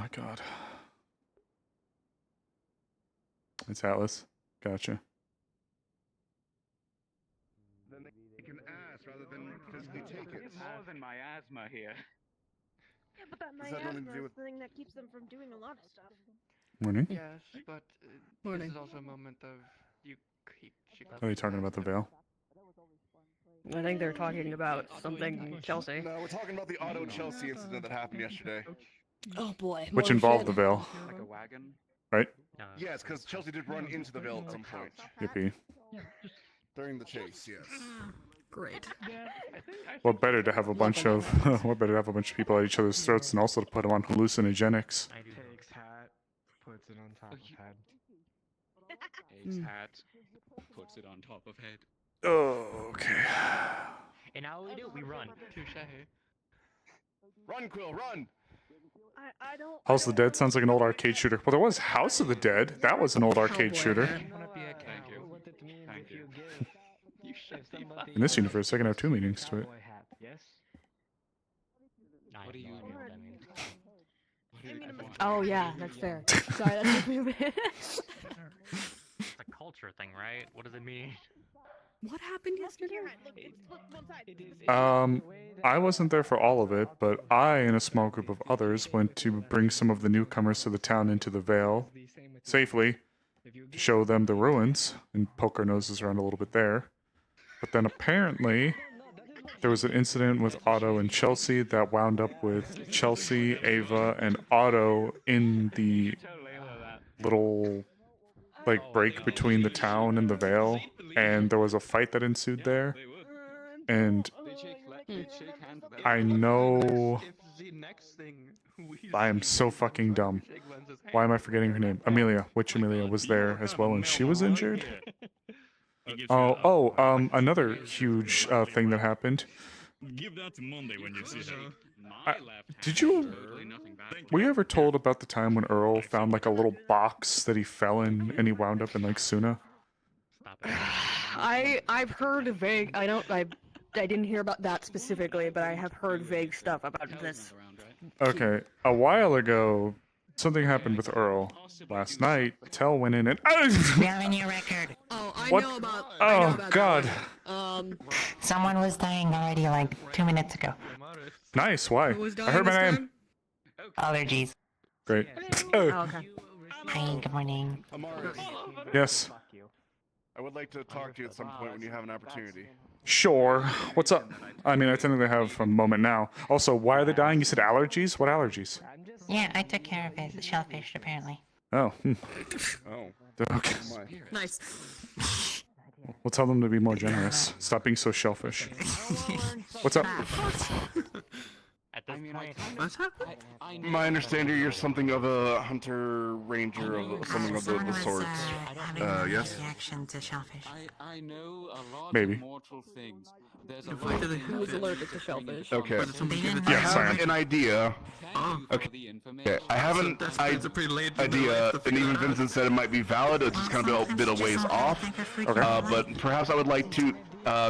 my god. It's Atlas. Gotcha. Then they can ask rather than physically take it. It's more than miasma here. Yeah, but that Does that have miasma anything to do is with- the thing that keeps them from doing a lot of stuff. Morning. Yes, but Morning. this is also a moment of you keep. Are you talking about the veil? I think they're talking about something Chelsea. No, we're talking about the auto Chelsea incident that happened yesterday. Oh boy. Which more involved shit. the veil, Like a wagon. right? Yes, because Chelsea did run into the veil at some point Yippee. during the chase. Yes. Great. What better to have a bunch of what better to have a bunch of people at each other's throats and also to put them on hallucinogenics? Takes hat, puts it on top of head. Takes hat, puts it on top of head. Oh, okay. And how we do? We run. Touche. Run, Quill, run! I don't. House of the Dead sounds like an old arcade shooter. Well, there was House of the Dead. That was an old arcade boy. shooter. Thank you. Thank you. You shut the fuck In this universe, I can have two meanings to it. Yes. What do you know mean? what that means? Oh yeah, that's fair. Sorry, that's It's a culture thing, right? What does it mean? What happened yesterday? Look one side. I wasn't there for all of it, but I and a small group of others went to bring some of the newcomers to the town into the Vale safely, to show them the ruins, and poke our noses around a little bit there. But then apparently, there was an incident with Otto and Chelsea that wound up with Chelsea, Ava, and Otto in the little break between the town and the Vale, and there was a fight that ensued there. And I know I am so fucking dumb. Why am I forgetting her name? Amelia. Which Amelia was there as well, and she was injured? Another huge thing that happened. Give that to Monday when you see her. Were you ever told about the time when Earl found like a little box that he fell in and he wound up in like Suna? Stop it. I've heard vague. I didn't hear about that specifically, but I have heard vague stuff about this. Okay, a while ago, something happened with Earl. Last night, Tell went in and. We have a new record. Oh, I What? know about. Oh God! Someone was dying already like 2 minutes ago. Nice. Why? I heard my name. Allergies. Great. Oh, okay. Hi, good morning. Amaris, Yes. I would like to talk to you at some point when you have an opportunity. Sure. What's up? I mean, I technically have a moment now. Also, why are they dying? You said allergies? What allergies? Yeah, I took care of it. The shellfish, apparently. Oh. Oh. Okay. My. Nice. We'll tell them to be more generous. Stop being so shellfish. What's up? At this point, What's happening? My understanding, you're something of a hunter ranger of something of the sorts. Yes? Reaction to shellfish. I know a lot Maybe. of mortal things. There's a Why lot do they of have allergic to shellfish? Okay. didn't I Yes, I have am. an idea. Thank you for Okay. the information. Okay, I have an idea, and even Vincent said it might be valid. It's just kind of a bit of ways off. Okay. But perhaps I would like to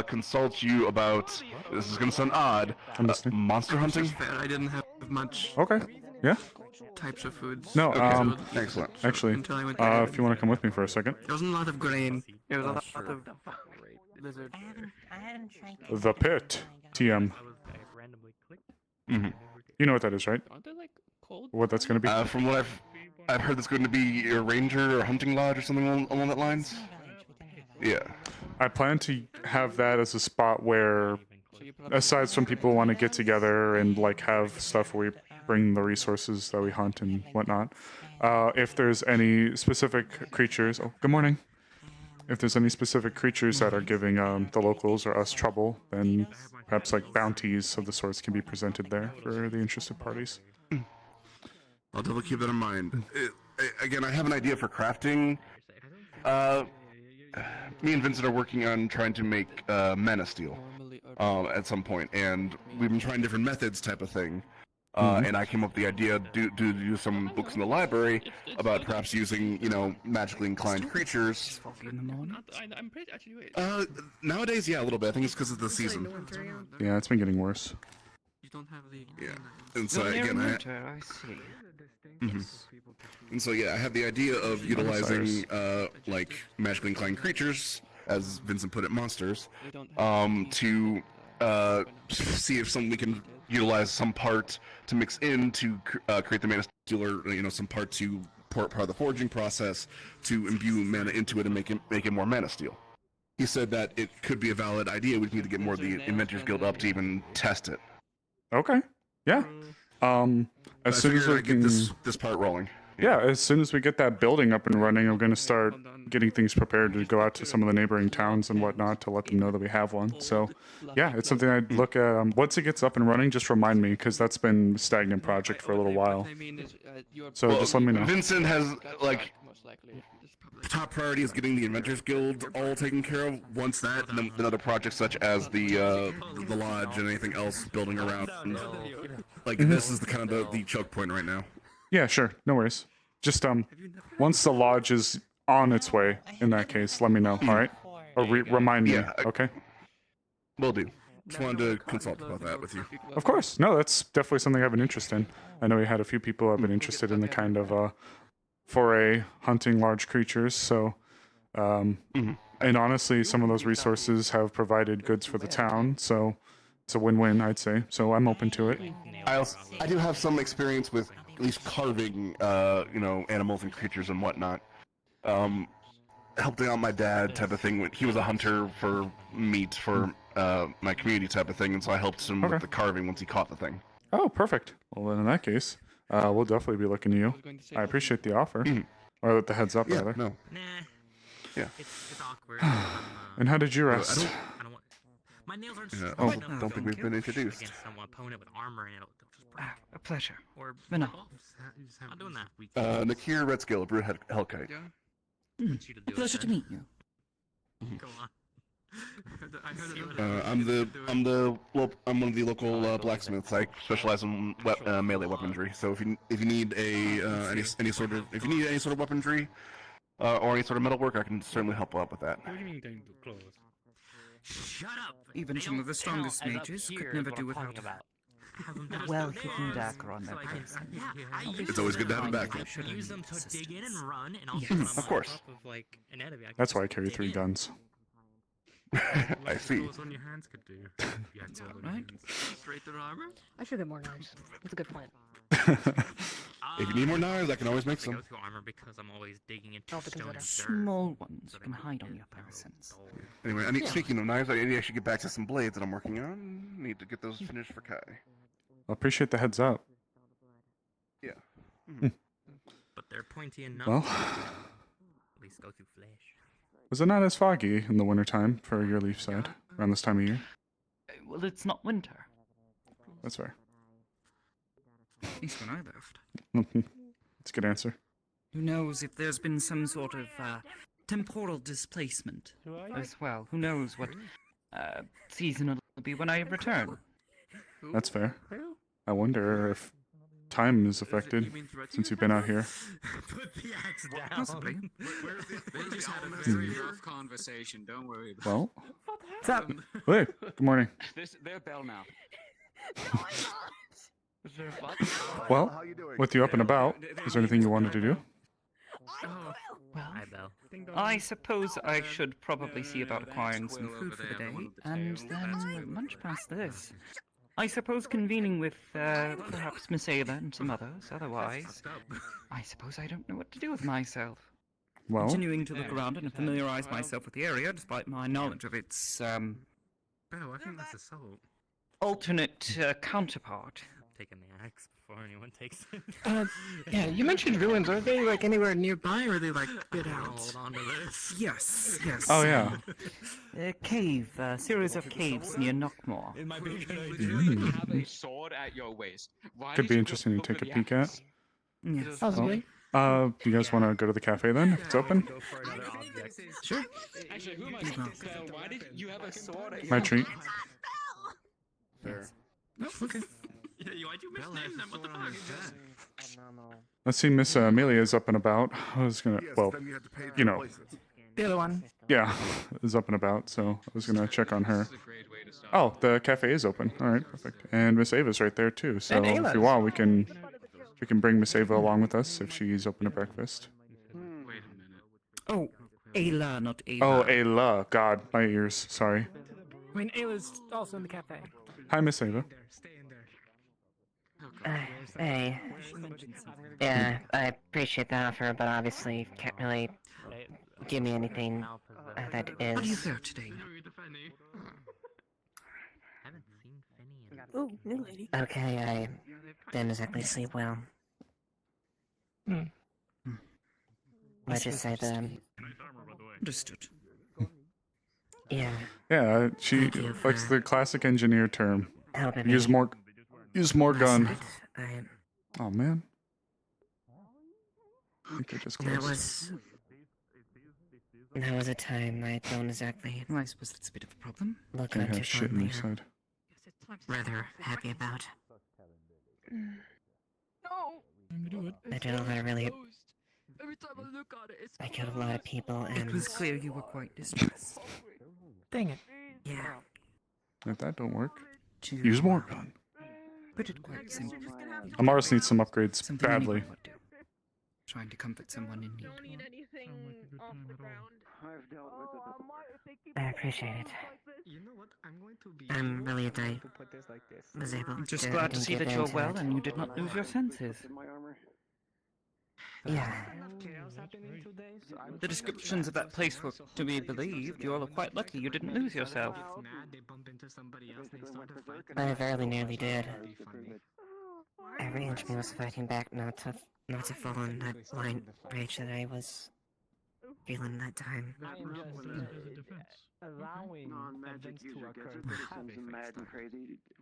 consult you about. This is gonna sound odd. I'm listening. Monster hunting. I didn't have much Okay. Yeah. types of foods. No. Okay. Excellent. Actually, Until I went if you want to come with me for a second. There wasn't a lot of grain. It was a lot of lizard. I haven't tried. The Pit. TM. I was randomly clicked. Mhm. You know what that is, right? Aren't they like cold? What that's gonna be? From what I've heard, that's going to be a ranger or hunting lodge or something along that lines. Yeah. I plan to have that as a spot where, aside from people who want to get together and like have stuff where we bring the resources that we hunt and whatnot. If there's any specific creatures, oh, good morning. If there's any specific creatures that are giving the locals or us trouble, then perhaps like bounties of the sorts can be presented there for the interested parties. I'll definitely keep that in mind. Again, I have an idea for crafting. Me and Vincent are working on trying to make mana steel at some point, and we've been trying different methods type of thing. And I came up with the idea to do some books in the library about perhaps using, magically inclined creatures. I'm pretty actually wait. Nowadays, yeah, a little bit. I think it's because of the season. Yeah, it's been getting worse. You don't have the. Yeah. And so again, I see. And so yeah, I had the idea of utilizing like magically inclined creatures, as Vincent put it, monsters, to see if we can utilize some part to mix in to create the mana steel, or some part to part of the forging process to imbue mana into it and make it more mana steel. He said that it could be a valid idea. We need to get more of the Inventors Guild up to even test it. Okay. Yeah. As soon as we get can this part rolling. Yeah, as soon as we get that building up and running, I'm going to start getting things prepared to go out to some of the neighboring towns and whatnot to let them know that we have one. So, yeah, it's something I'd look at. Once it gets up and running, just remind me, because that's been a stagnant project for a little while. So just let me know. Vincent has, like, top priority is getting the Inventors Guild all taken care of. Once that, and then other projects such as the lodge and anything else building around. Like, this is the choke point right now. Yeah, sure. No worries. Just, once the lodge is on its way, in that case, let me know, all right? Or remind me, okay? Will do. Just wanted to consult about that with you. Of course. No, that's definitely something I have an interest in. I know we had a few people who have been interested in the kind of, foray hunting large creatures, so, and honestly, some of those resources have provided goods for the town, so it's a win-win, I'd say. So I'm open to it. I do have some experience with at least carving, animals and creatures and whatnot. Helping out my dad type of thing. He was a hunter for meat for my community type of thing, and so I helped him with the carving once he caught the thing. Oh, perfect. Well, then in that case, we'll definitely be looking to you. I appreciate the offer. Or the heads up, rather. No. Nah. Yeah. It's awkward. And how did you rest? I don't want... My nails aren't Oh, don't think we've been introduced. Against some opponent with armor and it'll just break. A pleasure. Or No. I'm doing that. Nakir Redskill, Brew Hellkite. A pleasure to meet you. Go on. I'm one of the local blacksmiths. I specialize in melee weaponry. So if you need any sort of weaponry or any sort of metalwork, I can certainly help out with that. What do you mean don't do clothes? Shut up! Even some of the strongest mages could never do without a well-hidden dagger on their person. It's always good to have a backup. Use them to dig in and run, and I'll Yes. Of course. That's why I carry 3 guns. I see. On your hands could do. Right? Straight through armor? I should get more knives. That's a good plan. If you need more knives, I can always make I some. go through armor because I'm always digging into I'll have to stone and consider. dirt. Small ones you can hide on your persons. Anyway, speaking of knives, I should get back to some blades that I'm working on. Need to get those finished for Kai. I appreciate the heads up. Yeah. But they're pointy enough. Well, At least go through flesh. was it not as foggy in the wintertime for your leaf side around this time of year? Well, it's not winter. That's fair. At least when I left. That's a good answer. Who knows if there's been some sort of temporal displacement as well. Who knows what season it'll be when I return. That's fair. I wonder if time is affected since you've been out here. Put the axe down. Possibly. We just had a very rough conversation. Don't worry about Well, What's up? hey, good morning. They're bell now. Well, with you up and about, is there anything you wanted to do? Well, Hi, Belle. I suppose I should probably see about acquiring some food for the day, and then much past this. I suppose convening with perhaps Miss Ayla and some others. Otherwise, I suppose I don't know what to do with myself. Well, Continuing to look around and familiarize myself with the area, despite my knowledge of its Oh, I think that's assault. alternate counterpart. Taking the axe before anyone takes it. Yeah, you mentioned ruins. Are they like anywhere nearby, or are they like a bit out? Hold on to this. Yes, yes. oh yeah. A cave, a series of caves near Knockmore. It might be you have a sword at your waist. Why Could did be you interesting to go take for a the peek axe? at. Yes. Possibly. Do you guys want to go to the cafe then? If it's open? Sure. Actually, who am I talking to? Why did you have a sword at My your treat. Fair. Oh, okay. Yeah, why'd you misname them? What the fuck? Let's see, Miss Amelia's up and about. I was gonna, well, you know, The other one. yeah, is up and about, so I was gonna check on her. This is a great way to start. Oh, the cafe is open. All right, perfect. And Miss Ava's right there too. So And if you Ayla's. want, we can We can bring Miss Ava along with us if she's open to breakfast. Wait a minute. Oh, Ayla, not Ava. Oh, Ayla. God, my ears. Sorry. I mean, Ayla's also in the cafe. Hi, Miss Ava. Hey. Yeah, I appreciate the offer, but obviously you can't really give me anything that How do you is. fare today? Ooh, new lady. Okay, I didn't exactly sleep well. Let's just say the Understood. yeah, Yeah, she Thank you likes for- the classic engineer term. helping Use me more last gun. night. I Oh man. I think they're just that close. was a time I don't exactly Well, I suppose that's a bit of a problem. look Can't on too have shit on fondly their or side. rather happy about. No. I did a lot of really. I killed a lot of people and It was clear you were quite distressed. Dang it. yeah. If that don't work, To use more gun. put it quite simply, Amaris needs some upgrades something badly. anyone would do. Trying to comfort someone in need. Don't need anything off the ground. I appreciate it. I'm really I was able I'm just to glad to see get that you're into well it. and you did not lose your senses. Yeah. The descriptions of that place were to be believed. You're all quite lucky you didn't lose yourself. I very nearly did. Every inch of me was fighting back not to fall in that blind rage that I was feeling that time. Allowing events to occur.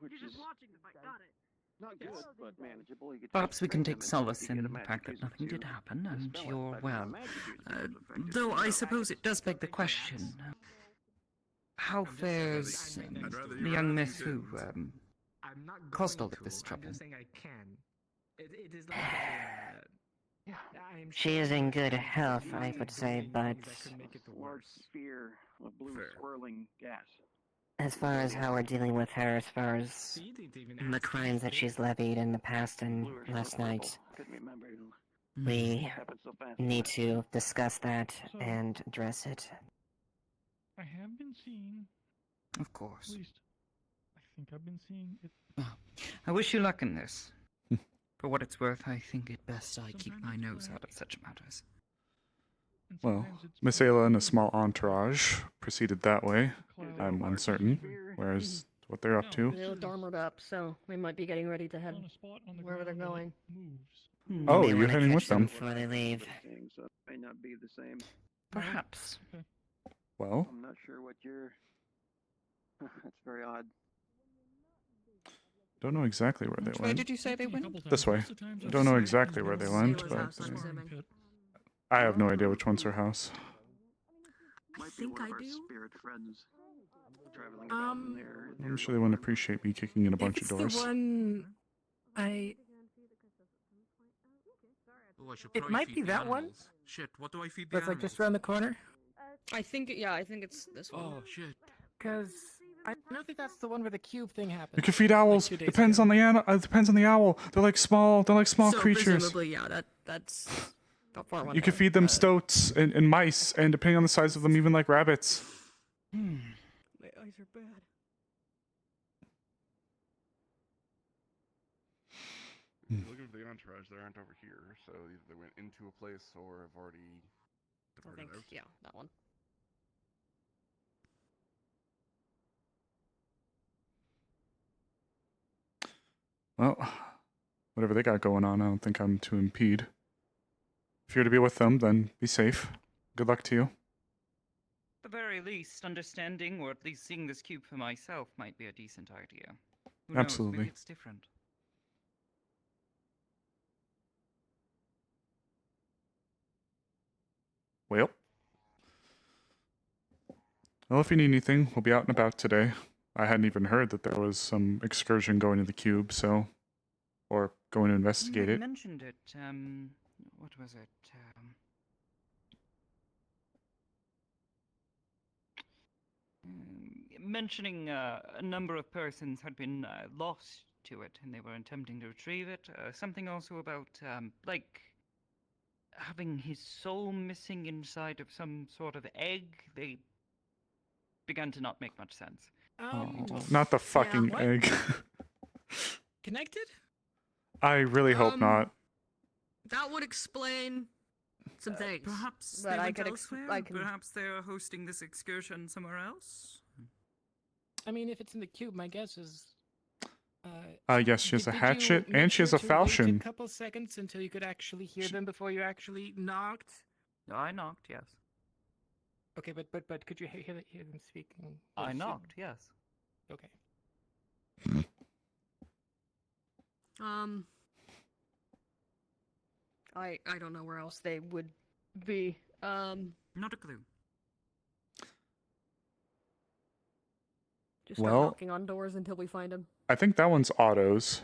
You're just watching the fight. Got it. Not good, but manageable. You could Perhaps we can take solace in the fact that nothing did happen and you're well. Though I suppose it does beg the question, how fares the young miss who caused all of this trouble? She is in good health, I would say, but large sphere of blue swirling gas. as far as how we're dealing with her, as far as the crimes that she's levied in the past and last night, we need to discuss that and address it. I have been seeing, Of course. at least, I think I've been seeing it. I wish you luck in this. For what it's worth, I think it best I keep my nose out of such matters. And Well, sometimes it's Miss Ayla and a small entourage proceeded that way. I'm uncertain. Whereas what they're up to. They looked armored up, so we might be getting ready to head on a spot on the wherever they're ground that going. moves. Oh, May you're wanna heading catch with them. before they leave. So it may not be the same. Perhaps. Well, I'm not sure what you're. That's very odd. don't know exactly where they Which way went. did you say they went? This way. I don't know exactly where they went, but I have no idea which one's her house. I think I do. Spirit friends. Traveling down there. I'm sure they wouldn't appreciate me kicking in a bunch of doors. The one I. It might be that one. Shit, what do I feed That's like just around the corner. I think it's this one. Oh shit. Cause I don't think that's the one where the cube thing happened. You can feed owls. 2 days Depends ago. on the depends on the owl. They're like small So creatures. presumably, yeah, that's the far one. You can feed them stoats and mice, and depending on the size of them, even like rabbits. My eyes are bad. Looking for the entourage, they aren't over here, so either they went into a place or have already I departed think, out. yeah, that one. Well, whatever they got going on, I don't think I'm to impede. If you're to be with them, then be safe. Good luck to you. At the very least, understanding or at least seeing this cube for myself might be a decent idea. Who knows, Absolutely. maybe it's different. Well, if you need anything, we'll be out and about today. I hadn't even heard that there was some excursion going to the cube, so... Or going to investigate You it. mentioned it, what was it? Mentioning a number of persons had been lost to it, and they were attempting to retrieve it. Something also about, like, having his soul missing inside of some sort of egg. They began to not make much sense. Not the fucking what? egg. Connected? I really hope not. That would explain some things. Perhaps But they I went could elsewhere? I can- Perhaps they are hosting this excursion somewhere else? I mean, if it's in the cube, my guess is. Yes, she has a did you hatchet make and she has sure a to wait falchion. a couple seconds until you could actually hear them before you actually knocked. I knocked, yes. Okay, but could you hear them speaking? I knocked, yes. Okay. I don't know where else they would be. Not a clue. Just start Well- knocking on doors until we find him. I think that one's Otto's.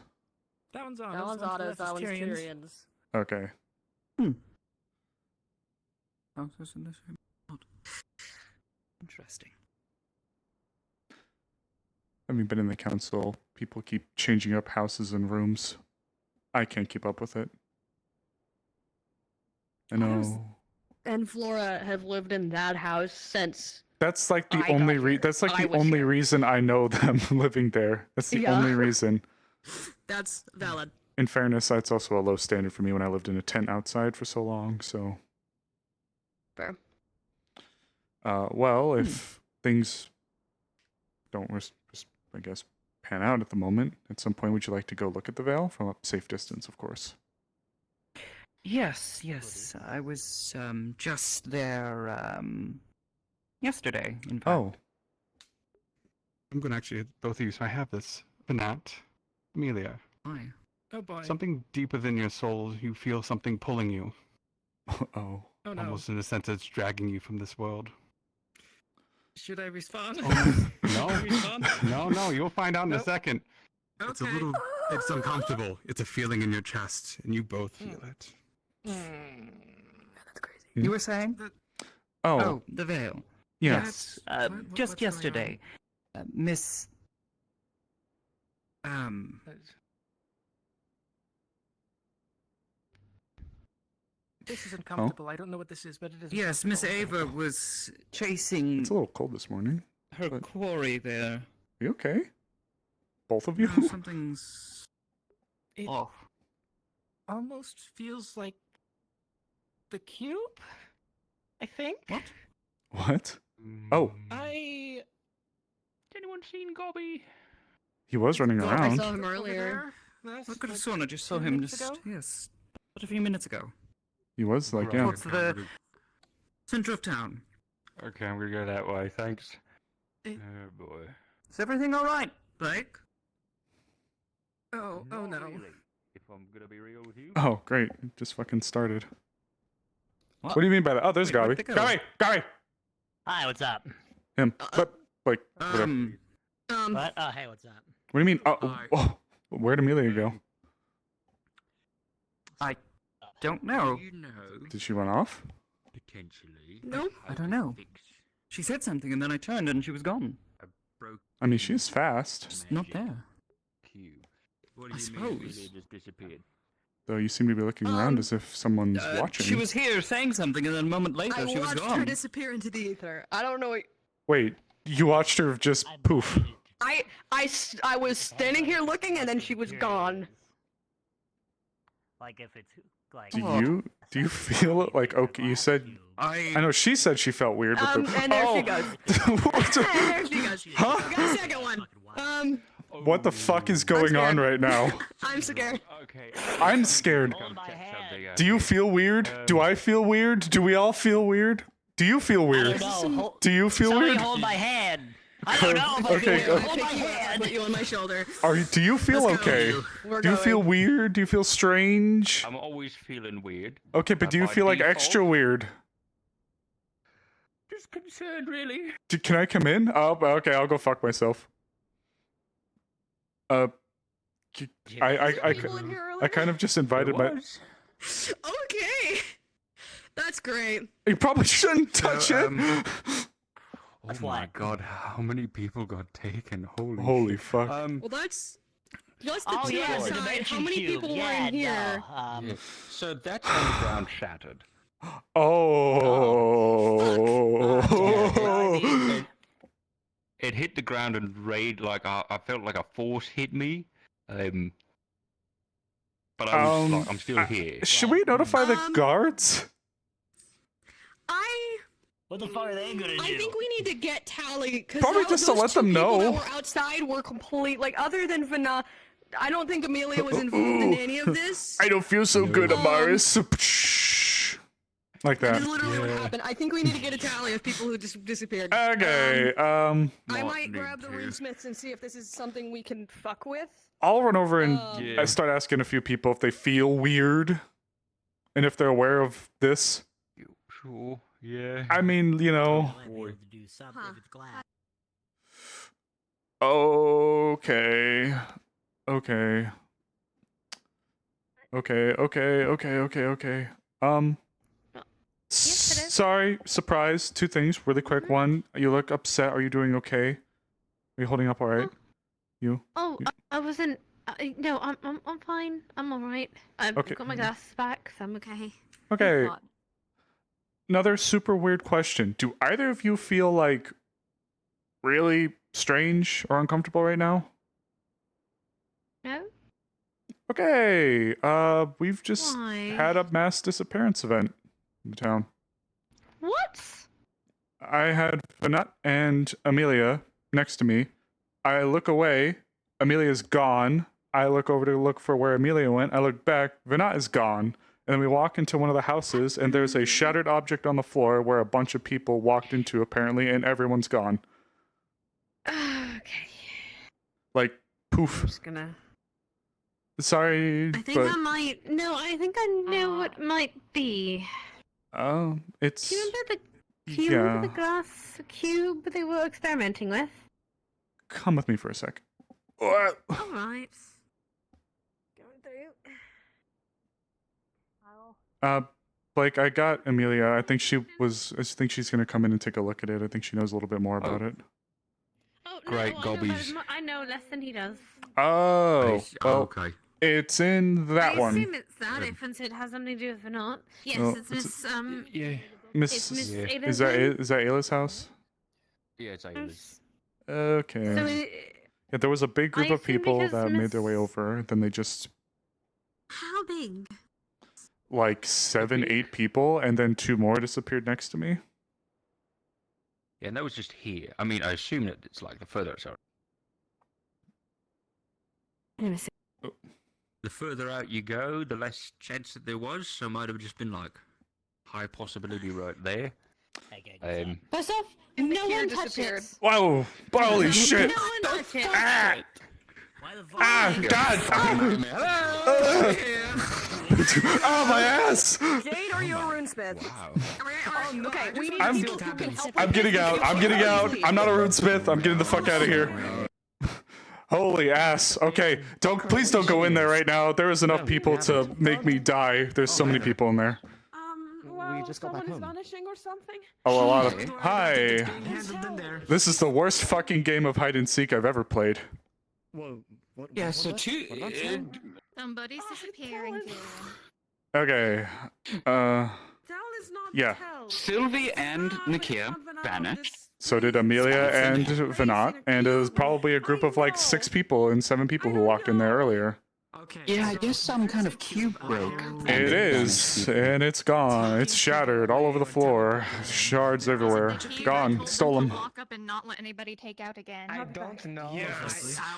That one's on. That one's Otto's, that one's Tyrion's. Okay. Houses in the same spot. Interesting. Having been in the council, people keep changing up houses and rooms. I can't keep up with it. I know. And Flora have lived in that house since. That's like the I got only here. that's like I the was only here. reason I know them living there. That's the Yeah. only reason. That's valid. In fairness, that's also a low standard for me when I lived in a tent outside for so long, so. Fair. Well, if things don't I guess, pan out at the moment, at some point would you like to go look at the Vale? From a safe distance, of course. Yes, yes. I was just there yesterday, in fact. Oh, I'm going to actually hit both of you, so I have this. Banat, Amelia. Hi. Oh boy. Something deep within your soul, you feel something pulling you. oh. Oh no. Almost in a sense it's dragging you from this world. Should I respond? No, Respond? no, you'll find out in a Nope. second. Okay. It's a little, it's uncomfortable. It's a feeling in your chest, and you both feel it. That's crazy. You were saying? Oh, The Veil. yes. Just what's going yesterday. Miss... This is uncomfortable. I don't know what this is, but it is. Yes, Miss uncomfortable. Ava was chasing It's a little cold this morning. her but- quarry there. Are you okay? Both of you? Something's It off. almost feels like the cube. I think. What? What? Oh, I. Has anyone seen Gobby? he was running I around. saw him over earlier. there, last, I could have like, sworn I just saw 10 him minutes just... ago? Yes. But a few minutes ago. He was like, yeah. Towards the center of town. Okay, I'm gonna go that way, thanks. Eh. Oh boy. Is everything alright, Blake? Oh no. If I'm gonna be real with you. Oh, great. It just fucking started. What? What do you mean by that? Oh, there's Wait, Gabby. where'd they go? Gabby! Hi, what's up? Him. But, like, whatever. What? Oh, hey, what's up? What do you mean? Oh, Hi. oh, where'd Amelia go? I don't know. You know, Did she run off? potentially. Nope. I don't know. She said something and then I turned and she was gone. Broke I mean, she's fast. Just not there. cube. What do I you suppose. mean Amelia just disappeared? Though you seem to be looking around as if someone's watching. She was here saying something and then a moment later I she was watched gone. her disappear into the ether. I don't know. Wait, you watched her just poof. I was standing here looking, and then she was gone. Like if it's like. Do you feel it? Like, okay, you said. I know she said she felt weird with the. And there she goes. There she goes. Huh? We got a second one. What the fuck is going on right now? I'm scared. Okay. I'm scared. Do you feel weird? Do I feel weird? Do we all feel weird? Do you feel weird? Do you feel Somebody weird? hold my hand. I don't know if I Okay, feel go. Hold my hand. Put you on my shoulder. Do you feel Let's go. okay? We're Do you feel going. weird? Do you feel strange? I'm always feeling weird. Okay, but do you by feel like default. extra weird? Just concerned, really. Can I come in? Oh, okay, I'll go fuck myself. I People in here I kind of just invited my. Okay. That's great. You probably shouldn't touch it. Oh my god, how many people got taken? Holy Holy shit. fuck. Well, that's Just the Oh, two yeah, the outside. dimension How many cube. people were Yeah, in here? no, Yeah. So that's on the ground shattered. Oh. It hit the ground and like I felt like a force hit me. But I was like, I'm still here. Should we notify the guards? What the fuck are they gonna do? I think we need to get tally. Probably just to let them know. That were outside were complete. Like other than Vana, I don't think Amelia was involved in any of this. I don't feel so good, Amaris. Like that. This is literally what happened. I think we need to get a tally of people who just disappeared. Okay. I might grab the runesmiths and see if this is something we can fuck with. I'll run over and I start asking a few people if they feel weird and if they're aware of this. Sure. Yeah. I mean, you know. Okay. Okay. Sorry, surprise. Two things, really quick. One, you look upset. Are you doing okay? Are you holding up all right? You? Oh, I wasn't. No, I'm fine. I'm all right. I've got my glasses back, so I'm okay. Okay. Another super weird question. Do either of you feel like really strange or uncomfortable right now? No. Okay. We've just had a mass disappearance event in the town. What? I had Vanat and Amelia next to me. I look away. Amelia's gone. I look over to look for where Amelia went. I look back. Vanat is gone. And then we walk into one of the houses, and there's a shattered object on the floor where a bunch of people walked into, apparently, and everyone's gone. Okay. Like, poof. I'm just gonna... Sorry, I think I might... No, I think I know what might be. It's... Do you remember the cube, the glass cube they were experimenting with? Come with me for a sec. Alright. Going through. Blake, I got Amelia. I think she's gonna come in and take a look at it. I think she knows a little bit more about it. Oh, Great, no, Gobbies. I know less than he does. Oh, well, okay. It's in that one. I assume it's that if it has something to do with Vanat. Yes, Oh, it's Miss, Miss, Miss Ava's is that Ayla's house? Yeah, it's Ayla's. Okay. So Yeah, there was a big group I of assume people because that made their way over. Then they just How big? like 7, 8 people, and then 2 more disappeared next to me. Yeah, and that was just here. I mean, I assume that it's like the further outside. The further out you go, the less chance that there was. So it might have just been like high possibility right there. First off, no one touched it. Whoa! Holy shit! No one touched it. God! Oh, my ass! Jade, are you a runesmith? Wow. Okay, we need I'm getting out. I'm getting out. I'm not a runesmith. I'm getting the fuck out of here. Holy ass. Okay, please don't go in there right now. There is enough people to make me die. There's so many people in there. We just got back home. Vanishing or something? Oh, a lot of... Hi. This is the worst fucking game of hide and seek I've ever played. Whoa. Yeah, so Somebody's disappearing. Okay. Yeah. Sylvie and Nakia vanished. So did Amelia and Vanat, and it was probably a group of like 6 people and 7 people who walked in there earlier. Yeah, I guess some kind of cube broke. It is, and it's gone. It's shattered all over the floor. Shards everywhere. Gone. Stole them. Lock up and not let anybody take out again. I don't know.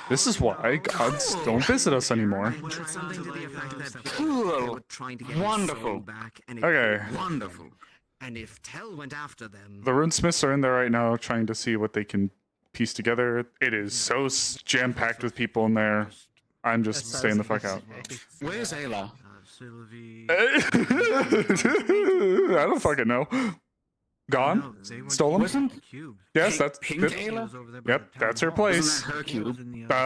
This is why gods don't visit us anymore. Cool. Wonderful. Okay. Wonderful. And if Tell went after them... The runesmiths are in there right now trying to see what they can piece together. It is so jam-packed with people in there. I'm just staying the fuck out. Where's Ayla? I don't fucking know. Gone? Stolen? Yes, that's... Pink Ayla? Yep, that's her place. Wasn't that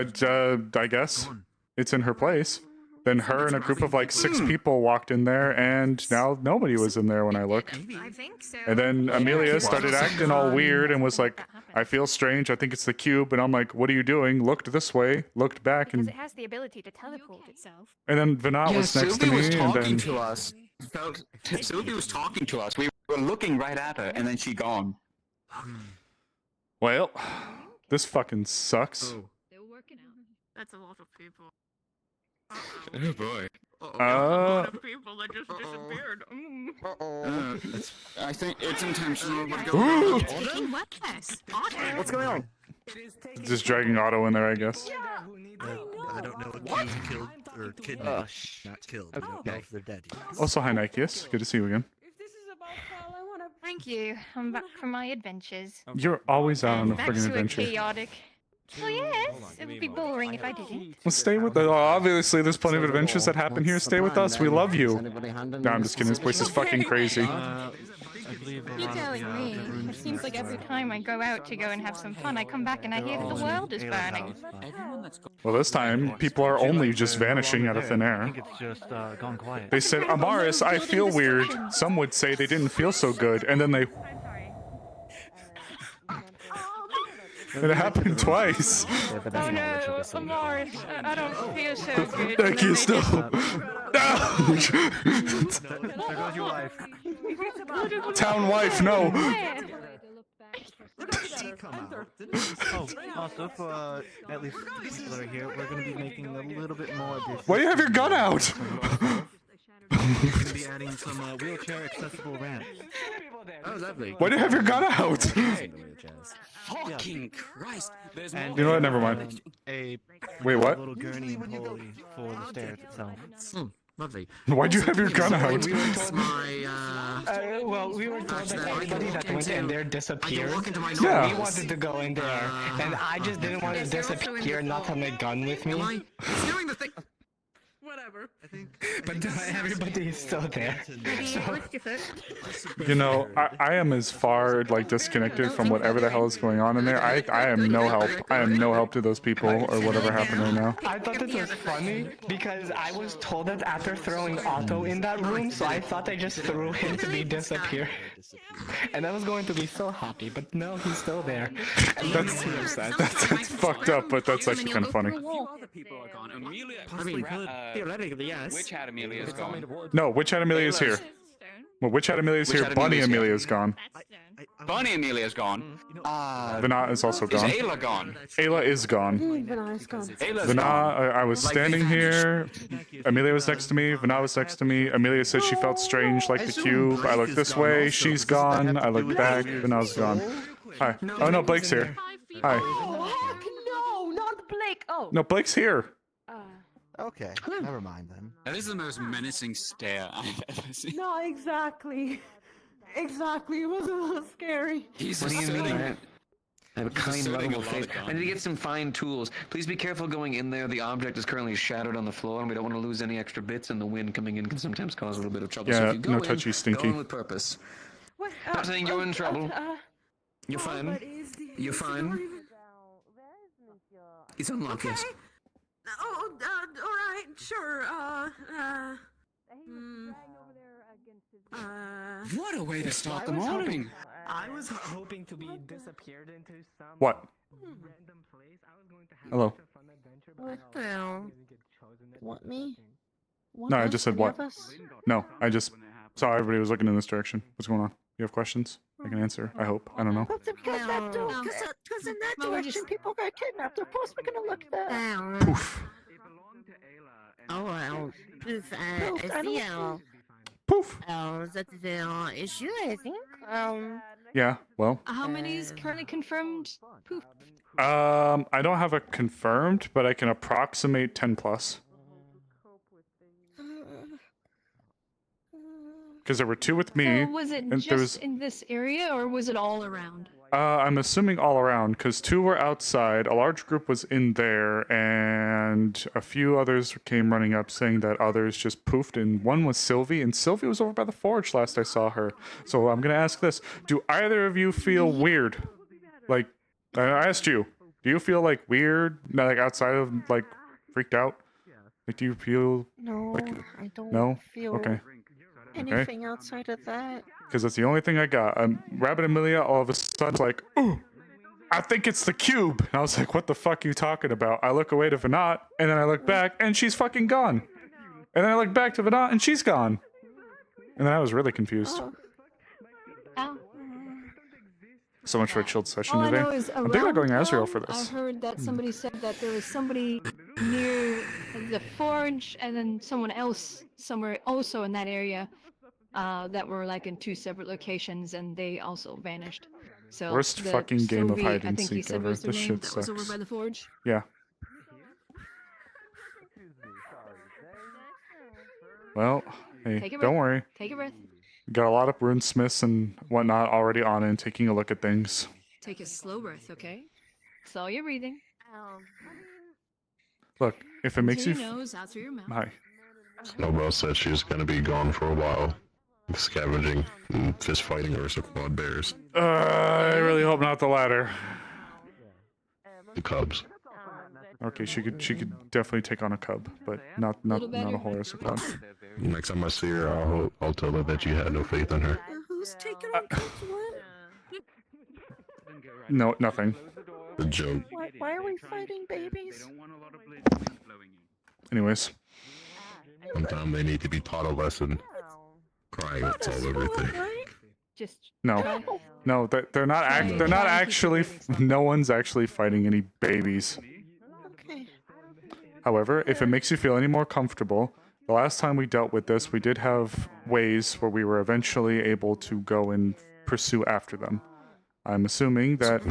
her cube? I guess. It's in her place. Then her and a group of like 6 people walked in there, and now nobody was in there when I looked. I think so. And then Amelia started acting all weird and was like, I feel strange, I think it's the cube. And I'm like, what are you doing? Looked this way, looked back, Because and it has the ability to teleport itself. then Vinat was next to Sylvie me, was and talking then to us. Sylvie was talking to us. We were looking right at her, and then she gone. well, this fucking sucks. Still working out. That's a lot of people. Oh boy. Uh, People that just disappeared. I think it's intentional. Ooh! What's going on? Just dragging Otto in there, I guess. I don't know what you killed or kidnapped. Not killed. I don't know if they're dead yet. Also, hi Nikeus. Good to see you again. Thank you. I'm back from my adventures. You're always out on a Back friggin' to adventure. a chaotic. Well, yes. It would be boring if I didn't. Well, stay with us. Obviously, there's plenty of adventures that happen here. Stay with us. We love you. No, I'm just kidding. This place is fucking crazy. You telling me? It seems like every time I go out to go and have some fun, I come back and I hear that the world is burning. Well, this time, people are only just vanishing out of thin air. It's just gone quiet. They said, Amaris, I feel weird. Some would say they didn't feel so good. And then they... It happened twice. Oh no, Amaris, I don't feel so good. Thank you, still. There goes your wife. Town wife, no. Oh, also for at least the people that are here, we're going to be making a little bit more additions. Why do you have your gun out? We're going to be adding some wheelchair accessible ramps. Oh, lovely. Why do you have your gun out? Fucking Christ! There's And You know what? Never mind. A Wait, what? little gurney and pulley for the stairs itself. Lovely. Why'd you have your gun out? We were told Well, we were told that everybody that went in there disappeared. Yeah. We wanted to go in there, and I just didn't want to disappear and not have my gun with me. doing the thing. Whatever. But everybody is still there. You know, I am as far like disconnected from whatever the hell is going on in there. I am no help. I am no help to those people or whatever happened right now. I thought this was funny because I was told that after throwing Otto in that room, so I thought I just threw him to be disappear. And I was going to be so happy, but no, he's still there. That's fucked up, but that's actually kind of funny. People are gone. Amelia. I mean, theoretically, yes. Witch Hat Amelia is gone. No, Witch Hat Amelia is here. Well, Witch Hat Amelia is Witch here. Hat Bunny Amelia's Amelia is gone. Bunny Amelia is gone. Vinat is also gone. Is Ayla gone? Ayla is gone. Ayla's Vinat, gone. I was standing here. Amelia was next to me. Vinat was next to me. Amelia said she felt strange like the cube. I looked this way. She's gone. I looked back. Vinat's gone. Hi. Oh no, Blake's here. Hi. Oh, heck no, not Blake. Oh. No, Blake's here. Okay, never mind then. That is the most menacing stare I've ever seen. No, exactly. Exactly. It was a little scary. He's What do you mean? asserting- I have a kind, asserting a lovable lot face. of I need to get some fine tools. Please be careful going in there. The object is currently shattered on the floor, and we don't want to lose any extra bits, and the wind coming in can sometimes cause a little bit of trouble. So Yeah, if you go no in, touchy, stinky. Go in with purpose. What? I'm saying you're in trouble. You're oh, fine. but is the- You're is the fine. door even- It's unlocked, yes. Oh, alright, sure, What a way to start the morning. I was hoping to be disappeared into some What? random place. I was going to have Hello. such a fun adventure, but What I the hell? didn't get chosen at What, the me? thing. No, I just said what. No, I just saw everybody was looking in this direction. What's going on? You have questions? I can answer. I hope. I don't know. Because that door, because in that direction people got kidnapped. Of course we're gonna look there. Poof. Oh, well, poof, Poof, I don't- Poof. that's the issue, I think. Yeah. Well. How many is currently confirmed? Poof. I don't have a confirmed, but I can approximate 10 plus. Because there were 2 with me. So was it and just there was, in this area, or was it all around? I'm assuming all around, because 2 were outside, a large group was in there, and a few others came running up saying that others just poofed, and one was Sylvie, and Sylvie was over by the forge last I saw her. So I'm going to ask this. Do either of you feel weird? Like, I asked you, do you feel like weird, like outside of, like, freaked out? Like, do you feel No, like... I don't No? feel Okay. anything outside of that. Because that's the only thing I got. Rabbit Amelia all of a sudden like, ooh, I think it's the cube. And I was like, what the fuck are you talking about? I look away to Venat, and then I look back, and she's fucking gone. And then I look back to Venat, and she's gone. And then I was really confused. Oh. So much for a chilled session All I today. know is I'm thinking about going around Azrael for town, I this. heard that somebody said that there was somebody near the forge and then someone else somewhere also in that area that were like in 2 separate locations and they also vanished. So Worst fucking game of Sylvie, hide I and think you seek said ever. was their This name, shit that was over sucks. by the forge. Yeah. Well, hey, Take a don't breath. worry. Take a breath. Got a lot of runesmiths and whatnot already on and taking a look at things. Take a slow breath, okay? Slow your breathing. Look, if it makes Through you... your nose, out through your mouth. Hi. Snowbell said she was gonna be gone for a while, scavenging and fist fighting versus quad bears. I really hope not the latter. The cubs. Okay, she could definitely take on a cub, but not a whole Aristocrat. Next time I see her, I'll tell her that you had no faith in her. Who's taking on cubs what? No, nothing. The joke. Why are we fighting babies? Anyways. Sometimes they need to be taught a lesson. Crying will solve everything. Just No. No, they're not actually no one's actually fighting any babies. However, if it makes you feel any more comfortable, the last time we dealt with this, we did have ways where we were eventually able to go and pursue after them. I'm assuming that...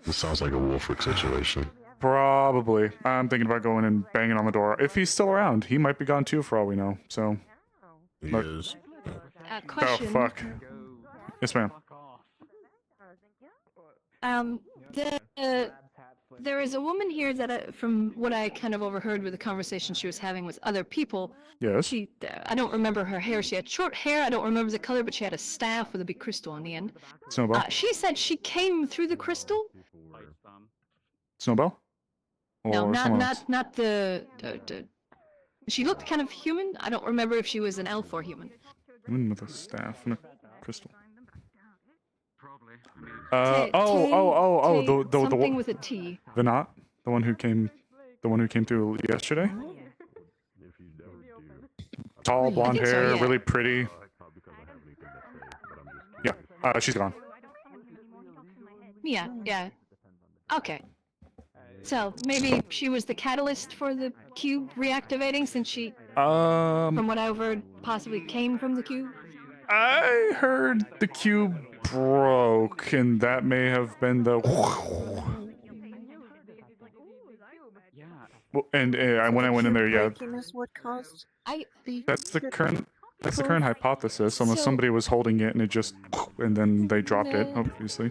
This sounds like a Wolfric situation. Probably. I'm thinking about going and banging on the door. If he's still around, he might be gone too for all we know, so... He is. Question. Oh, fuck. Yes, ma'am. There is a woman here that, from what I kind of overheard with the conversation she was having with other people. Yes. I don't remember her hair. She had short hair. I don't remember the color, but she had a staff with a big crystal on the end. Snowbell? She said she came through the crystal. Snowbell? No, Or someone else? not the. She looked kind of human. I don't remember if she was an elf or human. Woman with a staff and a crystal. Something with a T. Venat, the one who came through yesterday. Tall, blonde think so, hair, yeah. really pretty. Yeah, she's gone. Yeah. Okay. So maybe she was the catalyst for the cube reactivating, since she, from what I overheard, possibly came from the cube. I heard the cube broke, and that may have been the. Well, and when I went in there, yeah, Breaking is what caused that's the current hypothesis. Unless somebody was holding it and it just, and then they dropped it, obviously.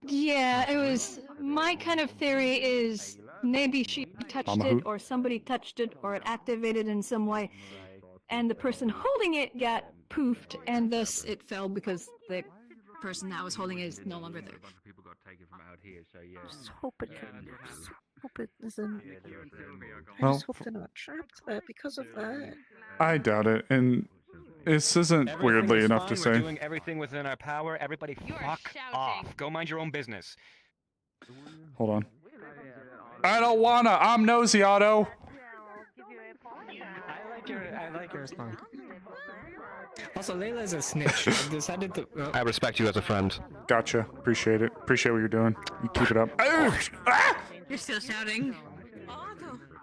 Yeah, it was. My kind of theory is maybe she touched Mama it, or somebody touched it, or it activated in some way, and the person holding it got poofed, and thus it fell because the person that was holding it is no longer there. Just hope it isn't. I Well, just hope they're not trapped there because of that. I doubt it, and this isn't weirdly enough to We're say. doing everything within our power. Everybody fuck off. Go mind your own business. Hold on. I don't wanna. I'm nosy, Otto. I like your response. Also, Layla's a snitch. I decided to. I respect you as a friend. Gotcha. Appreciate it. Appreciate what you're doing. You keep it up. You're still shouting.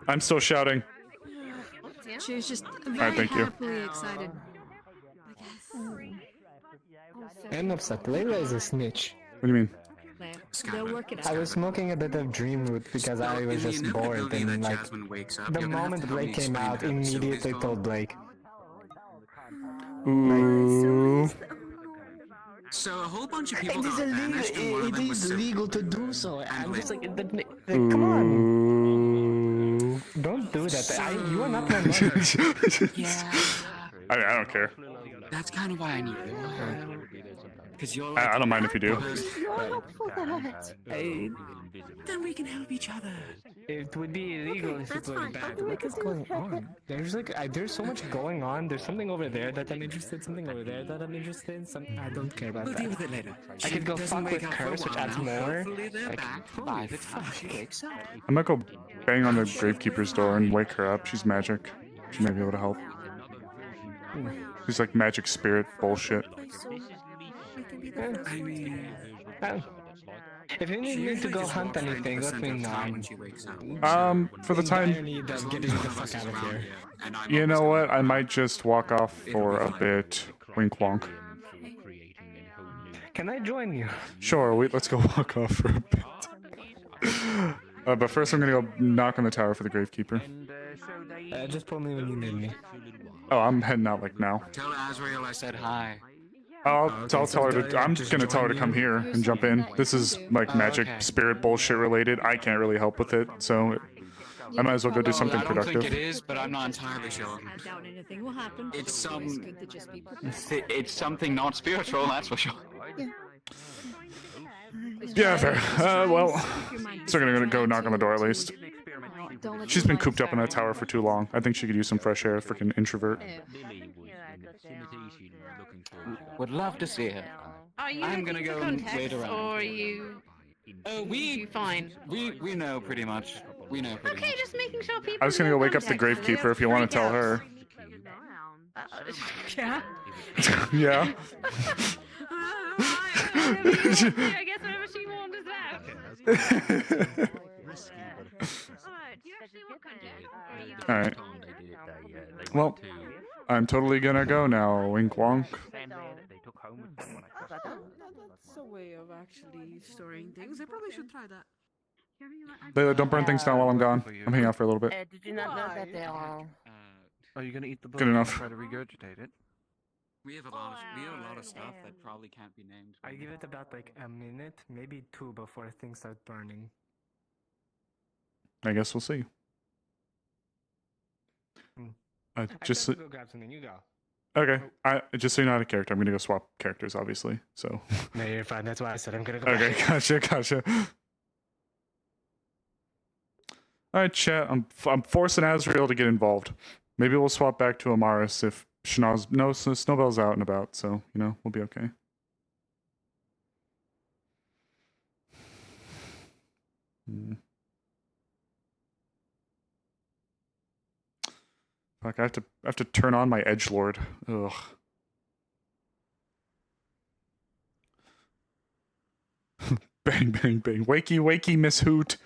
I'm still shouting. She was just Alright, very thank you. happily excited. I'm upset. Layla is a snitch. What do you mean? They'll work it out. I was smoking a bit of dream root because I was just bored, and like the moment Blake came out, immediately told Blake. Ooh. So a whole bunch of It people is got vanished, and one of them was illegal to do so. I'm just like, come on. Don't do that. You are not my mother. Yeah. I don't care. That's kind of why I need it. Because you're I don't mind if you do. You're helpful that. Then we can help each other. It would be illegal if it was bad. What is going on? There's there's so much going on. There's something over there that I'm interested. Something over there that I'm interested in. I don't care about that. We'll deal with it later. I could go fuck with Curse, which adds more. Like 5 fuck. I might go bang on the Gravekeeper's door and wake her up. She's magic. She may be able to help. She's like magic spirit bullshit. I mean, if you need me to go hunt anything, let me know. For the time, Getting the fuck out of here. you know what? I might just walk off for a bit. Wink wonk. Can I join you? Sure, let's go walk off for a bit. But first I'm gonna go knock on the tower for the Gravekeeper. Just pull me when you need me. Oh, I'm heading out like now. Tell Azrael I said hi. I'll tell her to. I'm gonna tell her to come here and jump in. This is like magic spirit bullshit related. I can't really help with it, so I might as well go do something I don't productive. think it is, but I'm not entirely sure. I doubt anything will happen. It's some. It's good to just be prepared. It's something not spiritual, that's for sure. Yeah, fair. Well, still gonna go knock on the door at least. She's been cooped up in that tower for too long. I think she could use some fresh air, freaking introvert. Would love to see her. Are you I'm gonna go and wait around. or are you? We fine. We know pretty much. We know pretty Okay, much. just making sure people. I was gonna go wake up the context. Gravekeeper if you want to tell her. Yeah. Yeah. I guess whatever she wanders out. Alright. Well, I'm totally gonna go now, wink wonk. That's a way of actually storing things. I probably should try that. Layla, don't burn things down while I'm gone. I'm hanging out for a little bit. Did you not know that they all... Are you gonna eat the book Good enough. and try to regurgitate it? We have a lot of stuff that probably can't be named. I give it about like a minute, maybe 2 before things start burning. I guess we'll see. Just so, go grab something. You go. okay. Just so you're not a character, I'm gonna go swap characters, obviously. So. No, you're fine. That's why I said I'm gonna go. Okay, gotcha. All right, chat. I'm forcing Azrael to get involved. Maybe we'll swap back to Amaris if Snowbell's out and about. So we'll be okay. Fuck, I have to turn on my edgelord. Ugh. Bang, bang, bang. Wakey, wakey, Miss Hoot.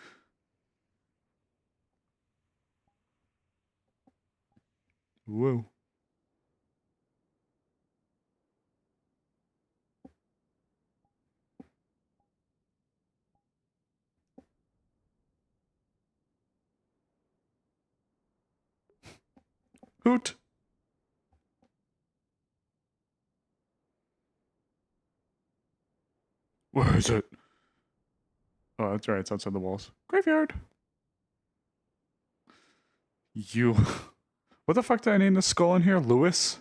Whoa. Hoot. Where is it? Oh, that's right. It's outside the walls. Graveyard. You. What the fuck did I name this skull in here? Lewis?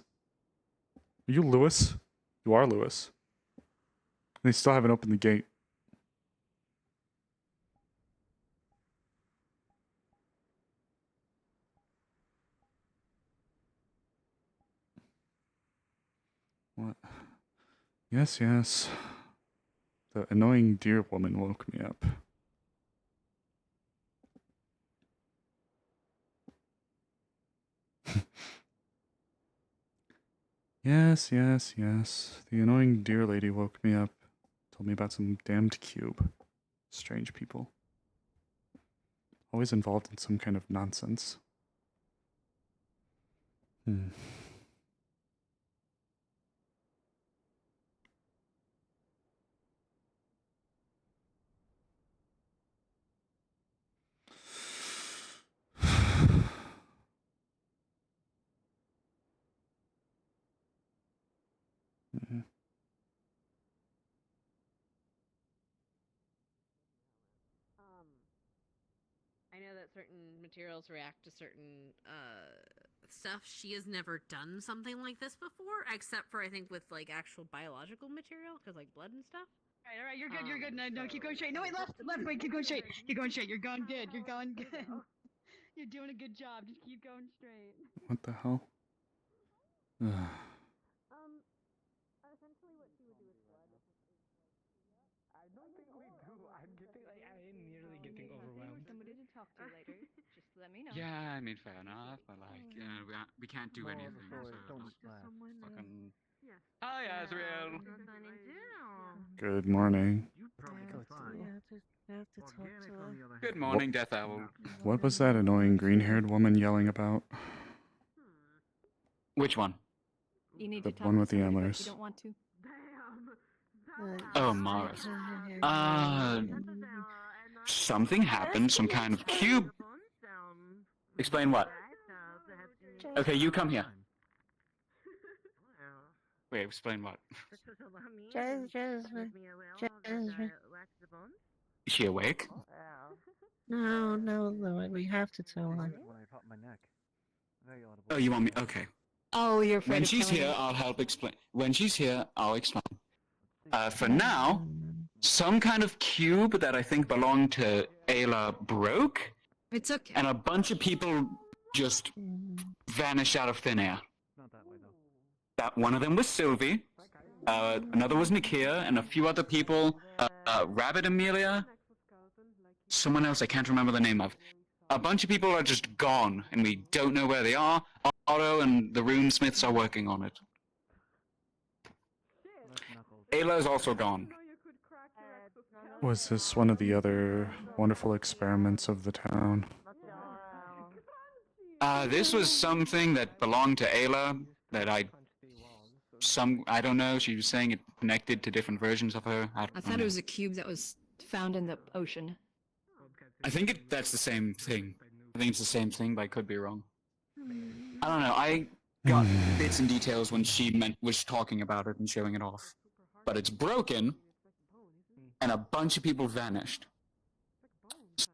Are you Lewis? You are Lewis. They still haven't opened the gate. What? Yes, yes. The annoying deer woman woke me up. Yes, yes, yes. The annoying deer lady woke me up. Told me about some damned cube. Strange people. Always involved in some kind of nonsense. I know that certain materials react to certain stuff, she has never done something like this before, except for I think with like actual biological material, because like blood and stuff. All right, you're good, you're good. No, keep going straight. No, wait, left, wait, keep going straight. Keep going straight. You're going good. You're going good. You're doing a good job. Just keep going straight. What the hell? Essentially what she would do is blood. I don't think we do. I'm getting, like, I am nearly getting overwhelmed. Somebody to talk to later. Just let me know. Yeah, I mean, fair enough, but like, you know, we can't do anything, so just fucking... Hi, Azrael! Good morning. Good morning, Death Owl. What was that annoying green-haired woman yelling about? Which one? You need The to talk one to with the somebody, but antlers. You don't want to. Oh, Maris. Something happened, some kind of cube. Explain what? Okay, you come here. Wait, explain what? Jasmine. Is she awake? No, we have to tell her. Oh, you want me? Okay. Oh, you're afraid When of she's killing here, me. I'll help explain. When she's here, I'll explain. For now, some kind of cube that I think belonged to Ayla broke. It's okay. And a bunch of people just vanished out of thin air. That one of them was Sylvie, another was Nikia, and a few other people, Rabbit Amelia, someone else I can't remember the name of. A bunch of people are just gone, and we don't know where they are. Otto and the runesmiths are working on it. Ayla is also gone. Was this one of the other wonderful experiments of the town? This was something that belonged to Ayla, that I don't know, she was saying it connected to different versions of her. I thought it was a cube that was found in the ocean. I think that's the same thing. I think it's the same thing, but I could be wrong. I don't know, I got bits and details when she was talking about it and showing it off. But it's broken, and a bunch of people vanished.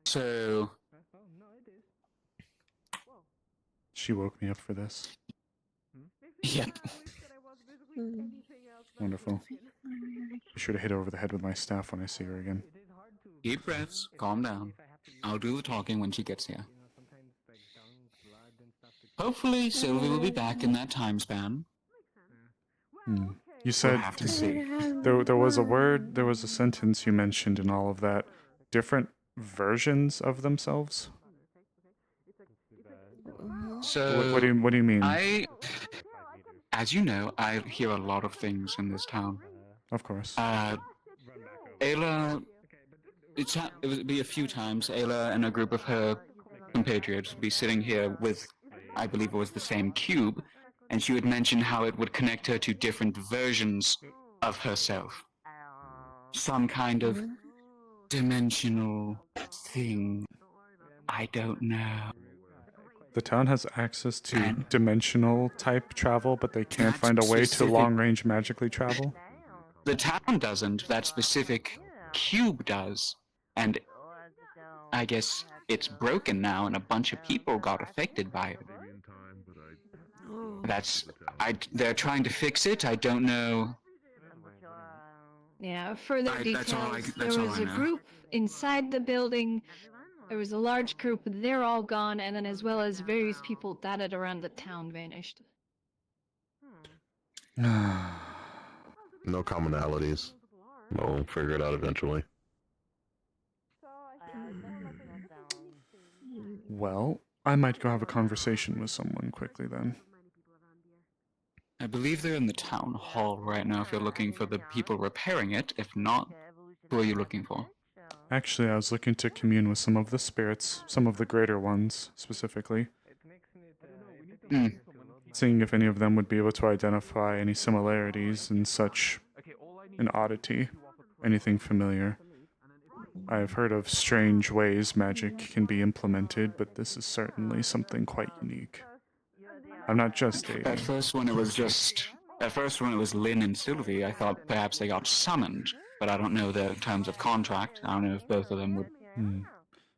So... She woke me up for this. Yep. Wonderful. Be sure to hit her over the head with my staff when I see her again. Deep breaths, calm down. I'll do the talking when she gets here. Hopefully, Sylvie will be back in that time span. You said We'll have to see. there was a word, there was a sentence you mentioned in all of that. Different versions of themselves? So, What do you mean? As you know, I hear a lot of things in this town. Of course. Ayla, it would be a few times, Ayla and a group of her compatriots would be sitting here with, I believe it was the same cube, and she would mention how it would connect her to different versions of herself. Some kind of dimensional thing. I don't know. The town has access to dimensional type travel, but they can't find a way to specific- long range magically travel? The town doesn't, that specific cube does. And I guess it's broken now and a bunch of people got affected by it. They're trying to fix it, I don't know. Yeah, further That's all details. that's There all was I a know. group inside the building. There was a large group, they're all gone, and then as well as various people dotted around the town vanished. No commonalities. We'll figure it out eventually. Well, I might go have a conversation with someone quickly then. I believe they're in the town hall right now if you're looking for the people repairing it. If not, who are you looking for? Actually, I was looking to commune with some of the spirits, some of the greater ones, specifically. Seeing if any of them would be able to identify any similarities in such an oddity, anything familiar. I have heard of strange ways magic can be implemented, but this is certainly something quite unique. I'm not just a... At first when it was Lynn and Sylvie, I thought perhaps they got summoned, but I don't know the terms of contract. I don't know if both of them would,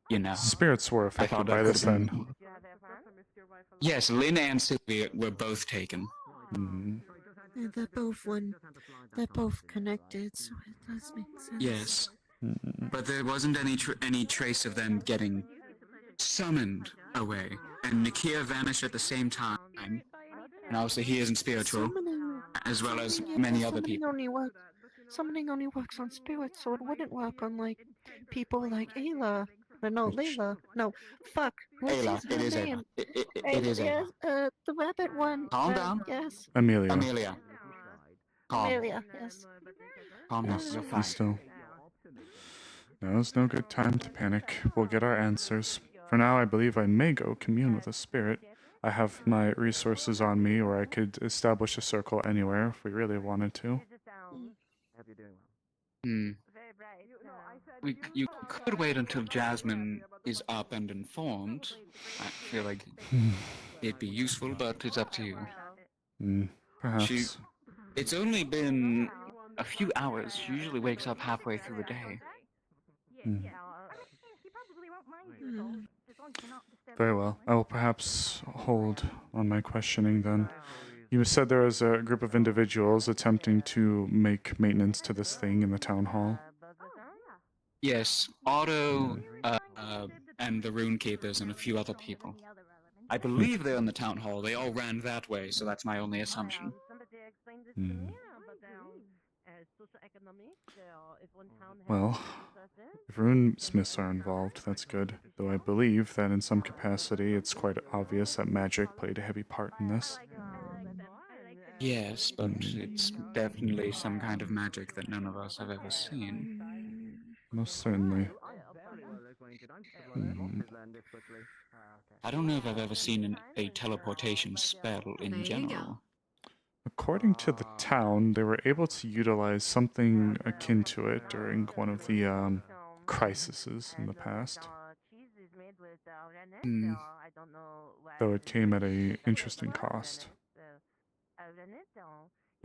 you know. Spirits were affected by this then. Yes, Lynn and Sylvia were both taken. Hmm. Yeah, they're both connected, so it does make sense. Yes, but there wasn't any trace of them getting summoned away, and Nakia vanished at the same time. And obviously he isn't spiritual, as well as many other people. Summoning only works on spirits, so it wouldn't work on like people like Ayla. No, Layla. No, fuck. What's Ayla, her it is name? Ayla. It is Yes, Ayla. the rabbit one. Calm down. Yes. Amelia. Amelia. Calm. Amelia, yes. Calm down. You're fine. Still. Now's no good time to panic. We'll get our answers. For now, I believe I may go commune with a spirit. I have my resources on me, or I could establish a circle anywhere if we really wanted to. You could wait until Jasmine is up and informed. I feel like it'd be useful, but it's up to you. Perhaps. It's only been a few hours. She usually wakes up halfway through the day. Very well. I will perhaps hold on my questioning then. You said there was a group of individuals attempting to make maintenance to this thing in the town hall. Yes, Otto, and the Rune Keepers and a few other people. I believe they're in the town hall. They all ran that way, so that's my only assumption. Well, if rune smiths are involved, that's good. Though I believe that in some capacity it's quite obvious that magic played a heavy part in this. Yes, but it's definitely some kind of magic that none of us have ever seen. Most certainly. I don't know if I've ever seen a teleportation spell in general. According to the town, they were able to utilize something akin to it during one of the crises in the past. Though it came at an interesting cost.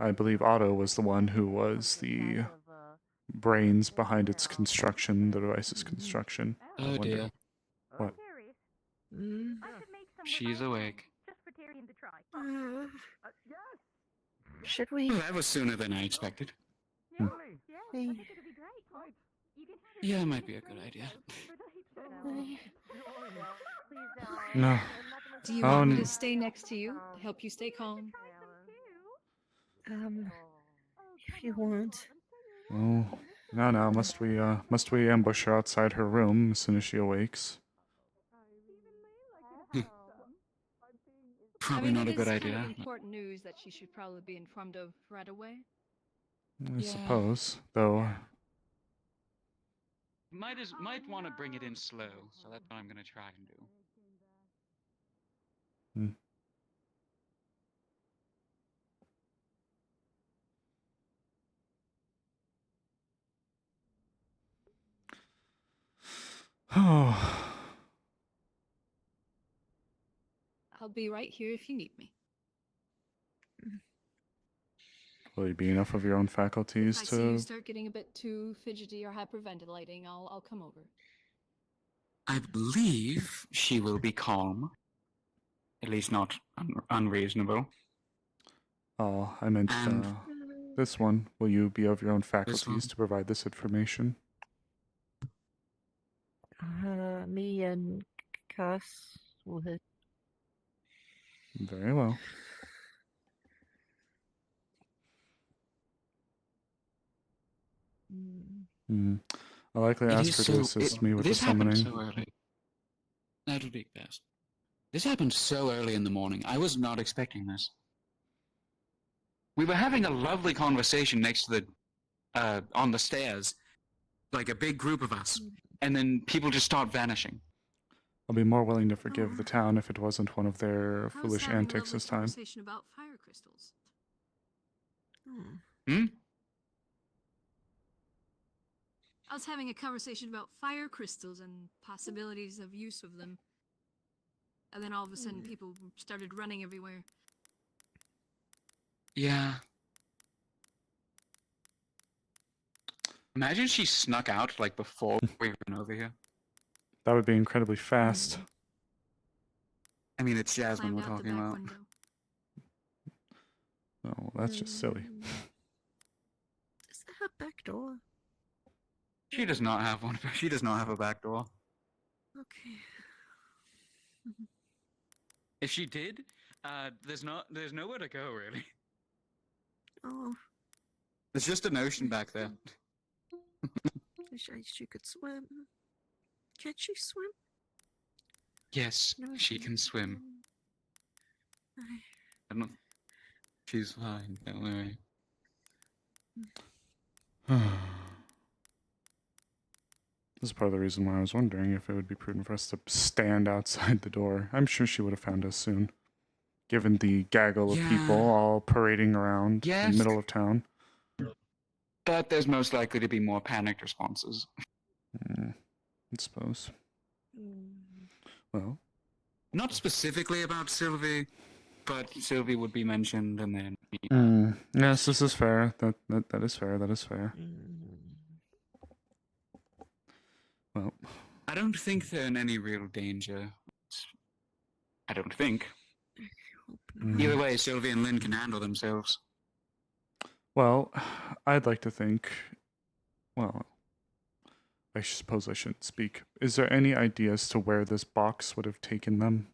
I believe Otto was the one who was the brains behind its construction, the device's construction. Oh dear. What? She's awake. Should we? Well, that was sooner than I expected. Hey. Yeah, it might be a good idea. No. Do you want me to stay next to you to help you stay calm? If you want. Oh, now must we ambush her outside her room as soon as she awakes? Probably not a good Kind idea. of important news that she should probably be informed of right away. I suppose, though. Might want to bring it in slow, so that's what I'm gonna try and do. Oh. I'll be right here if you need me. Will you be enough of your own faculties If I see you to... start getting a bit too fidgety or hyperventilating, I'll come over. I believe she will be calm. At least not unreasonable. Oh, I meant this one. Will you be of your own faculties to provide this information? Me and Cass would. Very well. I'll likely ask her to assist me with the summoning. This happened so early. That would be best. This happened so early in the morning. I was not expecting this. We were having a lovely conversation next to the, on the stairs, like a big group of us, and then people just start vanishing. I'll be more willing to forgive the town if it wasn't one of their foolish antics this time. Conversation about fire crystals. I was having a conversation about fire crystals and possibilities of use of them. And then all of a sudden people started running everywhere. Yeah. Imagine she snuck out, like, before we went over here. That would be incredibly fast. I mean, it's Jasmine climbed we're out the talking back about. window. Oh, that's just silly. Does it have back door? She does not have one. She does not have a back door. Okay. If she did, there's nowhere to go really. Oh, There's just an ocean back there. wish she could swim. Can she swim? Yes, No, she can swim. I don't. She's fine. Don't worry. This is part of the reason why I was wondering if it would be prudent for us to stand outside the door. I'm sure she would have found us soon, given the gaggle of people all parading around in the middle of town. But there's most likely to be more panicked responses. I suppose. Well, not specifically about Sylvie, but Sylvie would be mentioned, and then. Yes, this is fair. That is fair. That is fair. Well, I don't think they're in any real danger. I don't think. Either way, Sylvie and Lynn can handle themselves. Well, I'd like to think. Well, I suppose I shouldn't speak. Is there any idea as to where this box would have taken them?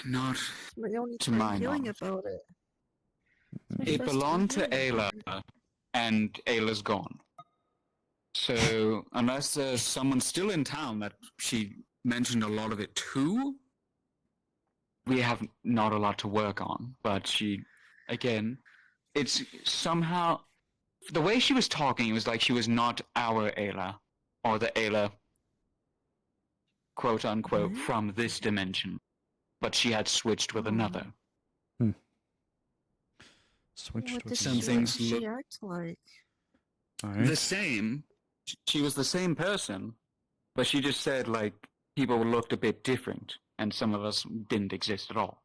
Not my only to time my hearing knowledge. about it. It belonged to Ayla, and Ayla's gone. So, unless there's someone still in town that she mentioned a lot of it to, we have not a lot to work on. But she, again, it's somehow... The way she was talking, it was like she was not our Ayla, or the Ayla, quote-unquote, from this dimension. But she had switched with another. Switched What with does some things she act like? the same. She was the same person, but she just said, like, people looked a bit different, and some of us didn't exist at all.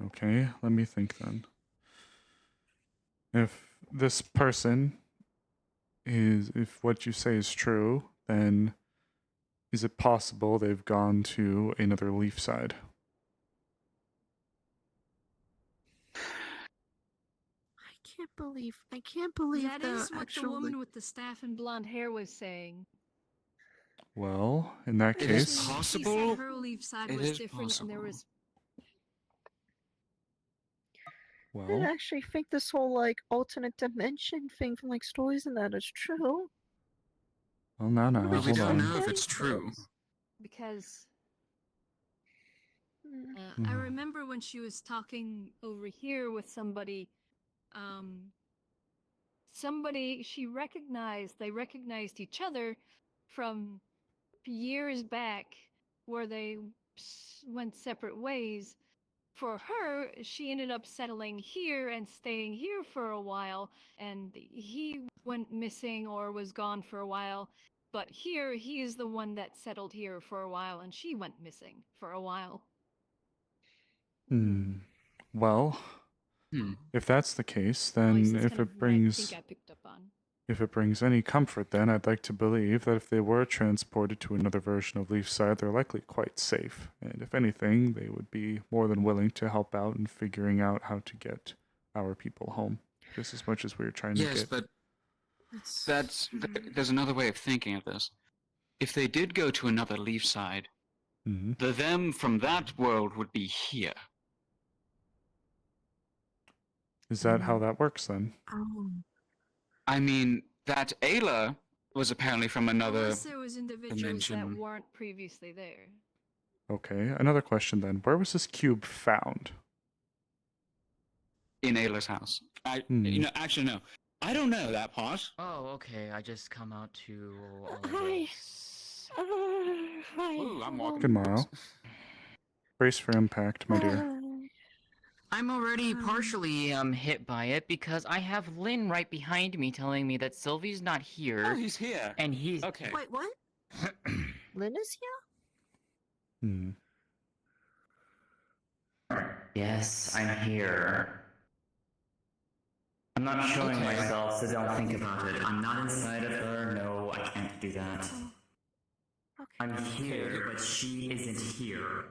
Okay, let me think then. If this person is, if what you say is true, then is it possible they've gone to another leaf side? I can't believe That is what actually... the woman with the staff and blonde hair was saying. Well, in that It is case, She possible. said her leaf side It was is different, and there was. I well, actually think this whole like alternate dimension thing from like stories and that is true. well, now, But we hold don't on. know if it's true. Because I remember when she was talking over here with somebody, they recognized each other from years back where they went separate ways. For her, she ended up settling here and staying here for a while, and he went missing or was gone for a while. But here, he is the one that settled here for a while, and she went missing for a while. Well, if that's the case, At least then that's kind of what I think I picked up on. if it brings any comfort, then I'd like to believe that if they were transported to another version of Leafside, they're likely quite safe. And if anything, they would be more than willing to help out in figuring out how to get our people home, just as much as we were trying to Yes, get. but there's another way of thinking of this. If they did go to another leaf side, the them from that world would be here. Is that how that works then? I mean, that Ayla was apparently from another Unless there was individuals dimension. that weren't previously there. Okay, another question then. Where was this cube found? In Ayla's house. You know, actually, no. I don't know that part. Oh, okay. I just come out to. Hi. Hi. Ooh, I'm walking. Good morrow. Brace for impact, my dear. I'm already partially hit by it because I have Lynn right behind me telling me that Sylvie's not here. Oh, he's here. And he's okay. Wait, what? Lynn is here? Yes, I'm here. I'm not showing myself, so don't think about it. I'm not inside of her. No, I can't do that. I'm here, but she isn't here.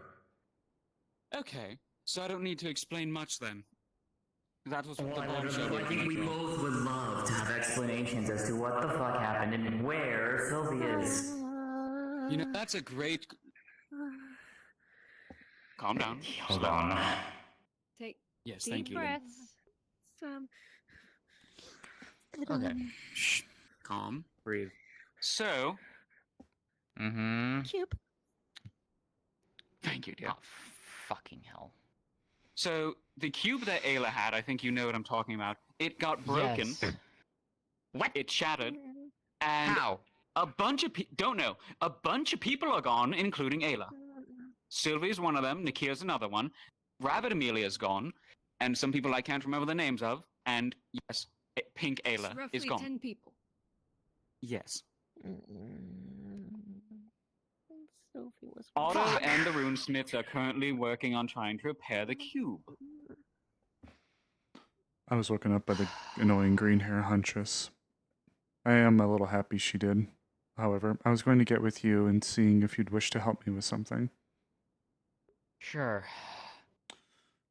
Okay, so I don't need to explain much then. That was what Well, the bombshell I was. think we both would love to have explanations as to what the fuck happened and where Sylvie is. You know, that's a great... Calm down. Hold on. Take Yes, deep thank you, Lynn. breaths. Okay. Shh. Calm. Breathe. So... Mm-hmm. Cube. Thank you, dear. Oh, fucking hell. So, the cube that Ayla had, I think you know what I'm talking about, it got broken. Yes. What? It shattered. And how? A bunch of people... Don't know. A bunch of people are gone, including Ayla. Sylvie's one of them, Nikir's another one. Rabbit Amelia's gone. And some people I can't remember the names of. And, yes, Pink Ayla Roughly is gone. 10 people. Yes. Sophie was. Otto and the runesmiths are currently working on trying to repair the cube. I was woken up by the annoying green hair huntress. I am a little happy she did. However, I was going to get with you and seeing if you'd wish to help me with something. Sure.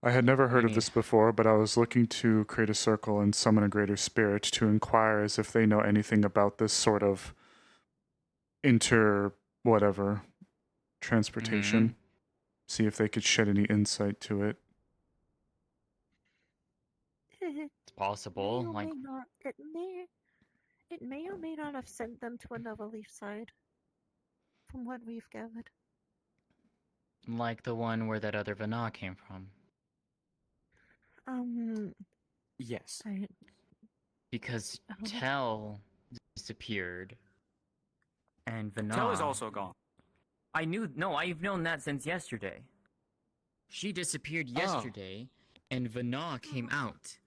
I had never heard of need? this before, but I was looking to create a circle and summon a greater spirit to inquire as if they know anything about this sort of transportation. See if they could shed any insight to it. It's possible. May or Like, may not, it may or may not have sent them to another leaf side. From what we've gathered. like the one where that other Vana came from. Yes. Because Tell disappeared. And Vana... Tell is also gone. I've known that since yesterday. She disappeared yesterday, and Vana came out.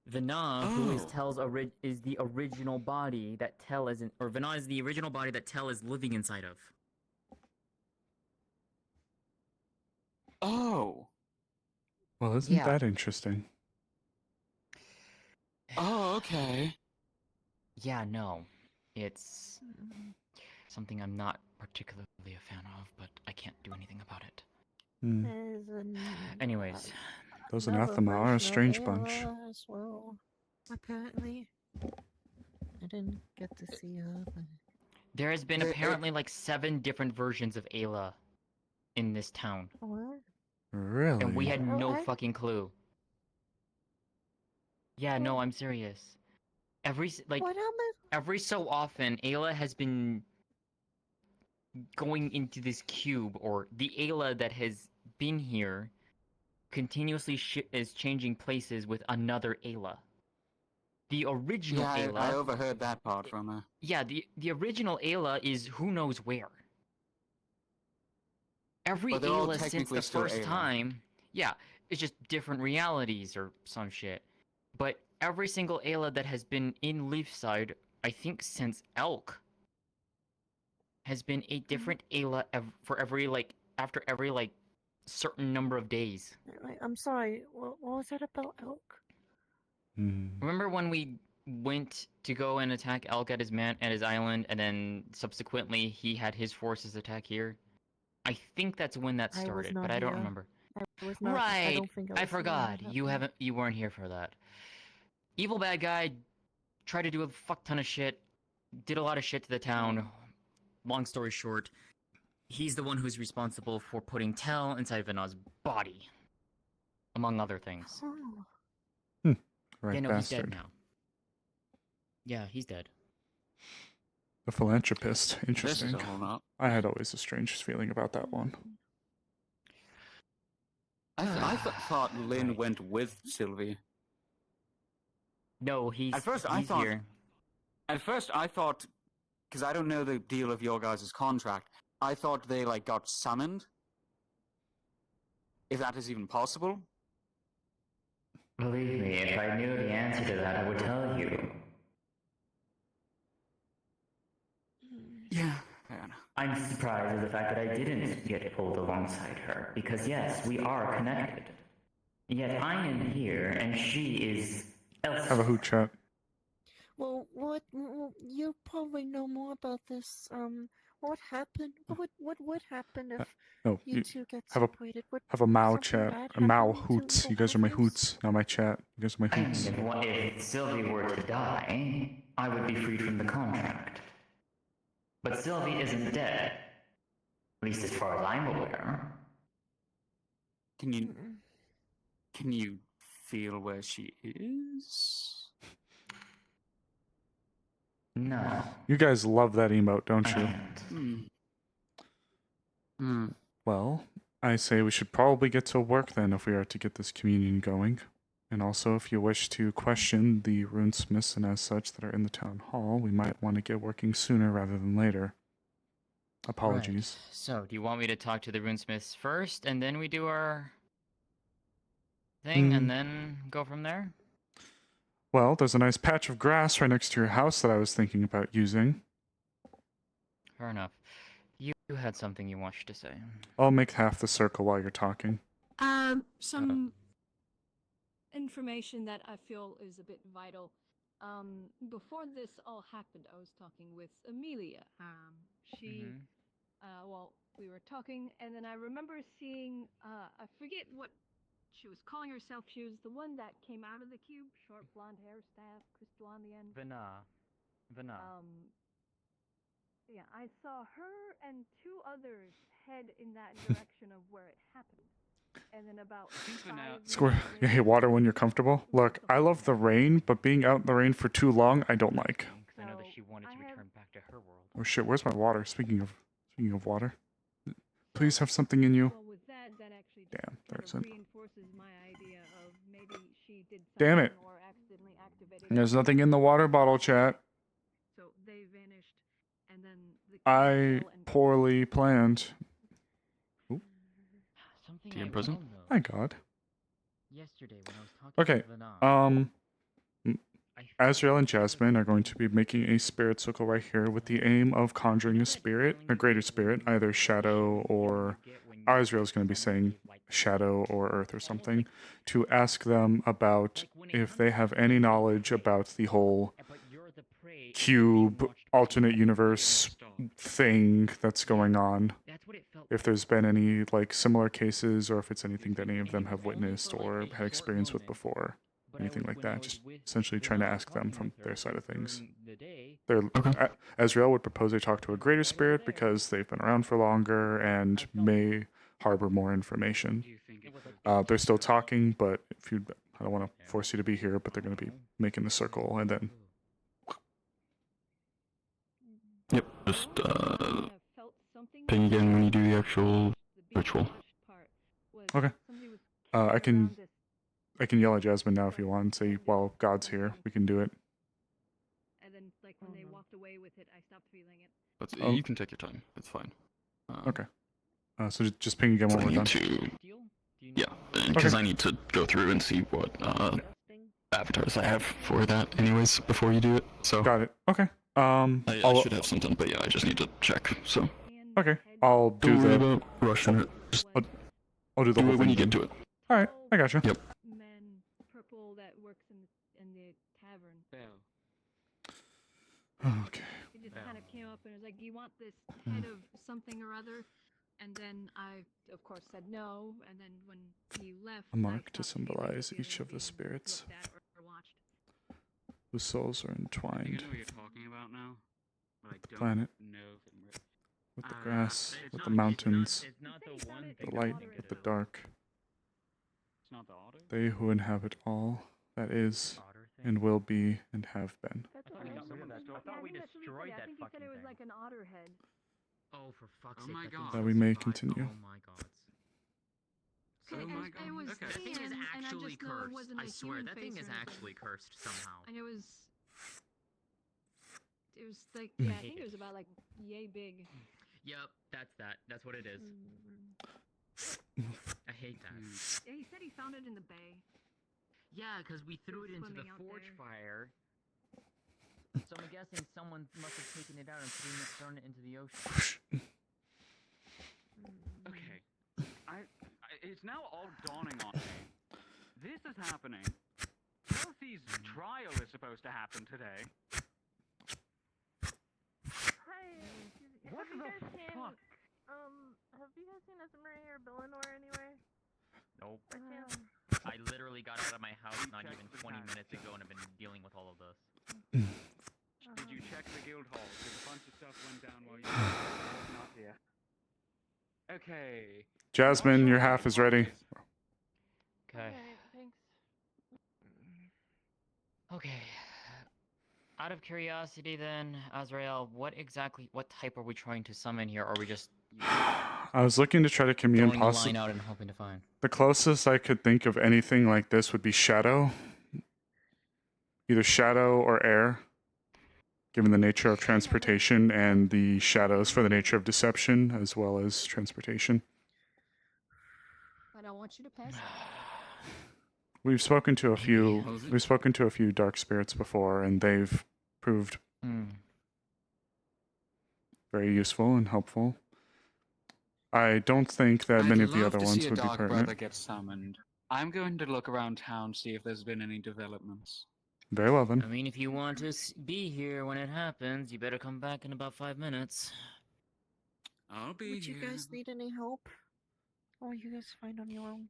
Vana, who is Tell's is the original body that Tell is in, or Vana is the original body that Tell is living inside of. Oh. Well, isn't that interesting? Oh, okay. Yeah, no. It's something I'm not particularly a fan of, but I can't do anything about it. Anyways. Those anathema are a strange bunch. As well. Apparently. I didn't get to see her, but... There has been apparently like 7 different versions of Ayla in this town. What? Really? And we had no fucking clue. Yeah, no, I'm serious. Every so often, Ayla has been going into this cube, or the Ayla that has been here continuously is changing places with another Ayla. The original Ayla... I overheard that part from her. Yeah, the original Ayla is who knows where. Every But they're all Ayla since technically the still first Ayla. time... Yeah, it's just different realities or some shit. But every single Ayla that has been in Leafside, I think since Elk, has been a different Ayla for every, after every, certain number of days. I'm sorry, what was that about Elk? Remember when we went to go and attack Elk at his island, and then subsequently he had his forces attack here? I think that's when that started, but I don't remember. Right, I forgot. You weren't here for that. Evil bad guy tried to do a fuck ton of shit, did a lot of shit to the town. Long story short, he's the one who's responsible for putting Tell inside Vana's body, among other things. Right, yeah, no, bastard. he's dead now. Yeah, he's dead. The philanthropist. Interesting. This is a whole lot. I had always a strange feeling about that one. I thought Lynn went with Sylvie. No, he's at first he's here. At first I thought, because I don't know the deal of your guys' contract, I thought they got summoned. If that is even possible. Believe me, if I knew the answer to that, I would tell you. Yeah, fair enough. I'm surprised at the fact that I didn't get pulled alongside her, because yes, we are connected. Yet I am here, and she is elsewhere. Have a hoot chat. Well, you probably know more about this. What happened? What would happen if No, you two get have a separated? Would have a Mao something chat. bad A Mao happen to hoots. either You guys are one my of yous? hoots, not my chat. You guys are my hoots. If Sylvie were to die, I would be freed from the contract. But Sylvie isn't dead. At least as far as I'm aware. Can you feel where she is? No. You guys love that emote, don't you? Well, I say we should probably get to work then if we are to get this communion going. And also, if you wish to question the runesmiths and as such that are in the town hall, we might want to get working sooner rather than later. Apologies. Right. So, do you want me to talk to the runesmiths first, and then we do our thing, and then go from there? Well, there's a nice patch of grass right next to your house that I was thinking about using. Fair enough. You had something you wanted to say. I'll make half the circle while you're talking. Some information that I feel is a bit vital. Before this all happened, I was talking with Amelia. She, well, we were talking, and then I remember seeing, I forget what she was calling herself. She was the one that came out of the cube, short blonde hair, staff, crystal on the end. Vana. Yeah, I saw her and two others head in that direction of where it happened. And then about 5 Square, you hate water when you're comfortable? Look, I love the rain, but being out in the rain for too long, I don't like. I know that she wanted to return back to her world. Oh shit, where's my water? Speaking of water. Please have something in you. Well, with that actually Damn, there's it. reinforces my idea of maybe she did Damn it. something or accidentally activated. There's nothing in the water bottle, chat. So they vanished, and then the I poorly planned. Something in prison? My God. Yesterday when I was talking Okay. to Vana. Azrael and Jasmine are going to be making a spirit circle right here with the aim of conjuring a spirit, a greater spirit, either shadow or Azrael's going to be saying shadow or earth or something, to ask them about if they have any knowledge about the whole cube alternate universe thing that's going on. If there's been any like similar cases, or if it's anything that any of them have witnessed or had experience with before, anything like that. Just essentially trying to ask them from their side of things. Azrael would propose they talk to a greater spirit because they've been around for longer and may harbor more information. They're still talking, but I don't want to force you to be here, but they're going to be making the circle and then. Yep, just ping again when you do the actual ritual. Okay. I can yell at Jasmine now if you want and say, while God's here, we can do it. And then, like, when they walked away with it, I stopped feeling it. But Oh. you can take your time. It's fine. Okay. So just ping again when we're done. Yeah, because I need to go through and see what avatars I have for that, anyways, before you do it. So got it. Okay. I should have some done, but yeah, I just need to check. So okay, I'll do don't worry the about rushing it. Just I'll do the do whole it when thing you get then. to it. All right, I got you. Yep. Man, purple that works in the tavern. Okay. He just kind of came up and was like, "Do you want this head of something or other?" And then I, of course, said no. And then when he left, A mark to symbolize each of the spirits whose souls are entwined. I know what you're talking about now. But I The don't planet. know if it With the grass, with the mountains, the light with the dark. It's not the otter? They who inhabit all that is and will be and have been. I thought we got rid of that. I thought we destroyed that I think he said it was like an otter head. Oh, for fuck's Oh sake. my god. That we may continue. Oh my god. Oh my god. It was Okay. That thing is thin, and I actually just know it cursed. wasn't I a swear, human that thing face is or anything. actually cursed somehow. And it was like, yeah, I think it was about like yay big. Yep, that's what it is. I hate that. Yeah, he said he found it in the bay. Yeah, because we threw it into the swimming out forge there. fire. So I'm guessing someone must have taken it out and thrown it into the ocean. Okay. It's now all dawning on me. This is happening. Kelsey's trial is supposed to happen today. What? What the fuck? Have you guys seen Esmeralda or Bellinor anywhere? Nope. By chance? I literally got out of my house not even 20 minutes ago and have been dealing with all of this. Did you check the guild hall? Because a bunch of stuff went down while you were not here. Okay. Jasmine, your half is ready. Okay. Thanks. Okay. Out of curiosity then, Azrael, what type are we trying to summon here? Or are we just I was looking to try to commune throwing the line possibly. out and hoping to find? The closest I could think of anything like this would be shadow. Either shadow or air, given the nature of transportation and the shadows for the nature of deception as well as transportation. I don't want you to pass. We've spoken to a few dark spirits before, and they've proved very useful and helpful. I don't think that many of the other ones would be Dark pertinent. Brother get summoned. I'm going to look around town, see if there's been any developments. Very well then. I mean, if you want to be here when it happens, you better come back in about 5 minutes. I'll be Would you guys need any help? Or are you guys fine on your own?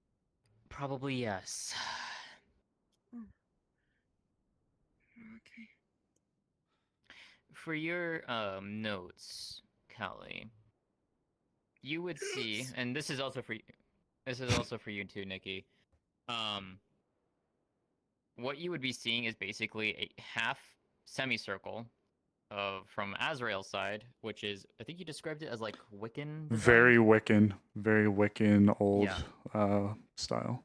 Probably yes. Okay. For your notes, Callie, you would see, and this is also for you. This is also for you too, Nikki. What you would be seeing is basically a half semicircle from Azrael's side, which is, I think you described it as like Wiccan. Very Wiccan old style.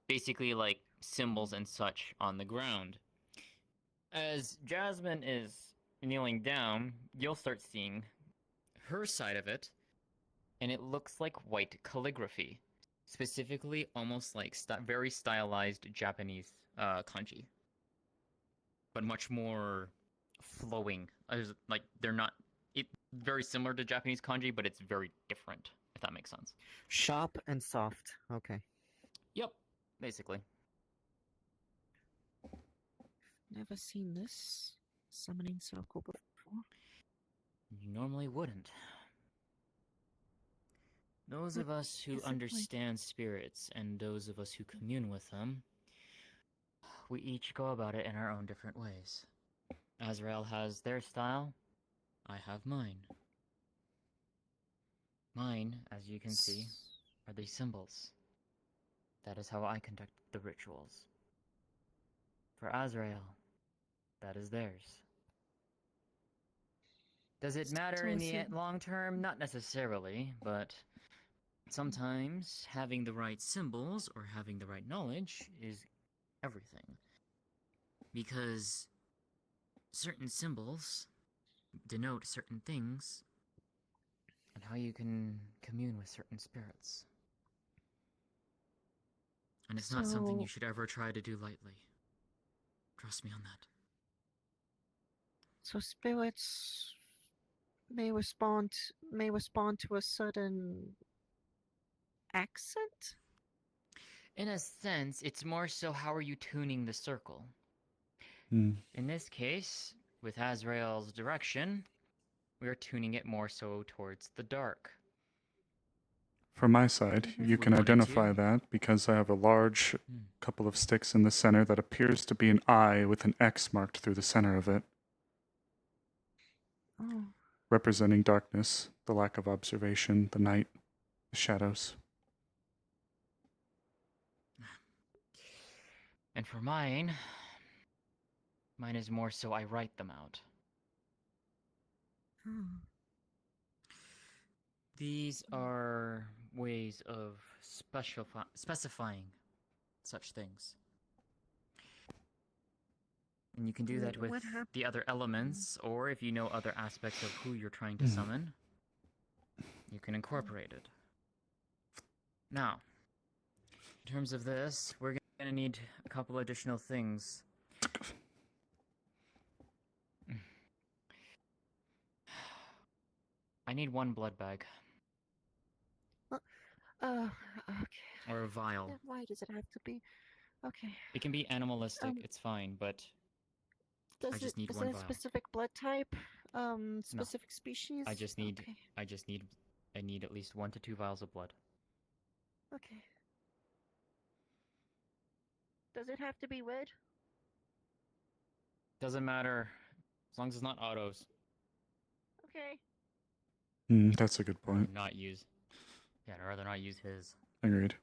Basically like symbols and such on the ground. As Jasmine is kneeling down, you'll start seeing her side of it, and it looks like white calligraphy. Specifically, almost like very stylized Japanese kanji. But much more flowing. Like, they're not... very similar to Japanese kanji, but it's very different, if that makes sense. Sharp and soft. Okay. Yep, basically. Never seen this summoning circle before. You normally wouldn't. Those of us who understand spirits and those of us who commune with them, we each go about it in our own different ways. Azrael has their style, I have mine. Mine, as you can see, are these symbols. That is how I conduct the rituals. For Azrael, that is theirs. Does it matter in the long term? Not necessarily, but sometimes having the right symbols or having the right knowledge is everything. Because certain symbols denote certain things and how you can commune with certain spirits. And it's not something you should ever try to do lightly. Trust me on that. So spirits may respond to a sudden accent? In a sense, it's more so how are you tuning the circle. Mm. In this case, with Azrael's direction, we are tuning it more so towards the dark. From my side, you can identify that because I have a large couple of sticks in the center that appears to be an eye with an X marked through the center of it. Oh. Representing darkness, the lack of observation, the night, the shadows. And for mine is more so I write them out. These are ways of specifying such things. And you can do that with the other elements, or if you know other aspects of who you're trying to summon, you can incorporate it. Now, in terms of this, we're going to need a couple additional things. I need one blood bag. Okay. Or a vial. Why does it have to be? Okay. It can be animalistic, it's fine, but I just need one is it a vial. specific blood type? Specific species? I just need Okay. I need at least 1 to 2 vials of blood. Okay. Does it have to be red? Doesn't matter as long as it's not autos. Okay. That's a good I'd rather point. not use. Yeah, I'd rather not use his. Agreed.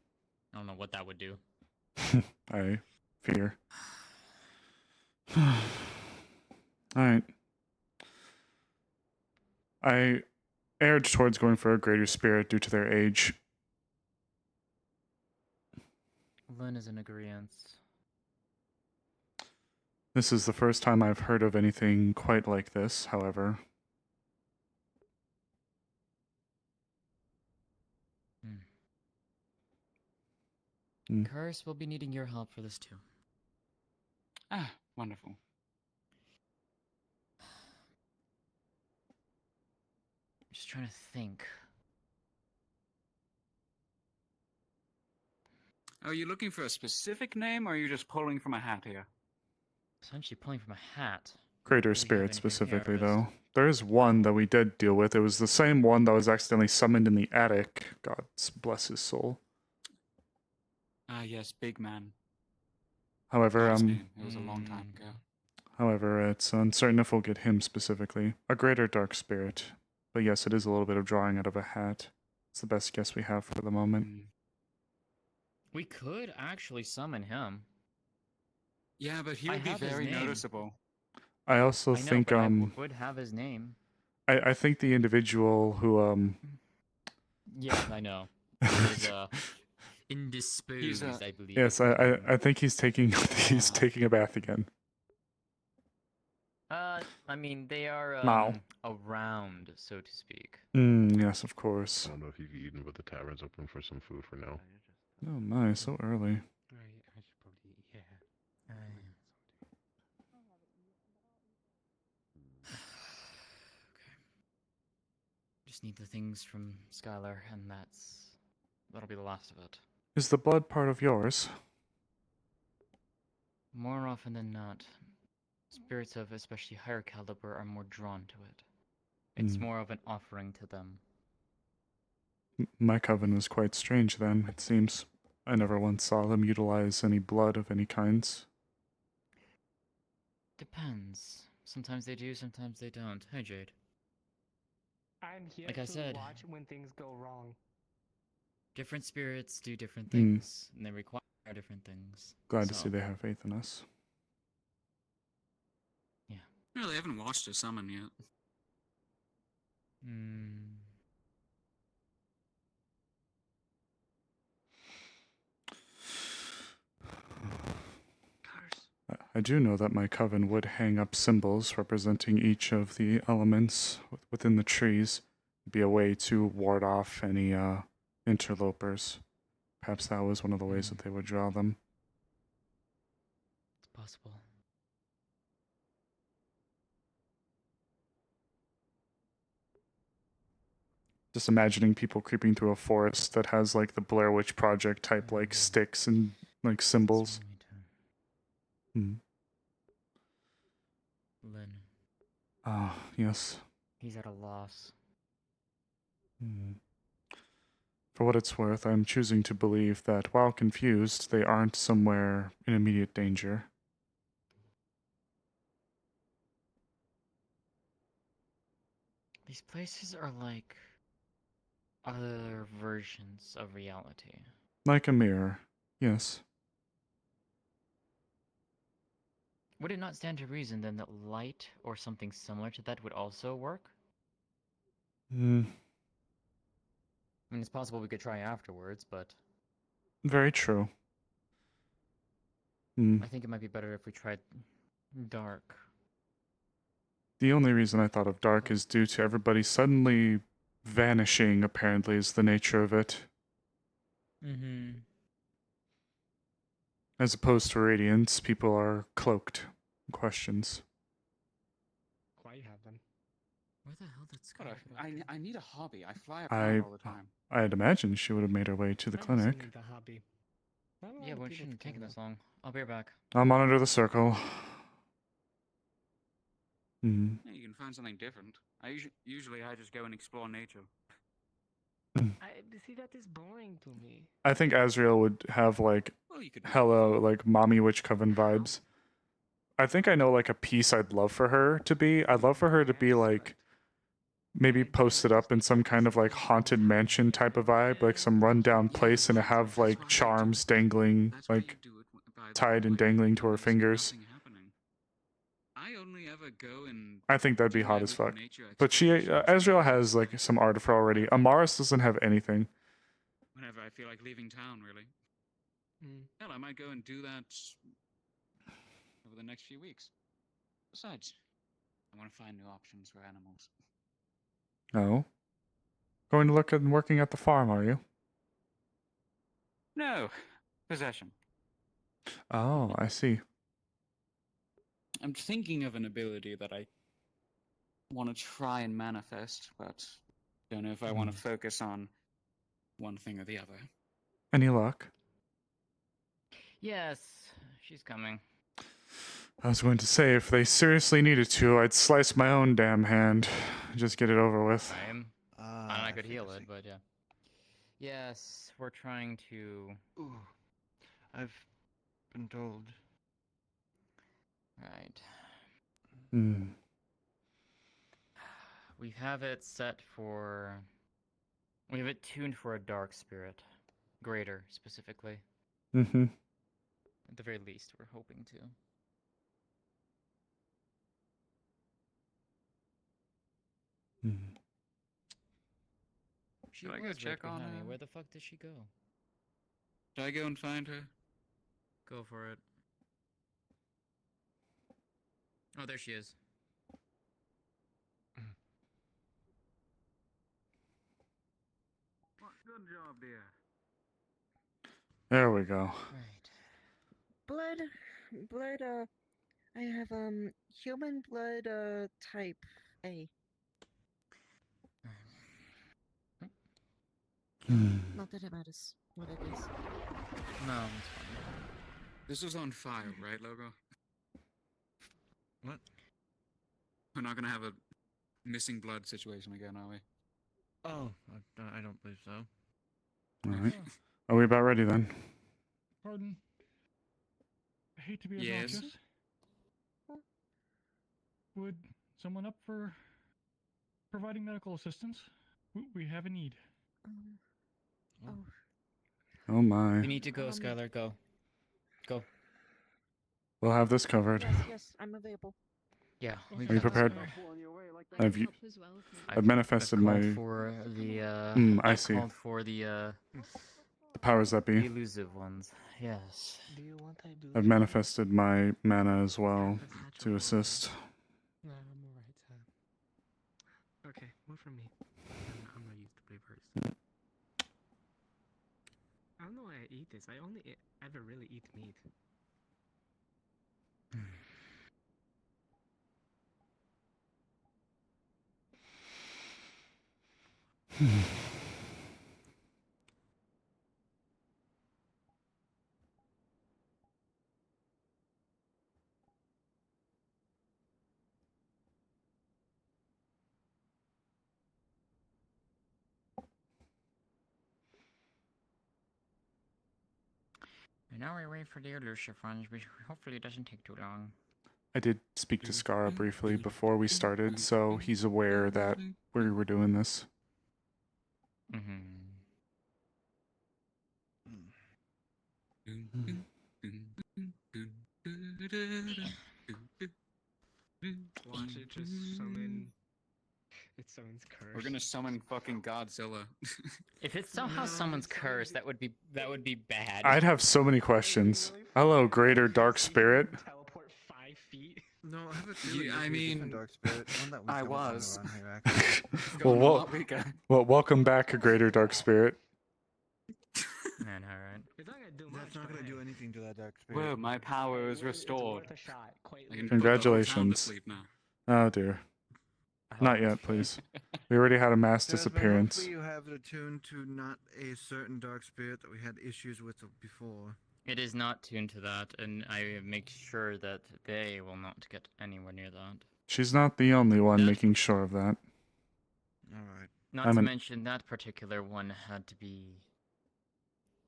I don't know what that would do. I fear. Alright. I erred towards going for a greater spirit due to their age. Lynn is in agreement. This is the first time I've heard of anything quite like this, however. Curse will be needing your help for this too. Ah, wonderful. Just trying to think. Are you looking for a specific name, or are you just pulling from a hat here? Essentially pulling from a hat. Greater spirit specifically, though. There is one that we did deal with. It was the same one that was accidentally summoned in the attic. God bless his soul. Ah, yes, big man. However, Forgot his name. It was a long time ago. However, it's uncertain if we'll get him specifically. A greater dark spirit. But yes, it is a little bit of drawing out of a hat. It's the best guess we have for the moment. We could actually summon him. Yeah, but he I would be have his very name. noticeable. I also I know, think but I would have his name. I think the individual who Yeah, I know. He's indisposed, I believe. yes, I think he's taking he's taking a bath again. I mean, they are Now. around, so to speak. Yes, of course. I don't know if you've eaten, but the tavern's open for some food for now. Oh, nice, so early. I should probably, yeah. Okay. Just need the things from Skylar, and that'll be the last of it. Is the blood part of yours? More often than not, spirits of especially higher caliber are more drawn to it. It's more of an offering to them. My coven was quite strange then, it seems. I never once saw them utilize any blood of any kinds. Depends. Sometimes they do, sometimes they don't. Hey, Jade. I'm here Like I to said, watch when things go wrong. different spirits do different things, and they require different things. Glad to see they have faith in us. Yeah. No, they haven't watched a summon yet. I do know that my coven would hang up symbols representing each of the elements within the trees. It'd be a way to ward off any interlopers. Perhaps that was one of the ways that they would draw them. It's possible. Just imagining people creeping through a forest that has like the Blair Witch Project type like sticks and like symbols. Lynn. Ah, yes. He's at a loss. For what it's worth, I'm choosing to believe that while confused, they aren't somewhere in immediate danger. These places are like other versions of reality. Like a mirror, yes. Would it not stand to reason then that light or something similar to that would also work? I mean, it's possible we could try afterwards, but Very true. I think it might be better if we tried dark. The only reason I thought of dark is due to everybody suddenly vanishing, apparently, is the nature of it. As opposed to radiance, people are cloaked. Questions. Quite have them. Where the hell did Skylar I need a hobby. I fly around all the time. I'd imagine she would have made her way to the clinic. The hobby. Not a lot Yeah, of well, it people shouldn't can take though. this long. I'll be right back. I'll monitor the circle. Hmm. Yeah, you can find something different. Usually I just go and explore nature. See, that is boring to me. I think Azrael would have like Well, you could. hella like mommy witch coven vibes. I think I know like a piece I'd love for her to be. I'd love for her to be like maybe posted up in some kind of like haunted mansion type of vibe, like some rundown place, and have like charms dangling, like tied and dangling to her fingers. I only ever go and I think that'd be do hot my as little fuck. nature But she, explorations Azrael has like some art of her already. Amaris doesn't have anything. whenever I feel like leaving town, really. Mm. Hell, I might go and do that over the next few weeks. Besides, I want to find new options for animals. Oh. Going to look at working at the farm, are you? No, possession. Oh, I see. I'm thinking of an ability that I want to try and manifest, but don't know if I want to focus on one thing or the other. Any luck? Yes, she's coming. I was going to say, if they seriously needed to, I'd slice my own damn hand. Just get it over with. Same. And I could heal it, but yeah. Yes, we're trying to... Ooh, I've been told. Right. Hmm. We have it set for... We have it tuned for a dark spirit. Greater, specifically. Mm-hmm. At the very least, we're hoping to. Hmm. She Should I go was check right on behind me. her? Where the fuck did she go? Should I go and find her? Go for it. Oh, there she is. Good job, dear. There we go. Blood, I have, human blood, type A. Hmm. Not that it matters what it is. No, it's fine. This was on file, right, Logo? What? We're not gonna have a missing blood situation again, are we? Oh, I don't believe so. Alright. Are we about ready then? Pardon? I hate to be Yes? obnoxious. Would someone up for providing medical assistance? We have a need. Oh my. You need to go, Skylar. Go. Go. We'll have this covered. Yes, I'm available. Yeah. Are you prepared? Have you? I've manifested called my. for the I I've see. called for the powers that be. elusive ones. Yes. Do you want I do? I've manifested my mana as well to assist. Nah, I'm alright. Okay, more from me. I'm not used to play first. I don't know why I eat this. I only ever really eat meat. And now we wait for the elusive ones, which hopefully doesn't take too long. I did speak to Skara briefly before we started, so he's aware that we were doing this. Watch it just summon. It summons curse. We're gonna summon fucking Godzilla. If it somehow summons curse, that would be bad. I'd have so many questions. Hello, greater dark spirit. Teleport 5 feet. No, I have a feeling I mean, Dark Spirit. One that we I come upon was. around here, actually. Well, welcome back, greater dark spirit. Man, alright. That's not gonna do anything to that dark spirit. Whoa, my power is restored. I can put the whole town to Congratulations. sleep now. Oh dear. Not yet, please. We already had a mass Jasmine, disappearance. hopefully you have it attuned to not a certain dark spirit that we had issues with before. It is not tuned to that, and I make sure that they will not get anywhere near that. She's not the only one making sure of that. Alright. Not I'm to an- mention that particular one had to be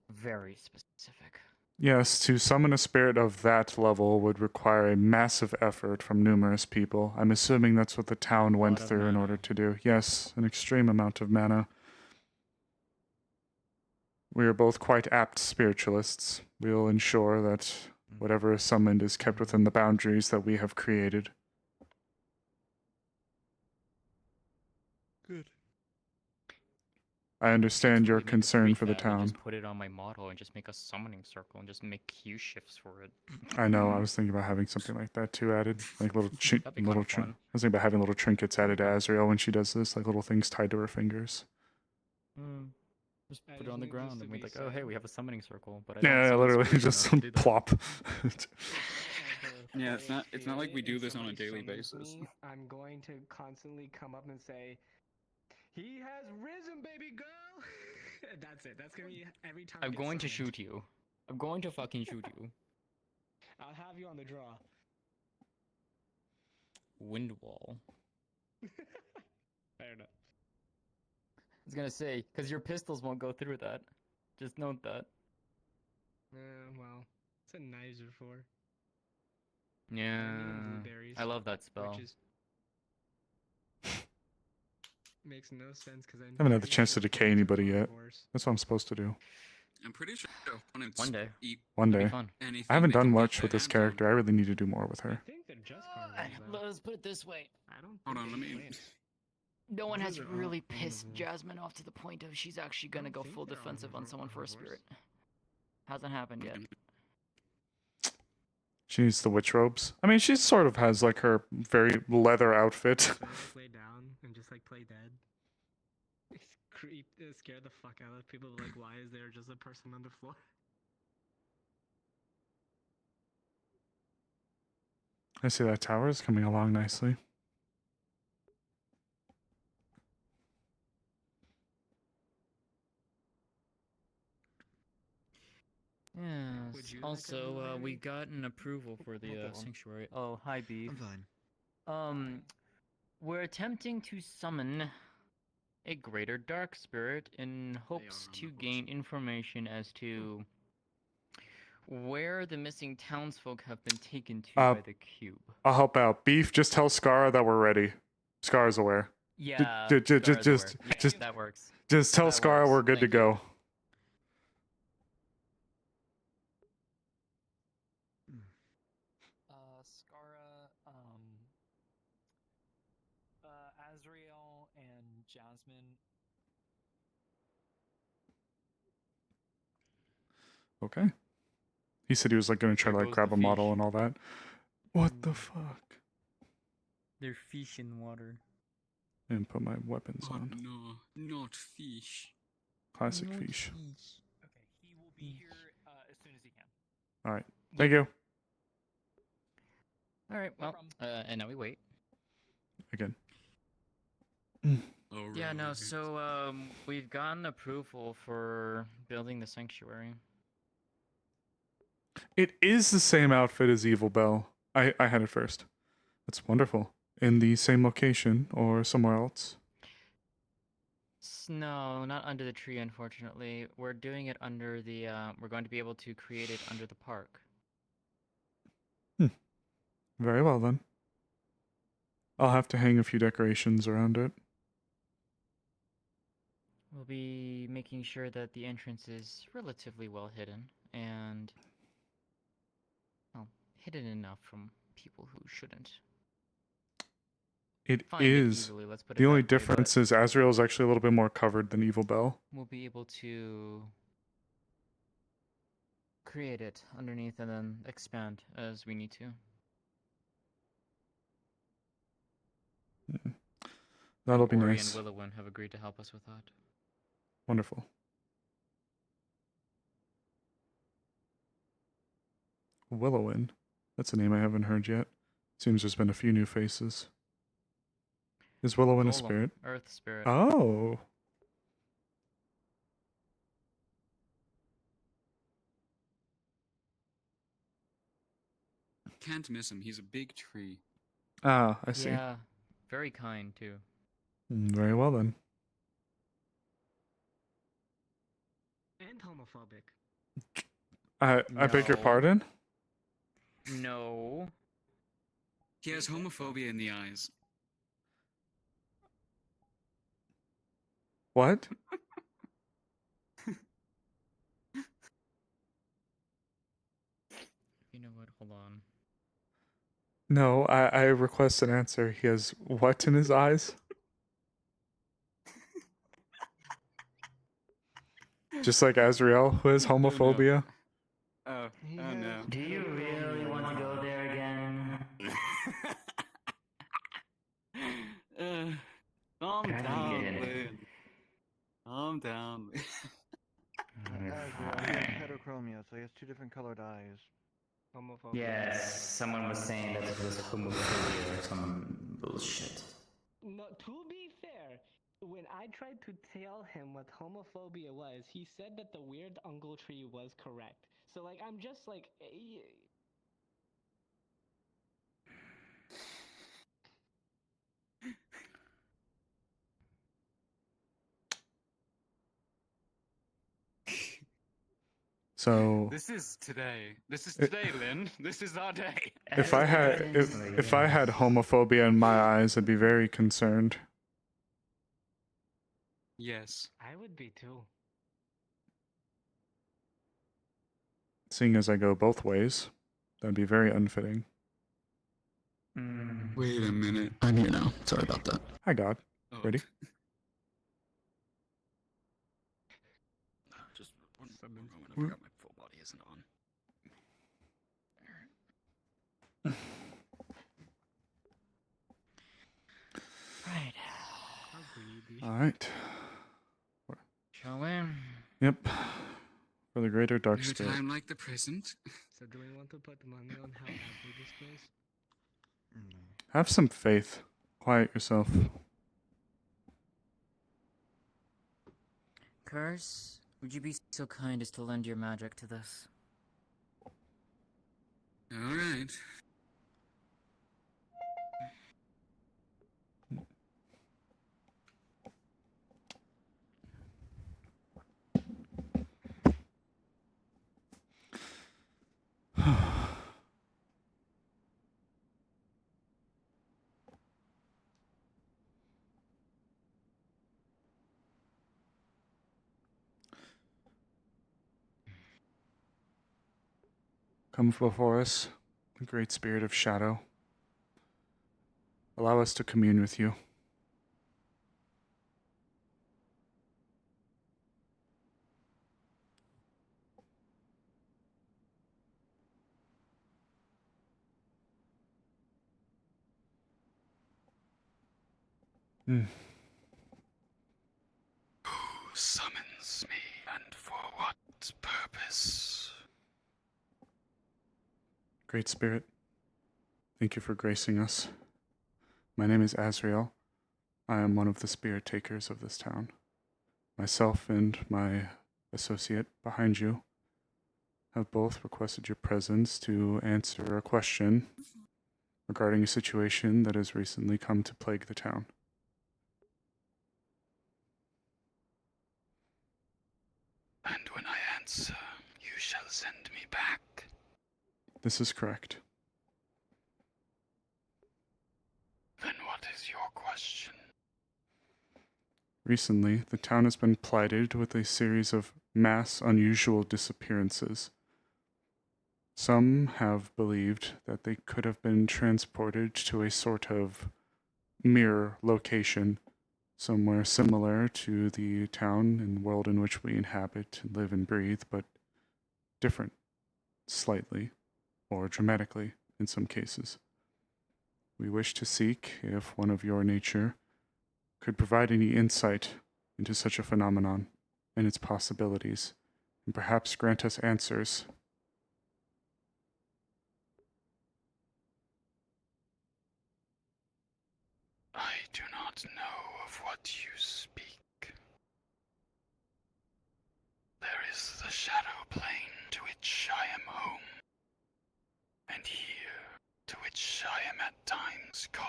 very specific. Yes, to summon a spirit of that level would require a massive effort from numerous people. I'm assuming that's what the town went of through in order to do. Yes, an extreme amount of mana. We are both quite apt spiritualists. We'll ensure that whatever is summoned is kept within the boundaries that we have created. Good. I understand your Maybe make a concern tweak for the that and town. Just put it on my model and just make a summoning circle and just make Q shifts for it. I know. I was thinking about having something like that too added, like little That'd be kinda fun. I was thinking about having little trinkets added to Azrael when she does this, like little things tied to her fingers. Just put it on the ground and be like, oh hey, we have a summoning circle. But I Yeah, don't summon literally spirits just enough to do that. plop. Yeah, it's not like we do this on a daily basis. I'm going to constantly come up and say, "He has risen, baby girl." That's it. That's gonna be every time. I I'm get going to summoned. shoot you. I'm going to fucking shoot you. I'll have you on the draw. Wind wall. Fair enough. I was gonna say, because your pistols won't go through that. Just note that. Well, it's a Nizer for. Yeah. Blueberries, I love that spell. Which is makes no sense because I haven't had the chance to decay anybody yet. horse. That's what I'm supposed to do. I'm pretty sure opponents One day. eat One It'll day. be fun. anything I haven't they done can get much their with this hands on. character. I really need to do more with her. I think they're just carnivores, though. Let's put it this way. I don't. Hold on, let me. No one has Those are really all pissed carnivores. Jasmine off to the point of she's actually gonna go full defensive on someone for a spirit. Hasn't happened yet. She needs the witch robes. I mean, she sort of has like her very leather outfit. So I just lay down and just like play dead. Scare the fuck out of people. Like, why is there just a person on the floor? I see that tower is coming along nicely. Yes. Also, we got an approval for the sanctuary. Oh, hi, Beef. I'm fine. We're attempting to summon a greater dark spirit in hopes to gain information as to where the missing townsfolk have been taken to by the cube. I'll help out. Beef, just tell Scar that we're ready. Scar's aware. Yeah, Just that works. Just tell That Scar works. we're good to Thank you. go. Skara, Azrael, and Jasmine. Okay. He said he was like gonna try to There like goes grab the a model fish. and all that. What the fuck? They're fish in water. And put my weapons Oh on. no, not fish. Classic fish. Okay, he will be here as soon as he can. All right. Thank you. All right. Well, and now we wait. Again. Yeah. No. So we've gotten approval for building the sanctuary. It is the same outfit as Evil Bell. I had it first. That's wonderful. In the same location or somewhere else? No, not under the tree, unfortunately. We're doing it under the. We're going to be able to create it under the park. Very well then. I'll have to hang a few decorations around it. We'll be making sure that the entrance is relatively well hidden and, well, hidden enough from people who shouldn't. It Find it is. easily, let's put it The only that way, but- difference is Azrael is actually a little bit more covered than Evil Bell. We'll be able to create it underneath and then expand as we need to. That'll be Ori nice. and Willowin have agreed to help us with that. Wonderful. Willowin. That's a name I haven't heard yet. Seems there's been a few new faces. Is Willowin a Golem, spirit? Earth spirit. Oh. Can't miss him. He's a big tree. Ah, I see. Yeah, very kind too. Very well then. And homophobic. I beg your No. pardon? No. He has homophobia in the eyes. What? You know what? Hold on. No, I request an answer. He has what in his eyes? Just like Azrael, who has homophobia? Oh no. Do you really want to go there again? Calm How do you down, get in? Lynn. Calm down. Azrael, he has heterochromia, so he has two different colored eyes. Homophobia. Yes, someone was saying that it was homophobia or some bullshit. No, to be fair, when I tried to tell him what homophobia was, he said that the weird uncle tree was correct. So like, I'm just like, So This is today, Lynn. This is our day. if I had homophobia in my eyes, I'd be very concerned. Yes. I would be too. Seeing as I go both ways, that'd be very unfitting. Wait a minute. I'm here now. Sorry about that. Hi, God. Oh. Ready? Just one moment. I forgot my full body isn't on. Right. All right. Shall we? Yep. For the greater dark In a spirit. time like the present. So do we want to put money on how ugly this goes? Have some faith. Quiet yourself. Curse, would you be so kind as to lend your magic to this? All right. Come before us, the great spirit of shadow. Allow us to commune with you. Who summons me and for what purpose? Great Spirit, thank you for gracing us. My name is Azrael. I am one of the spirit takers of this town. Myself and my associate behind you have both requested your presence to answer a question regarding a situation that has recently come to plague the town. And when I answer, you shall send me back. This is correct. Then what is your question? Recently, the town has been plighted with a series of mass unusual disappearances. Some have believed that they could have been transported to a sort of mirror location, somewhere similar to the town and world in which we inhabit and live and breathe, but different, slightly, or dramatically in some cases. We wish to seek if one of your nature could provide any insight into such a phenomenon and its possibilities, and perhaps grant us answers. I do not know of what you speak. There is the shadow plane to which I am home, and here to which I am at times called.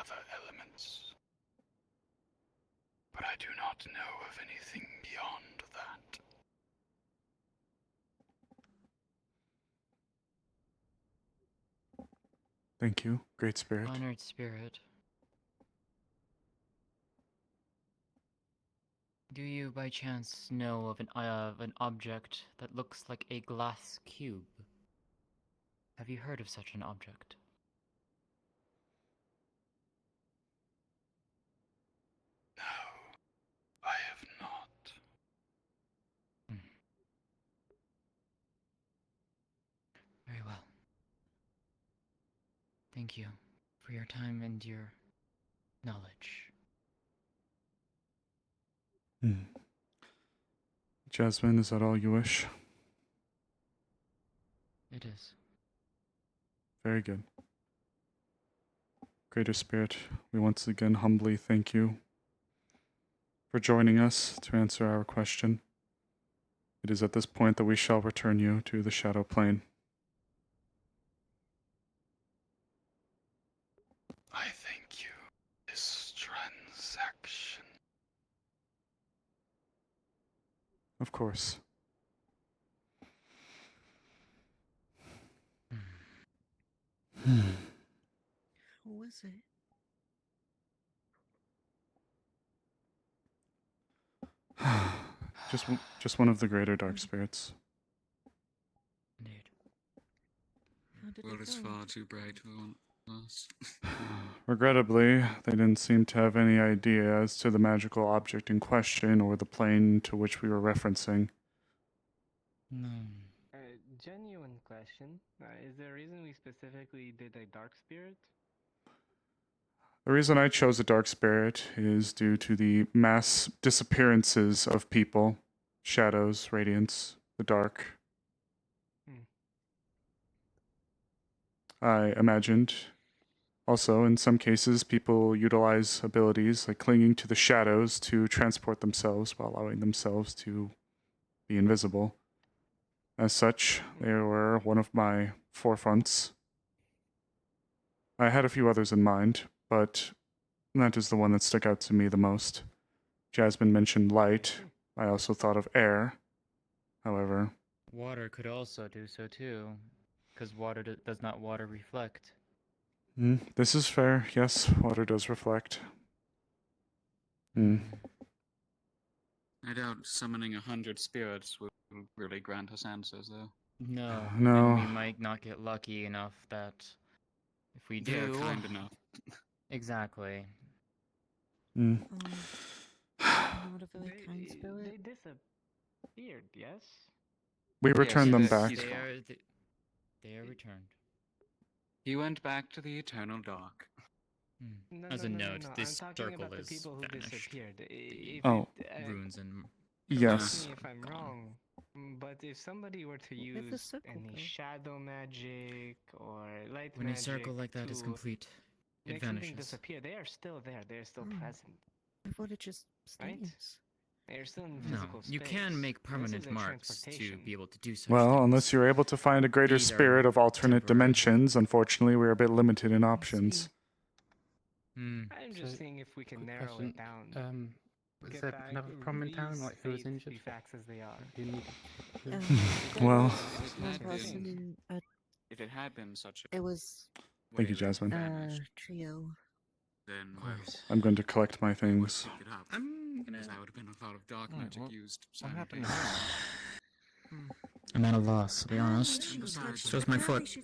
other elements. But I do not know of anything beyond that. Thank you, Great Spirit. Honored spirit. Do you by chance know of an object that looks like a glass cube? Have you heard of such an object? No, I have not. Very well. Thank you for your time and your knowledge. Jasmine, is that all you wish? It is. Very good. Greater Spirit, we once again humbly thank you for joining us to answer our question. It is at this point that we shall return you to the Shadow Plane. I thank you. This transaction. Of course. Who was it? Just one of the greater dark spirits. The world is far too bright for one of us. Regrettably, they didn't seem to have any idea as to the magical object in question or the plane to which we were referencing. Genuine question. Is there a reason we specifically did a dark spirit? The reason I chose a dark spirit is due to the mass disappearances of people, shadows, radiance, the dark. I imagined. Also, in some cases, people utilize abilities like clinging to the shadows to transport themselves while allowing themselves to be invisible. As such, they were one of my forefronts. I had a few others in mind, but that is the one that stuck out to me the most. Jasmine mentioned light. I also thought of air. However, Water could also do so too, because water does not water reflect. This is fair. Yes, water does reflect. I doubt summoning 100 spirits will really grant us answers, though. No. No. And we might not get lucky enough that if we They're do. kind enough. Exactly. Not a very kind spirit. They disappeared, yes? We returned them Yes, back. They are returned. He went back to the eternal dark. No, As no, a no, note, no, no. this I'm talking circle about is the people who vanished. disappeared. If Oh. Runes and Yes. Correct me if I'm wrong, but if somebody were to use any shadow magic or light when a magic circle like that is to complete, it make something vanishes. disappear, they are still there. They're still present. I thought it just Right? stays. They're still in No, physical space. you can make This permanent is a marks to transportation. be able to do such Well, things. unless you're able to find a greater These are spirit of alternate temporary. dimensions, unfortunately, we're a bit limited in options. I'm just seeing if we can narrow it down. Was Get there back, another problem in town? these Like, who was fates injured? be facts as they are. Do you need? Well, One person in a. If it had been such a It was Thank you, Jasmine. trio. then I'm going to collect my things. pick it up. I'm gonna. Because that would have been a lot of dark Right, magic what- used. what happened simultaneously. I'm at a loss, to be honest. So's my foot.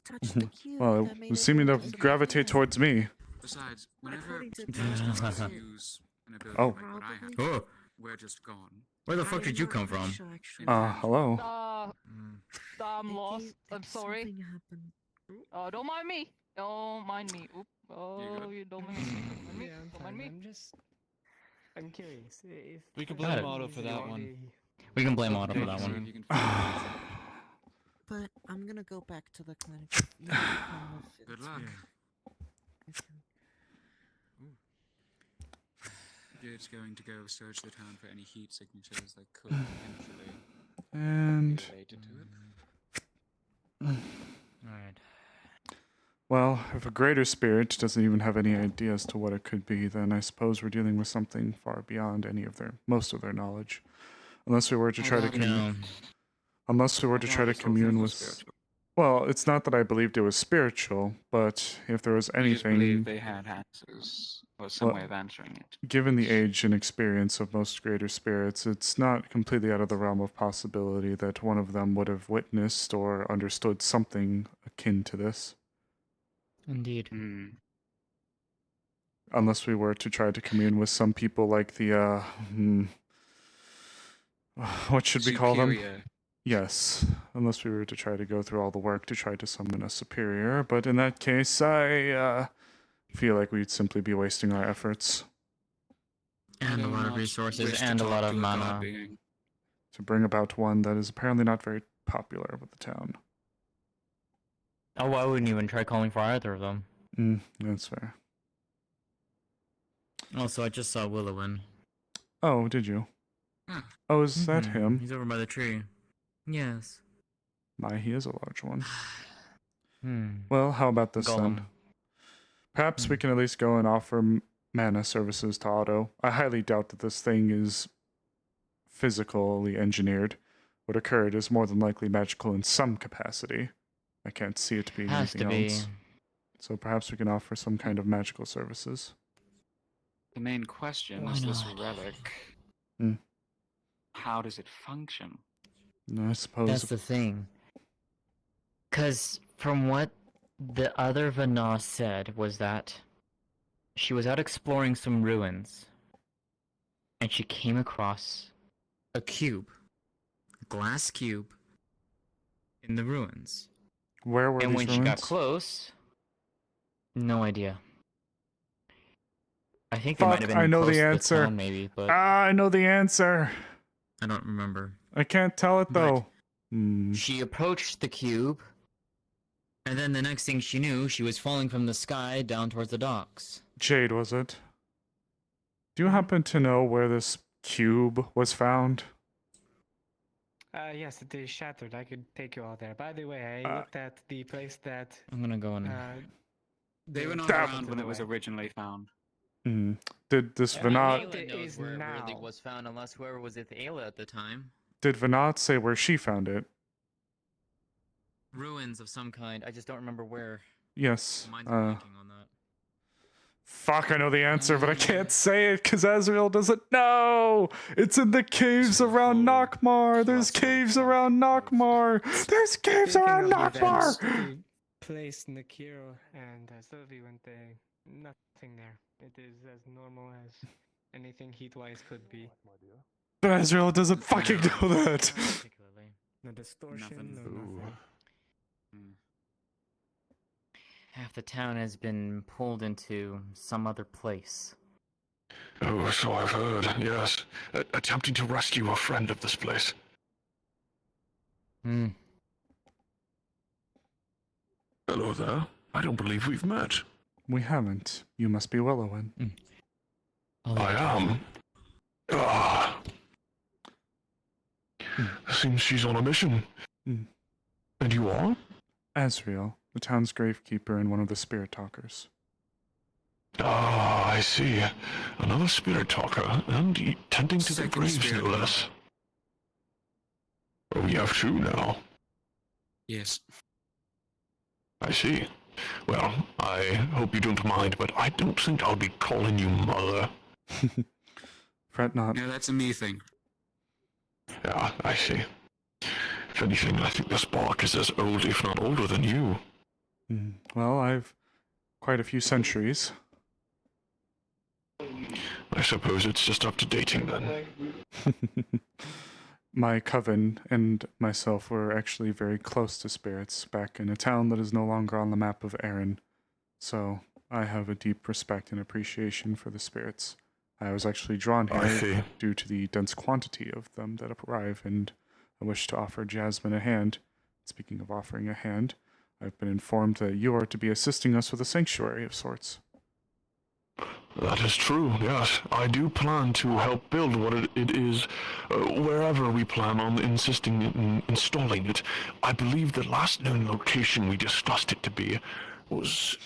Well, it was seeming to gravitate towards me. Besides, whenever According to spirits the- use an ability Oh. like what I have, Oh. we're just gone. Where the fuck did you come from? Hello. I'm lost. I'm sorry. Something happened. Don't mind me. Don't mind me. Oop. Oh, you don't mind me. Don't mind me. Yeah, I'm Don't fine. mind me. I'm curious. If We can for blame some Otto for reason that one. We can blame Otto for Okay, that so one. you can But I'm gonna go back to the clinic. You can come if Good it's luck. fine. It's going to go search the town for any heat signatures that could potentially And be related to it. Alright. Well, if a greater spirit doesn't even have any idea as to what it could be, then I suppose we're dealing with something far beyond most of their knowledge. Unless we were to try to commune with. Well, it's not that I believed it was spiritual, but if there was You just anything. believe they had answers, or some way of answering it. Given the age and experience of most greater spirits, it's not completely out of the realm of possibility that one of them would have witnessed or understood something akin to this. Indeed. Unless we were to try to commune with some people like the, what should we call them? Superior. Yes, unless we were to try to go through all the work to try to summon a superior, but in that case, I feel like we'd simply be wasting our efforts. And a lot of resources and a lot of mana. To bring about one that is apparently not very popular with the town. Oh, I wouldn't even try calling for either of them. That's fair. Also, I just saw Willowin. Oh, did you? Oh, is that him? He's over by the tree. Yes. He is a large one. Well, how about this then? Perhaps we can at least go and offer mana services to Otto. I highly doubt that this thing is physically engineered. What occurred is more than likely magical in some capacity. I can't see it being anything else. So perhaps we can offer some kind of magical services. The main question is this relic. How does it function? I suppose That's the thing. Because from what the other Vana said was that she was out exploring some ruins and she came across a cube. A glass cube in the ruins. Where were and these when ruins? she got close, no idea. I think they might have been I know close the to answer. town, maybe, but I know the answer. I don't remember. I can't tell it though. She approached the cube, and then the next thing she knew, she was falling from the sky down towards the docks. Jade, was it? Do you happen to know where this cube was found? Yes, it is shattered. I could take you all there. By the way, I looked at the place that... I'm gonna go in. They were not around when it was originally found. Did this Venat... Ayla knows where it really was found, unless whoever was with Ayla at the time. Did Venat say where she found it? Ruins of some kind. I just don't remember where. Yes. Mine's blanking on that. Fuck, I know the answer, but I can't say it because Azrael doesn't know! It's in the caves around Nockmar! There's caves around Nockmar! There's caves around Nockmar! Place Nakiro and Sylvie went there. Nothing there. It is as normal as anything heat-wise could be. But Azrael doesn't fucking know that! No distortion, no nothing. Half the town has been pulled into some other place. Oh, so I've heard, yes. Attempting to rescue a friend of this place. Hello there. I don't believe we've met. We haven't. You must be Willowin. I am. Seems she's on a mission. And you are? Azrael, the town's gravekeeper and one of the spirit talkers. Ah, I see. Another spirit talker, and tending to the graves, no less. Oh, we have two now. Yes. I see. Well, I hope you don't mind, but I don't think I'll be calling you mother. Fret not. Yeah, that's a me thing. Yeah, I see. If anything, I think this bark is as old, if not older, than you. Well, I've quite a few centuries. I suppose it's just up to dating, then. My coven and myself were actually very close to spirits back in a town that is no longer on the map of Erin. So I have a deep respect and appreciation for the spirits. I was actually drawn here due to the dense quantity of them that arrive, and I wish to offer Jasmine a hand. Speaking of offering a hand, I've been informed that you are to be assisting us with a sanctuary of sorts. That is true, yes. I do plan to help build what it is, wherever we plan on installing it. I believe the last known location we discussed it to be was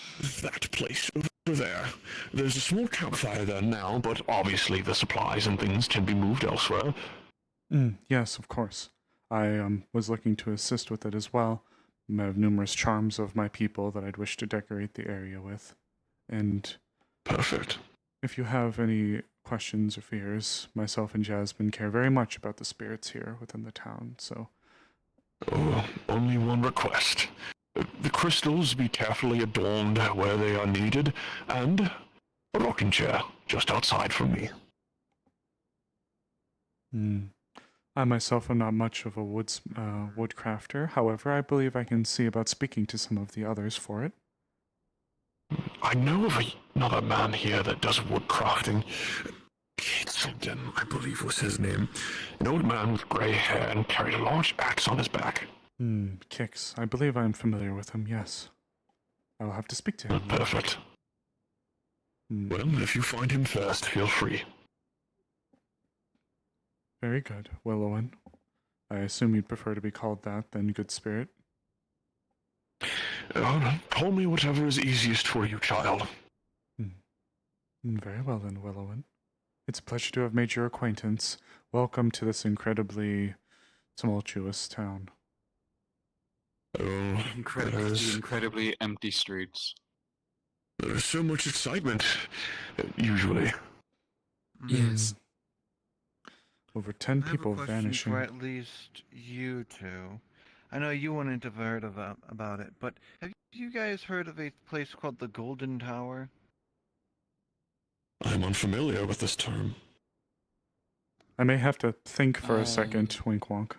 that place over there. There's a small campfire there now, but obviously the supplies and things can be moved elsewhere. Yes, of course. I was looking to assist with it as well. I have numerous charms of my people that I'd wish to decorate the area with. And perfect. If you have any questions or fears, myself and Jasmine care very much about the spirits here within the town, so... Oh, only one request. The crystals be carefully adorned where they are needed, and a rocking chair just outside from me. I myself am not much of a woodcrafter. However, I believe I can see about speaking to some of the others for it. I know of another man here that does woodcrafting. Something, I believe was his name. An old man with grey hair and carried a large axe on his back. Kix. I believe I am familiar with him, yes. I will have to speak to him. Perfect. Well, if you find him first, feel free. Very good, Willowen. I assume you'd prefer to be called that than Good Spirit. Call me whatever is easiest for you, child. Very well then, Willowen. It's a pleasure to have made your acquaintance. Welcome to this incredibly tumultuous town. Oh, Incredibly empty streets. There's so much excitement, usually. Yes. Over 10 people I have a question vanishing. for at least you two. I know you wouldn't have heard about it, but have you guys heard of a place called the Golden Tower? I'm unfamiliar with this term. I may have to think for a second, wink wonk.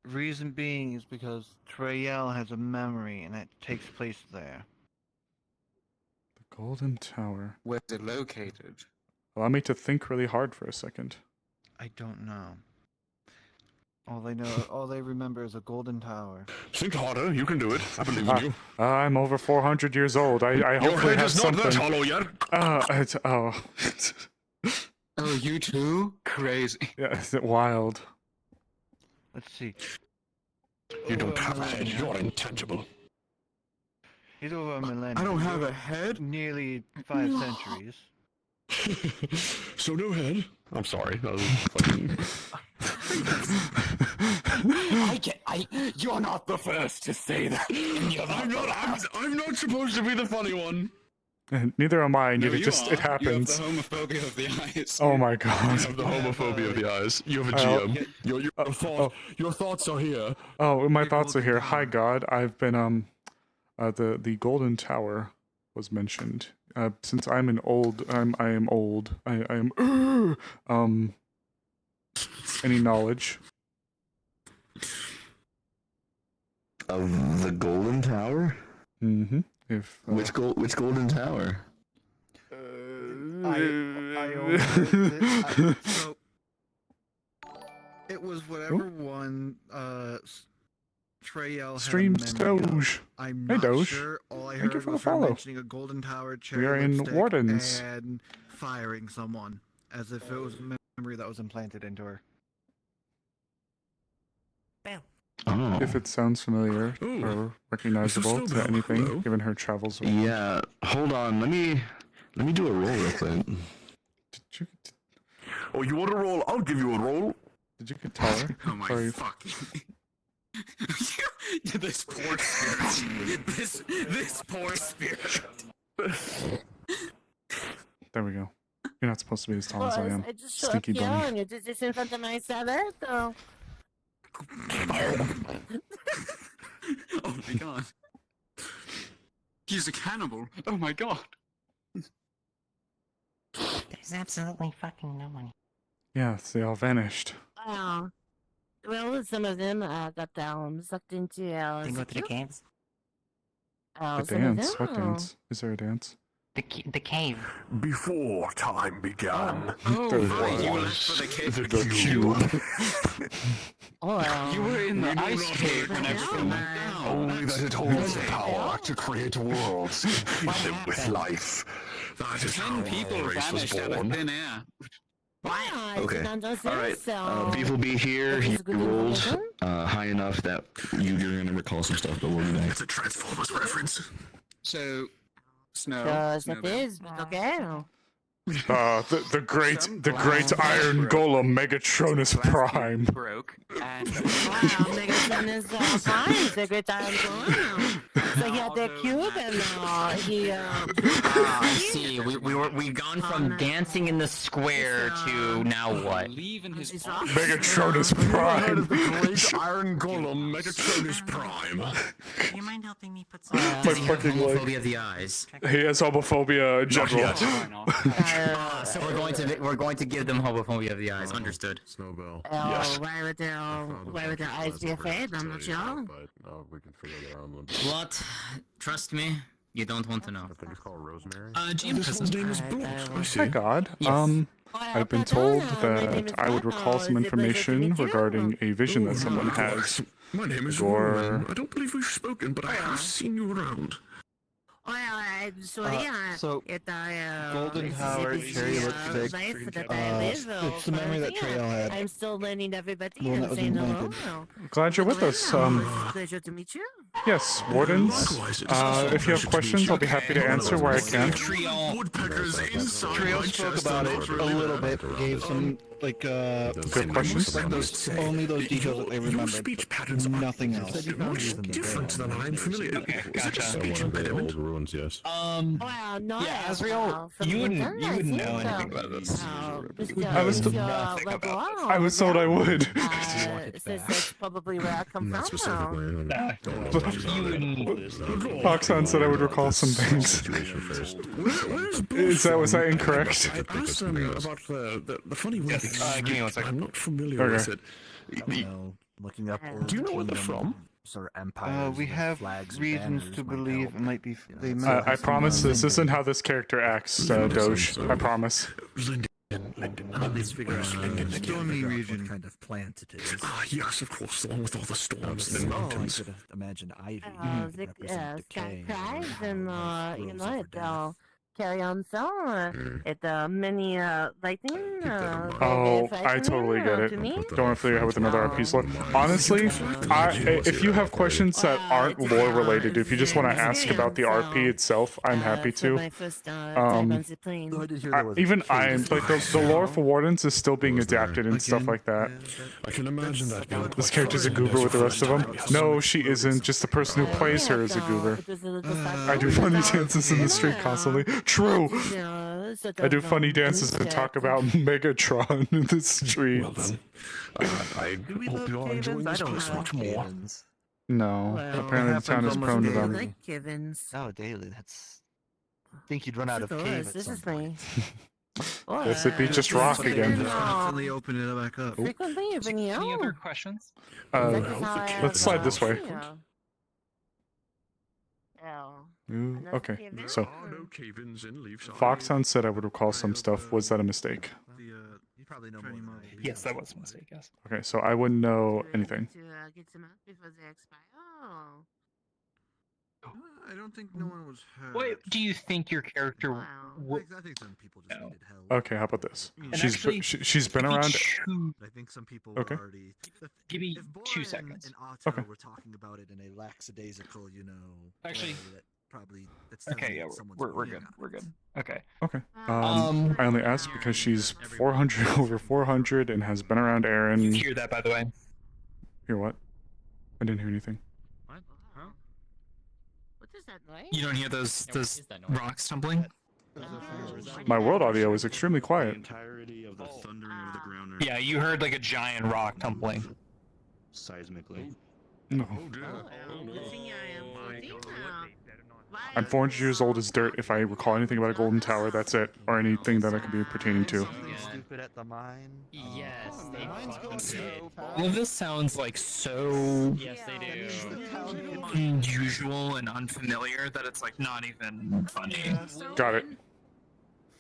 Reason being is because Trayel has a memory and it takes place there. The Golden Tower. Where's it located? Allow me to think really hard for a second. I don't know. All they remember is a golden tower. Think harder, you can do it. I believe in you. I'm over 400 years old. I Your hopefully head have is not something. that hollow yet. Oh, you too? Crazy. Yeah, is it wild? Let's see. You don't have a head, you're intangible. He's over a millennium. I don't have a head? Nearly 5 centuries. So no head? I'm sorry. That was fucking... You're not the first to say that. I'm not supposed to be the funny one. Neither am I, and No, yet it happens. You have the homophobia of the eyes. Oh my god. You have the homophobia of the eyes. You have a GM. Your thoughts are here. Oh, my thoughts are here. Hi God, I've been the Golden Tower was mentioned. Since I am old. I am any knowledge of the Golden Tower? Mm-hmm. If which Golden Tower? So it was whatever one Trayel Streams had a memory of. Doge. I'm Hey, not Doge. sure. All I Thank you heard for the was her follow. mentioning a golden tower, cherry We are in lipstick, Wardens. and firing someone, as if it was a memory that was implanted into her. Oh. If it sounds familiar or recognizable to anything, given her travels around. Yeah, hold on. Let me do a roll real quick. Oh, you want a roll? I'll give you a roll. Did you get taller? Oh my Sorry. fucking... This poor spirit. This poor spirit. There we go. You're not supposed to be as tall as I am. I just saw Stinky bunny. and you just in front of my Saberto. Oh my god. He's a cannibal. Oh my god. There's absolutely fucking no one. Yes, they all vanished. Oh. Well, some of them got sucked into They go to the caves? Oh, The some of dance. them. What dance? Is there a dance? The cave. Before time began, Oh, there right, you was left for the cave. the cube. Oh. You were in the ice cave when everything went down. Only that it holds the power to create worlds and fill them with life. That is how 10 people our race was vanished out of born. thin air. Okay. Alright. Beef will be here. He rolls high enough that you're gonna recall some stuff, but we'll be back. It's a Transformers reference. So, Snow. okay. The great Iron Golem Megatronus Prime. Broke. And Megatron is fine. The great Iron Golem. So he had the cube and he. I see. We've gone from dancing in the square to now what? Megatronus Prime. The great Iron Golem Megatronus Prime. Do you mind helping me put some? Does he have homophobia of the eyes? He has homophobia in general. So we're going to give them homophobia of the eyes. Understood. Snowball. Yes. Why would their eyes be afraid? I'm not sure. But we can figure it out. What? Trust me, you don't want to know. I think it's called Rosemary. His name is Brooks. I see. Hi, God. I've been told that I would recall some information regarding a vision that someone has. My name is Or Roman. I don't believe we've spoken, but I have seen you around. Golden Tower, Cherry Lipstick. It's the memory that Trail had. I'm still learning everybody The one that and was saying implanted. hello. Glad you're with us. Pleasure to meet you. Yes, Wardens. If you have questions, I'll be happy to answer where I can. Woodpeckers inside. Trio spoke about it a little bit. Gave some good questions. Like only those details that they remembered. Speech patterns. Nothing else. Much different than I'm familiar. Okay, Is it a gotcha. speech impediment? Ruins, yes. Well, no. Yeah, Azrael, you wouldn't know anything about this. I was told I would. That's probably where I come Not from. specifically. You wouldn't. Foxhound said I would recall some things. Was that incorrect? I asked them about the funny word. Yes, give me 1 second. I'm not familiar with it. Looking up. Do you know where they're from? Sort of empires. We have flags, reasons banners to might believe help. it might be. They I promise this isn't how this character acts, Doge. I promise. Let's figure out Stormy region. kind of plant it is. Ah, yes, of course, the one with all the storms and the I mountains. could imagine ivy. The represent decay. cries and grows over death. carry on so it many lightning Oh, I totally get it. Don't want to fill your head with another RP slot. Honestly, if you have questions that aren't lore related, if you just want to ask about the RP itself, I'm happy to. Even the lore for Wardens is still being adapted and stuff like that. I can imagine that being This character's a goober with the rest of them. No, she isn't. Just the person who plays her is a goober. I do funny dances in the street constantly. True. I do funny dances and talk about Megatron in the streets. Well then, I hope you are enjoying this place much more. No, apparently the town is prone to them. Oh, daily. That's. I think you'd run out of cave. This is me. Guess it'd be just rock again. Constantly open it back up. Frequently, Any other questions? Let's slide this way. Ooh, okay, so Foxhound said I would recall some stuff. Was that a mistake? You probably know more. Yes, that was a mistake. Yes. Okay, so I wouldn't know anything. I don't think no one was hurt. What do you think your character would? I think some people just needed help. Okay, how about this? And She's actually, she's been around. I think some people were Okay. already. Give me if 2 Bora seconds. And Otto Okay. were talking about it in a lackadaisical, Actually- way that probably that's Okay, yeah, someone's we're working good. on We're it. good. Okay. Okay. Um, I only asked because she's 400 over 400 and has been around Aaron. You hear that, by the way? Hear what? I didn't hear anything. What? Huh? You don't hear those rocks tumbling? My world audio is extremely quiet. Entirety of the thundering of the ground. Yeah, you heard like a giant rock tumbling. Seismically. No. I'm 400 years old as dirt. If I recall anything about a golden tower, that's it. Or anything that I could be pertaining to. Stupid at the mine. Yes, they All of this sounds like so Yes, they do. unusual and unfamiliar that it's like not even funny. Got it.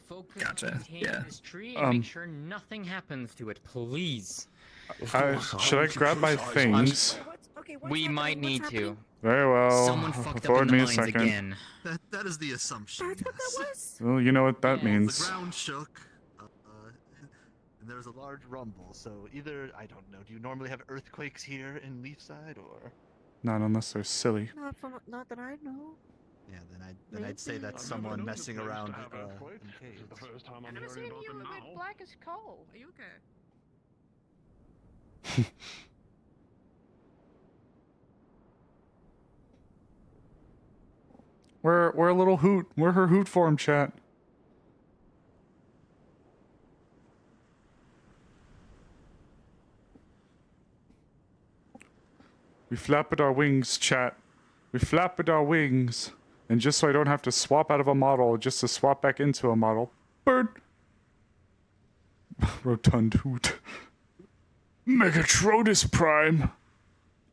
Focus Gotcha, on containing yeah. this tree and make sure nothing happens to it, please. Should I grab my things? We might need to. Very well. Someone fucked up Afford in the me a mines second. again. That is the assumption. Yes. Well, you know what that means. The ground shook. and there was a large rumble. So either I don't know. Do you normally have earthquakes here in Leafside, or? Not unless they're silly. Not that I know. Yeah, then I'd say that's someone messing around in caves. I'm not seeing you a bit black as coal. Are you okay? We're a little hoot. We're her hoot form, chat. We flapped our wings, chat. We flapped our wings. And just so I don't have to swap out of a model, just to swap back into a model. Bird! Rotund hoot. Megatrodus Prime!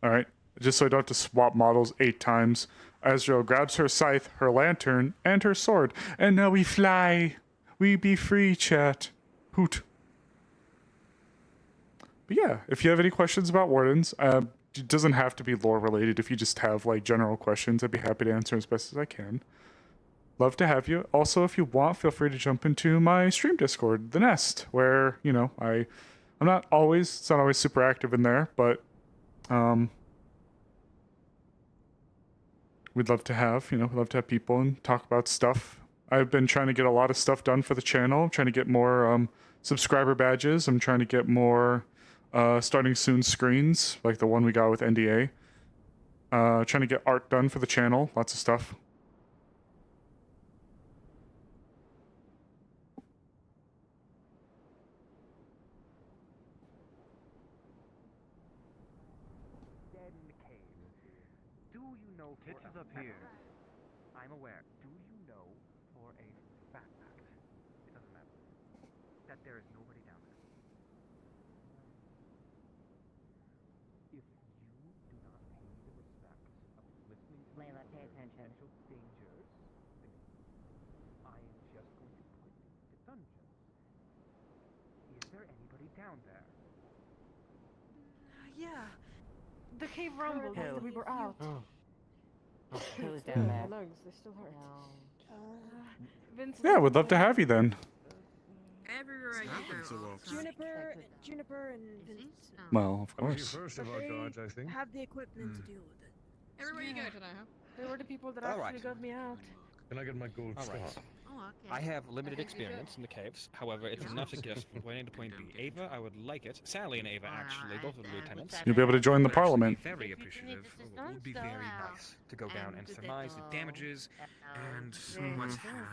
Alright, just so I don't have to swap models 8 times. Azrael grabs her scythe, her lantern, and her sword. And now we fly! We be free, chat. Hoot. But yeah, if you have any questions about Wardens, it doesn't have to be lore related. If you just have like general questions, I'd be happy to answer as best as I can. Love to have you. Also, if you want, feel free to jump into my stream Discord, The Nest, where, you know, it's not always super active in there, but we'd love to have people and talk about stuff. I've been trying to get a lot of stuff done for the channel. I'm trying to get more subscriber badges. I'm trying to get more starting soon screens, like the one we got with NDA. Trying to get art done for the channel. Lots of stuff. Do you know for a up fact? here. I'm aware. Do you know for a fact? It doesn't matter. That there is nobody down there. If you do not pay the respect of listening to Layla, pay attention. potential dangers, then I am just going to point you to dungeons. Is there anybody down there? Yeah. The cave rumbled Who? after we were out. Who's down there? My legs, they still hurt. Vincent. Yeah, we'd love to have you then. Everywhere I go. Juniper and Vincent. Well, of course. First of our guards, I think. Have the equipment to deal with it. Everywhere you go today, huh? They were the people that All actually right. got me out. Can I get my gold All right. star? Oh, I have limited experience in the caves. However, it's enough to get us from point A to point B. Ava, I would like it. Sally and Ava, actually, both of the lieutenants. You'll be able to join the would actually parliament. Be very appreciative. It would be very nice to go down and surmise the damages and what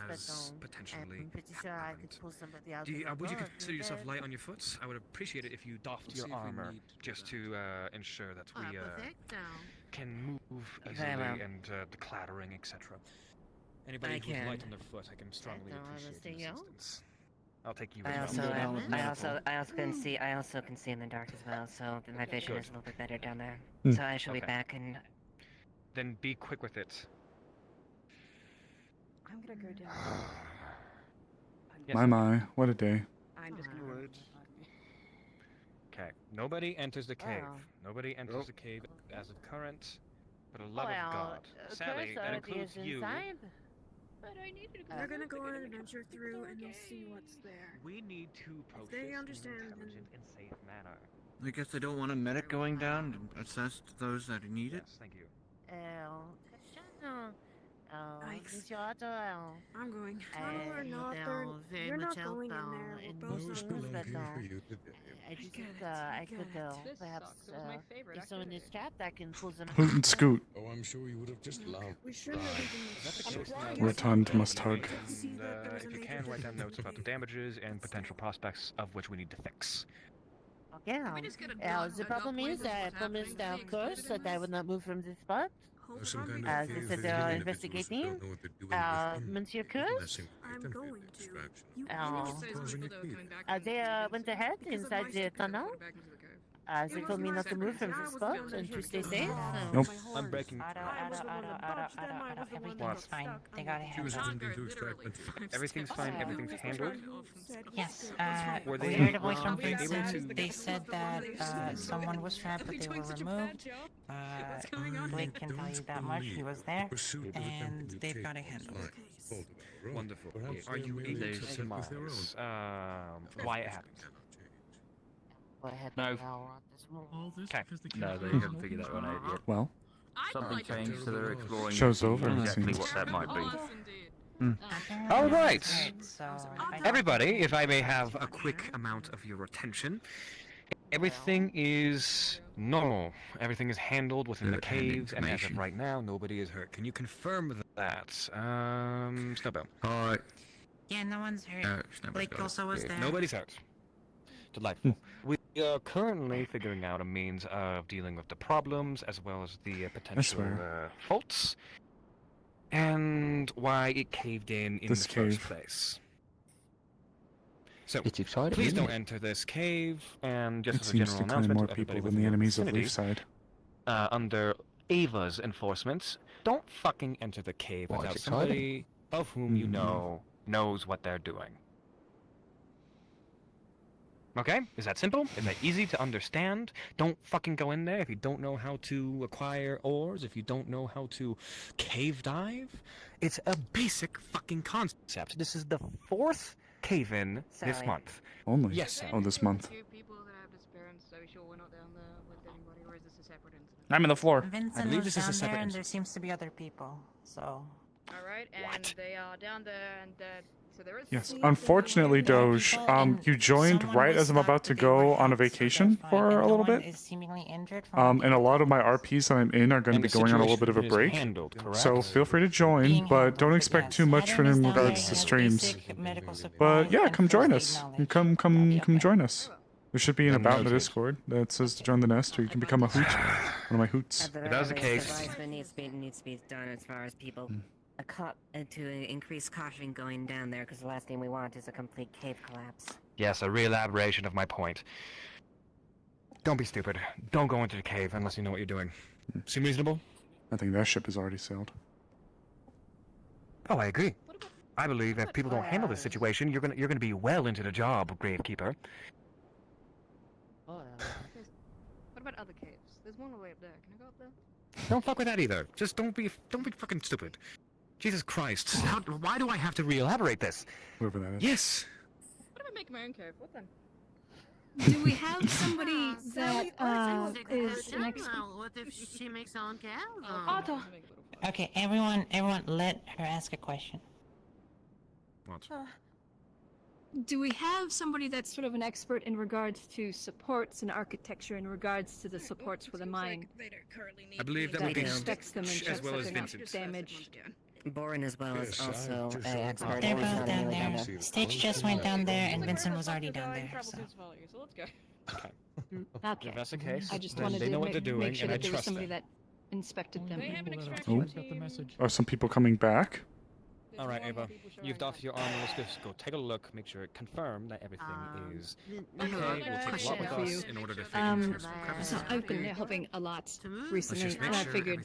has potentially happened. Would you consider yourself light on your foot? I would appreciate it if you doffed your armor just to ensure that we can move Very well. easily and the clattering, etc. Anybody who's light on their foot, I can strongly appreciate your assistance. I'll take you as well. I also can see in the dark as well, so my vision is a little bit better down there. Hmm. So I shall be Okay. back and Then be quick with it. I'm gonna go down. Yes. My, what a day. I'm just gonna go. Okay. Nobody enters the cave. Wow. Nobody enters the cave as of current. For the love Well, of God. Sally, that includes you. But I needed to go. They're gonna go on an adventure through and they'll see what's there. We need to approach They this understand in an and- intelligent and safe manner. I guess they don't want a medic going down to assess those that need it. Yes, thank you. I'm going. No, we're not. You're not going in there. We're both I could go. Perhaps if someone in this chat that can pull some. Hoot and scoot. Oh, I'm sure you would have just laughed. We shouldn't have even. Rotund must hug. And if you can, write down notes about the damages and potential prospects of which we need to fix. Okay. The problem is that I promised our course that I would not move from this spot. Some kind of As cave they said, is they are hidden investigating. if it was don't know what they're doing Monsieur within, Curse? unless I'm going to. You Causing a cave. They went ahead inside the tunnel. They told me not to move from this spot and to stay safe. Nope. I'm breaking. Everything's fine. They got She was ahead. attempting to extract it. Everything's fine. Everything's handled. Yes, Were we they heard a voice from able Vincent. to- They said that someone was trapped, but they were removed. Blake can tell you that much. He was there, and they've got it handled. Wonderful. Are you able to surmise why it happened? No. Okay. No, they haven't figured that one out yet. Well, Something changed, so they're exploring show's to see over, it exactly seems. what that might be. All right. So Everybody, if I may have a quick amount of your attention. Everything is normal. Everything is handled within the caves, and as of right now, nobody is hurt. Can you confirm that? Snowbell. Alright. yeah, no one's hurt. Blake also was there. Nobody's hurt. Delightful. We are currently figuring out a means of dealing with the problems, as well as the potential faults, and why it caved in This the cave. first place. So, It's exciting. please isn't don't it? enter this cave, and just It as a seems general to claim announcement more to people everybody than the within enemies of vicinity, Leafside. Under Ava's enforcement, don't fucking enter the cave Well, without it's somebody of whom you know knows what they're doing. Okay? Is that simple? Is that easy to understand? Don't fucking go in there if you don't know how to acquire ores, if you don't know how to cave dive. It's a basic fucking concept. This is the 4th cave-in this Sorry. month. Only. Yes, sir. Oh, this month. Two people that have disappearance, so sure we're not down there with anybody, or is this a separate incident? I'm in the floor. Vincent believe was this is a down separate there, and there instance. seems to be other people. So Alright, and they are down there, and so there is. Yes. three Unfortunately, There are Doge, people, and you joined someone right was as I'm about stuck, to they were go on a helped, so vacation they're fine, for and a no little one bit. is seemingly injured from And a lot of my RPs that I'm in are going to And be the going on a little bit of a situation is break. handled, correct? So feel free to join, being but handled, don't but expect yes, too much Adam from is in down there, regards he to has streams. basic medical supplies But yeah, and come first join aid us. knowledge. Come That'll be okay. join us. There should be an Then about in the noted. Discord that says to join the nest, or you can become a hoot. One of my hoots. At the If that was the very least, case- advisement needs to be done as far as people to increase caution going down there, because the last thing we want is a complete cave collapse. Yes, a real elaboration of my point. Don't be stupid. Don't go into the cave unless you know what you're doing. Seem reasonable? I think that ship has already sailed. Oh, I agree. I believe if people don't handle this situation, you're gonna be well into the job, Gravekeeper. What about other caves? There's one way up there. Can I go up there? Don't fuck with that either. Just don't be fucking stupid. Jesus Christ! Why do I have to re-elaborate this? Whoever that is. Yes. What if I make my own cave? What then? Do we have somebody that is an expert? What if she makes her own cave? Otto. Okay, everyone, let her ask a question. What? Do we have somebody that's sort of an expert in regards to supports and architecture in regards to the supports for the mine? I believe that would be inspects them and as checks well that as they're not Vincent. damaged. Boren as well as also an expert. They're in both down accounting. there. Stitch just went down there, and Vincent was already down there. So So let's go. Okay. If that's the case, I just then wanted they to know what they're make doing, sure and I that there was trust somebody them. that inspected them. They have an Oh. extraction Got the team. message. Are some people coming back? All right, Ava. You've off your armor. Let's just go take a look, make sure, confirm that everything is I have okay. a We'll take a question lot with for us you. in order to figure out So I've been helping a lot recently, and I figured,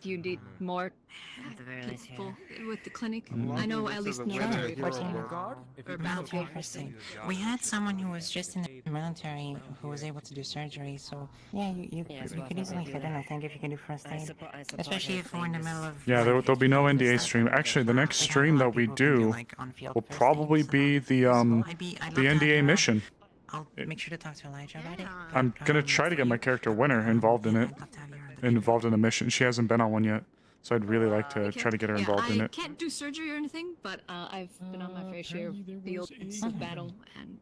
do you need more At the very least, people yeah. with the clinic? Mm-hmm. I know at least no or military first aid. We had someone who was just in the military who was able to do surgery. So yeah, you could easily fit in. I think if you can do first aid, especially if we're in the middle of. Yeah, there'll be no NDA stream. Actually, the next stream that we do will probably be the NDA mission. I'll make sure to talk to Elijah about it. I'm gonna try to get my character Winner involved in it. Involved in a mission. She hasn't been on one yet, so I'd really like to try to get her involved in I it. can't do surgery or anything, but I've been on my fair share of fields of battle, and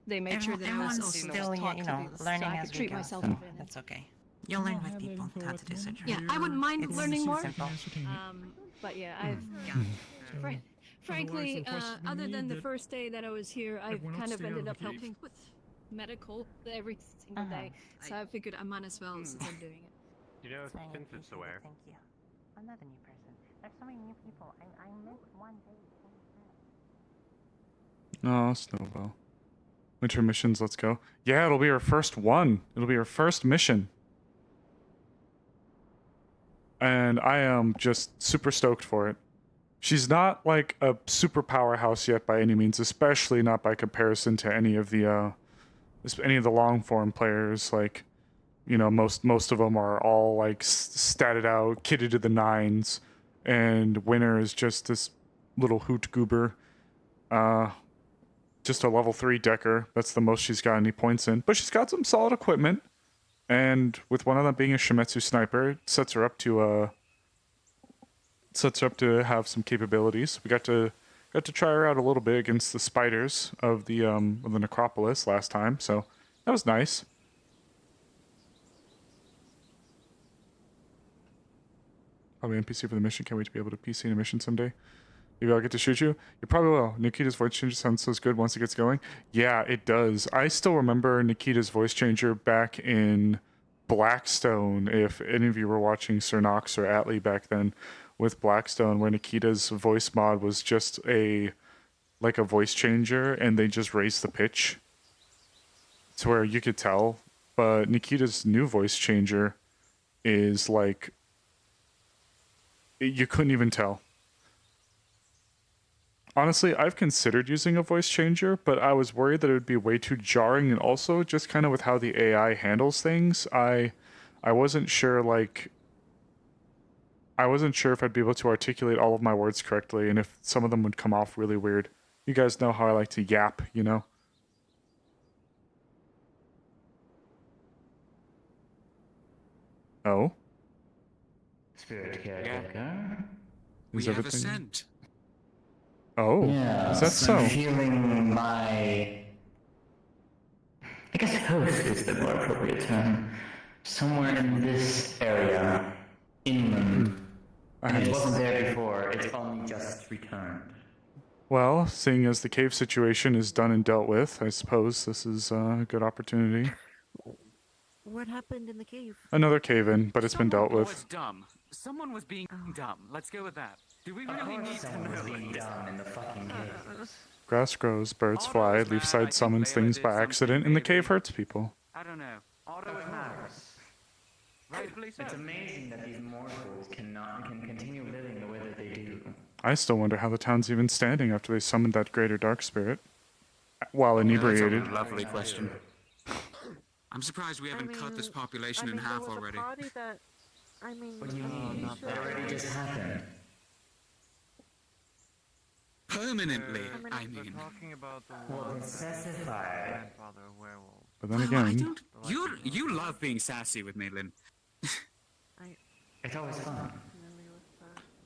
they made sure that I was Everyone's also still, taught to learning so I could as we treat go. myself. So that's okay. You'll learn with people how to do surgery. Yeah, I wouldn't mind It's learning more. simple. But yeah, frankly, other than the first day that I was here, I've kind of ended up helping with medical every single day. So I figured I might as well since I'm doing it. You know, Sorry, I Vincent's appreciate it, aware. Thank you. Another new person. There's so many new people. I missed one day. Oh, Snowball. Winter missions, let's go. Yeah, it'll be our first one. It'll be our first mission. And I am just super stoked for it. She's not like a super powerhouse yet by any means, especially not by comparison to any of the long form players. Like, you know, most of them are all like statted out, kitted to the nines, and Winner is just this little hoot goober. just a level 3 decker. That's the most she's got any points in. But she's got some solid equipment. And with one of them being a Shimetsu sniper, it sets her up to have some capabilities. We got to try her out a little bit against the spiders of the necropolis last time, so that was nice. Probably NPC for the mission. Can't wait to be able to PC in a mission someday. Maybe I'll get to shoot you. You probably will. Nikita's voice changer sounds so good once it gets going. Yeah, it does. I still remember Nikita's voice changer back in Blackstone, if any of you were watching Sir Nox or Atlee back then with Blackstone, where Nikita's voice mod was just a voice changer and they just raised the pitch to where you could tell. But Nikita's new voice changer is like, you couldn't even tell. Honestly, I've considered using a voice changer, but I was worried that it would be way too jarring, and also just kind of with how the AI handles things, I wasn't sure, like, I wasn't sure if I'd be able to articulate all of my words correctly, and if some of them would come off really weird. You guys know how I like to yap, you know? Oh? Spirit caretaker. We Is have everything... a scent. Oh, Yeah, is that so? I'm feeling my... I guess host is the more appropriate term. Somewhere in this area, inland. And it wasn't there before, it's only just returned. Well, seeing as the cave situation is done and dealt with, I suppose this is a good opportunity. What happened in the cave? Another cave-in, but it's been dealt was with. dumb. Someone was being dumb. Let's go with that. Do we really need to know? Being dumb in the fucking cave. Grass grows, birds fly, Leafside summons things by accident, and the cave hurts people. I don't know. Otto is matters. Rightfully so. It's amazing that these mortals can continue living the way that they do. I still wonder how the town's even standing after they summoned that greater dark spirit. While inebriated. That's a lovely question. I'm surprised we haven't cut this population in half already. What do you mean? That already just happened. Permanently, I mean. Talking about the Well, specify. grandfather werewolf. But then I again, don't. You love being sassy with me, Lynn. It's always fun.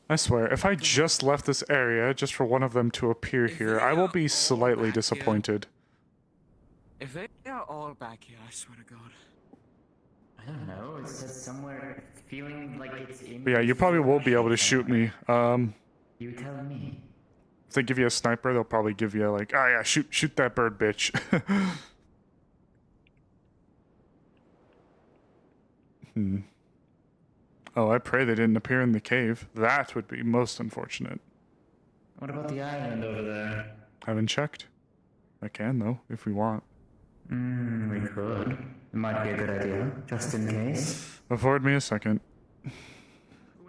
I swear, if I just left this area just for one of them to appear here, I will be slightly disappointed. If they are all back here, I swear to God. I don't know, it's just somewhere feeling like it's in... But yeah, you probably will be able to shoot me. You tell me. If they give you a sniper, they'll probably give you like, oh yeah, shoot that bird, bitch. Oh, I pray they didn't appear in the cave. That would be most unfortunate. What about the island over there? Haven't checked. I can, though, if we want. We could. It might be a good idea, just in case. Afford me a second.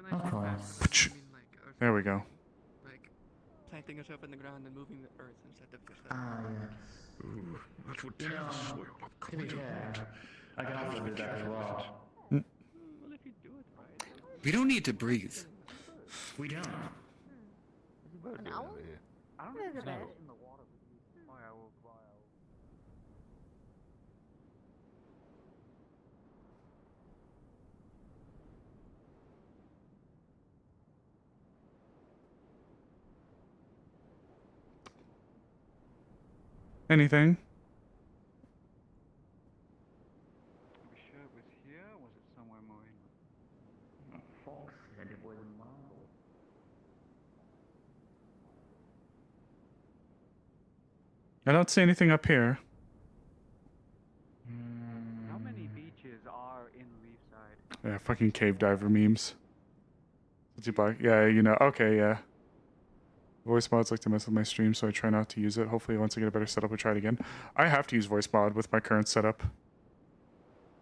Of course. There we go. Like, planting yourself in the ground and moving the earth instead of just... yes. Ooh, that would You tear know, the soil up to be fair, I can also do that as well. Well, if you do it right... We don't need to breathe. We don't. An owl? I don't There's a bed. in the water with you. Why I will fly. Anything? Are we sure it was here, or was it somewhere more inland? Fox said it was marble. I don't see anything up here. How many beaches are in Leafside? Yeah, fucking cave diver memes. What's he black? Yeah, you know. Okay, yeah. Voice mods like to mess with my stream, so I try not to use it. Hopefully, once I get a better setup, I'll try it again. I have to use voice mod with my current setup.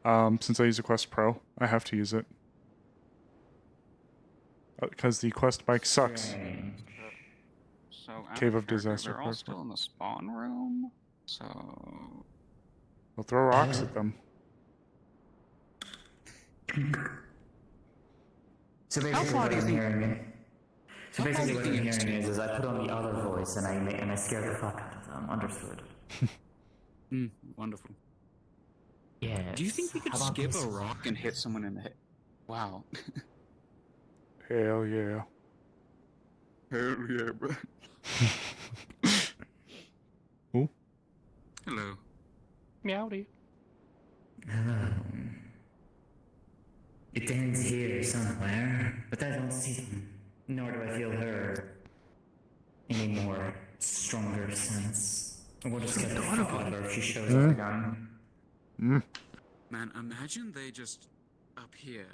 Since I use a Quest Pro, I have to use it. Because the Quest mic sucks. So Cave of Disaster They're all Park. still in the spawn room. So We'll throw rocks at them. So basically what I'm hearing... So basically what I'm hearing is I put on the other voice and I scare the fuck out of them. Understood. Wonderful. Yeah. Do you think we could skip a rock and hit someone in the head? Wow. Hell yeah. Hell yeah, bro. Who? Hello. Meowdy. It ends here somewhere, but I don't see them. Nor do I feel her any more stronger sense. We'll just get the fuck out of her if she shows up again. Man, imagine they just up here.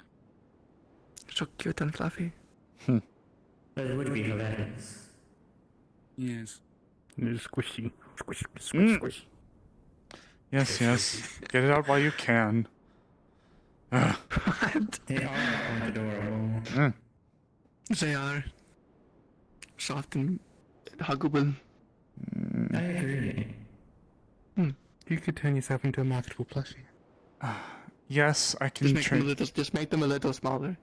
So cute and fluffy. But it would be hilarious. Yes. Squishy. Squish, squish. Yes, yes. Get it out while you can. They are quite adorable. They are. Soft and huggable. I agree. You could turn yourself into a marketable plushie. Yes, I can Just make them a little smaller.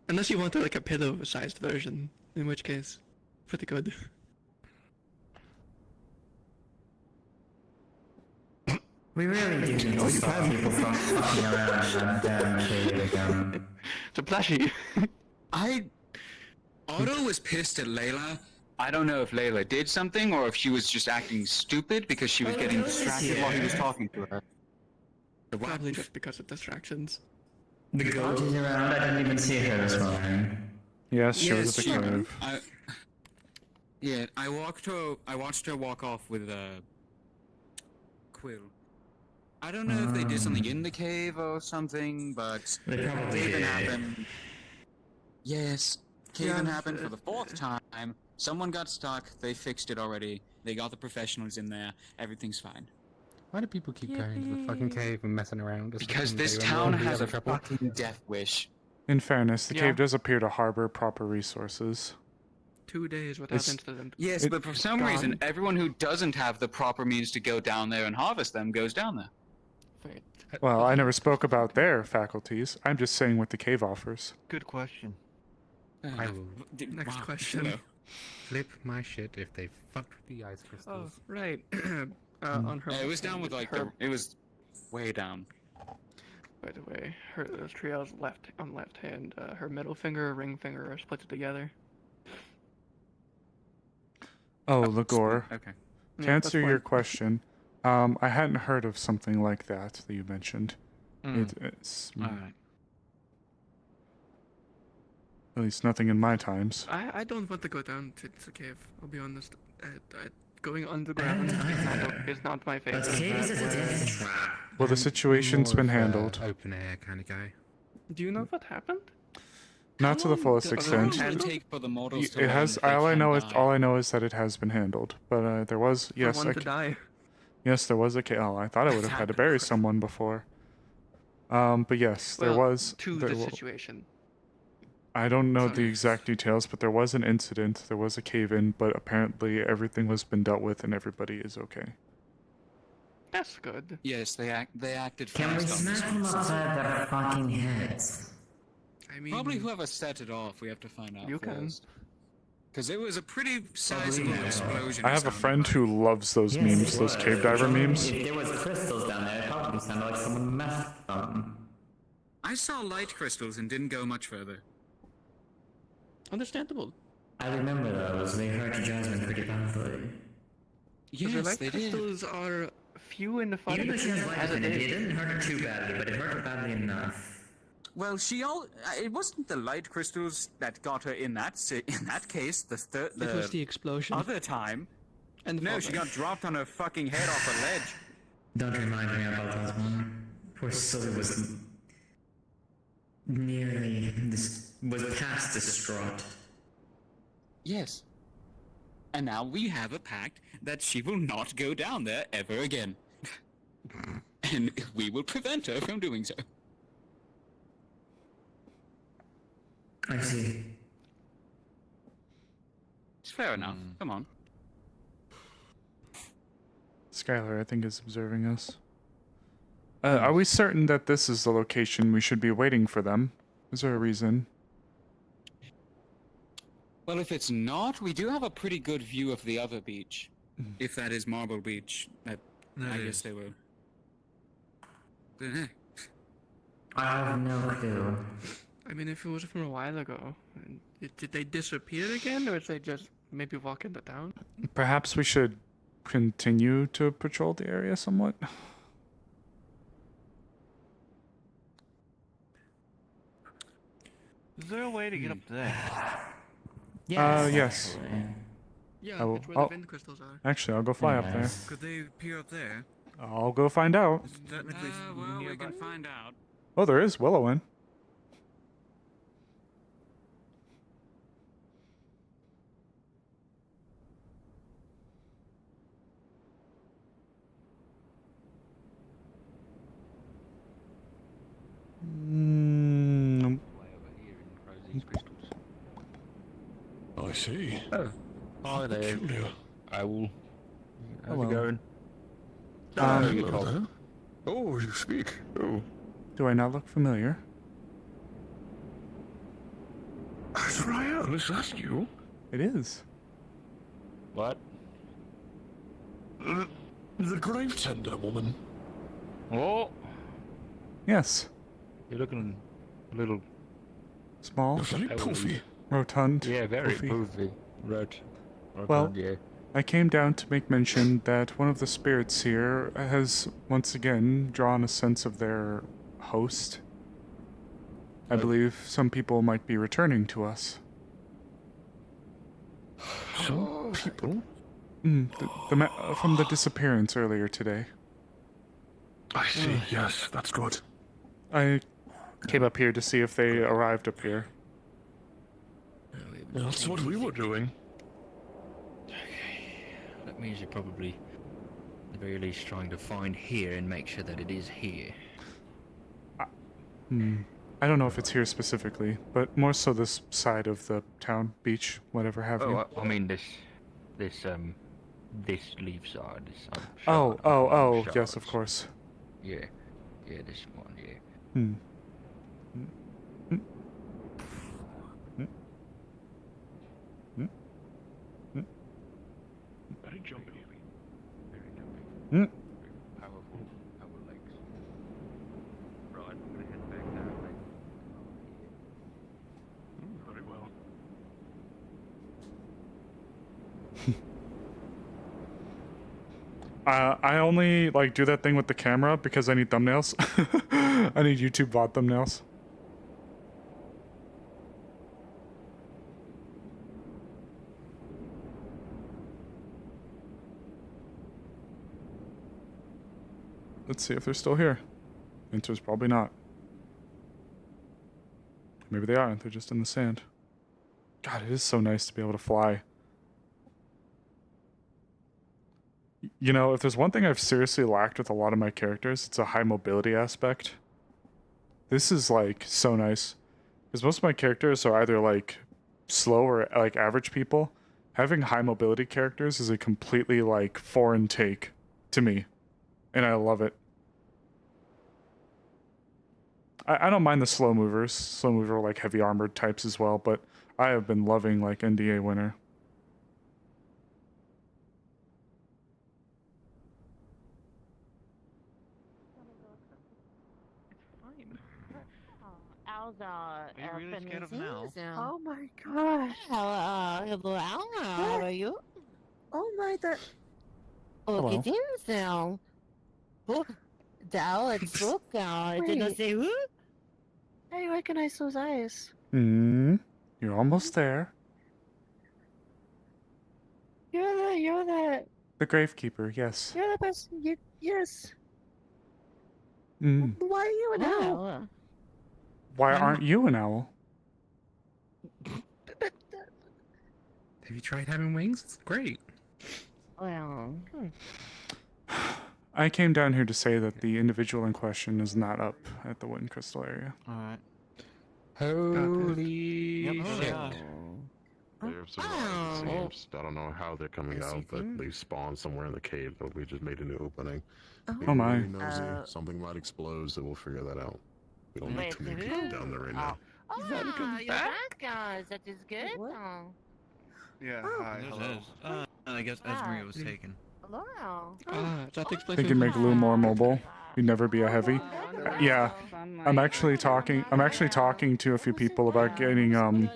Unless you want like a pillow-sized version, in which case, pretty good. We really do need to stop people from fucking around in that damn cave again. It's a plushie. Otto was pissed at Layla. I don't know if Layla did something or if she was just acting stupid because she was getting distracted while he was talking to her. Probably just because of distractions. The goat is around. I didn't even see her this morning. Yes, she was at the cave. I watched her walk off with Quill. I don't know if they did something in the cave or something, but They probably cave-in did. happened. Yes, cave-in happened for the 4th time. Someone got stuck. They fixed it already. They got the professionals in there. Everything's fine. Why do people keep going to the fucking cave and messing around? Because this town has a fucking death wish. In fairness, the Yeah. cave does appear to harbor proper resources. 2 days without It's- incident. Yes, but for some reason, everyone who doesn't have the proper means to go down there and harvest them goes down there. Well, I never spoke about their faculties. I'm just saying what the cave offers. Good question. I will Next question. flip my shit if they fucked with the ice crystals. Oh, right. On her. It was down with like it was way down. By the way, her Triel's left hand, her middle finger, ring finger are split together. Oh, Ligor. Okay. To Yeah, answer that's your fine. question, I hadn't heard of something like that you mentioned. It's Alright. at least nothing in my times. I don't want to go down to the cave. I'll be honest. Going underground is not my favorite. But cave is a death trap. Well, the situation's been handled. Open air kind of guy. Do you know what happened? Not to the fullest How extent. long It take for the mortals to It has. learn All I they know can is die. all I know is that it has been handled. But there was yes, one to die. yes, there was a cave. Oh, I thought I would have had to bury someone before. But yes, there was. To there the wa- situation. I don't know the exact details, but there was an incident. There was a cave-in, but apparently everything has been dealt with and everybody is okay. That's good. Yes, they acted Can we fast on this smack them one. upside their fucking heads? I mean, Probably whoever set it off, we have to find out You can. Because it was a pretty sizable explosion. I have a friend who loves those memes, those cave diver memes. If there was crystals down there, it probably sounded like someone messed them. I saw light crystals and didn't go much further. Understandable. I remember those. They hurt Jasmine pretty badly. The light crystals are few in the far Even though she has between light as in it it, it is. didn't hurt her too badly, but it hurt her badly enough. Well, it wasn't the light crystals that got her in that case. It was the explosion. other time. And No, she got dropped on her fucking head off a ledge. Don't remind me about that one. Poor Sylvie was was past distraught. Yes. And now we have a pact that she will not go down there ever again. And we will prevent her from doing so. I see. It's fair enough. Come on. Skylar, I think, is observing us. Are we certain that this is the location we should be waiting for them? Is there a reason? Well, if it's not, we do have a pretty good view of the other beach. If that is Marble Beach. I guess they were. I have no clue. I mean, if it was from a while ago, did they disappear again, or did they just maybe walk into town? Perhaps we should continue to patrol the area somewhat. Is there a way to get up there? Yes. Yeah, I will- it's where the wind crystals are. Actually, I'll go fly up there. Could they appear up there? I'll go find out. Technically, well, we can find out. Oh, there is Willowin. I see. Oh, hi there. Peculiar. Owl. How's Hello. it going? Hello there. Oh, you speak. Oh. Do I not look familiar? Azrael, is that you? It is. What? The grave tender woman. Oh, Yes. you're looking a little Small. You're very poofy. Rotund. Yeah, very poofy. poofy. Right. Well, yeah. I came down to make mention that one of the spirits here has once again drawn a sense of their host. I believe some people might be returning to us. Some people? From the disappearance earlier today. I see, yes, that's good. I came up here to see if they arrived up here. That's what we were doing. That means you're probably, at the very least, trying to find here and make sure that it is here. I don't know if it's here specifically, but more so this side of the town, beach, whatever have you. Oh, I mean this leaf side. This, Yes, of course. Yeah, this one, yeah. Very jumpy. Powerful legs. Right, I'm gonna head back that way. Very well. I only do that thing with the camera because I need thumbnails. I need YouTube VOD thumbnails. Let's see if they're still here. Answer's probably not. Maybe they are. They're just in the sand. God, it is so nice to be able to fly. You know, if there's one thing I've seriously lacked with a lot of my characters, it's a high mobility aspect. This is so nice. Because most of my characters are either slow or average people. Having high mobility characters is a completely foreign take to me. And I love it. I don't mind the slow movers. Slow mover heavy armored types as well, but I have been loving NDA Winter. Are you really scared of an owl? Oh my gosh. Hello, how are you? Oh my, that. Oh, Hello. get in there. Oh, down and look out. Did I Wait. say who? I recognize those eyes. You're almost there. You're the The Gravekeeper, yes. you're the person. Yes. Mm. Why are you an owl? Oh, Why aren't you an owl? Have you tried having wings? It's great. well. I came down here to say that the individual in question is not up at the Wind Crystal area. Alright. Holy shit. They've survived, it seems. I don't know how they're coming out, but they spawned somewhere in the cave, but we just made a new opening. Oh my. Really nosy. Something might explode, so we'll figure that out. We don't need too many people down there right now. Oh, you're back, guys. That is good. Yeah, Oh. hi, There's hello. Ez. I guess Esmaria was taken. Hello. That takes place They can make Lou more mobile. He'd never be a heavy. Yeah, I'm actually talking to a few people about getting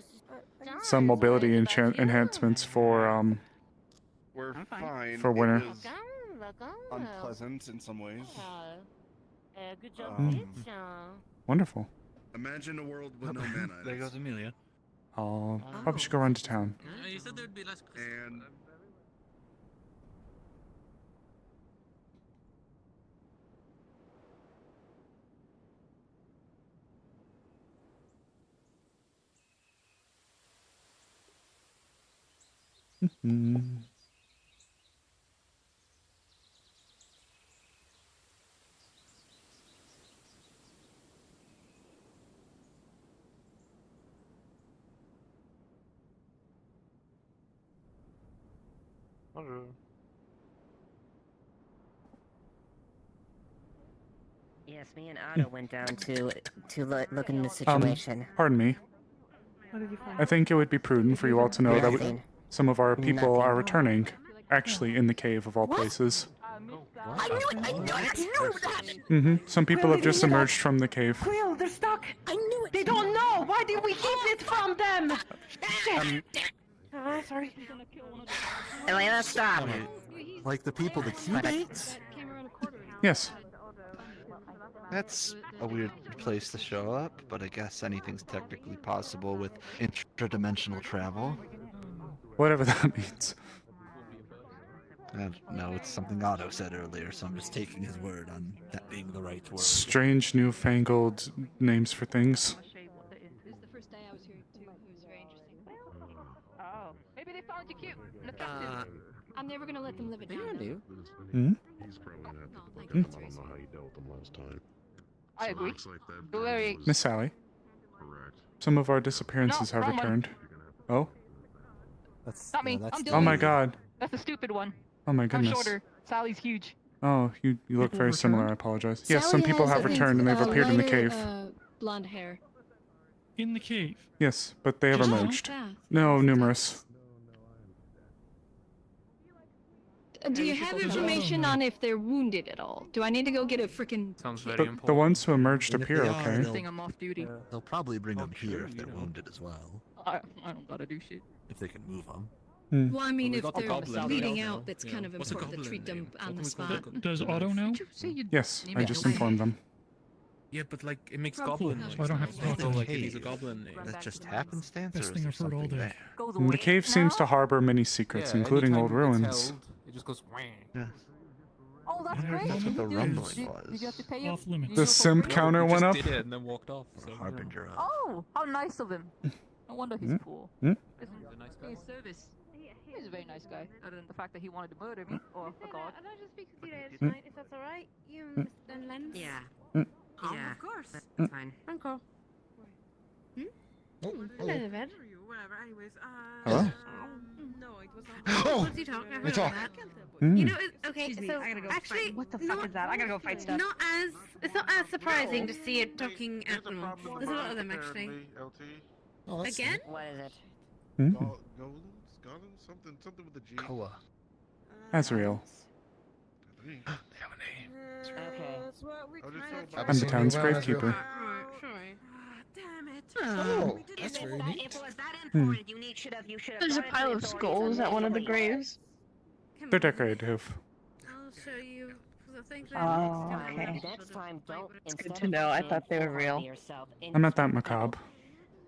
some mobility enhancements for We're fine. for winter. It was unpleasant in some ways. Good job, Mm. kids. Wonderful. Imagine a world with no mana. There goes Amelia. Oh, probably should go run to town. You said there'd be less. And Mm. Yes, me and Otto went down to look into the situation. Pardon me. What did you find? I think it would be prudent for you all to know that Nothing. some of our people Nothing. are returning. Actually, in the cave of all places. I knew it! I knew that! Mm-hmm. Some people have just emerged from the cave. Quill, they're stuck! I knew it! They don't know! Why did we keep it from them? Sorry. Elena, stop! Like the people the Cubates? Yes. that's a weird place to show up, but I guess anything's technically possible with interdimensional travel. Whatever that means. No, it's something Otto said earlier, so I'm just taking his word on that being the right word. Strange newfangled names for things. It was the first day I was here too. It was very interesting. Oh, maybe they found you cute and effective. I'm never gonna let them live it down. do. Hmm? He's probably not. No, thank I you. don't know how you dealt with them last time. I agree. Looks like that You're very- Miss Sally, correct. some of our disappearances No, have wrong one. returned. Oh? That's Not me. I'm Oh my Dylan. god. That's the stupid one. Oh my I'm goodness. shorter. Sally's huge. Oh, you look People very similar, I returned? apologize. Yes, some people have returned and they've appeared in the cave. Blonde hair. In the cave. Yes, but they have Just one? emerged. Yeah. No, numerous. Do you have information on if they're wounded at all? Do I need to go get a freaking... Sounds very The important. ones who emerged And if appear they are, okay. they'll- Thing I'm off duty. They'll probably bring them here if they're wounded as well. I don't gotta do shit. If they can move them. Hmm. Well, I mean, we if got the they're goblin bleeding now. out, that's Yeah. kind of What's a important to goblin treat them name? on What the can we call spot. it? Does Otto know? Did you say you Yes, name I it just Dylan? informed them. Yeah, but like it makes Oh, goblin cool. noise. So I don't have to talk to So him. like if he's a goblin name. That's just happenstance, or Best is thing there I've heard all something day. there? The cave seems to harbor many secrets, including old ruins. It just goes. Yeah. Oh, that's I heard great. that's what the Did- rumbling did- was. Did you have to pay Off him? limits. Did The you simp appropriate? counter He went up? just did it and then walked off. So, Harbinger of. Oh, how nice of him. No wonder he's Hmm? cool. Hmm? He's a nice guy. Service. He's a very nice guy. Other than the fact that he wanted to murder me or a god. And I just speak to you later Hmm? tonight, if that's alright. You and Lens? Yeah. Yeah. Of course. That's That's fine. Uncle. Oh, Hello, Ved. Whatever. Anyways, Hello? no, it was not. Oh! What are you talking about? Talk. Hmm. You know, okay, so I gotta go actually, fight. What the fuck is that? I gotta go fight stuff. it's not as surprising to see a talking animal. There's a lot of them actually. Oh, that's Again? What is it? Hmm? Golems, something with the G. Koa. Azrael. I think. They have a name. Okay. That's what we I'll just kinda tell I'm them. the town's gravekeeper. Sorry. Damn it. Oh, We did that's it. very neat. There's a pile of skulls at one of the graves. Come They're on. decorative. I'll show you. 'Cause I think that Oh, it's gonna okay. be- Next time, don't. It's good instead to of know. I being thought they were full real. of yourself, I'm not that macabre.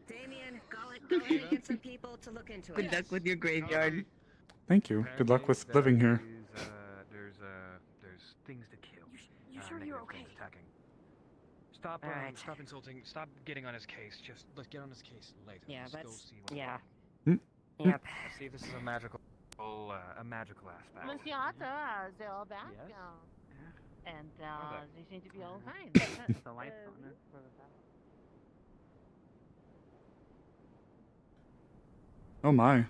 Damien, go ahead and get some people to look into Good it. luck with your graveyard. Thank you. Good luck with living here. There's things to kill. You sure you're okay? Attacking. Stop, Alright. stop insulting. Stop getting on his case. Just let's get on his case later. Yeah, Let's go that's see what. yeah. Hmm? Yep. Let's see if this is a magical aspect. Monsieur Otto, they're all back Yes? now. And Okay. they seem to be all fine. The lights on it. Oh my.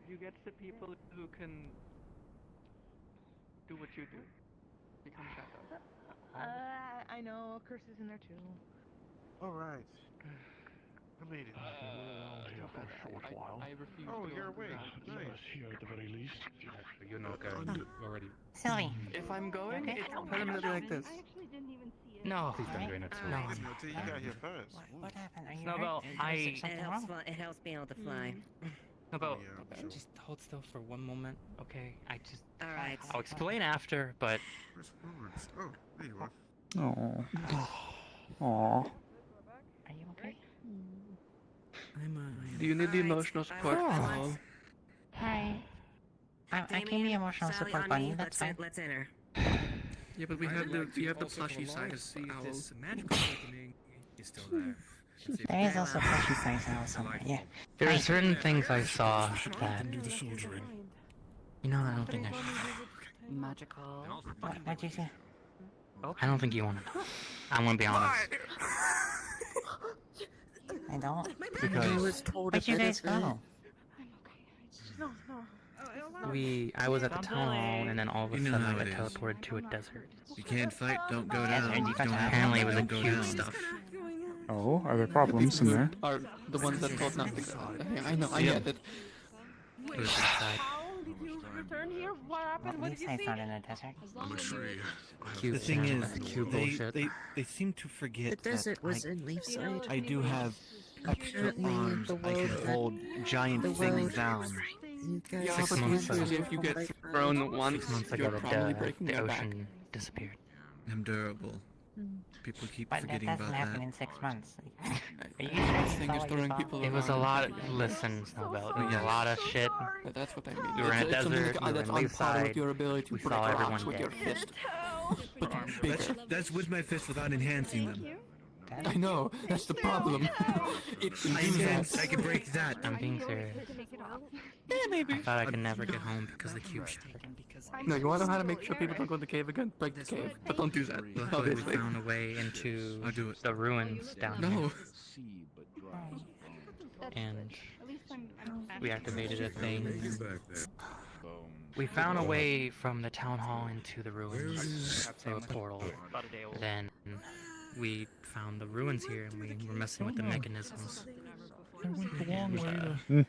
You get the people who can do what you do. Become shadows. I know, curses in there too. Alright. I made it. Here for a short while. I refuse Oh, to go you're underground. awake. Yes, Nice. here at the very least. You're not going already. Sylvie. If I'm going, Okay. it's permanently like this. No. Please don't join it too. No. Until you got here first. What happened? Are you Snowball, hurt? Is I- something wrong? It helps being able to fly. Snowball, Yeah, sure. just hold still for one moment, okay? Alright. I'll explain after, but Where's Florence? Oh, there you are. Oh. Aw. Are you okay? Do you need the emotional support? Oh. Hi. I gave the emotional support bunny, that's fine. Let's enter. Yeah, but we have the plushy size See if owl. this magical awakening is still there. There is also plushy size owl somewhere, yeah. there are certain things I saw that, Do the soldiering. you know, I don't think I should. Magical. What'd you say? I don't think you want to know. I'm gonna be honest. I don't. I was told Where'd you guys go? No, no. I was at the town hall, and then all of a You know sudden how I got it is. teleported to a desert. You can't fight, don't go Desert, down. you got Don't to- Apparently it was a don't go cute down. stuff. Oh, are there problems in there? Are the ones that told not to go. Yeah, I know, I Yeah. get it. It was inside. How did you return here? What happened? What These did you sites see? aren't in a desert. I'm a tree. Cute The thing sound, is, cute bullshit. they seem to forget The desert that was in Leafside. I do have extra Apparently, arms. the I can world- hold giant the things world- down. You guys Yeah, 6 but the months issue is ago. if you get thrown once, 6 months you're ago, probably breaking the your back. ocean disappeared. I'm durable. People keep But that forgetting doesn't about happen that. in 6 months. Are you This sure that's thing not is what you throwing saw? people It was a around. lot. Listen, Snowbell. It was a lot of shit. That's what I mean. We were in a It's something desert. like, We were that's in on par with Leafside. your ability to We break saw rocks everyone with your dead. fist. But bigger. That's with my fist without enhancing them. I know, that's the problem. It I can break that. I'm being serious. Yeah, maybe. I thought I could never get home because the cube shattered. No, you want to know how to make sure people don't go in the cave again? Break the cave. But don't do that. Luckily, we Obviously. found a way into the ruins down No. here. And we activated a thing. We found a way from the town hall into the ruins through a portal. Then we found the ruins here, and we were messing with the mechanisms. I went the long way to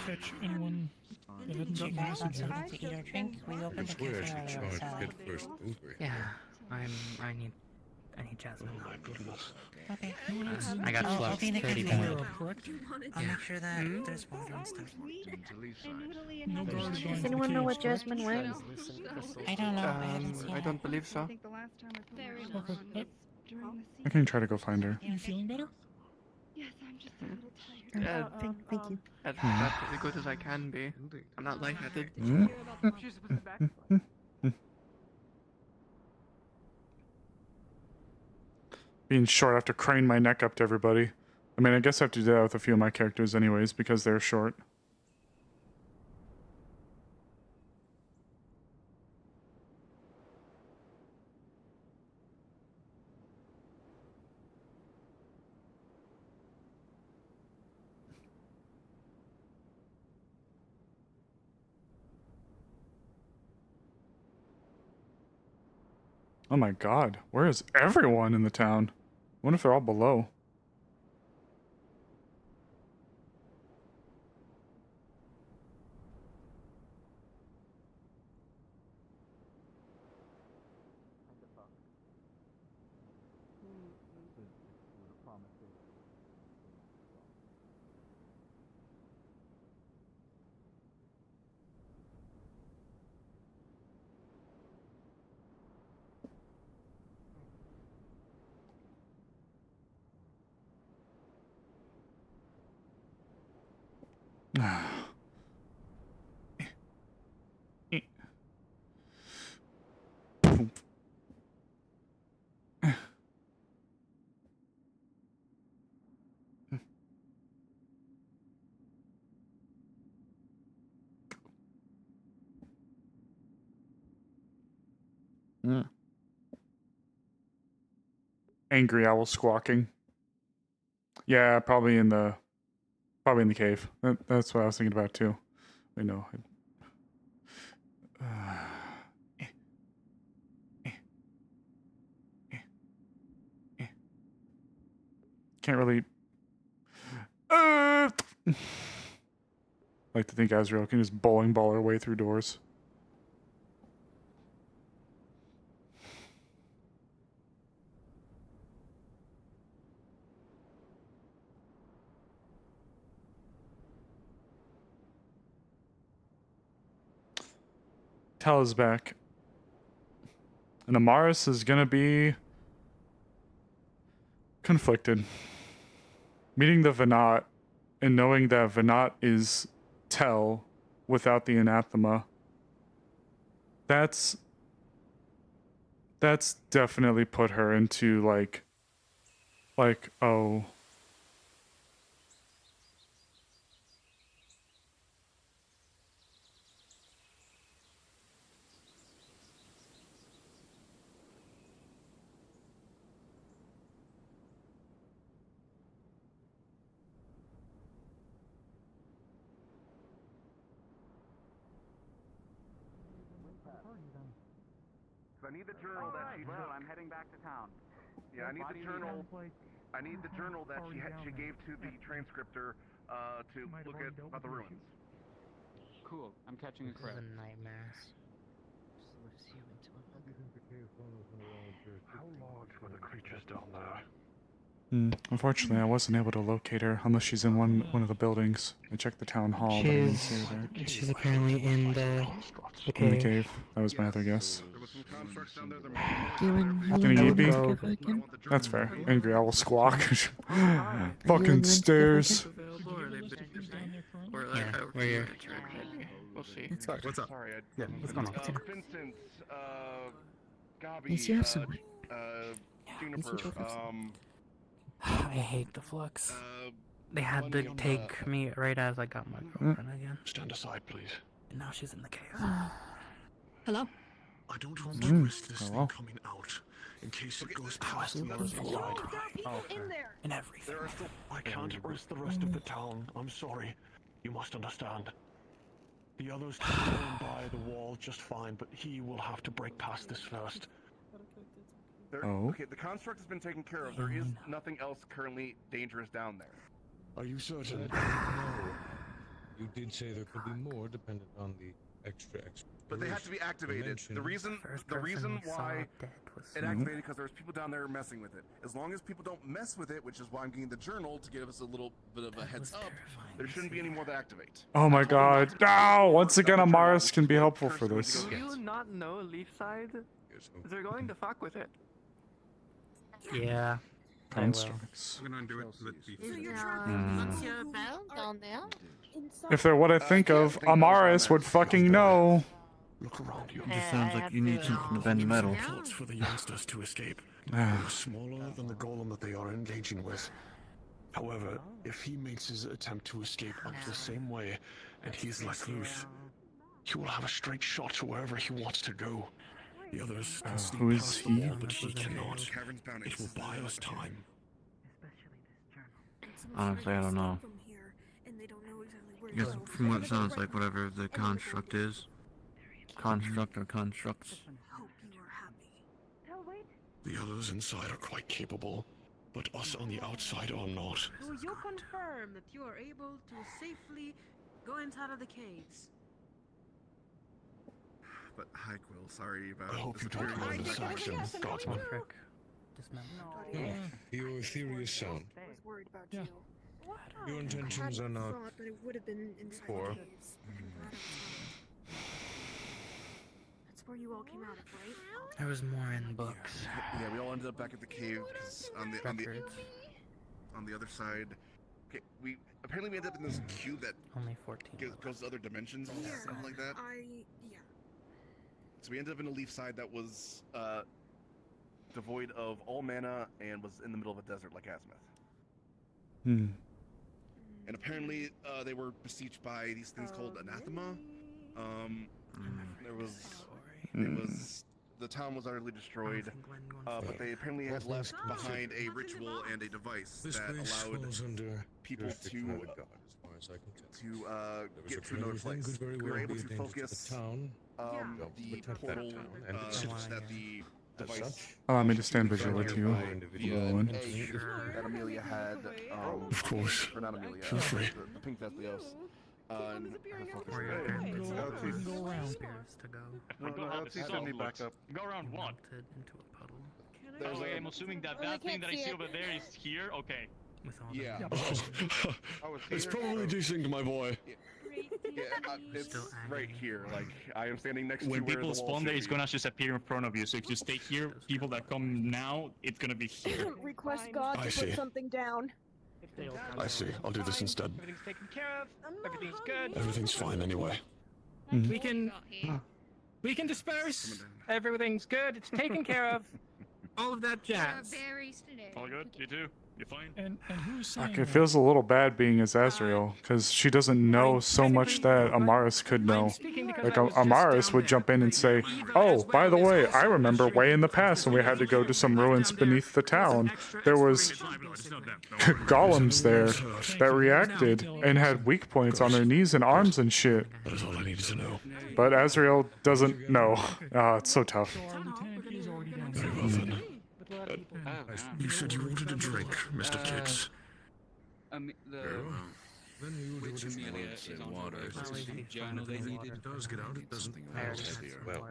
catch anyone that hadn't Do you gotten the guys want message something yet. to eat or drink? We opened the cafe earlier, so... Yeah, I need Jasmine. Okay. I got I'll flubbed be in the pretty cafe. bad. I'll make sure that there's water and stuff. No guard is going Does to the anyone know what caves. Jasmine went? I don't know. I haven't seen I it. don't believe so. I can try to go find her. Are you feeling better? Yeah, Thank you. as good as I can be. I'm not lightheaded. Being short, I have to crane my neck up to everybody. I mean, I guess I have to do that with a few of my characters anyways, because they're short. Oh my god, where is everyone in the town? I wonder if they're all below. Angry owl squawking. Yeah, probably in the cave. That's what I was thinking about too. I know. Can't really. Like to think Azrael can just bowling ball her way through doors. Tal is back. And Amaris is gonna be conflicted. Meeting the Venat and knowing that Venat is Tel without the anathema. That's definitely put her into like oh. I need the journal that she took. I'm heading back to town. Yeah, I need the journal. I need the journal that she gave to the transcriptor to look at about the ruins. Cool. I'm catching a crab. This is a nightmare. How large were the creatures down there? Unfortunately, I wasn't able to locate her unless she's in one of the buildings. I checked the town hall, but I didn't see her there. She's apparently in the In the cave. cave. That was my other guess. You Can he and be? together again? That's fair. Angry owl squawk. Fucking stairs. Yeah, we're here. We'll see. What's up? Sorry, Yeah, what's going on? Vincent, Gabi, Yes, you have some. Juniper, I hate the flux. They had to take me right as I got my girlfriend again. Stand aside, please. And now she's in the cave. Hello? I don't want to risk this thing coming out in case it goes past the north side. And everything. I can't risk the rest of the town. I'm sorry. You must understand. The others can go in by the wall just fine, but he will have to break past this first. Okay, the construct has been taken care of. There is nothing else currently dangerous down there. Are you certain? No. You did say there could be more, depending on the extra. But they have to be activated. The reason why it activated because there's people down there messing with it. As long as people don't mess with it, which is why I'm getting the journal to give us a little bit of a heads up, there shouldn't be any more to activate. Oh my god. No! Once again, Amaris can be helpful for this. Do you not know Leafside? They're going to fuck with it. Yeah. Constructs. I'm gonna undo it. Once you're bound down there. If they're what I think of, Amaris would fucking know. Look around you. It just sounds like you need something to bend metal. Plots for the youngsters to escape. They are smaller than the golem that they are engaging with. However, if he makes his attempt to escape up the same way, and he's let loose, he will have a straight shot to wherever he wants to go. The others can sneak who is past he? the wall, but he cannot. It will buy us time. Honestly, I don't know. Because from what it sounds like, whatever the construct is. Construct or constructs. The others inside are quite capable, but us on the outside are not. Will you confirm that you are able to safely go inside of the caves? But hi, Quill. Sorry about. I hope you don't mind this action, Guardsman. Your theory is sound. I was worried about you. Your intentions are not Thought that it would have been inside poor. the caves. That's where you all came out of, right? There was more in books. Yeah, we all ended up back at the cave because on the other side. Okay, we ended up in this cube that Only 14. goes to other dimensions and something like that. Yeah. So we ended up in a leaf side that was devoid of all mana and was in the middle of a desert like Azimuth. And apparently they were besieged by these things called anathema. There was the town was utterly destroyed, but they apparently had left behind a ritual and a device that allowed people to get to another place. We were able to focus the portal that the device. Allow me to stand visual with you, Rowan. That Amelia had. Of course. Or not Amelia. Feel free. The pink Vethleos. And her focus. Go around. Send me back up. Go around what? Oh, I'm assuming that that thing that I see over there is here. Okay. Yeah. It's probably desync, my boy. It's right here. Like I am standing next to When where people the wall spawn there, should it's be. gonna just appear in front of you. So if you stay here, people that come now, it's gonna be here. Request God I to see. put something down. I see. I'll do this instead. Everything's taken care of. Everything's good. Everything's fine anyway. We can disperse. Everything's good. It's taken care of. All of that jazz. All good. You too. You're fine. And who's saying It feels a little bad being as Azrael, because she doesn't know so much that Amaris could know. Like, Amaris would jump in and say, oh, by the way, I remember way in the past when we had to go to some ruins beneath the town. There was golems there that reacted and had weak points on their knees and arms and shit. That is all I needed to know. But Azrael doesn't know. It's so tough. Very well then. You said you wanted a drink, Mr. Kicks. The Then we will which just Amelia words is and on water. purpose. Journal they needed. It does get out, it doesn't well,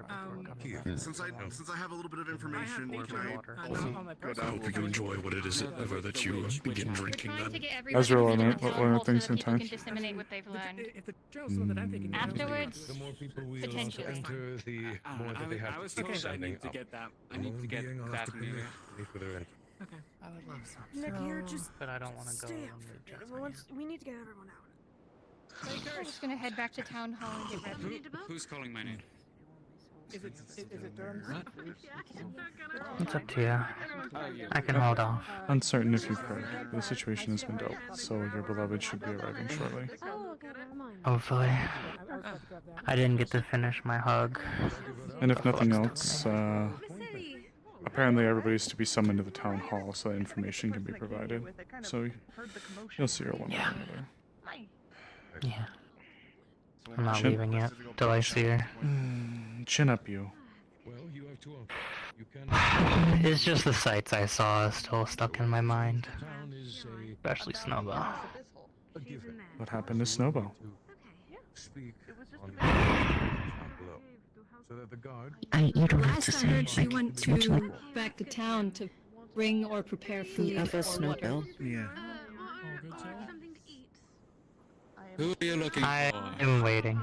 here. Since I have a little bit of information, can I also go I down? hope you enjoy what it is ever that you begin drinking then. Ezra learned things in time. Disseminate what they've learned. If the journals know that I'm thinking Afterwards, the more people we potentially. enter, the more that they have I was to keep told I sending need to up. get that. I need to get Being I'll have that to pay Amelia. for their entry. Okay. I would love some. Nick, you're just. But I don't want to go. Stay up for a bit. We need to get everyone out. we're just gonna head back to town hall and get ready. Who's calling my name? Is it Durham? It's up to you. I can hold off. Uncertain if you've heard. The situation has been dealt, so your beloved should be arriving shortly. Hopefully. I didn't get to finish my hug. And if nothing else, apparently everybody's to be summoned to the town hall so that information can be provided. So you'll see her one way or another. Yeah. I'm not Chin- leaving yet till I see her. Chin up, you. Well, you have two options. You can It's just the sights I saw still stuck in my mind. town is a Especially Snowball. given. What happened to Snowball? Speak on the down below. So that the guard You don't have to Last I say. heard, she went much to like back to town to bring or prepare food the other or water. Snowball. Yeah. Who are you looking I for? am waiting.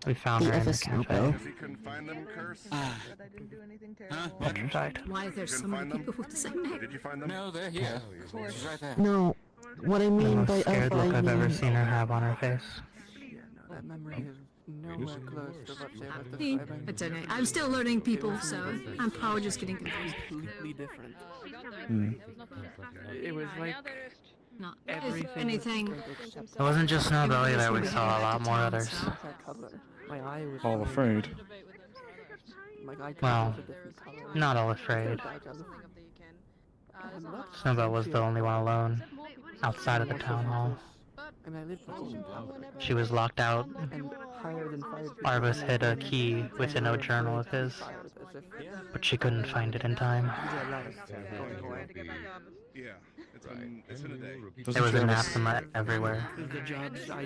We found The her in other the cafe. Snowball. If you couldn't find them, curse. Huh? Petrified. Why is there so many people with the same name? Did you find them? No, they're here. She's right there. No, what I The mean most by scared other, look I I've ever mean seen her have on her face. That memory is nowhere close to what they were See, describing. it's okay. I'm still learning people, so I'm probably just getting confused. Completely different. Mm. It was like Not everything. if anything. It wasn't just Snowball either, we saw a lot more others. My eye was All afraid. My eye Well, was a different color. not all afraid. Snowball was the only one alone, outside of the town hall. And I lived in town. She was locked out. And higher than 5 feet. Arvis hid a key within a journal of his, but she couldn't find it in time. Yeah, it's been a day. There was anathema everywhere.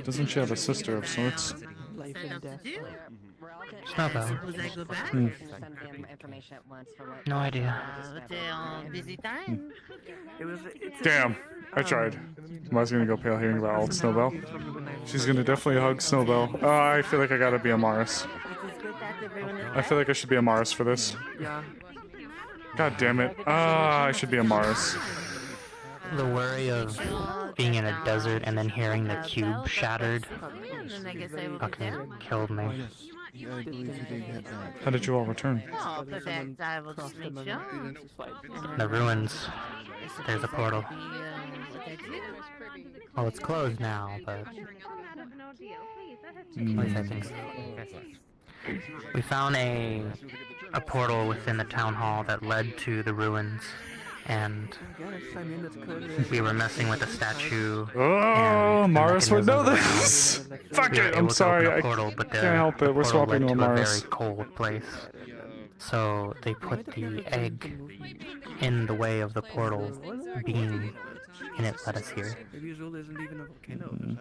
Doesn't she have a sister of sorts? Life and death. Snowball. go back? Hmm. No idea. Busy time. Damn, I tried. I was gonna go pale hearing about old Snowbell. She's gonna definitely hug Snowbell. I feel like I gotta be Amaris. I feel like I should be Amaris for this. Yeah. God damn it. I should be Amaris. The worry of being in a desert and then hearing the cube shattered fucking killed me. I believe you did get that. How did you all return? Oh, perfect. I will just make sure. The ruins. There's a portal. Well, it's closed now, but Please, I think so. We found a portal within the town hall that led to the ruins, and we were messing with a statue. Oh, and Amaris would know mechanisms this. around. Fuck We were it. able I'm to sorry. open a I portal, but can't help the it. We're portal swapping led to to a very Amaris. cold place. So they put the egg in the way of the portal beam, and it led us here. Maybe Azul isn't even a volcano.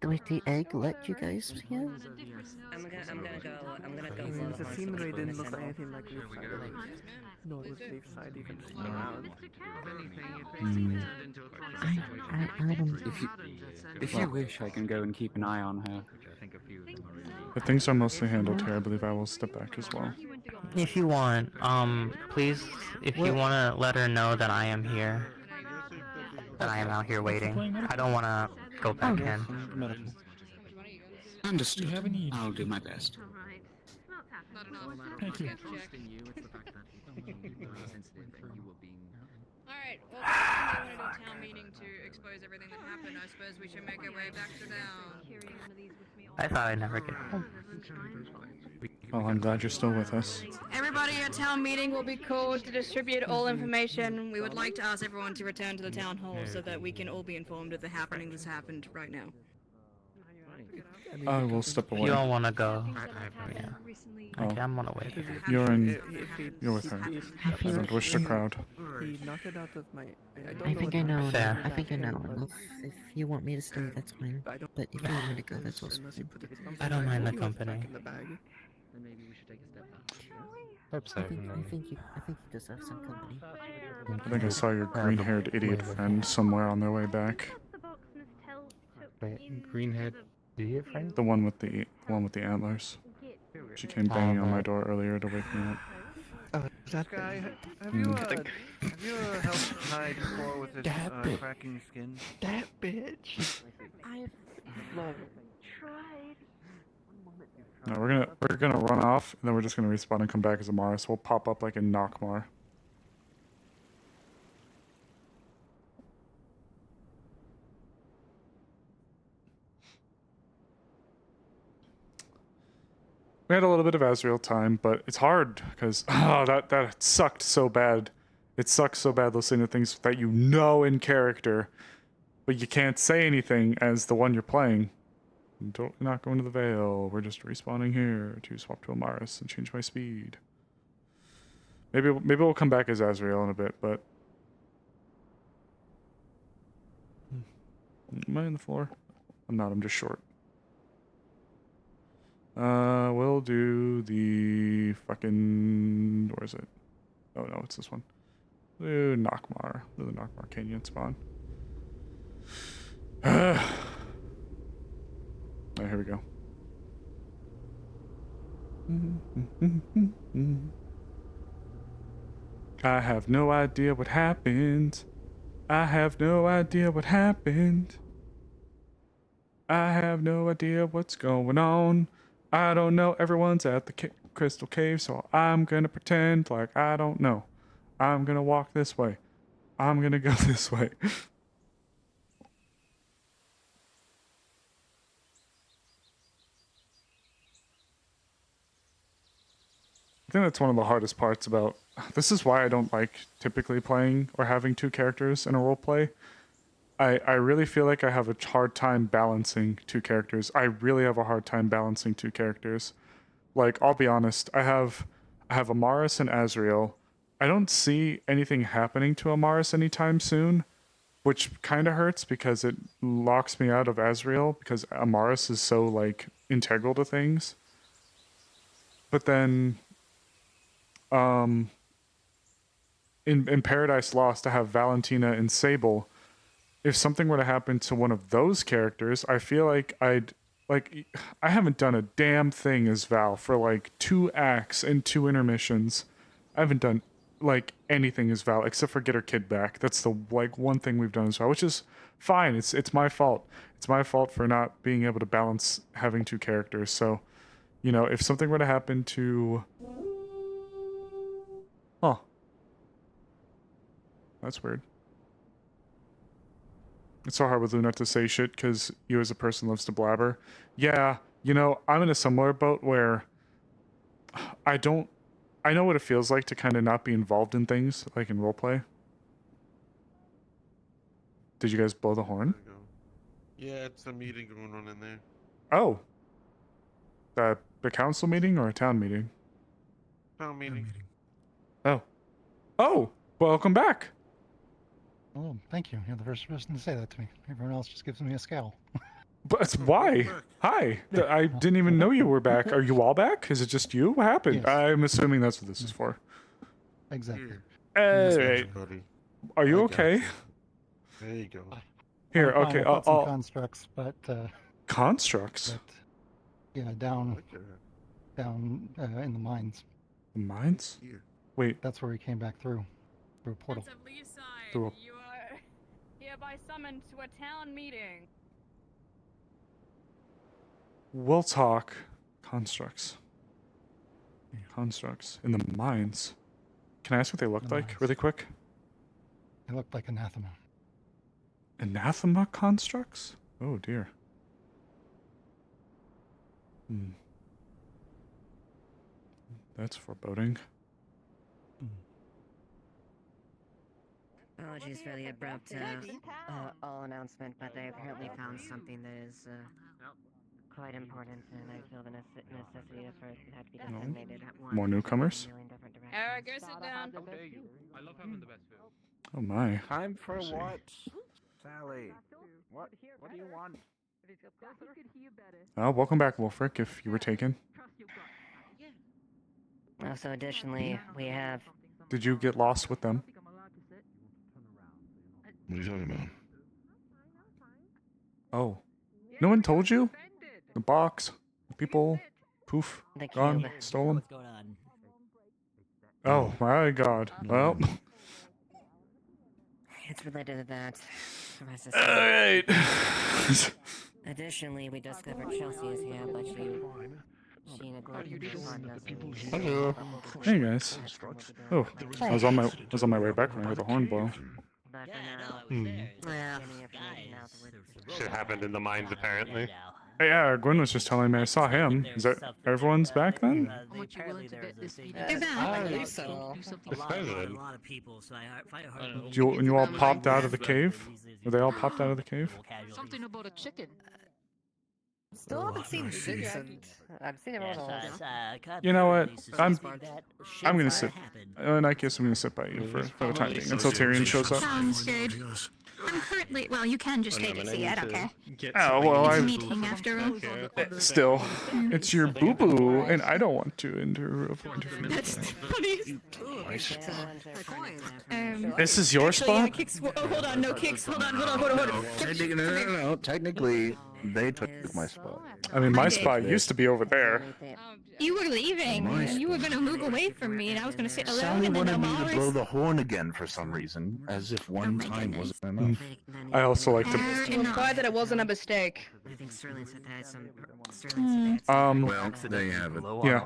Wait, the egg let you guys here? I'm gonna go. I mean, the scenery didn't look anything like Leafside. No, it was Leafside even just around. If you wish, I can go and keep an eye on her. But things are mostly handled here. I believe I will step back as well. If you want, please, if you want to let her know that I am here, that I am out here waiting. I don't want to go back in. Understood. I'll do my best. Thank you. Alright, well, they want to do a town meeting to expose everything that happened. I suppose we should make our way back to town. I thought I'd never get home. Well, I'm glad you're still with us. Everybody at town meeting will be called to distribute all information. We would like to ask everyone to return to the town hall so that we can all be informed of the happening that's happened right now. I will step away. If you all want to go, yeah. Oh. Okay, I'm gonna wait. You're with her. I don't wish to crowd. He knocked it out of my. I think I know. Fair. I think I know. If you want me to stay, that's fine. But if you want me to go, that's also fine. I don't mind the company. I think you deserve some company. I think I saw your green-haired idiot friend somewhere on their way back. Wait, green-haired idiot friend? The one with the antlers. She came banging on my door earlier to wake me up. That guy, have you helped hide before with his cracking skin? That bitch. I've tried. No, we're gonna run off, and then we're just gonna respawn and come back as Amaris. We'll pop up like in Nockmar. We had a little bit of Azrael time, but it's hard because that sucked so bad. It sucks so bad listening to things that you know in character, but you can't say anything as the one you're playing. Not going to the Vale. We're just respawning here to swap to Amaris and change my speed. Maybe we'll come back as Azrael in a bit, but am I on the floor? I'm not. I'm just short. We'll do the fucking... Where is it? Oh no, it's this one. Do Nockmar. Do the Nockmar Canyon spawn. Alright, here we go. I have no idea what happened. I have no idea what happened. I have no idea what's going on. I don't know. Everyone's at the Crystal Cave, so I'm gonna pretend like I don't know. I'm gonna walk this way. I'm gonna go this way. I think that's one of the hardest parts about... This is why I don't like typically playing or having two characters in a roleplay. I really feel like I have a hard time balancing two characters. I really have a hard time balancing two characters. Like, I'll be honest, I have Amaris and Azrael. I don't see anything happening to Amaris anytime soon, which kind of hurts because it locks me out of Azrael because Amaris is so, like, integral to things. But then, in Paradise Lost, I have Valentina and Sable. If something were to happen to one of those characters, I feel like I haven't done a damn thing as Val for like 2 acts and 2 intermissions. I haven't done like anything as Val except for get her kid back. That's the like one thing we've done as Val, which is fine. It's my fault. It's my fault for not being able to balance having 2 characters. So, you know, if something were to happen to... Oh. That's weird. It's so hard with Luna to say shit because you as a person loves to blabber. Yeah, you know, I'm in a similar boat where I know what it feels like to kind of not be involved in things, like in roleplay. Did you guys blow the horn? Yeah, it's a meeting going on in there. Oh. The council meeting or a town meeting? Town meeting. Oh. Oh! Welcome back! Oh, thank you. You're the first person to say that to me. Everyone else just gives me a scowl. But why? Hi. I didn't even know you were back. Are you all back? Is it just you? What happened? Yes. I'm assuming that's what this is for. Exactly. Alright. Are you okay? There you go. Here, I'm fine. okay, I've got some I'll... constructs, but Constructs? yeah, down in the mines. The mines? Wait. That's where he came back through a portal. Through a... You are hereby summoned to a town meeting. We'll talk. Constructs. Constructs. In the mines. Can I ask what they looked like, really quick? They looked like anathema. Anathema constructs? Oh dear. That's foreboding. Apologies for the abrupt all announcement, but they apparently found something that is quite important, and I feel the necessity for that to be disseminated at once. More newcomers? Eric, go sit down. I love having the best food. Oh my. Time for Let's see. what? Sally. What do you want? Oh, welcome back, Wolfric, if you were taken. Also, additionally, we have... Did you get lost with them? What are you talking about? Oh. No one told you? The box, the people, poof, The gone, cube. stolen. Oh my god. Well. It's related to that. Alright. Additionally, we discovered Chelsea is here, but she neglected to find us. Hello. Hey guys. Oh, I was on my way back when I heard the horn blow. Shit happened in the mines, apparently. Hey, yeah, Gwen was just telling me I saw him. Is that everyone's back then? They're back. You all popped out of the cave? Were they all popped out of the cave? Something about a chicken. Still haven't seen Vincent. I've seen him all. You know what? I'm gonna sit. And I guess I'm gonna sit by you for the time being until Tyrion shows up. Sounds good. I'm currently. Well, you can just stay to see it, okay? Oh well, It's a I. meeting after all. Still, it's your boo boo, and I don't want to interfere. That's funny. This is your Actually, yeah, spot. Kix, oh, hold on, no Kix. Hold on. No. Technically, they took my spot. I mean, my spot used to be over there. You were leaving, and you were gonna move away from me, and I was gonna sit alone. Sally And then wanted me to blow Amaris. the horn again for some reason, as if one time wasn't enough. I also like to. I'm glad that it wasn't a mistake. I think Sterling said that some. Well, there you have it. Yeah.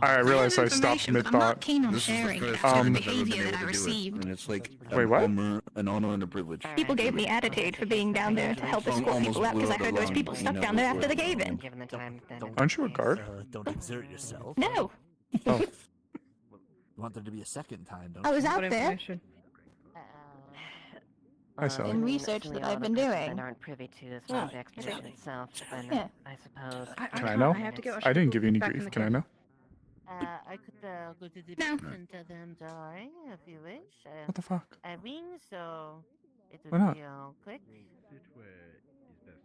I realized I stopped Information, mid but I'm not thought. keen on This is the sharing first after the time I've ever behavior been that able I to do it, received. and it's like Wait, what? an honor and a privilege. People gave me attitude for being down there to help escort people out because I heard there was people stuck down there after the cave-in. Aren't you a guard? Don't exert yourself. No, Oh. You want there to be a second time, don't I was you? out there Hi, Sally. in research that I've been doing. Aren't privy to as far as the expedition itself, then Yeah. I suppose. Can I know? I have to go. I didn't give you any Back in grief. the Can I know? I could go to the No. basement of them, darling, if you wish. What the fuck? I ring, so it Why would not? be all quick.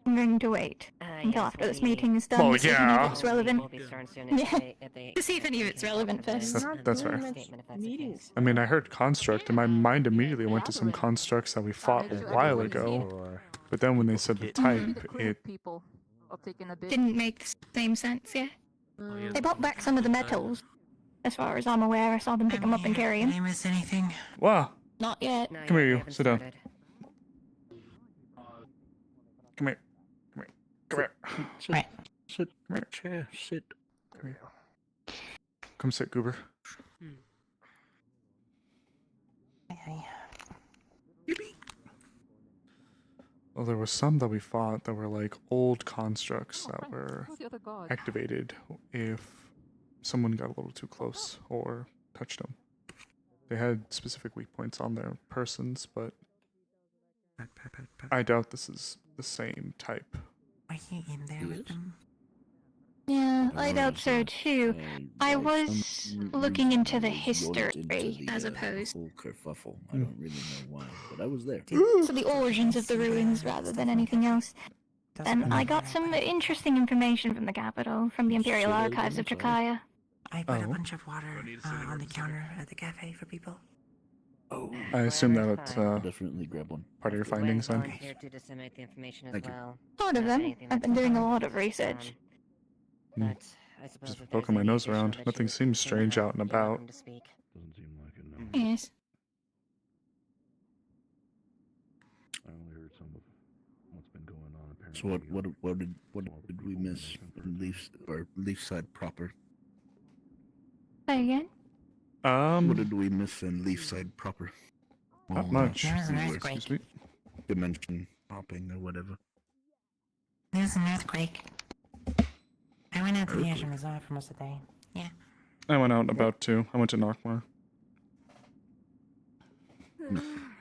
I'm going to wait until yes, after this we- meeting is done Well, to see if any yeah. of it's relevant. We'll be starting soon Yeah, if they to see if any of it's relevant first. That's fair. statement if that's the case. I mean, I heard construct, and my mind immediately went to some constructs that we fought a while ago. But then when they said the type, it People are taking a bit. Didn't make the same sense, yeah. They brought back some of the metals. As far as I'm aware, I saw them pick them up and carry them. Did I miss anything? wow. Not yet. Come here, you. Sit down. Come here. Come here. Come here. Right. Sit. Come here. Chair. Sit. Come here. Come sit, Goober. Well, Well, there were some that we fought that were like old constructs that were Who's the other god? activated if someone got a little too close or touched them. They had specific weak points on their persons, but I doubt this is the same type. Are you in there with them? Yeah, I doubt so too. I was looking into the history, as opposed. Whole kerfuffle. I don't really know why, but I was there. so the origins of the ruins rather than anything else. And I got some interesting information from the capital, from the Imperial Archives of Trachaya. I put a bunch of water on the counter at the cafe for people. Oh, I assume that's definitely grab one. part of your findings then. Here to disseminate the information as Thank you. well. Part of them. I've been doing a lot of research. But I suppose Just if there's poking my any nose additional around. that Nothing you seems think strange of, out and you're about. welcome to speak. Doesn't seem like it, no. Yes. I only heard some of what's been going on apparently. So what did we miss from Leafside proper? Say again? What did we miss in Leafside proper? Not much. There's an earthquake. Excuse me. Dimension hopping or whatever. There's an earthquake. I went out to the Azure Bazaar for most of the day. Yeah. I went out and about too. I went to Narkmar.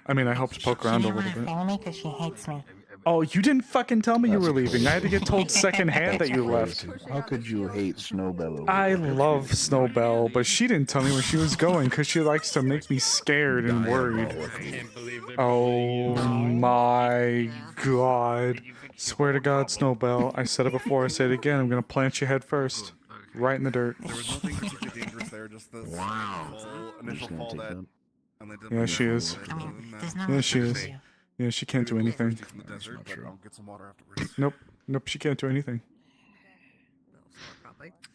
I mean, I helped poke around a little bit. Follow me because she hates me. Oh, you didn't fucking tell me you were leaving. I had to get told secondhand that you left. How could you hate Snowbell? I love Snowbell, but she didn't tell me where she was going because she likes to make me scared and worried. Oh my god. Swear to God, Snowbell. I said it before, I say it again. I'm gonna plant your head first. Right in the dirt. There was nothing particularly dangerous there, just the initial fall that. Yeah, she is. Yeah, she is. Yeah, she can't do anything. Nope. Nope, she can't do anything.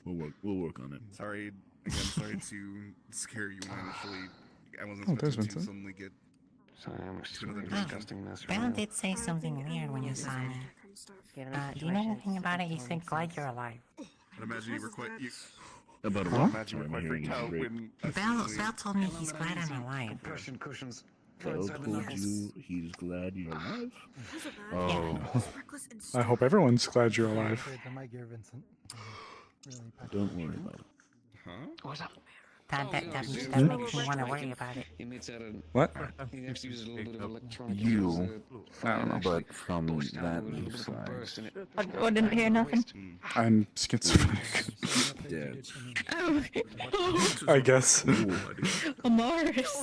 We'll work on it. Sorry, again, sorry to scare you when initially I wasn't Oh, there's expecting to Vincent. suddenly get Bell did say something weird when you saw me. Do you know anything about it? He said, glad you're alive. I'd imagine you were quite. About I'd what? imagine you were quite freaked out when. Bell told me he's glad I'm alive. Bell told you he's glad you're alive? Oh. I hope everyone's glad you're alive. Don't worry about it. Huh? What's up? That makes me want to worry about it. What? You, I don't know, but from that side. I didn't hear nothing. I'm schizophrenic. Dead. I guess. Amaris.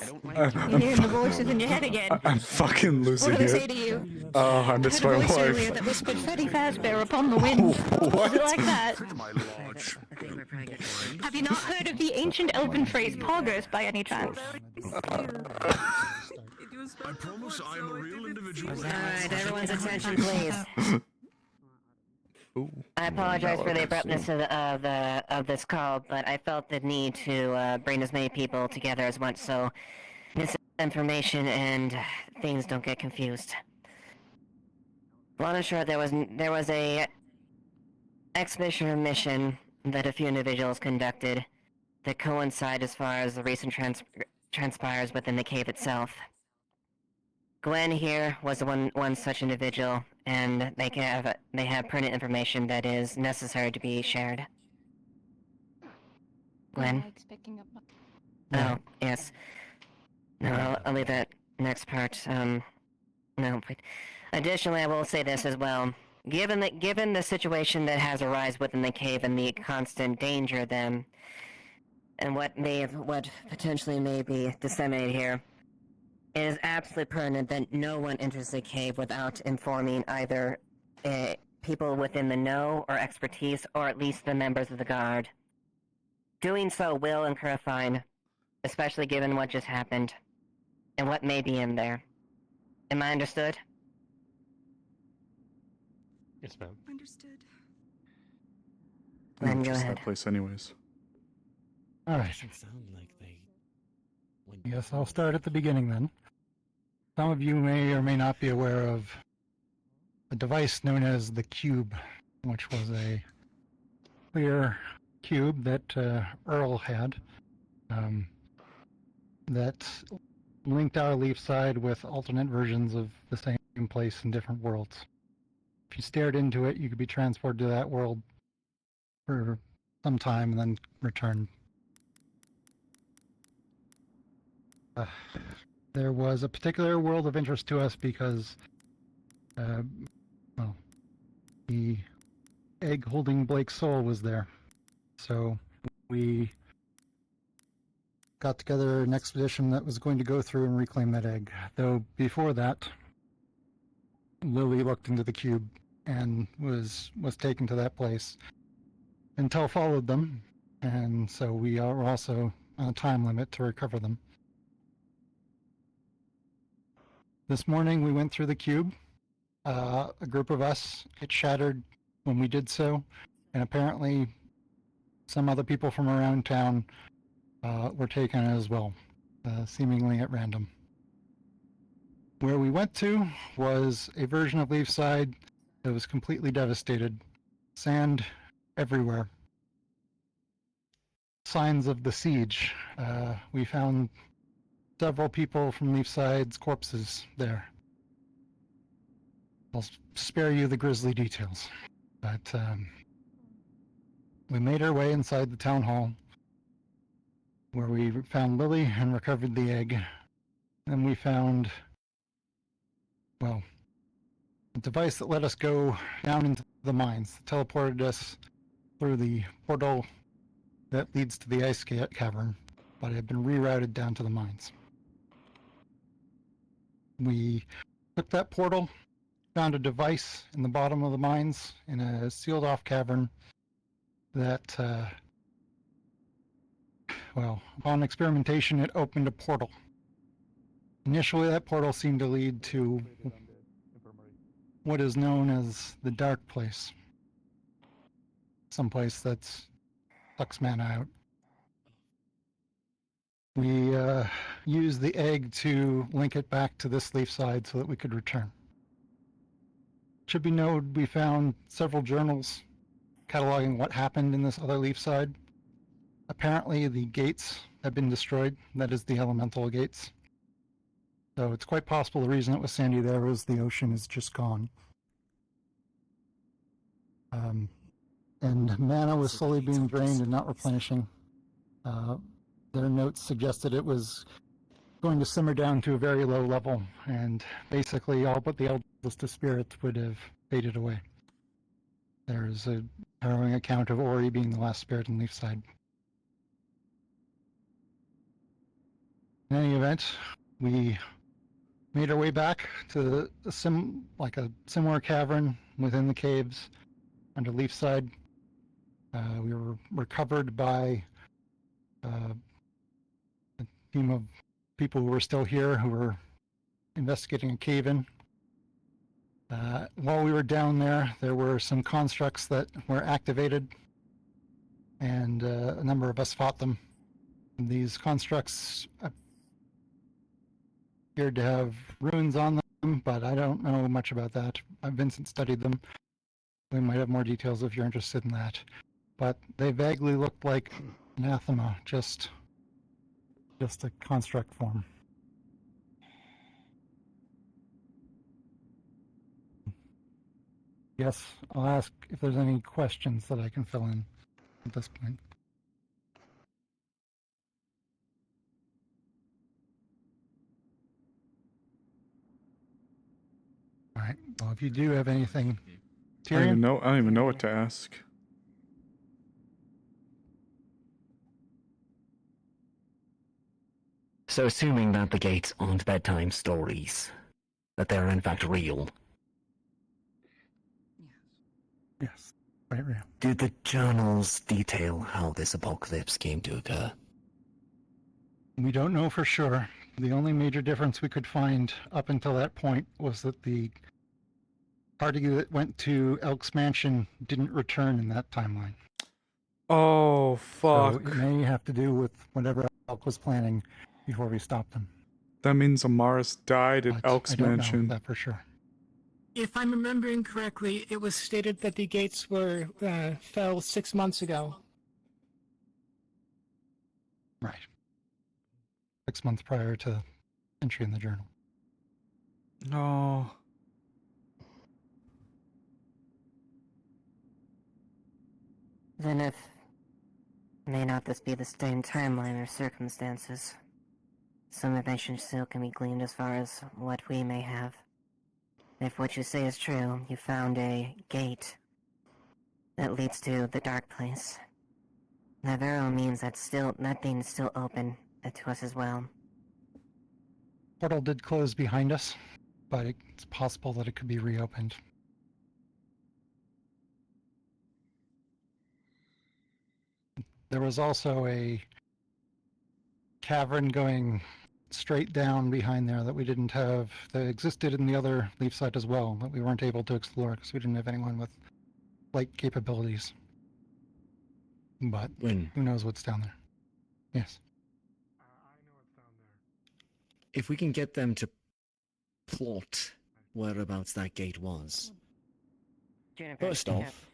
You're hearing the voices in your head again. I'm fucking losing What do they say it. to you? Oh, I miss I my heard a voice earlier wife. that whispered Freddy Fazbear upon the wind. Was it like that? Have you not heard of the ancient elven phrase poggers by any chance? I promise I am a real individual. Alright, everyone's attention, please. I apologize for the abruptness of this call, but I felt the need to bring as many people together as once so misinformation and things don't get confused. Long and short, there was a expedition mission that a few individuals conducted that coincide as far as the recent transpires within the cave itself. Gwen here was one such individual, and they have pertinent information that is necessary to be shared. Gwen? Oh, yes. No, I'll leave that next part. No, but additionally, I will say this as well. Given the situation that has arisen within the cave and the constant danger of them, and what potentially may be disseminated here, it is absolutely pertinent that no one enters the cave without informing either people within the know or expertise, or at least the members of the guard. Doing so will incur a fine, especially given what just happened, and what may be in there. Am I understood? Yes, ma'am. Understood. Then go Just ahead. that place anyways. Alright. Yes, I'll start at the beginning then. Some of you may or may not be aware of a device known as the Cube, which was a clear cube that Earl had, that linked our leaf side with alternate versions of the same same place in different worlds. If you stared into it, you could be transported to that world for some time and then return. There was a particular world of interest to us because, well, the egg holding Blake's soul was there. So we got together an expedition that was going to go through and reclaim that egg. Though before that, Lily looked into the cube and was taken to that place. Intel followed them, and so we are also on a time limit to recover them. This morning we went through the cube. A group of us, it shattered when we did so, and apparently some other people from around town were taken as well, seemingly at random. Where we went to was a version of Leafside that was completely devastated. Sand everywhere. Signs of the siege. We found several people from Leafside's corpses there. I'll spare you the grisly details, but we made our way inside the town hall, where we found Lily and recovered the egg. Then we found, well, a device that let us go down into the mines, teleported us through the portal that leads to the ice cavern, but it had been rerouted down to the mines. We took that portal, found a device in the bottom of the mines in a sealed-off cavern that, well, upon experimentation, it opened a portal. Initially, that portal seemed to lead to what is known as the Dark Place. Someplace that sucks mana out. We used the egg to link it back to this leaf side so that we could return. It should be noted we found several journals cataloging what happened in this other leaf side. Apparently the gates have been destroyed. That is the elemental gates. So it's quite possible the reason it was sandy there was the ocean is just gone. And mana was slowly being drained and not replenishing. Their notes suggested it was going to simmer down to a very low level, and basically all but the eldest of spirits would have faded away. There's a harrowing account of Ori being the last spirit in Leafside. In any event, we made our way back to a similar cavern within the caves under Leafside. We were recovered by a team of people who were still here who were investigating a cave-in. While we were down there, there were some constructs that were activated, and a number of us fought them. And these constructs appeared to have runes on them, but I don't know much about that. Vincent studied them. We might have more details if you're interested in that. But they vaguely looked like anathema, just a construct form. Yes, I'll ask if there's any questions that I can fill in at this point. All right. Well, if you do have anything, I don't even know what to ask. So assuming that the gates aren't bedtime stories, that they're in fact real. Yes, quite real. Did the journals detail how this apocalypse came to occur? We don't know for sure. The only major difference we could find up until that point was that the party that went to Elk's Mansion didn't return in that timeline. Oh, fuck. So it may have to do with whatever Elk was planning before we stopped them. That means Amaris died at Elk's I don't Mansion. know that for sure. If I'm remembering correctly, it was stated that the gates were fell 6 months ago. Right. 6 months prior to entry in the journal. No. Then if... May not this be the same timeline or circumstances? Some information still can be gleaned as far as what we may have. If what you say is true, you found a gate that leads to the dark place. That very well means that thing is still open to us as well. Portal did close behind us, but it's possible that it could be reopened. There was also a cavern going straight down behind there that we didn't have, that existed in the other leaf site as well, that we weren't able to explore because we didn't have anyone with light capabilities. But Win. who knows what's down there. Yes. If we can get them to plot whereabouts that gate was. First off,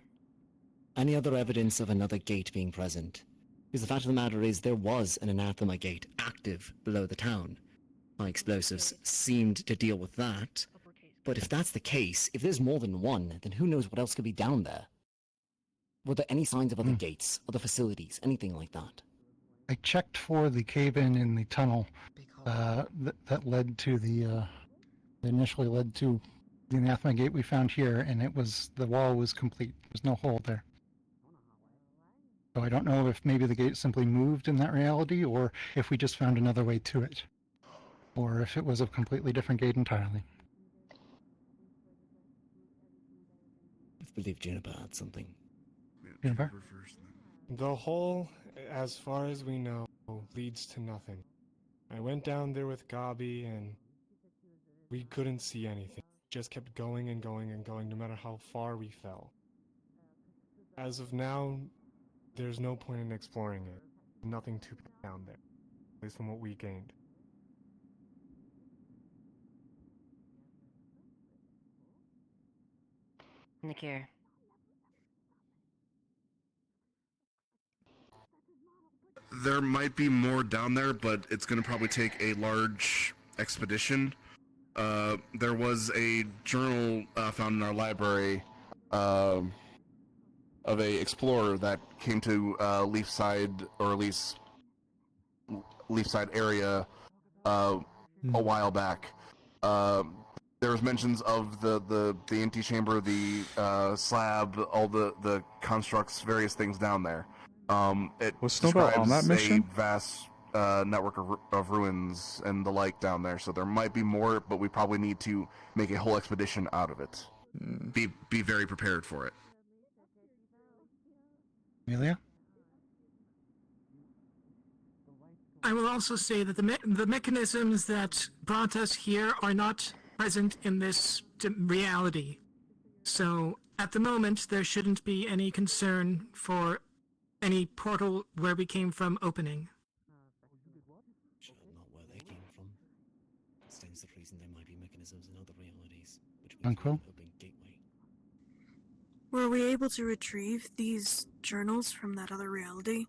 any other evidence of another gate being present? Because the fact of the matter is there was an anathema gate active below the town. My explosives seemed to deal with that. But if that's the case, if there's more than one, then who knows what else could be down there? Were there any signs of other gates, other facilities, anything like that? I checked for the cave-in in the tunnel that led to the initially led to the anathema gate we found here, and the wall was complete. There's no hole there. So I don't know if maybe the gate simply moved in that reality, or if we just found another way to it, or if it was a completely different gate entirely. I believe Juniper had something. Juniper? The hole, as far as we know, leads to nothing. I went down there with Gabi and we couldn't see anything. Just kept going and going and going no matter how far we fell. As of now, there's no point in exploring it. Nothing to be down there, at least from what we gained. Nikir. There might be more down there, but it's going to probably take a large expedition. There was a journal found in our library of a explorer that came to Leafside, or at least Leafside area a while back. There was mentions of the antechamber, the slab, all the constructs, various things down there. It Was Snowbell on that describes mission? a vast network of ruins and the like down there, so there might be more, but we probably need to make a whole expedition out of it. Be very prepared for it. Amelia? I will also say that the mechanisms that brought us here are not present in this reality. So, at the moment, there shouldn't be any concern for any portal where we came from opening. Sure, not where they came from. Stands the reason there might be mechanisms in other realities, which we Unquill? open gateway. Were we able to retrieve these journals from that other reality?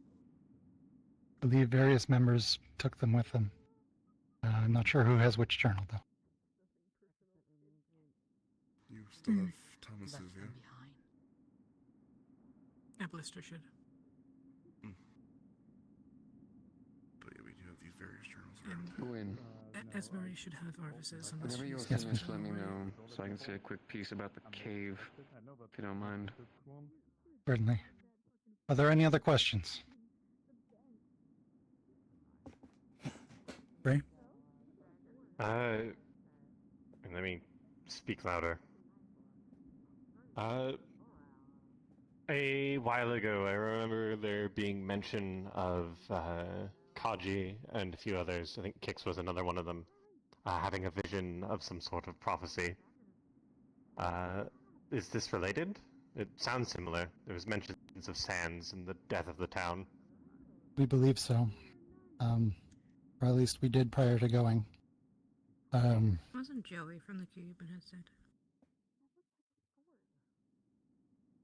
I believe various members took them with them. I'm not sure who has which journal, though. You still have Thomas's, yeah? Blister should. But yeah, we do have these various journals. Win. Esmery should have Arvises. Whenever you're finished, let me know so I can say a quick piece about the cave, if you don't mind. Certainly. Are there any other questions? Ray? Let me speak louder. A while ago, I remember there being mention of Kaji and a few others. I think Kix was another one of them, having a vision of some sort of prophecy. Is this related? It sounds similar. There was mentions of Sands and the death of the town. We believe so. Or at least we did prior to going. Wasn't Joey from the Cube and had said?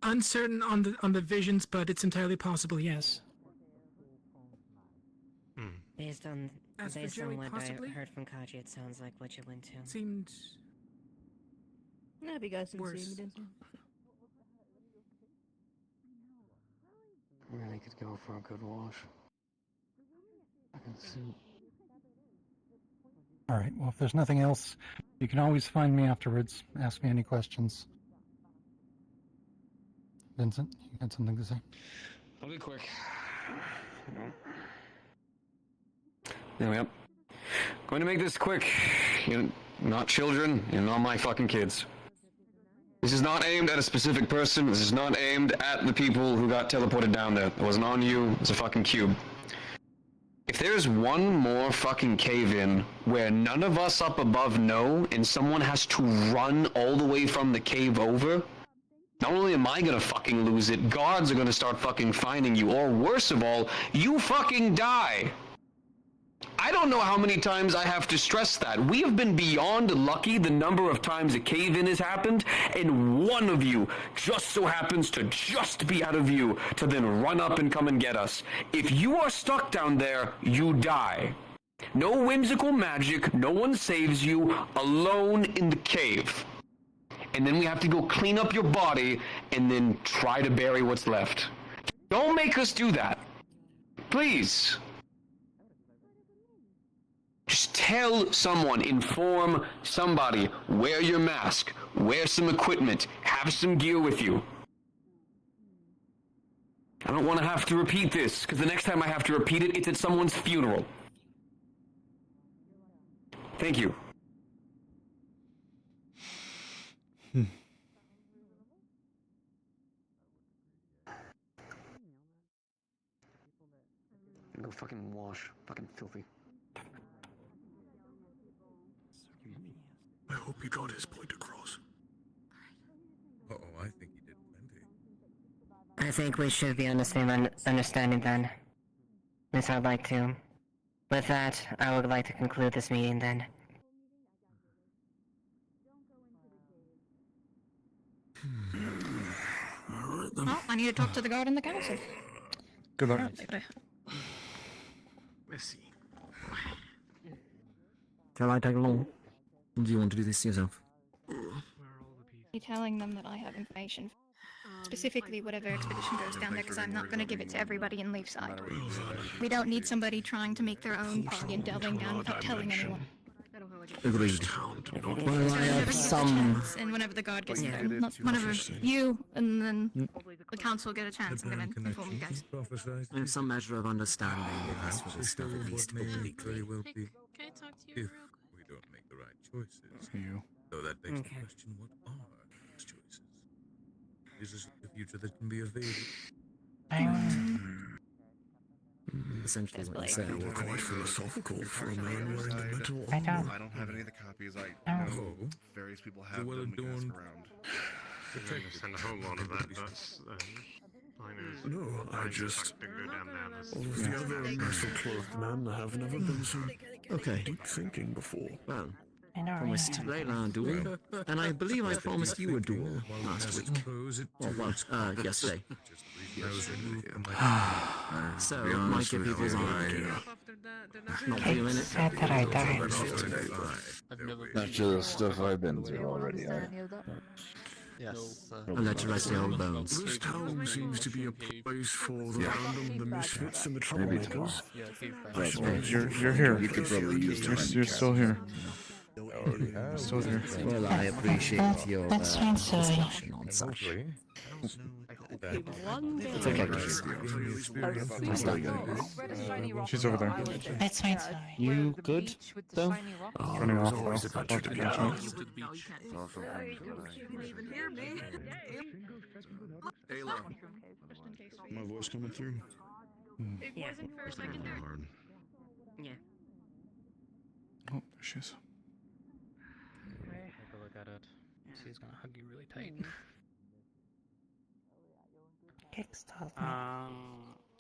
Uncertain on the visions, but it's entirely possible, yes. Based on As for based Joey, on what possibly? I heard from Kaji, it sounds like what you went to. Seemed No, if you guys didn't worse. see him, you didn't see him. could go for a good wash. I can see. All right. Well, if there's nothing else, you can always find me afterwards. Ask me any questions. Vincent, you got something to say? I'll be quick. Anyway, going to make this quick. You're not children. You're not my fucking kids. This is not aimed at a specific person. This is not aimed at the people who got teleported down there. It wasn't on you. It's a fucking cube. If there's one more fucking cave-in where none of us up above know and someone has to run all the way from the cave over, not only am I gonna fucking lose it, guards are gonna start fucking finding you, or worse of all, you fucking die. I don't know how many times I have to stress that. We have been beyond lucky the number of times a cave-in has happened, and one of you just so happens to just be out of view to then run up and come and get us. If you are stuck down there, you die. No whimsical magic, no one saves you, alone in the cave. And then we have to go clean up your body and then try to bury what's left. Don't make us do that. Please. Just tell someone, inform somebody, wear your mask, wear some equipment, have some gear with you. I don't want to have to repeat this, because the next time I have to repeat it, it's at someone's funeral. Thank you. Go fucking wash. Fucking filthy. I hope he got his point across. Uh-oh, I think he did plenty. I think we should be on the same understanding then. At least I'd like to. With that, I would like to conclude this meeting then. Alright then. Oh, I need to talk to the guard and the council. Good luck. Let's see. Shall I tag along? Or do you want to do this yourself? Be telling them that I have information. Specifically, whatever expedition goes down there, because I'm not going to give it to everybody in Leafside. We don't need somebody trying to make their own party and delving down without telling anyone. Agreed. Well, I have some... And whenever the guard gets there, not whenever you and then the council get a chance, I'm going to inform you guys. I have some measure of understanding as for this stuff, at least obliquely. Will be Can I talk to you if real quick? we don't make the right choices. You. So that begs the question, what are those choices? Is this the future that can be evaded? Essentially what you said. You're quite philosophical for a man wearing a metal I armor. don't have any of the copies. I know various people have well them. We can ask adorned. around. Send a whole lot of that. That's No, I just... go down there. That's- All of the other metal-clothed men have never been so Okay. deep thinking before. Well, promised Layla a duel, and I believe I promised you a duel last week. Yesterday. So, might get people's eye. Not feeling it. Much of the stuff I've been through already. Yes. I'll let you rest your old bones. This town seems to be a place for the random, the misfits, and the troublemakers. You're here. You could probably use You're still here. Still here. Well, I appreciate your discussion on such. It's okay. She's over there. It's fine. You good, though? Running off though. About to catch up. Ayla, my voice coming through? It wasn't for a second there. Hard. Yeah. Oh, there she is. Take a look at it. She's gonna hug you really tight.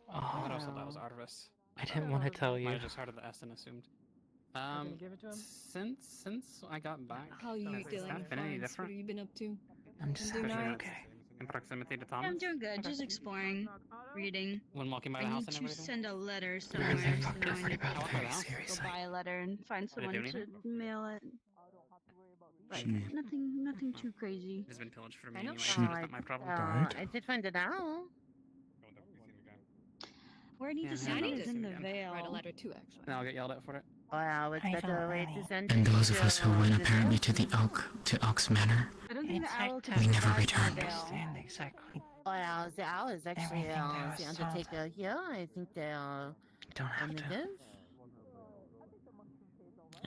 What else? That was Artemis. I didn't want to tell you. I just heard of the S and assumed. Since I got back, How are you has doing? that been any What different? have you been up to? I'm just doing happy. alright. Okay. In proximity to Thomas? I'm doing good. Just exploring, reading. When walking by the I house need and to everything? send a letter somewhere. Everything So fucked now I over need about to very go seriously. buy a letter and find Did it someone do to anything? mail it. Like nothing too crazy. It's been pillaged for me I know. anyway. So it's not my problem. Died? I did find it out. Where do you just send send it it in the veil? Write a letter too, actually. And I'll get yelled at for it. Wow, it's better way to send And it those of us who went to apparently them. to Oak's Manor, I don't think the owl we never returned. exactly. Well, the owl is actually the undertaker here. I think they are. Don't have to.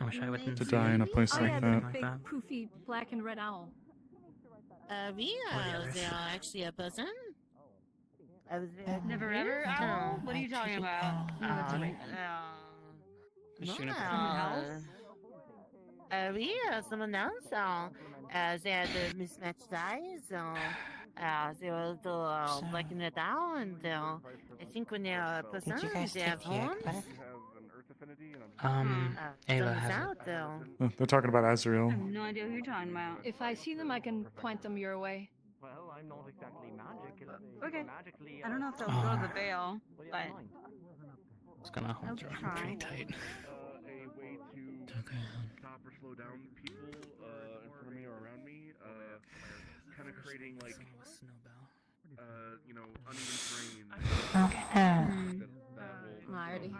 I wish I wouldn't To die in a place like that. like that. Poofy black and red owl. They are actually a person. Never ever owl? What are you talking about? Someone else. They had the mismatched eyes. They were also black and red owl, and I think when they are a person, they have horns. Ayla has it. They're talking about Azrael. I have no idea who you're talking about. If I see them, I can point them your way. Well, I'm not exactly magic. Okay. Magically, I don't know if they'll go to the veil, but It's gonna hold your arm pretty tight. A way to stop or slow down people in front of me or around me. Kind of creating like uneven terrain. Alrighty.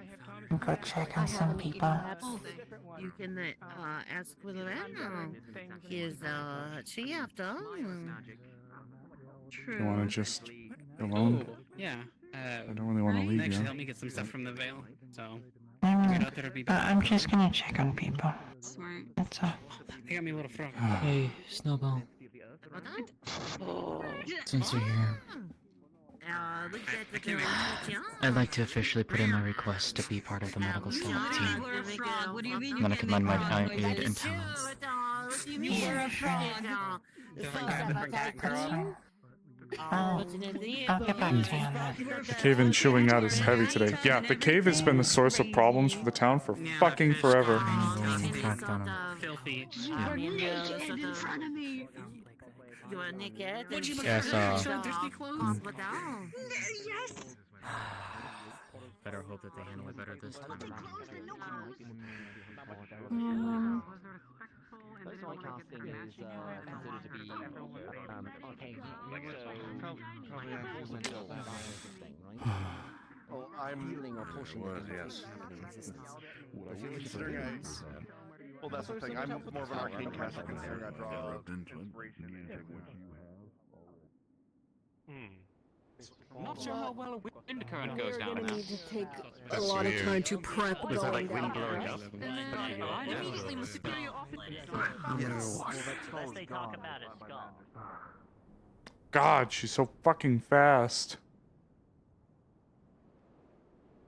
Go check on some people. You can ask Willow. He is she after. You want to just go alone? Yeah. I don't really want to leave Actually, you. help me get some stuff from the veil. So. I'm just gonna check on people. Smart. That's all. They got me a little frog. Hey, Snowball. Since you're here, I'd like to officially put in my request to be part of the medical staff team. What do you mean? I'm gonna commend my aid and talents. What do you mean you're a frog? I'll get back to you on that. The cave-in chewing out is heavy today. Yeah, the cave has been the source of problems for the town for fucking forever. Filthy. You're naked in front of me. You are naked. Would you Yes, Disney clothes? Yes. Better hope that they handle it better this time. Personal casting is considered to be okay. So probably enforcement of that thing, right? Well, I'm healing or potion. Yes. Considering well, that's the thing. I'm more of an arcane caster considering I draw inspiration. I'm not sure how well a wind current goes down We're now. gonna need to take a lot of time to prep Is that going like wind down. blowing up? Immediately with superior Best they talk about is skull. God, she's so fucking fast.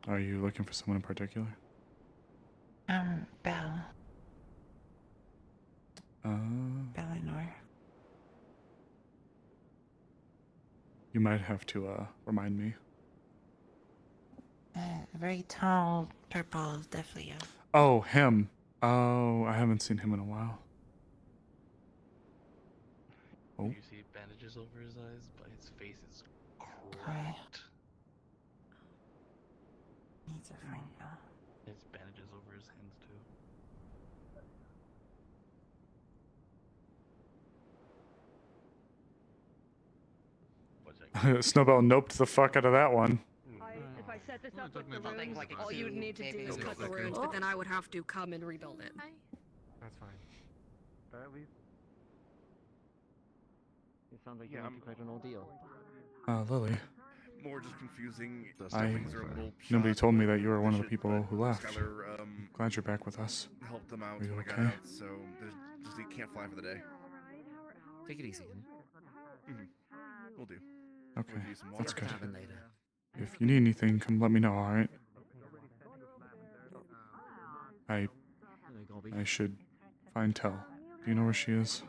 Are you looking for someone in particular? Belle. Bellinor. You might have to remind me. Very tall, purple, definitely. Oh, him. Oh, I haven't seen him in a while. Oh. You see bandages over his eyes, but his face is cracked. Needs a friend. His bandages over his hands too. Snowbell noped the fuck out of that one. If I set this up with the runes, all you would need to do is cut the runes, but then I would have to come and rebuild it. That's fine. But at least it sounds like you went through quite an ordeal. Lily. More just confusing. Nobody told me that you were one of the people who left. Skylar, Glad you're back with us. helped them out Are you when I got okay? out, so just he can't fly for the day. Take it easy. We'll do. Okay, We'll do some that's water. good. Cabin later. If you need anything, come let me know, alright? I should find Tell. Do you know where she is?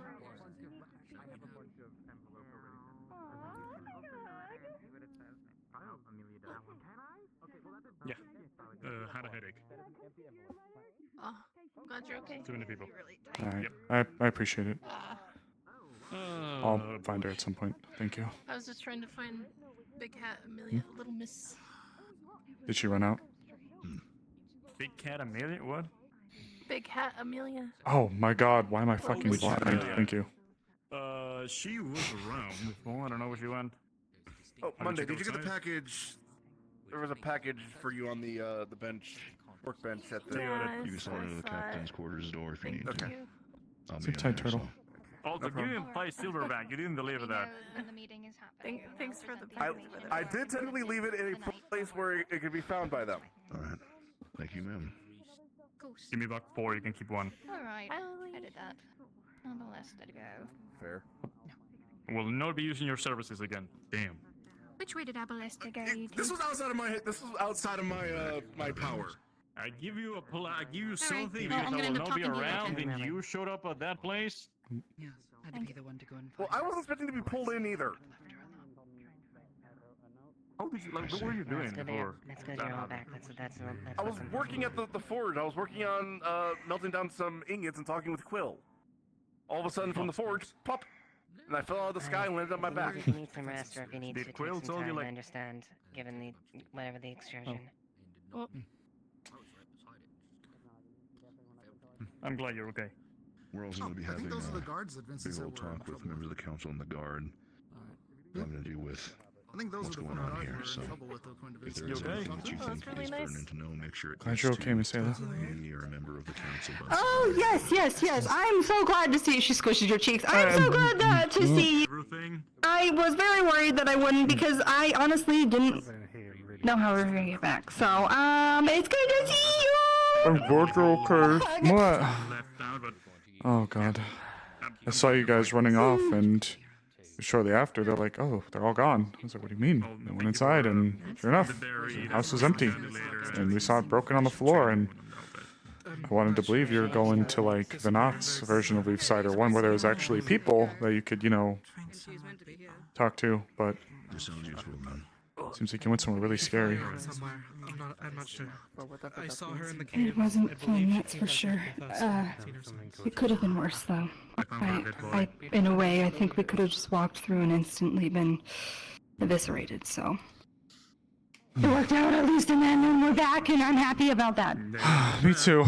Yeah. Had a headache. Oh, I'm glad you're okay. Too many people. Alright, I appreciate it. I'll find her at some point. Thank you. I was just trying to find Big Hat Amelia, Little Miss. Did she run out? Big Cat Amelia? What? Big Hat Amelia. Oh my god, why am I fucking Which blind? Amelia? Thank you. She was around before. I don't know where she went. Oh, How Monday, she did you get the outside? package There was a package for you on the bench, workbench at the. You can slide into the captain's quarters door if you need to. I'll be Sit in tight, there, Turtle. so. Also, you didn't play Silverback. You didn't deliver that. When the meeting is happening. Thanks for the I did technically leave it in a place where it could be found by them. All right. Thank you, ma'am. Give me about 4. You can keep 1. Alright, I did that. Nonetheless, there to go. Fair. We'll not be using your services again. Damn. Which way did Abalesta go? This was outside of my. This was outside of my my power. I give you I give you something Well, because I'm I gonna will end up not be talking to you around later. and you showed up at that place. Yes, I'd be the one to go and Well, I wasn't expecting to be pulled in either. How did you, like, what were you doing before? That's good you're all back. That's I was working at the forge. I was working on melting down some ingots and talking with Quill. All of a sudden, from the forge, pop, and I fell out of the sky and landed on my back. You can need some rest, or if you need Did to Quill take some told you, time, like- I understand, given the whatever the excursion. Well, I'm glad you're okay. We're also going to be I having think those are the guards that Vincent big said old were in talk with trouble. members of the council and the guard. Having to do with I think those what's are the going four on guards here. were So in trouble with according to if Vincent. there is You okay? anything that you Oh, think that's really is nice. pertinent to know, make sure it Glad gets you're to okay, Miss Ayla. me or a member of the council. oh yes. I'm so glad to see she squishes your cheeks. I'm so glad to see you. Everything. I was very worried that I wouldn't because I honestly didn't know how we were gonna get back. So it's good to see you. I'm glad you're okay. What? Left out, but Oh god. I saw you guys running off, and shortly after, they're like, "Oh, they're all gone." I was like, "What do you mean?" I went inside, and sure enough, the house was empty, and we saw it broken on the floor. And I wanted to believe you were going to like Vinat's version of Leafside, or one where there was actually people that you could, talk to. But This sounds useful, man. seems like you went somewhere really scary. Somewhere. I'm not sure. I saw her in the cave. It wasn't fun, that's for sure. It could have been worse, though. In a way, I think we could have just walked through and instantly been eviscerated, so. It worked out at least, and then we're back, and I'm happy about that. Me too.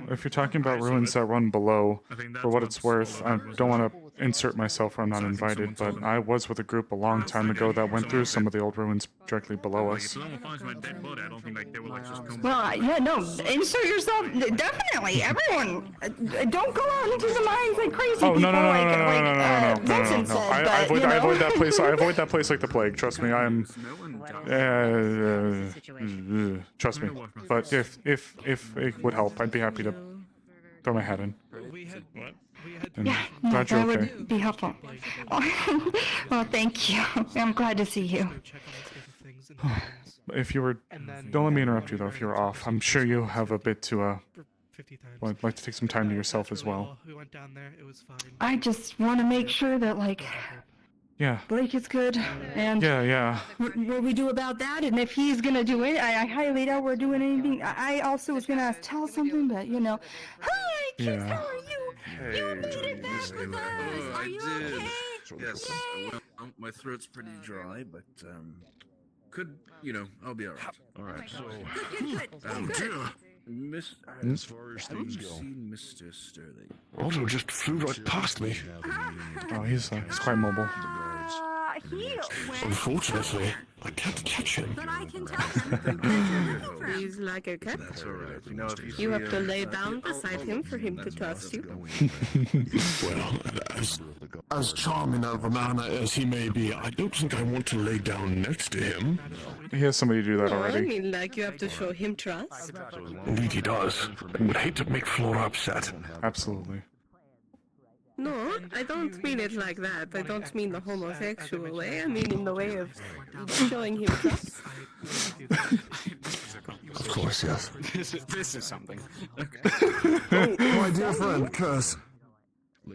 If you're talking about ruins that run below, for what it's worth, I don't want to insert myself where I'm not invited, but I was with a group a long time ago that went through some of the old ruins directly below us. if someone finds my dead body, I don't think like they will like just come. Well, yeah, no, insert yourself. Definitely, everyone. Don't go out into the mines like crazy Oh people. no! Vincent said, I but, avoid you know. I avoid that place. I avoid that place like the plague. Trust me, I am. Trust me. But if it would help, I'd be happy to throw my hat in. And Yeah, no, glad you're that okay. would be helpful. Well, thank you. I'm glad to see you. If you were, don't let me interrupt you though. If you're off, I'm sure you have a bit to well, I'd like to take some time to yourself as well. We went down there. It was fine. I just want to make sure that, like, Yeah. Blake is good, and Yeah. what we do about that, and if he's gonna do it, I highly doubt we're doing anything. I also was gonna tell something, but hi, kids, how are you? You made it back with us. Are you okay? Yes. Well, my throat's pretty dry, but I'll be alright. All right. So, Good. Miss, as far as things go, seen Mr. Sterling. Otto just flew right past me. Oh, he's quite mobile. He went. Unfortunately, I can't catch him. But I can tell him. He's like a cat. That's alright. You have to lay down beside him for him to trust you. Well, as charming of a man as he may be, I don't think I want to lay down next to him. He has somebody do that I already. mean, like you have to show him trust. Indeed he does. I would hate to make Flora upset. Absolutely. No, I don't mean it like that. I don't mean the homosexual way. I mean in the way of showing him trust. Of course, yes. This is something. Oh, my dear friend, Curse.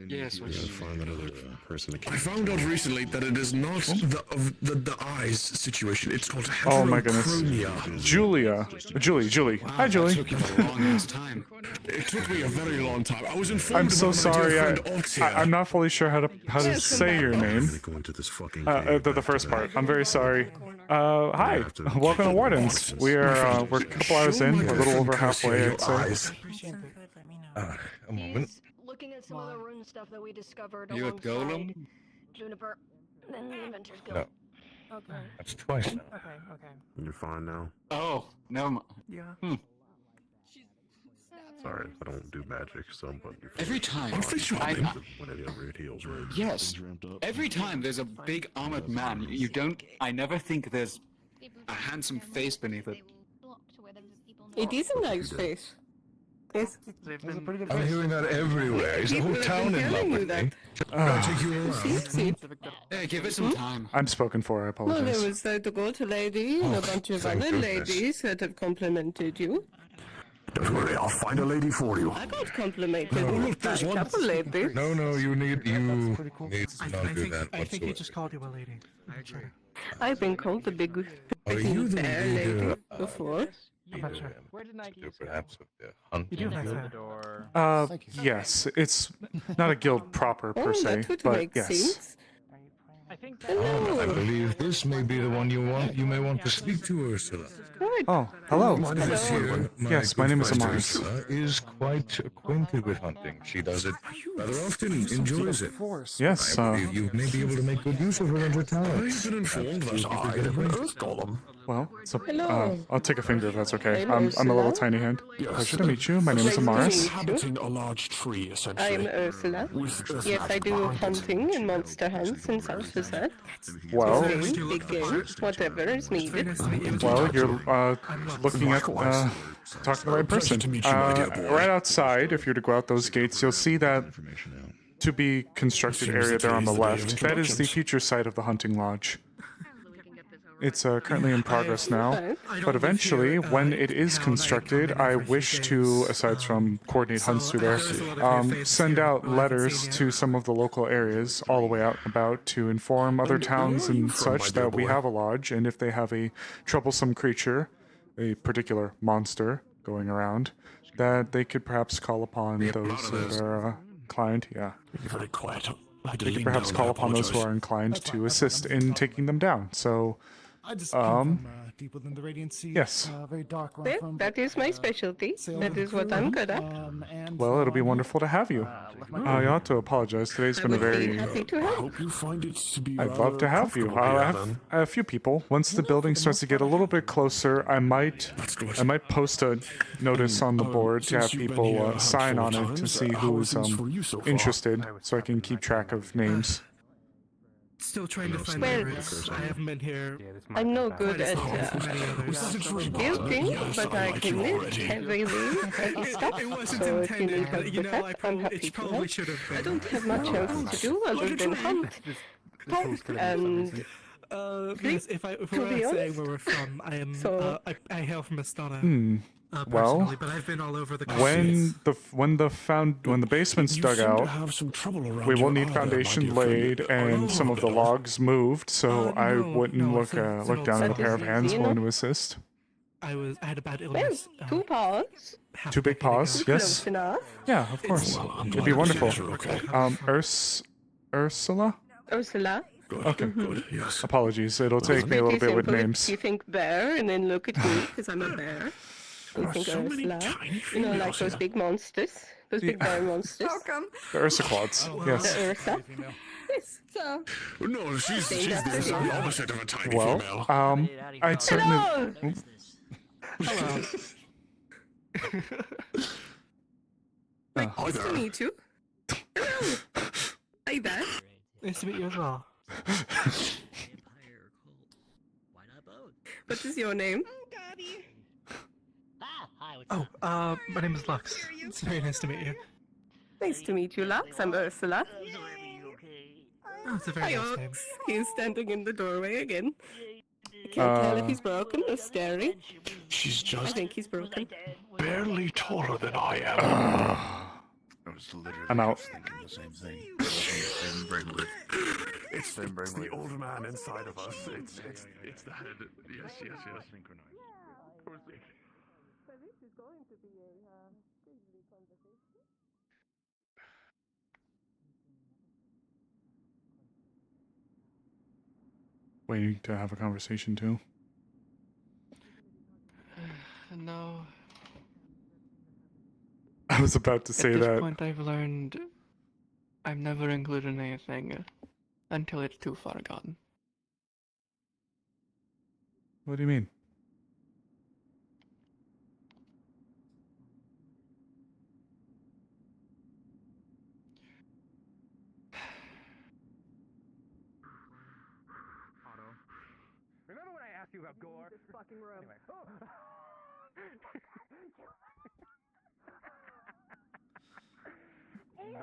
Yes, we gotta find that other person. I found out recently that it is not the eyes situation. It's called Oh my goodness. heterochromia. Julie. Hi, Julie. It took you a long ass time. It took me a very long time. I was informed. I'm so about my sorry. dear friend Oxia. I'm not fully sure how to say your name. Go into this fucking The first part. I'm very sorry. Hi. Welcome to Wardens. We're a couple hours in, a little over halfway, I'd say. A moment. Looking at some of the rune stuff that we discovered You at Golem? Juniper, then the Inventor's No. Guild. Okay. That's twice now. Okay. You're fine now. Oh, no. Yeah. Sorry, I don't do magic, so but you're Every time. whenever it heals, right? Yes. Every time there's a big armored man, you don't. I never think there's a handsome face beneath it. It is a nice face. Yes. I'm hearing that everywhere. Is the whole town in love with me? Can I take you around? Yeah, give it some time. I'm spoken for. I Well, there apologize. was the gold lady and a bunch of thank other goodness. ladies that have complimented you. Don't worry, I'll find a lady for you. I got complimented No, by a couple ladies. No, you need to not do that I think he whatsoever. just called you a lady. Sure. I've been called the big Are you the bear lady leader? before. I'm not sure. Perhaps of the hunting You do have guild? that. Yes, it's not a guild proper per Oh, se, that would but make yes. sense. I believe this may be the one you want. You may want to speak to Ursula. Good. Oh, hello. My name is here. Yes, my name is good friend Amaris. Ursula is quite acquainted with hunting. She does it rather often, enjoys it. Yes, I believe you may be able to make good use of her and her talents. I've been informed that I am an earth golem. well, so, Hello. I'll take a finger if that's okay. I'm I'm a little Ursula. tiny hand. Yes. Pleasure to meet you. My name is Nice to meet Amaris. you. Inhabiting a large tree, essentially. I'm Ursula. With earth Yes, I magic do behind it. hunting and monster hunts and such as that. Well, Game, big game, whatever is needed. well, you're looking at talking to the right person. to meet you, my dear boy. Right outside, if you're to go out those gates, you'll see that to be constructed Seems area that there on the today's the day of left. That is the introductions. future site of the hunting lodge. It's currently in progress now, but eventually, when it is constructed, I wish to, aside from coordinate hunts through there, send out letters to some of the local areas all the way out and about to inform other towns and such that we have a lodge, and if they have a troublesome creature, a particular monster going around, that they could perhaps call upon those that are inclined. Yeah. Be very quiet. I had to They could lean perhaps down, call I upon those who apologize. are inclined to assist in taking them down. So, I just came from deep within the Radiant Sea. yes. Very dark where Well, I'm from. that is my specialty. That is what I'm good at. Well, it'll be wonderful to have you. I ought to apologize. Today's been a very. Happy to I help. hope you find it to be I'd love to have you. I have a few people. Once the building starts to get a little bit closer, I might post a notice on the board to have people sign on it to see who's interested, so I can keep track of names. Still trying to find Well, Iris. I haven't been here. I'm no good at many others. building, but I can lift heavy stuff. It wasn't So if you need intended, help but you with know, that, I I'm probably, happy it to probably help. should have been. I don't have much else to do other than hunt. And Yes, if to we're be saying honest, where we're from, I am. so- I hail from Astana. Well, Personally, but I've been all over the country. when the basement's dug out, we will need foundation laid and some of the logs moved. So I wouldn't look down at a pair of hands willing to assist. I had a bad well, illness. 2 paws. Two big paws, yes. Close enough. Yeah, of course. It'd be wonderful. Ursula? Ursula. Okay. Good, yes. Apologies. It'll It's take me a little pretty bit with simple. names. You think bear and then look at me because I'm a bear. You think so many Ursula. tiny You know, like females those here. big monsters. Those big bear monsters. The Ursa Quads. Yes. The Ursa. Yes. So. No, she's Named the after exact him. opposite of a tiny Well, female. I'd certainly. Hello. Hi Nice there. to meet you. Hello. Hi there. Nice to meet you as well. What is your name? Oh, my name is Lux. It's very nice to meet you. Nice to meet you, Lux. I'm Ursula. Oh, it's a very Hi, nice name. Ox. He's standing in the doorway again. I can't tell if he's broken or staring. She's I just think he's broken. barely taller than I am. I was literally I'm out. just thinking the same thing. Same brainwave. It's Same the brainwave. old man inside of us. It's that. Yes. Waiting to have a conversation too. No. I was about to say At this that. point, I've learned I've never included anything until it's too far gone. What do you mean? Remember when I asked you about gore? This fucking room. Anyway.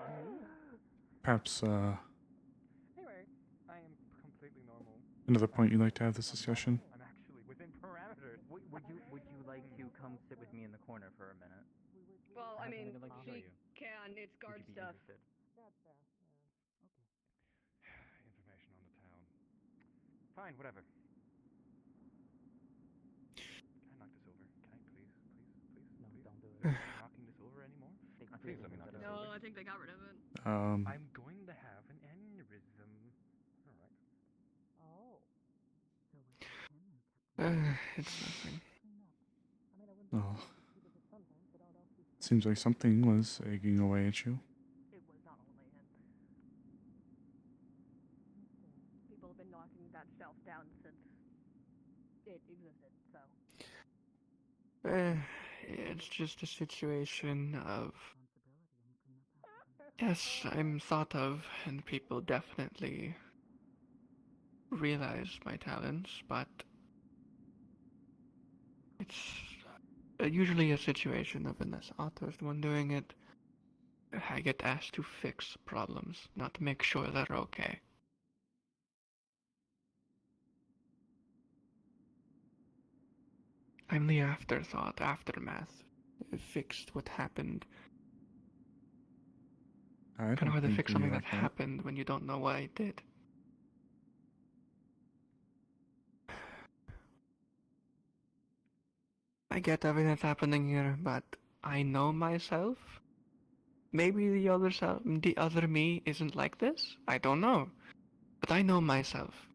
Perhaps, Anyway, I am completely normal. another point you'd like to have this discussion? I'm actually within parameters. Would you like to come sit with me in the corner for a minute? Well, I mean, I'd like to show she you. can. It's Would guard you be stuff. interested? Information on the town. Fine, whatever. Can I knock this over? Can I please? No, don't do it. Knocking this over anymore? Please let me knock this over. No, I think they got rid of it. I'm going to have an aneurysm. Alright. It's nothing. Oh. Seems like something was egging away at you. It was not only him. People have been knocking that shelf down since it existed, so. It's just a situation of. Yes, I'm thought of, and people definitely realize my talents, but it's usually a situation of unless Otto's the one doing it, I get asked to fix problems, not to make sure they're okay. I'm the afterthought, aftermath. Fixed what happened. I Kind of don't hard to think fix we something are that happened when you don't know what I did. I get everything that's happening here, but I know myself. Maybe the other me isn't like this. I don't know, but I know myself.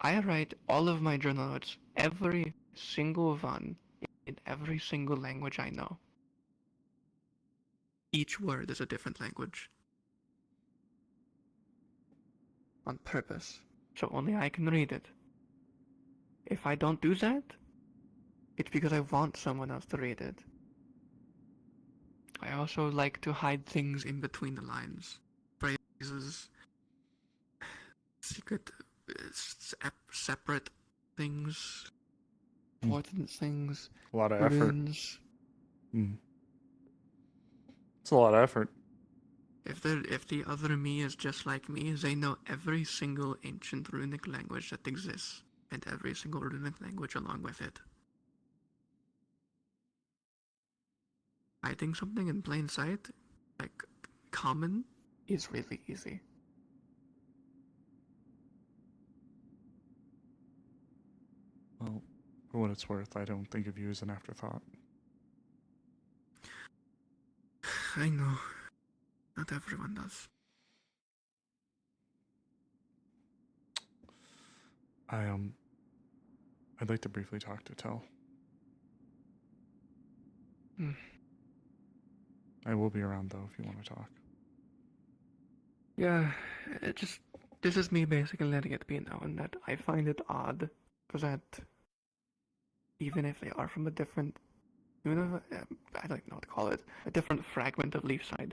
I write all of my journal notes, every single one, in every single language I know. Each word is a different language. On purpose, so only I can read it. If I don't do that, it's because I want someone else to read it. I also like to hide things in between the lines. Phrases, secret, separate things, important things. A lot of effort. runes. It's a lot of effort. If the other me is just like me, they know every single ancient runic language that exists, and every single runic language along with it. Hiding something in plain sight, like common, is really easy. Well, for what it's worth, I don't think of you as an afterthought. I know. Not everyone does. I'd like to briefly talk to Tell. I will be around though if you want to talk. Yeah, this is me basically letting it be known that I find it odd that even if they are from a different, I don't know what to call it, a different fragment of Leafside,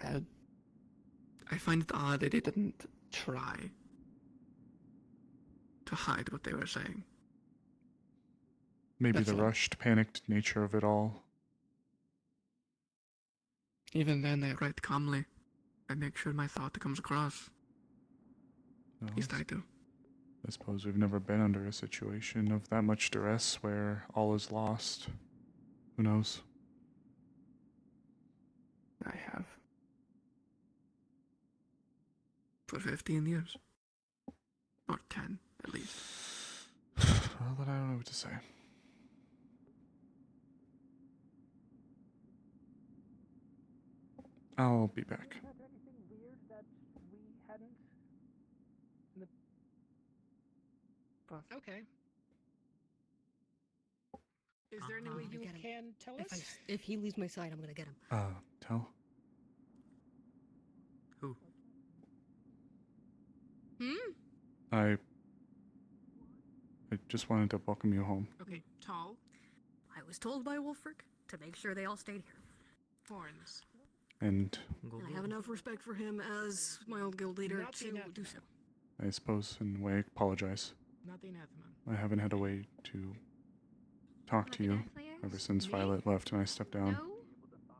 I find it odd that they didn't try to hide what they were saying. Maybe That's the all. rushed, panicked nature of it all. Even then, I write calmly. I make sure my thought comes across. No, At least I do. I suppose we've never been under a situation of that much duress where all is lost. Who knows? I have. For 15 years. Or 10, at least. Well, then I don't know what to say. I'll be back. Okay. Is there any way you can tell us? If he leaves my side, I'm gonna get him. Tell? Who? Hmm? I I just wanted to welcome you home. Okay, tall. I was told by Wolfric to make sure they all stayed here. Horns. And I have enough respect for him as my old guild leader to do so. I suppose, in a way, apologize. Nothing anathema. I haven't had a way to talk to you ever since Violet left and I stepped down.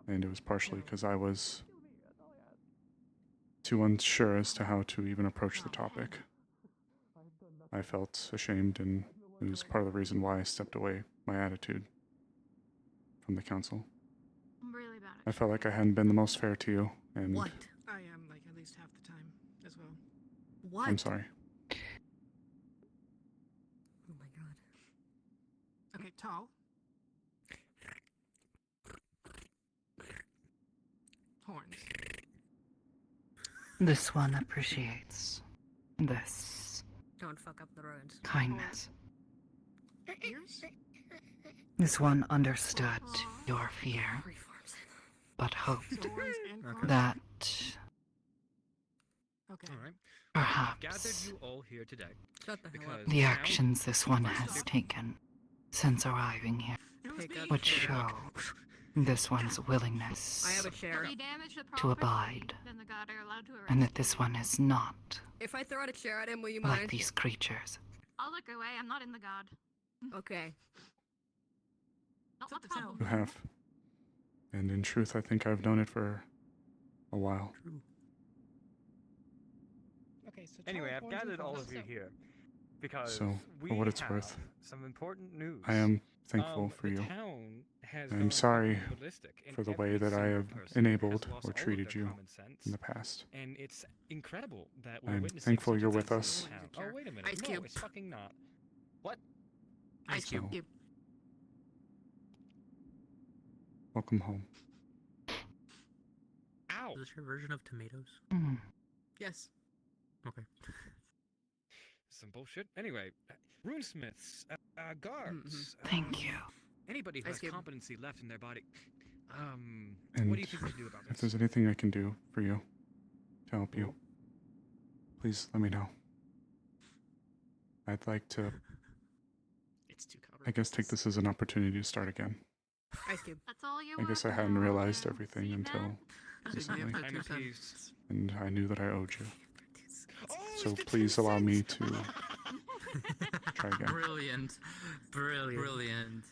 And it was partially because I was too unsure as to how to even approach the topic. I felt ashamed, and it was part of the reason why I stepped away, my attitude from the council. I'm really bad I felt like I hadn't been the most fair to you, and What? I am, like, at least half the time as well. What? I'm sorry. Oh my god. Okay, tall. Horns. This one appreciates this Don't fuck up the roads. kindness. Ears? This one understood your fear, but hoped that Okay. All right. perhaps Gathered you all here today. Shut the hell up. the actions this one has taken since arriving here would show this one's willingness I have a share. to abide, Then the god are allowed to arrest and that this one is not If I throw out a chair at him, will you like mind? these creatures. I'll look away. I'm not in the god. Okay. Not my problem. You have. And in truth, I think I've known it for a while. Okay, so Anyway, tall, I've horns, and gathered all horns. of you here because So, we for what it's have worth, some important news. I am thankful for the you. town has I'm gone sorry ballistic, and for the every way that I single have person has enabled lost or all of treated their you common sense, in the past. and it's incredible that we're I'm witnessing thankful such you're events with in us. this town. Oh, wait a minute. Ice No, Cube. it's fucking not. What? Ice So- cube. Welcome home. Ow! Is this your version of tomatoes? Yes. Okay. Some bullshit. Anyway, runesmiths, guards. Thank you. Anybody who Ice has Cube. competency left in their body. And What do you think we should do about if this? there's anything I can do for you to help you, please let me know. I'd like to, It's too I guess, take this as an opportunity to start again. Ice cube. That's all you I guess I hadn't realized everything until recently, I'm appeased. and I knew that I owed you. Oh, So it's the please allow me to try again. Brilliant. Brilliant. Brilliant.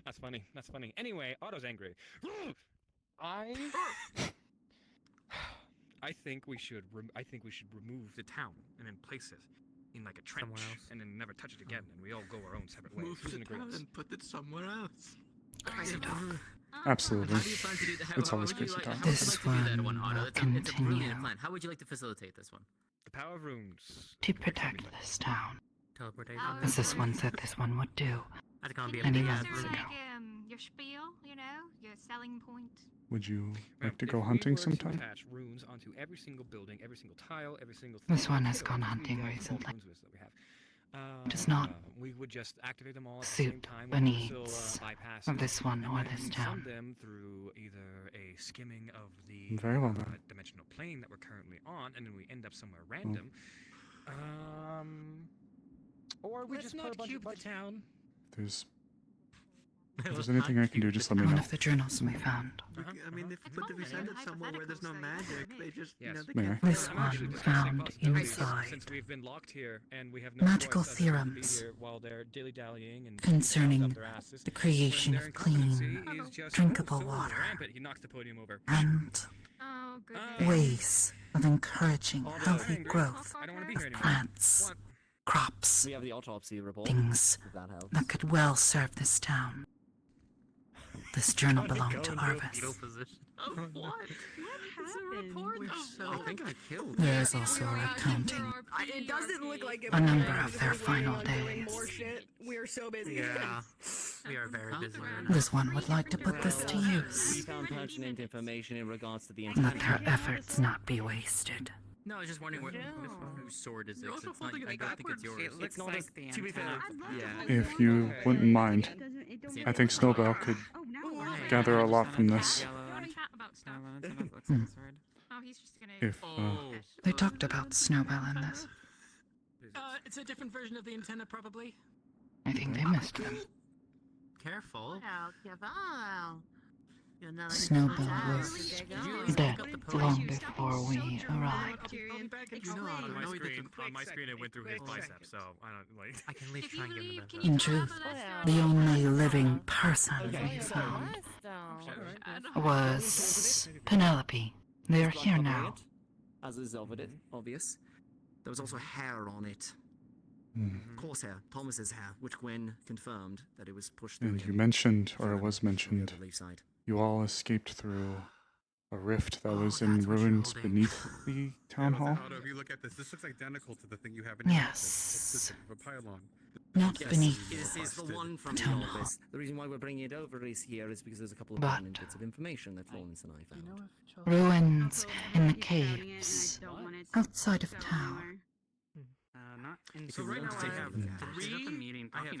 That's funny. That's funny. Anyway, Otto's angry. I think we should. I think we should remove the town and then place it in like a trench, Somewhere else. and then never touch it again, and we all go our own separate ways. Move Who's the in town agreement? and put it somewhere else. Absolutely. How do you plan to do that? It's How always would you great to like, talk. how would you This like to do that one one, Otto? will It's a brilliant continue plan. How would you like to facilitate this one? The power of runes. to protect this town, Teleportation? as this one said this one would do. That's gonna be a Many big months ass ago. Like, your spiel, you know, your selling point. Would you Now, like to if go we hunting were to sometime? attach runes onto every single building, every single tile, every single thing. This one we has could, gone we hunting could, all the recently. runes that we have. Does not We would just activate them all at the same suit time. the with needs bypass of this one and or then this send town. them through either a skimming of the Very well done. dimensional plane that we're currently on, and then we end up somewhere random. Or we just put a bunch of town. If there's anything I can do, just let me One know. of the journals we found. I mean, if we send it somewhere where there's no magic, they just, you know, they May I? can't. This I'm actually one discussing found possibilities inside since we've been locked here and we have no magical choice other than to be theorems here while they're dilly-dallying and concerning up their asses. the creation When their of clean, incompetency is just drinkable so water rampant, he knocks the podium over. and Oh, goodness. ways of encouraging healthy growth I don't want to be here of anymore. plants, What? crops, We have the autopsy report. things if that helps. that could well serve this town. This journal belonged to Arvis. Of what? What happened? I think I killed There is also a recounting It doesn't look like it. a number of their final Doing days. more shit. We are so busy. Yeah. We are very busy right now. This one would like to put this to We use, found pertinent information in regards to the and that incident. their efforts not be wasted. No, I was just wondering whose sword is it? You're also It's not, holding I it don't think it's yours. backwards. It It's looks not like as, the to be fair, antenna. yeah. If you wouldn't mind, I think Snowbell could gather a lot from this. You want to chat about stuff? he's just gonna. If They talked about Snowbell in this. It's a different version of the antenna, probably. I think they missed them. Careful. Snowbell was dead long before we arrived. On my screen, it went through his bicep, so I don't like. I can leave try and give him the In truth, the only living person we found was Penelope. They're here now. As is obvious. There was also hair on it. Coarse hair, Thomas's hair, which Gwen confirmed that it was pushed through. And you mentioned, or it was mentioned, the leaf side. you all escaped through a rift that was in ruins beneath the town hall. If you look at this looks identical to the thing you have in Yes. a pylon. Not Yes, beneath this is the one from the town hall. office. The reason why we're bringing it over is because there's a couple of But- pertinent bits of information that Florence and I found. Ruins in the caves outside of town. Not in So right now I have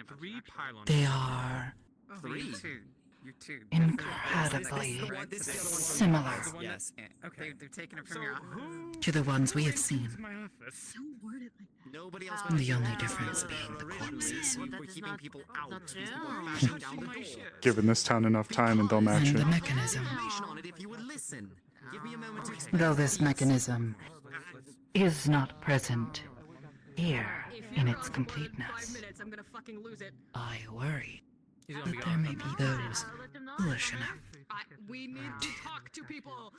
three pylons. They are Three. You two. incredibly similar Yes. Okay. They've taken it from your office. to the ones we have seen. Nobody else. The only difference being the corpses. We're keeping people out. These people are bashing down the door. Given this town enough time and they'll match And the it. mechanism. Information on it if you would listen. Give me a moment to explain. Though this mechanism is not present here in its completeness, I'm gonna fucking lose it. I worry that there may be those foolish enough We need to talk to people.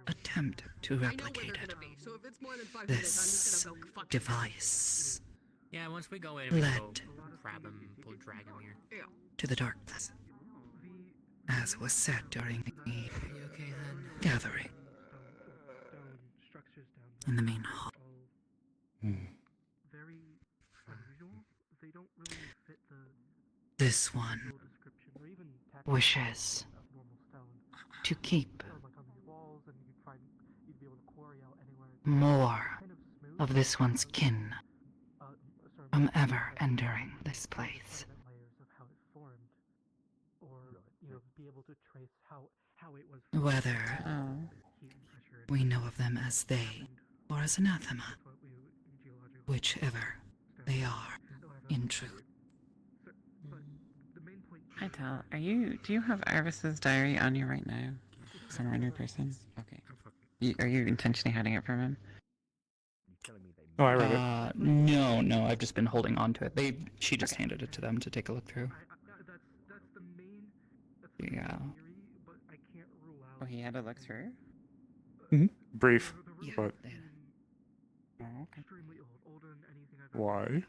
attempt to replicate it. So if it's more than 5 minutes, I'm just This gonna go fuck. device Yeah, once we go in, we led go grab him, we'll drag him here. to the darkness, as was said during the gathering in the main hall. This one wishes to keep more of this one's kin from ever entering this place. Whether we know of them as they or as anathema, whichever they are in truth. Hi, Tal. Do you have Arvis's diary on you right now? Somewhere in your person? Okay. Are you intentionally hiding it from him? Oh, I read it. No, I've just been holding on to it. She just handed it to them to take a look through. Yeah. Oh, he had a look through? Brief, Yeah, but Oh, okay. why?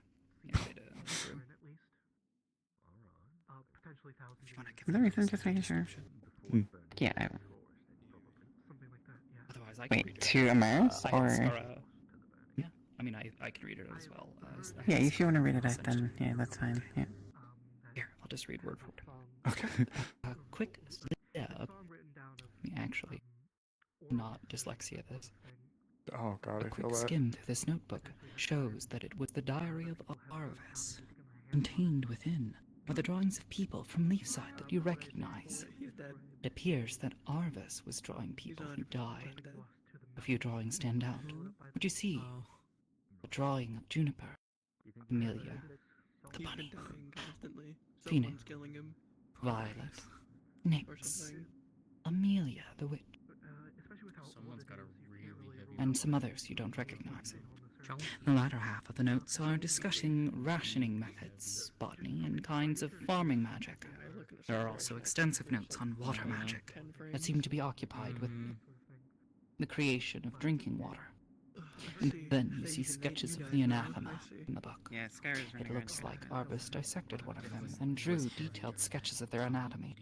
No reason, just making sure. Yeah, I will. Otherwise, I can read Wait, it. to Amaris, I or...? have Scara. Yeah, I mean, I can read it as well. Yeah, if you want to read it out, then yeah, that's fine, yeah. Here, I'll just read word for word. Okay. Quick step. Actually, not dyslexia this. Oh god, A I feel quick that. skim through this notebook shows that it was the diary of Arvis. Contained within are the drawings of people from Leafside that you recognize. It appears that Arvis was drawing people who died. A few drawings stand out. What you see? A drawing of Juniper, Amelia, the bunny, Phoenix, Violet, Nyx, Amelia the witch, Someone's got a really heavy. and some others you don't recognize. The latter half of the notes are discussing rationing methods, botany, and kinds of farming magic. There are also extensive notes on water magic that seem to be occupied with the creation of drinking water. And then you see sketches of the anathema in the book. Yeah, Sky's It looks like Arvis dissected one of them and drew detailed sketches of their anatomy.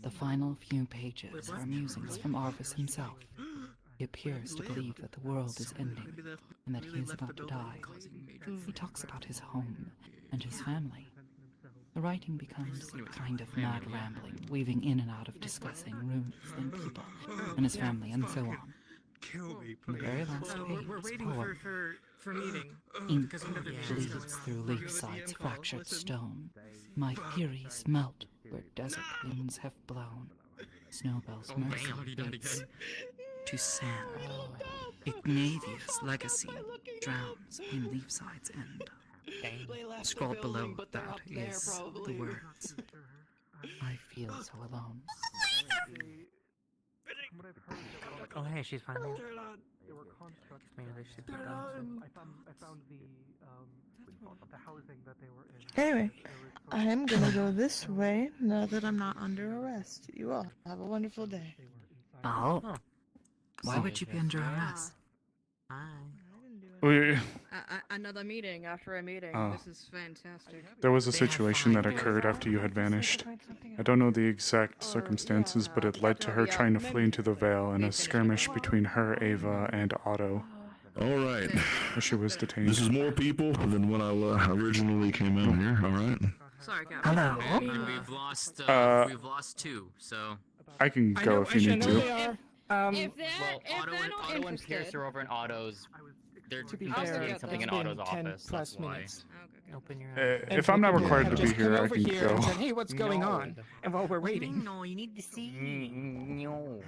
The final few pages are musings from Arvis himself. He appears to believe that the world is ending and that he is about to die. He talks about his home and his family. The writing becomes kind of mad rambling, weaving in and out of discussing runes and people and his family and so on. Kill me, The very last page we're is waiting poem. for meeting. Ink Because we never bleeds through Leafside's fractured stone. My furies melt where desert winds have blown. Snowbell's Oh, damn, mercy he died leads again. to sand. Ignavius' legacy drowns in Leafside's end. Scrawled below that is the words, I feel so alone. Oh, hey, she's finally. There were constructs. Maybe they should be I done. found the housing that they were in. Anyway, I'm gonna go this way now that I'm not under arrest. You all have a wonderful day. Oh. Why would you be under arrest? We, Another meeting after a meeting. Oh. This is fantastic. there was a situation that occurred after you had vanished. I don't know the exact circumstances, but it led to her trying to flee into the Vale and a skirmish between her, Ava, and Otto. All right. Where she was detained. This is more people than when I originally came out here. All right. Sorry, Captain. Hello. And we've lost 2, so. I can go if you need to. If they're Otto not and interested, Pierce are over in Otto's. They're To be investigating fair, something in it's been Otto's 10 office. plus That's why. minutes. Open your If I'm not required to be Just come here, I over can here and go. said, hey, what's going on? And while we're waiting. No, you need to see. No.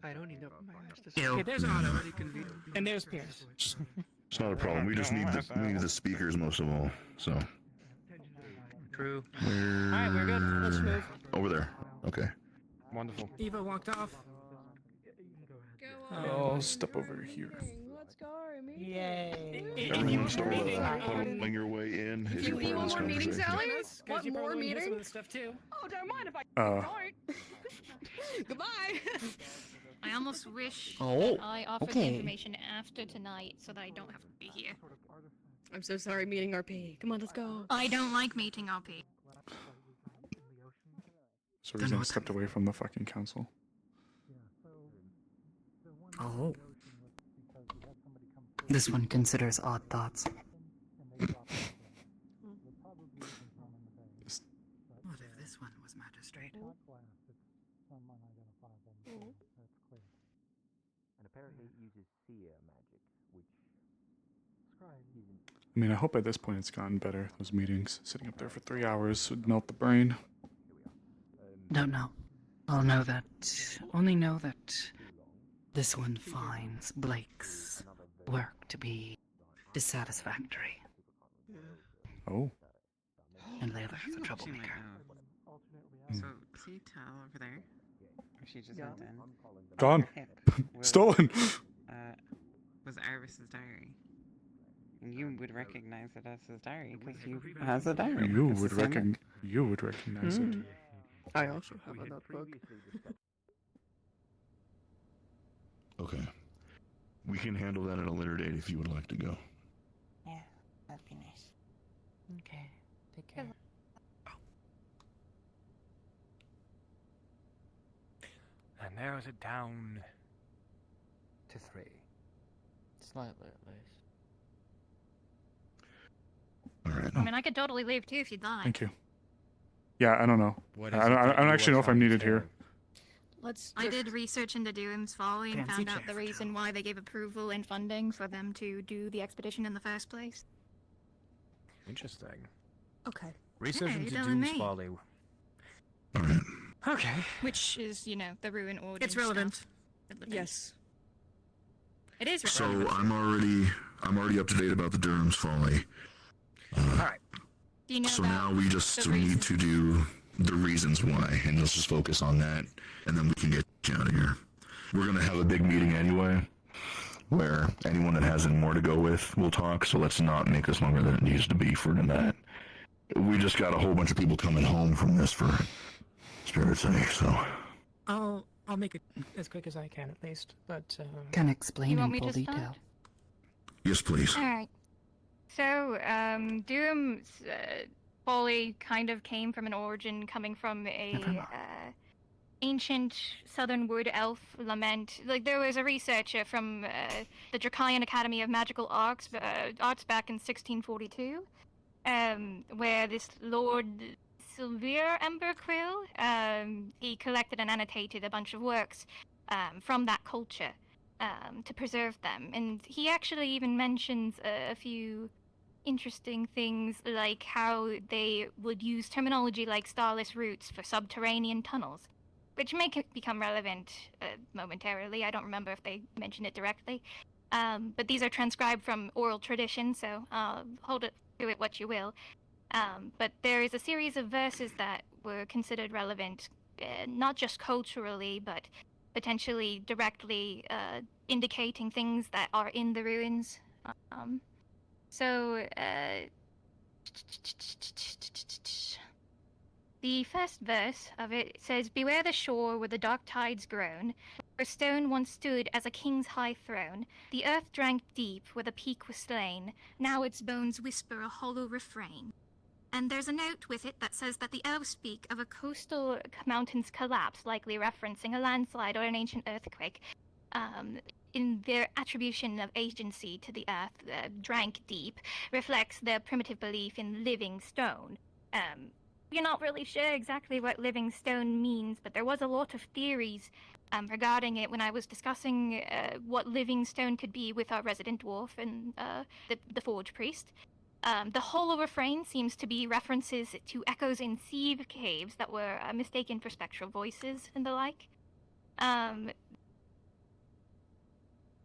I don't need to open my eyes to Ew. Okay, there's Otto. And there's Pierce. It's not a problem. We just need the speakers most of all. So. True. Alright, we're good. Let's move. Over there. Okay. Wonderful. Eva walked off. I'll step over here. let's go our meeting. Yay. Everyone start huddling your way in as you're part of this more meetings, conversation. Alex? Want more meetings? Stuff too. Oh, don't mind if I Uh. don't. Goodbye. I almost wish Oh, that I offered okay. the information after tonight so that I don't have to be here. I'm so sorry, meeting RP. Come on, let's go. I don't like meeting RP. So he's then stepped away from the fucking council. Oh. This one considers odd thoughts. What if this one was magistrate? And apparently it uses seer magic, which I mean, I hope by this point it's gotten better. Those meetings, sitting up there for 3 hours, would melt the brain. Don't know. I'll know that. Only know that this one finds Blake's work to be dissatisfactory. Oh. And the other is a troublemaker. So, see Tal over there? Or she just went in? Gone. Stolen. Was Arvis's diary. And you would recognize it as his diary because you has a diary. You It's would the same one. recognize it. I also have a notebook. Okay. We can handle that at a later date if you would like to go. Yeah, that'd be nice. Okay, take care. And there's it down to 3. slightly at least. All right. I mean, I could totally leave too if you'd like. Thank you. Yeah, I don't know. What I is it don't, that I don't you actually know are if I'm trying to needed say? here. I did research into Doom's Folly and Fancy found out the Jeff. reason why they gave approval and funding for them to do the expedition in the first place. Interesting. Okay. Research Hey, into you're telling Doom's me. Folly. All right. Okay. Which is, you know, the ruin origin. It's relevant. stuff. Relevant. Yes. It is So relevant. I'm already up to date about the Durham's Folly. Alright. Do you know So about now we just the need reason? to do the reasons why, and let's just focus on that, and then we can get you out of here. We're gonna have a big meeting anyway, where anyone that has any more to go with will talk. So let's not make this longer than it needs to be for tonight. We just got a whole bunch of people coming home from this for Spirit's sake. So I'll make it as quick as I can at least. But Can explain You want in me full to start? detail. yes, please. Alright. So, Doom's folly kind of came from an origin coming from a ancient southern wood elf lament. Like, there was a researcher from the Dracaean Academy of Magical Arts back in 1642, where this Lord Sylvia Emberquill, he collected and annotated a bunch of works from that culture to preserve them. And he actually even mentions a few interesting things, like how they would use terminology like starless routes for subterranean tunnels, which may become relevant momentarily. I don't remember if they mention it directly. But these are transcribed from oral tradition, so hold it to it what you will. But there is a series of verses that were considered relevant, not just culturally, but potentially directly indicating things that are in the ruins. The first verse of it says, "Beware the shore where the dark tides groan, where stone once stood as a king's high throne. The earth drank deep where the peak was slain, now its bones whisper a hollow refrain." And there's a note with it that says that the elves speak of a coastal mountain's collapse, likely referencing a landslide or an ancient earthquake. In their attribution of agency to the earth, drank deep, reflects their primitive belief in living stone. We're not really sure exactly what living stone means, but there was a lot of theories regarding it when I was discussing what living stone could be with our resident dwarf and the forge priest. The hollow refrain seems to be references to echoes in sieve caves that were mistaken for spectral voices and the like.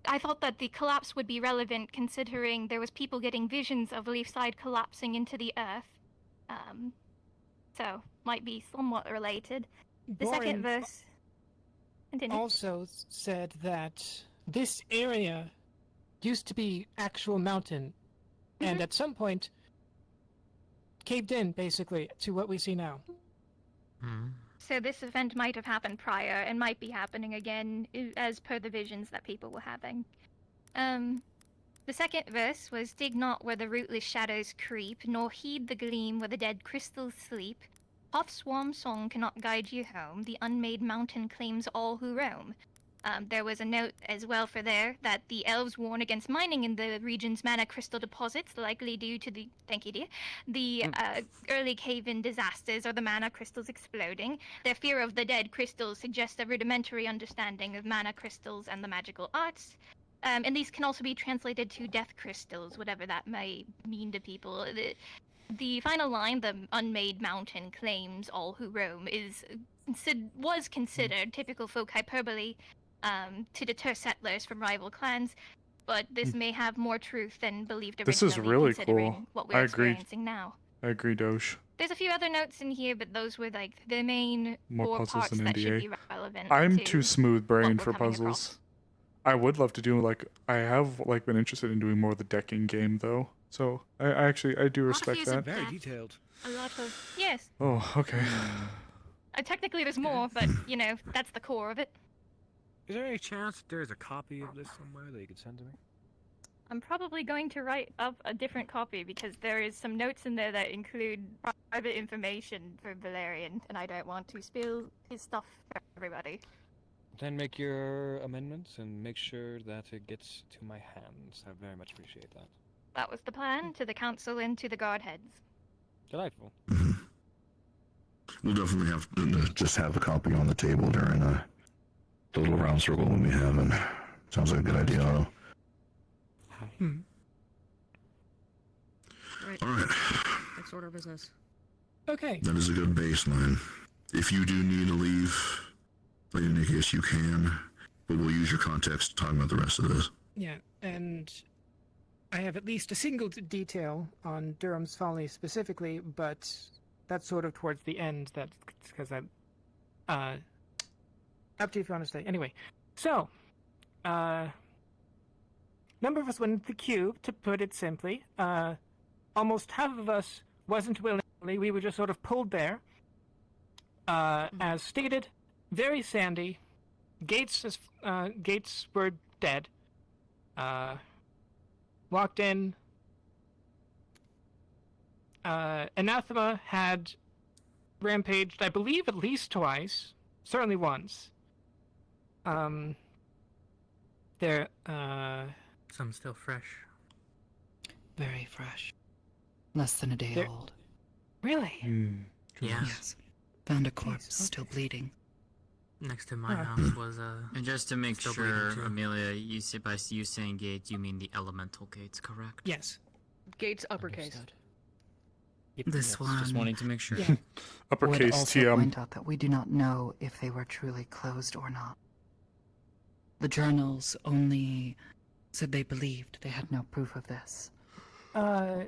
I thought that the collapse would be relevant considering there was people getting visions of Leafside collapsing into the earth. So, might be somewhat related. The second verse... Continue. Also said that this area used to be actual mountain, and at some point caved in, basically, to what we see now. So this event might have happened prior and might be happening again as per the visions that people were having. The second verse was, "Dig not where the rootless shadows creep, nor heed the gleam where the dead crystals sleep. Puff's warm song cannot guide you home, the unmade mountain claims all who roam." There was a note as well for there that the elves warn against mining in the region's mana crystal deposits, likely due to the early cave-in disasters or the mana crystals exploding. Their fear of the dead crystals suggests a rudimentary understanding of mana crystals and the magical arts. And these can also be translated to death crystals, whatever that may mean to people. The final line, "the unmade mountain claims all who roam," was considered typical folk hyperbole to deter settlers from rival clans, but this may have more truth than believed originally. This is really considering cool. what we're experiencing now. I agree, Doge. There's a few other notes in here, but those were like the main More four puzzles parts than that should NDA. be relevant. I'm to too smooth-brained what for we're coming puzzles. across. I would love to do I have been interested in doing more of the decking game though. So I do respect that. Very detailed. A lot of yes. Oh, okay. Technically, there's more, but that's the core of it. Is there any chance there's a copy of this somewhere that you could send to me? I'm probably going to write up a different copy because there is some notes in there that include private information for Valerian, and I don't want to spill his stuff for everybody. Then make your amendments and make sure that it gets to my hands. I very much appreciate that. That was the plan, to the council and to the guard heads. Delightful. We'll definitely have to just have a copy on the table during the little round circle when we have it. Sounds like a good idea, Otto. Right. All right. Next order of business. Okay. That is a good baseline. If you do need to leave, in any case you can, but we'll use your context to talk about the rest of this. Yeah, and I have at least a single detail on Durham's Folly specifically, but that's sort of towards the end. That's because I'm up to you if you want to stay. Anyway, so number of us went into the cube, to put it simply. Almost half of us wasn't willingly. We were just sort of pulled there. As stated, very sandy. Gates were dead. Walked in. Anathema had rampaged, I believe, at least twice. Certainly once. Some still fresh. Very fresh. Less than a day old. Really? Yes. Found a corpse still bleeding. Next to my house was And just to make still sure, bleeding, too. Amelia, you say by you saying gates, you mean the elemental gates, correct? Yes. Gates uppercase. This one. Just wanting to make sure. Would Uppercase also TM. point out that we do not know if they were truly closed or not. The journals only said they believed. They had no proof of this.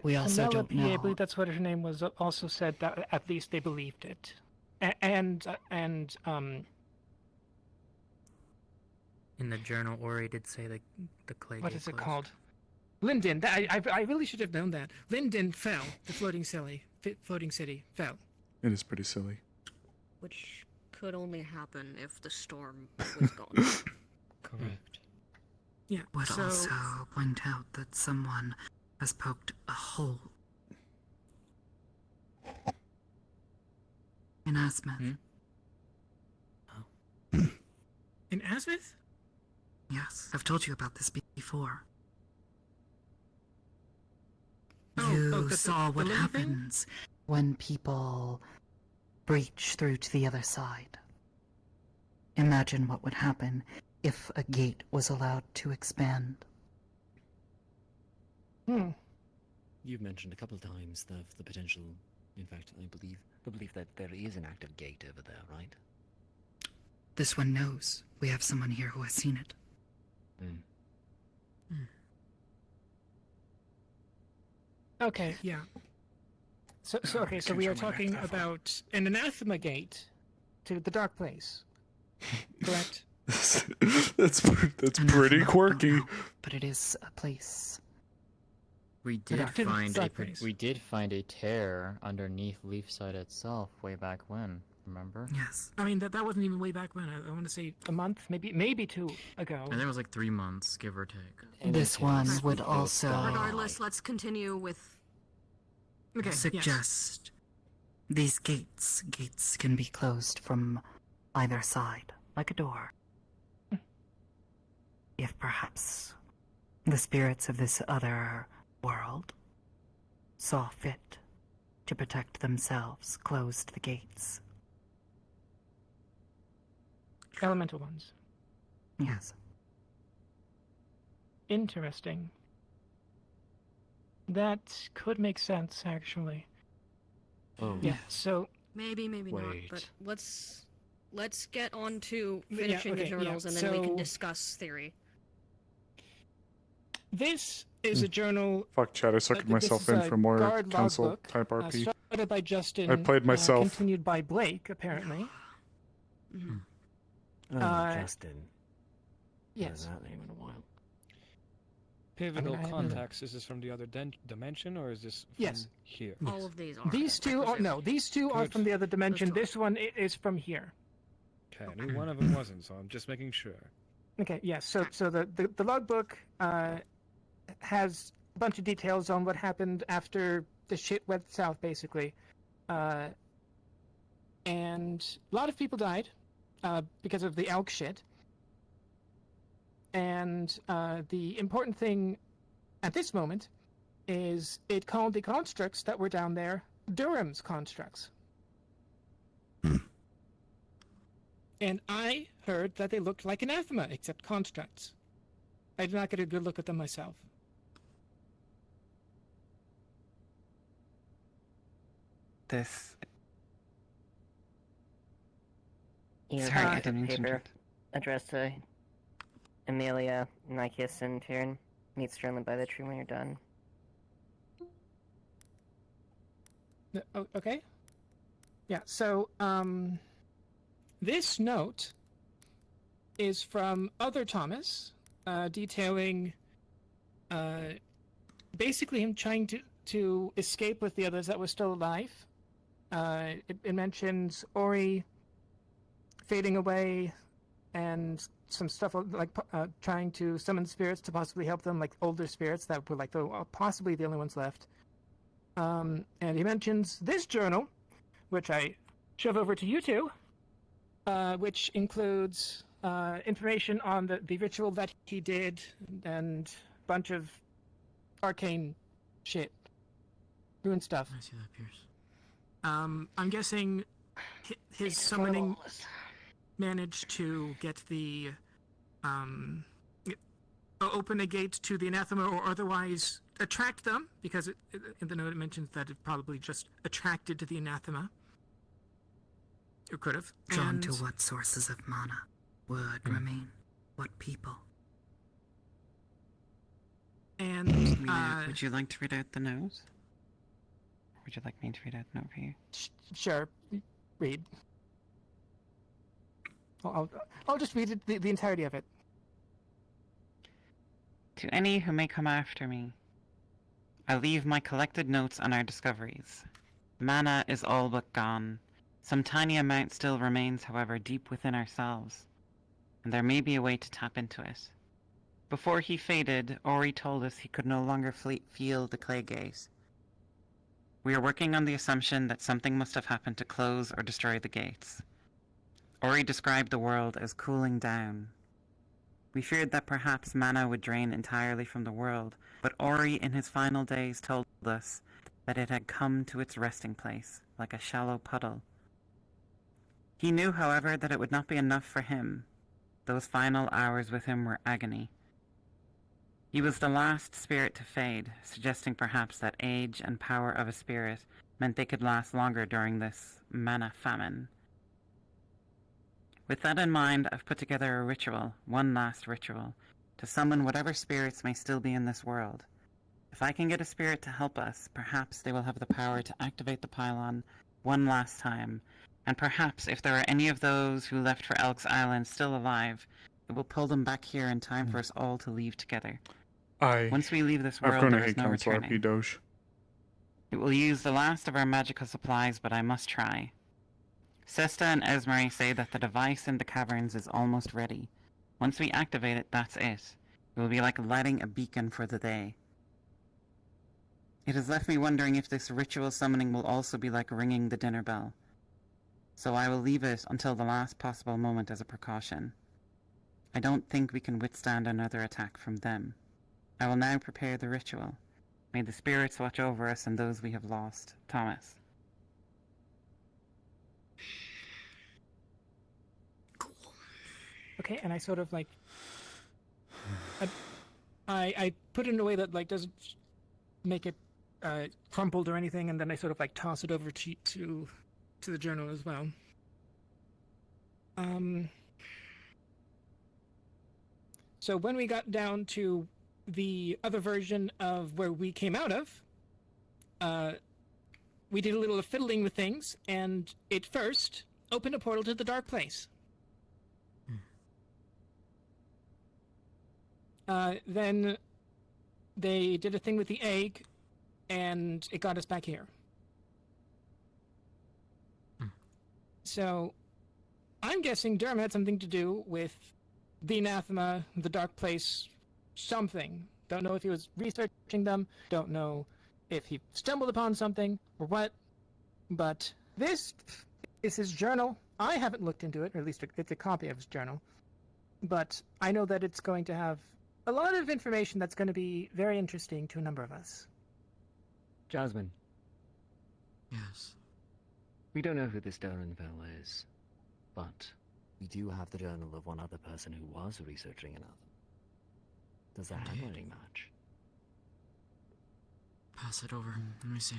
We also don't Penelope, I know. believe that's what her name was, also said that at least they believed it. And In the journal, Ori did say the clay. what gate is it closed. called? Linden. I really should have known that. Linden fell. The floating city fell. It is pretty silly. Which could only happen if the storm was gone. Correct. Yeah. Would so, also point out that someone has poked a hole in Asmith. in Asmith? Yes, I've told you about this before. Oh, You the saw what living thing? happens when people breach through to the other side. Imagine what would happen if a gate was allowed to expand. You've mentioned a couple of times the potential. In fact, I believe that there is an active gate over there, right? This one knows. We have someone here who has seen it. Okay, yeah. So we are talking about an anathema gate to the dark place, correct? that's pretty quirky. But it is a place. We did Productive find a darkness. We did find a tear underneath Leafside itself way back when. Remember? Yes. I mean that wasn't even way back when. I want to say a month, maybe 2 ago. I think it was like 3 months, give or take. This one would also Regardless, let's continue with. Okay. suggest these gates can be closed from either side, like a door. If perhaps the spirits of this other world saw fit to protect themselves, closed the gates. Elemental ones. Yes. Interesting. That could make sense, actually. Oh. Yeah. So Maybe not. Wait. But let's get on to finishing the okay, journals, yeah, and then we can so- discuss theory. this is a journal. Fuck chat, I sucked this myself is in a for more guard council logbook, type RP. Started by Justin. I played myself. Continued by Blake, apparently. Justin. Yes. That name in a while. Pivotal I haven't- contacts. Is this from the other dimension, or is this from Yes. here? All of these are. These two are no. These two are Good. from the other dimension. This one is from here. Okay, I knew one of them wasn't, so I'm just making sure. Okay. Yes. So the logbook has a bunch of details on what happened after the shit went south, basically, and a lot of people died because of the elk shit. And the important thing at this moment is it called the constructs that were down there Durham's constructs. And I heard that they looked like anathema, except constructs. I did not get a good look at them myself. This. You Sorry, have I a didn't mean to paper interrupt. addressed to Amelia, Nikeus, and Tyrion. Meet Sterling by the tree when you're done. Okay. Yeah, so, this note is from Other Thomas, detailing, basically him trying to escape with the others that were still alive. It mentions Ori fading away and some stuff like trying to summon spirits to possibly help them, like older spirits that were like possibly the only ones left. And he mentions this journal, which I shove over to you two, which includes information on the ritual that he did and a bunch of arcane shit. Ruined stuff. I see that, Pierce. I'm guessing his summoning managed to get the open a gate to the anathema, or otherwise attract them, because in the note it mentions that it probably just attracted to the anathema. Or could have. Drawn to what sources of mana would remain? What people? And, would you like to read out the note? Or would you like me to read out the note for you? Sure, read. I'll just read it, the entirety of it. To any who may come after me, I leave my collected notes on our discoveries. Mana is all but gone. Some tiny amount still remains, however, deep within ourselves, and there may be a way to tap into it. Before he faded, Ori told us he could no longer feel the clay gate. We are working on the assumption that something must have happened to close or destroy the gates. Ori described the world as cooling down. We feared that perhaps mana would drain entirely from the world, but Ori in his final days told us that it had come to its resting place, like a shallow puddle. He knew, however, that it would not be enough for him. Those final hours with him were agony. He was the last spirit to fade, suggesting perhaps that age and power of a spirit meant they could last longer during this mana famine. With that in mind, I've put together a ritual, one last ritual, to summon whatever spirits may still be in this world. If I can get a spirit to help us, perhaps they will have the power to activate the pylon one last time, and perhaps if there are any of those who left for Elk's Island still alive, it will pull them back here in time for us all to leave together. Once we leave this world, there is no returning. Doge. It will use the last of our magical supplies, but I must try. Sesta and Esmery say that the device in the caverns is almost ready. Once we activate it, that's it. It will be like lighting a beacon for the day. It has left me wondering if this ritual summoning will also be like ringing the dinner bell. So I will leave it until the last possible moment as a precaution. I don't think we can withstand another attack from them. I will now prepare the ritual. May the spirits watch over us and those we have lost. Thomas. Okay, and I sort of like, I put it in a way that like doesn't make it crumpled or anything, and then I sort of like toss it over to the journal as well. So when we got down to the other version of where we came out of, we did a little fiddling with things, and it first opened a portal to the dark place. Then they did a thing with the egg, and it got us back here. So, I'm guessing Durham had something to do with the anathema, the dark place, something. Don't know if he was researching them, don't know if he stumbled upon something, or what, but this is his journal. I haven't looked into it, or at least it's a copy of his journal, but I know that it's going to have a lot of information that's going to be very interesting to a number of us. Jasmine. Yes. We don't know who this Durenville is, but we do have the journal of one other person who was researching another. Does that handwriting match? Pass it over. Let me see.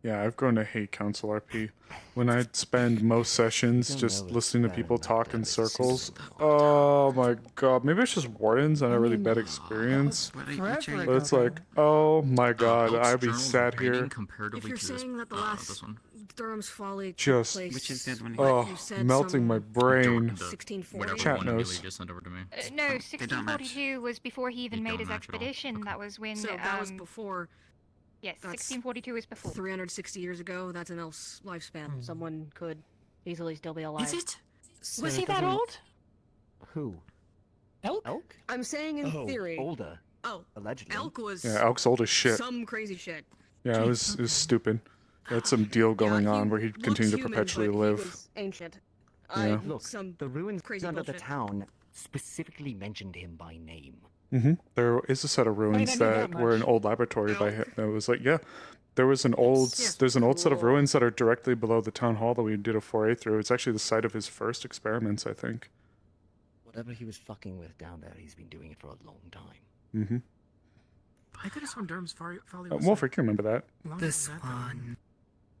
Yeah, I've grown to hate Council RP. When I'd spend most sessions just listening to people talk in circles, oh my god, maybe it's just Wardens and a really bad experience. But it's like, oh my god, I'd be sat here If you're saying that the last Durham's Folly just melting my brain. 1640. Chat knows. No, 1642 was before he even made his expedition. That was when. So that was before. Yes, 1642 is before. 360 years ago. That's an elf's lifespan. Someone could easily still be alive. Is it? So Was it he that doesn't- old? Who? Elk? Elk? I'm saying in theory. Older. Oh, allegedly. Elk was. Yeah, Elk's old as shit. Some crazy shit. Yeah, it was stupid. He had some deal going on where he'd continue to human, perpetually but he live. was ancient. Yeah. Look, some the ruins crazy under the bullshit. town specifically mentioned him by name. There is a set of ruins I knew that that were an much. old laboratory by him. That was like, yeah, there was an old, there's an old set of ruins that are directly below the town hall that we did a foray through. It's actually the site of his first experiments, I think. Whatever he was fucking with down there, he's been doing it for a long time. I could have sworn Durham's folly was Wolfric, you remember that? This one.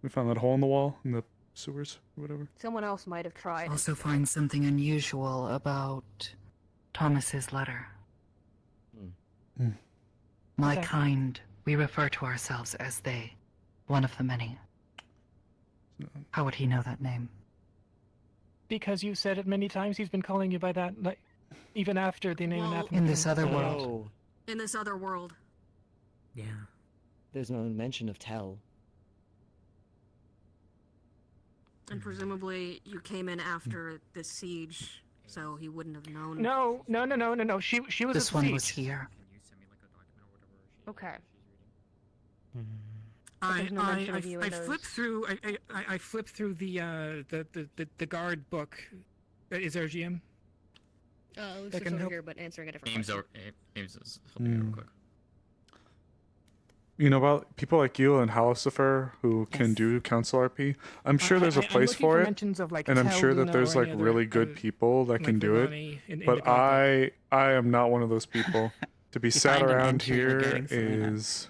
We found that hole in the wall in the sewers, or whatever. Someone else might have tried. Also find something unusual about Thomas's letter. My Okay. kind, we refer to ourselves as they, one of the many. How would he know that name? Because you said it many times. He's been calling you by that, like, even after the name and Well, after. In this other world. Oh, In this other world. yeah. There's no mention of Tell. And presumably you came in after the siege, so he wouldn't have known. No. She was. This at one the was siege. here. Okay. I There's no mention of you in those. flipped through. I flipped through the guard book. Is there a GM? Lucius That can over help. here, but answering a different Ames question. Ames is helping you real quick. You know about people like you and Lucifer who can do Council RP? I'm sure there's a I'm place looking for it, mentions of, like, and I'm Tel, sure that Luna, there's or like any other, really good people that like can do Vivani it. in the But guard I am not one of those people. To be You sat find an around entry here regarding Selena. is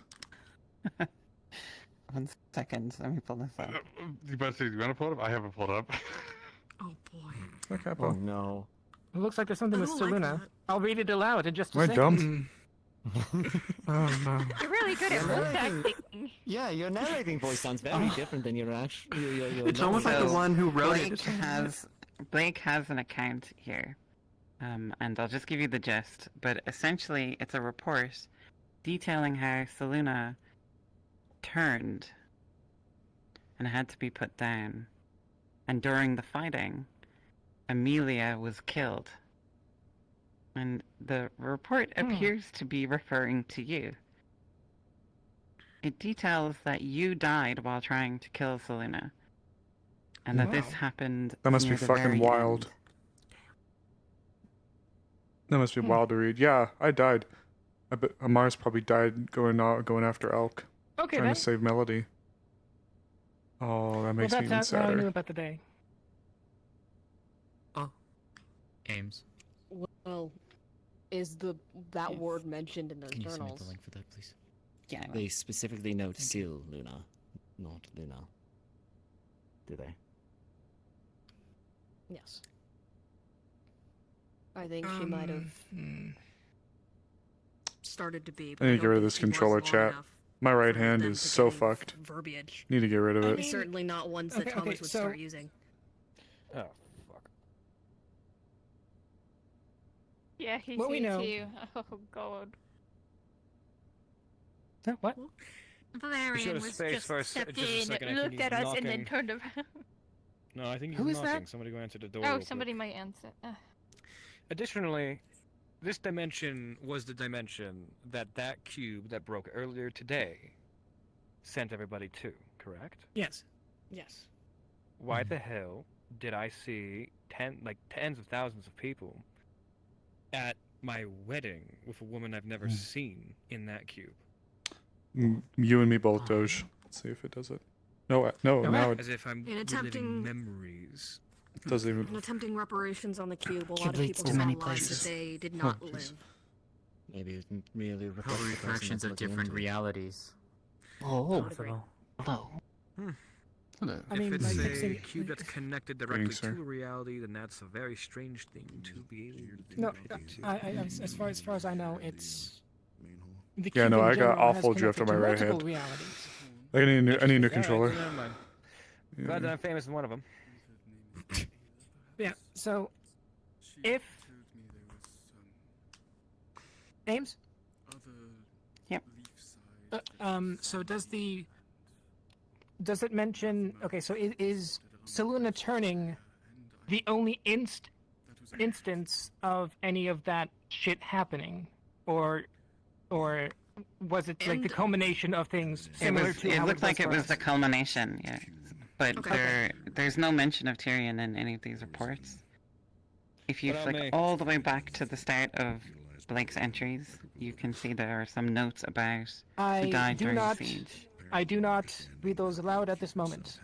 1 second, let me pull this up. You want to pull it up? I haven't pulled it up. Oh boy. okay, Oh Paul. no. It looks like there's something I with don't like Seluna. that. I'll read it aloud in just a Am I second. dumb? Oh no. You're really good at voice acting. Yeah, your narrating voice sounds very different than your actual. Your It's almost like the So, one who wrote Blake has an account here, and I'll just give you the gist. But essentially, it's a report detailing how Seluna turned and had to be put down, and during the fighting, Amelia was killed. And the report appears to be referring to you. It details that you died while trying to kill Seluna, and that this Wow. happened. That must near be the fucking very wild. end. That must be wild to read. Yeah, I died. I bet Amaris probably died going after Elk, Okay trying then. to save Melody. Oh, that Well, makes me even that's how I knew sadder. about the day. Ames. Well, is that word mentioned in those Can you submit journals? the link for that, please? Yeah, I will. They specifically note Seal Luna, not Luna. Do they? Yes. I think she might have started to be. I need to get rid of this controller chat. My right hand is so fucked. Verbiage. Need to get rid of it. Certainly not ones that okay, Thomas would so- start using. Oh, fuck. Yeah, he What we sees know- you. Oh god. What? Valerian have was space just for a stepped just a in, second, I think looked he's at us, and then knocking. turned around. No, I think he's Who is knocking. that? Somebody go answer the door. Oh, real quick. somebody might answer. Additionally, this dimension was the dimension that cube that broke earlier today sent everybody to, correct? Yes. Yes. Why the hell did I see tens of thousands of people at my wedding with a woman I've never seen in that cube? You and me both, Doge. Let's see if it does it. No, now it As if I'm In attempting- reliving memories. doesn't even. In attempting reparations on the cube, a lot Cube of leads people to saw many lives places. that they did not Oh, jeez. live. Maybe it really reflects Probably the person reflections that's of looking different into it. realities. Oh, agree. hello. Hello. I mean, if like, it's a fixing- cube that's connected directly sir. to a reality, then that's a very strange thing to be able to No, do. as far as I know, it's. The Yeah, cube no, in I got general has awful drift on my connected to right multiple hand. realities. I need a new Alright, controller. so never mind. Yeah. Glad that I'm famous in one of them. Yeah. So, if Ames. Yep. So does it mention? Okay. So is Seluna turning the only instance of any of that shit happening, or was it like the culmination of things similar to It how looked like it for was us? the culmination, yeah. But Okay. there's no mention of Tyrion in any of these reports. If you But I flick may- all the way back to the start of Blake's entries, you can see there are some notes about who I died do during not. the siege. I do not read those aloud at this moment.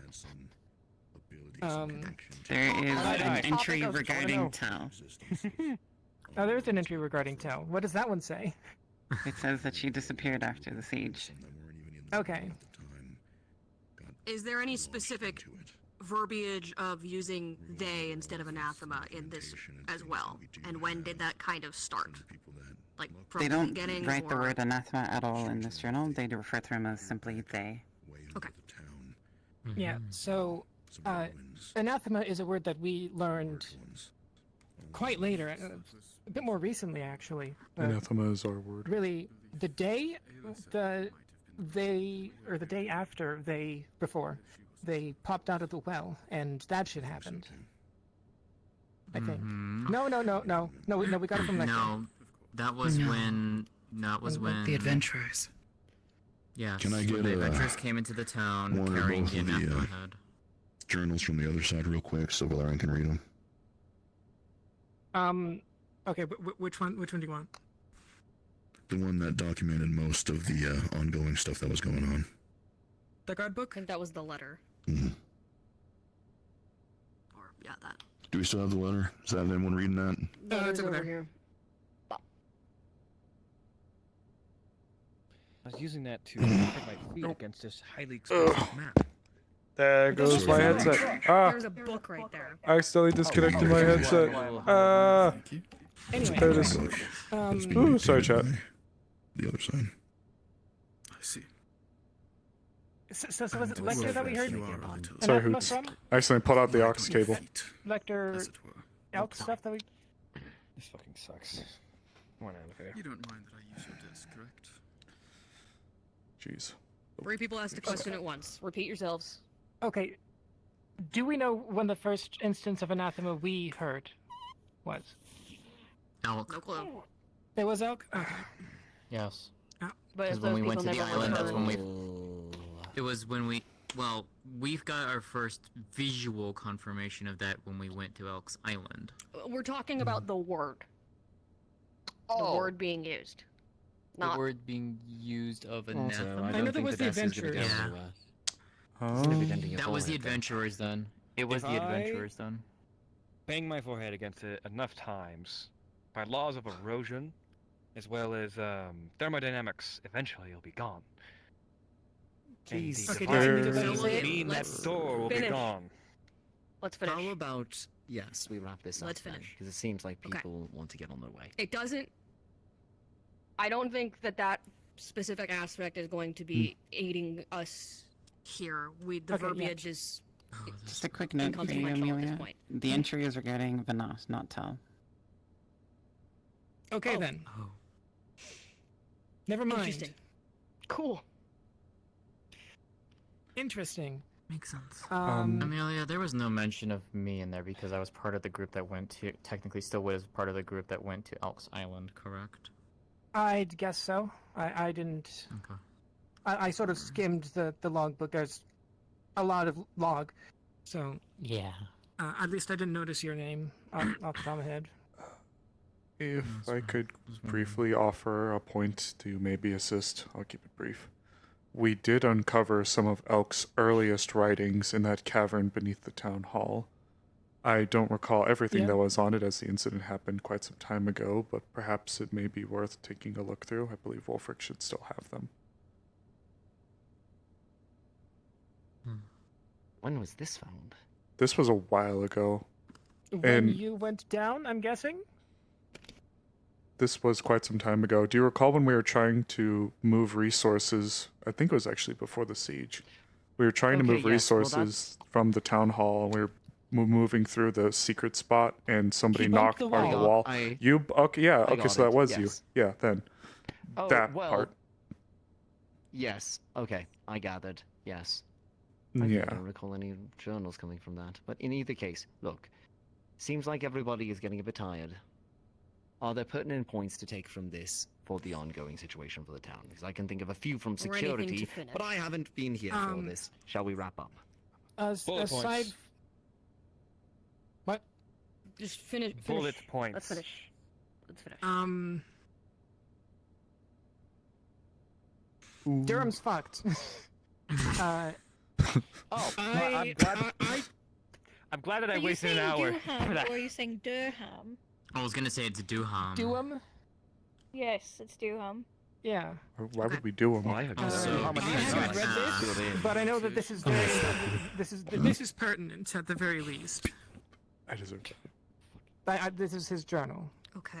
There is Aye, aye. an entry Topic of- regarding oh, no. Tal. Oh, there's an entry regarding Tell. What does that one say? It says that she disappeared after the siege. Okay. Is there any specific verbiage of using they instead of anathema in this as well? And when did that kind of start? Like from They the don't beginning? write the or... word anathema at all in this journal. They refer to him as simply they. Okay. Yeah, so anathema is a word that we learned quite later, a bit more recently actually. Anathema is our word. Really, the day after before they popped out of the well, and that shit happened. I think. No, we got it from Lecter. No, that was when. That was when The adventurers. Yes. Can I get the a adventurers came into the town one or carrying both the of the anathema head. journals from the other side real quick so Valerian can read them? Okay, which one do you want? The one that documented most of the ongoing stuff that was going on. The guidebook? I think that was the letter. Mhm. Or, yeah, that. Do we still have the letter? Is that anyone reading that? No, it's over there. Here. I was using that to protect my feet against this highly exposed map. There goes my headset. Ah! There's a book right there. I accidentally disconnected my headset. Ah! Anyway, There it is. Ooh, sorry, chat. The other side. I see. So was it Lecter that we heard? Sorry, Anathema Hoots. from? I accidentally pulled out the aux cable. Lecter elk stuff that we... This fucking sucks. One out of here. You don't mind that I use your desk, correct? Jeez. 3 people asked a question at once. Repeat yourselves. Okay, do we know when the first instance of anathema we heard was? Elk. No clue. It was elk? Okay. Yes. But Because if when those we went to people the never island, that's when returned- It was when we. Well, we've got our first visual confirmation of that when we went to Elk's Island. We're talking about the word. The word being used. The Not... word being used of Also, anathema. I don't think that S is gonna go anywhere. It's gonna be bending your That was the forehead, though. adventurers then. It was If the I- adventurers then. Bang my forehead against it enough times, by laws of erosion, as well as thermodynamics, eventually it'll be gone. Jeez. And the Okay, divine does it will say it? mean that Let's door will be finish. gone. Let's finish. How about, yes, we wrap this up Let's finish. because it seems like Okay. people want to get on their way. It doesn't... I don't think that specific aspect is going to be aiding us here. The Okay, yeah. verbiage is... Just a quick note for you, inconsequential at this Amelia. point. The entry is regarding Vanas, not Tal. Okay then. Oh. Never mind. Interesting. Cool. Interesting. Makes sense. Um, Amelia, there was no mention of me in there because I was part of the group that went to. Technically, still was part of the group that went to Elk's Island. Correct. I'd guess so. I didn't... Okay. I sort of skimmed the logbook. There's a lot of log. So... Yeah. At least I didn't notice your name off the top of my head. If I could briefly offer a point to maybe assist, I'll keep it brief. We did uncover some of Elk's earliest writings in that cavern beneath the town hall. I don't recall everything Yeah. that was on it as the incident happened quite some time ago, but perhaps it may be worth taking a look through. I believe Wolfric should still have them. When was this found? This was a while ago. When And you went down, I'm guessing? this was quite some time ago. Do you recall when we were trying to move resources? I think it was actually before the siege. We were trying to Okay, move yes, well, resources from the town hall, and we were moving through the secret spot, and somebody He bumped knocked the part of the wall. wall. You okay? Yeah. I Okay, got so that it, was yes. you. Yeah. Then Oh, that well, part. Yes, okay, I gathered, yes. Yeah. I don't recall any journals coming from that. But in either case, look, seems like everybody is getting a bit tired. Are there pertinent points to take from this for the ongoing situation for the town? Because I can think of a few from Or anything to security, finish. but I haven't been here for this. Shall we wrap up? Bullet Aside... points. What? Just finish. Bullet finish. points. Let's finish. Let's finish. Durham's fucked. Oh, I'm glad that I wasted an hour for that. Or are you saying Durham? I was gonna say it's Duham. Duham? Yes, it's Durham. Yeah. Why would we do them? I haven't read this, but I know that this is very. This is pertinent at the very least. I deserve that. This is his journal. Okay.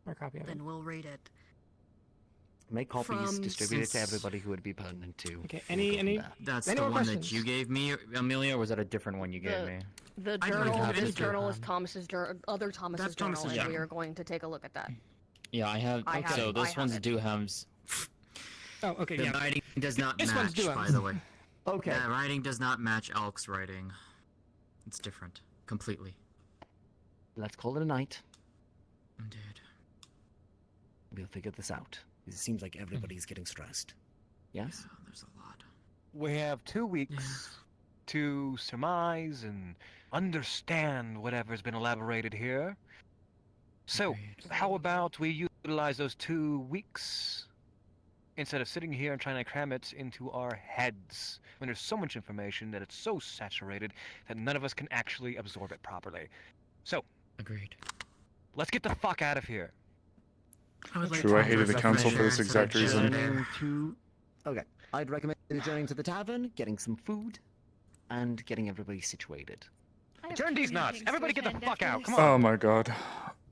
Or copy of it. Then we'll read it. Make copies, From distribute it to since- everybody who would be pertinent to. Okay. and we'll go from Any? there. That's Any the more one questions? that you gave me, Amelia, or was that a different one you gave me? The I don't journal, have this it. journal is Thomas's other Thomas's That's journal, Thomas's and we journal. are going to take a look at that. Yeah, I have. I have- so I this have one's it. Duham's. Oh, okay. The Yeah. writing does not This one's match, by Duham's. the way. Okay. The writing does not match Elk's writing. It's different, completely. Let's call it a night. Indeed. We'll figure this out. It seems like everybody's getting stressed. Yes? There's a lot. We have 2 weeks to surmise and understand whatever's been elaborated here. So, how about we utilize those 2 weeks instead of sitting here and trying to cram it into our heads when there's so much information that it's so saturated that none of us can actually absorb it properly. So, agreed. Let's get the fuck out of here. True, I hated the council for this exact reason. Adjourning to... Okay. I'd recommend adjourning to the tavern, getting some food, and getting everybody situated. Adjourn these nuts! Everybody get the fuck out! Come on! Oh my god.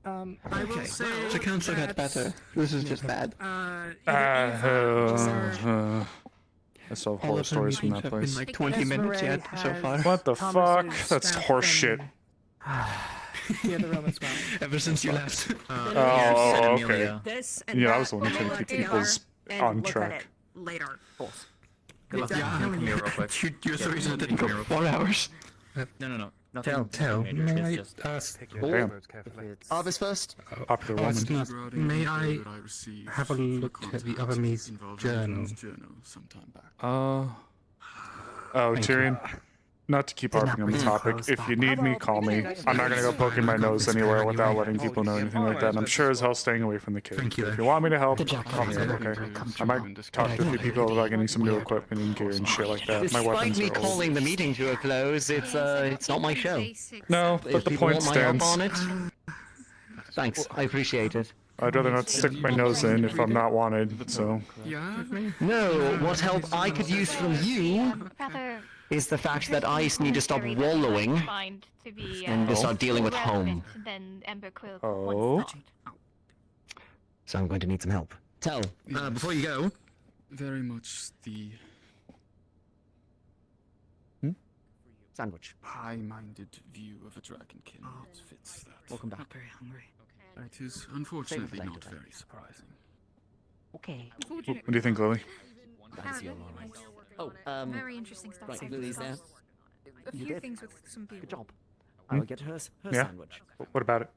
I will say The council got better. This is just bad. I still have All horror of her stories from meetings that have been place. like 20 minutes yet so far. What the fuck? That's horseshit. Yeah, the Roman smile. Ever since you left. Oh, okay. This and Yeah, I that was the one who we'll tried to look keep people together and on look at track. it later. Good luck. Yeah. Come here real quick. You're the reason it didn't go Come 4 hours. No. Nothing. Tell, major, may it's I just- ask? Damn. Arvis first. Popular I woman. was gonna ask, may I That I received have a look at the other me's involving journal? John's journal sometime back. Oh, Thank you. Tyrion. Not to keep Did not harping on the really topic, close if that. you need me, call me. I'm not gonna go poking my nose anywhere without letting people know anything like that, and I'm sure as hell staying away from the cave. Thank you. If you want me to help, The jacket call me is up, very, okay? very I comfortable. might talk to a few people about getting some new equipment and gear and shit like that. My Despite weapons me are old. calling the meeting to a close, it's not my show. No, If but the people point want my help stands. on it, thanks. I appreciate it. I'd rather not stick my nose in if I'm not wanted, so... Yeah? No, what help I could use from you Rather is the fact that I need to stop wallowing find to be and to start dealing with home. than Ember Quill Oh? once thought. So I'm going to need some help. Tell, before you go. Very much the Sandwich. high-minded view of a dragonkin that fits that. Welcome back. Very hungry. It is unfortunately later, not then. very surprising. Okay. What do you think, Lily? That's your alright. Oh, Very interesting stuff. right, so Lily's far. there. A You few did. things with some people. Good job. I will get her Yeah? sandwich. What about it?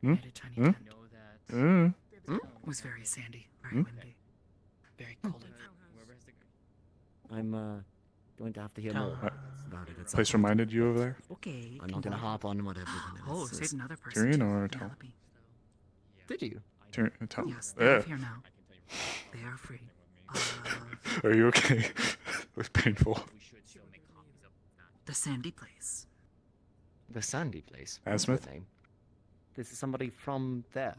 Hmm? Had a tiny Hmm? tent. Hmm? It was very sandy, very Hmm? windy, very cold. I'm going to have to hear Tell more her. about it at some Place point. reminded you over there? Okay. I'm not going to harp on what everyone Oh, else say says. another person. Tyrion too, or Tell? Penelope. Did you? Tyrion, Tell. Yes, they live Ugh. here now. They are free. Are you okay? It was painful. The sandy place. The Sandy place. Asmith? That's the name. This is somebody from there.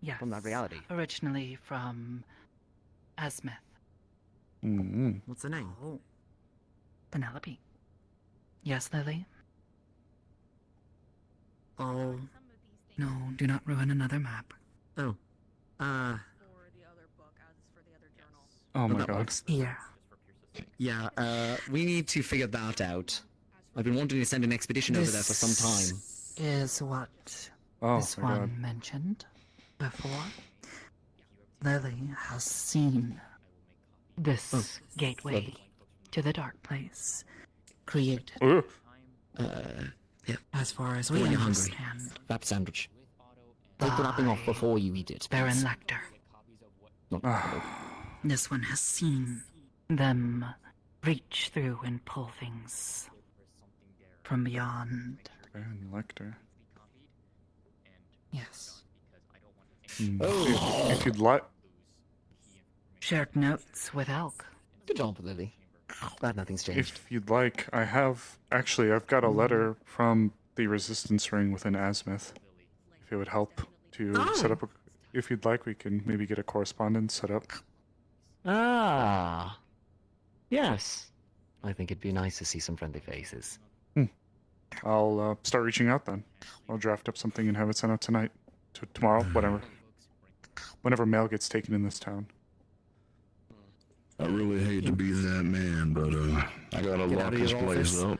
Yes. From that reality. Originally from Asmith. Mm-hmm. What's the name? Oh. Penelope. Yes, Lily? Oh. No, do not ruin another map. Oh. Oh my that god. works. Here. Yeah, we need to figure that out. I've been wanting to send an expedition over there for some time. Is what Oh this my one god. mentioned before. Lily has seen this gateway to the dark place created. Ooh. As far as When we you're hungry. understand, Wrap sandwich. Take the wrapping off before you eat it. Baron please. Lecter. Not This one has seen them reach through and pull things from beyond. Baron Lecter. Yes. Hmm. Oh. If you'd like... Shared notes with Elk. Good job, Lily. Glad nothing's changed. If you'd like, I have... Actually, I've got a letter from the Resistance Ring within Asmith. If it would help to set up a... if you'd like, we can maybe get a correspondence set up. Ah. Yes. I think it'd be nice to see some friendly faces. I'll start reaching out then. I'll draft up something and have it sent out tonight. Tomorrow, whatever. Whenever mail gets taken in this town. I really hate to be that man, but I gotta lock this place up.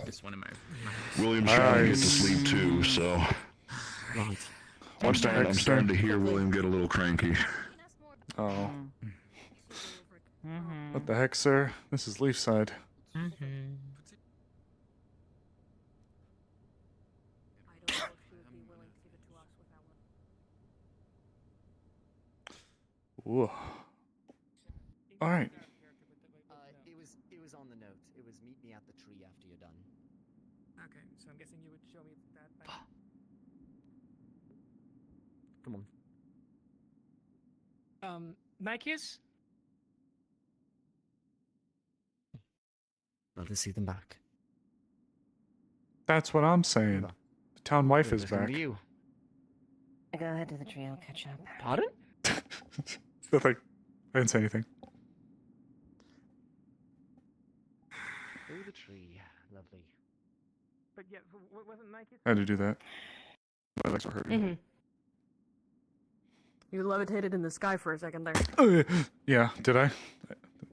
This one in my. William's trying to get to sleep too, so. Right. I'm starting to hear William get a little cranky. Oh. What the heck, sir? This is Leafside. Whoa. All right. It was on the note. It was meet me at the tree after you're done. Okay, so I'm guessing you would show me that. Come on. Nike's? Love to see them back. That's what I'm saying. The town wife is Listen to back. you. Go ahead to the tree, I'll catch up. Pardon? Nothing. I didn't say anything. Through the tree. Lovely. But yeah, wasn't Nike's? I had to do that. My legs were hurting. You levitated in the sky for a second there. Oh, yeah, did I?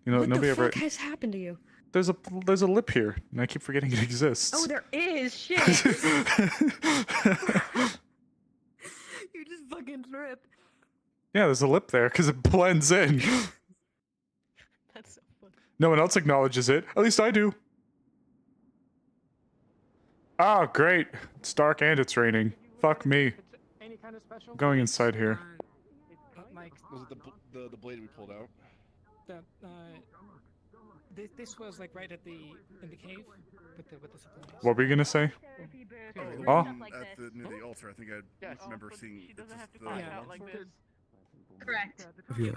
You know, What nobody the ever. fuck has happened to you? There's a lip here, and I keep forgetting it exists. Oh, there is shit. You just fucking tripped. Yeah, there's a lip there because it blends in. That's so funny. No one else acknowledges it. At least I do. Oh, great. It's dark and it's raining. Fuck me. Any kind of special? I'm going inside here. Was it the blade we pulled out? This was like right at in the cave with the supplies. What were you gonna say? Oh. Near the altar, I think I remember seeing. Correct. Yeah.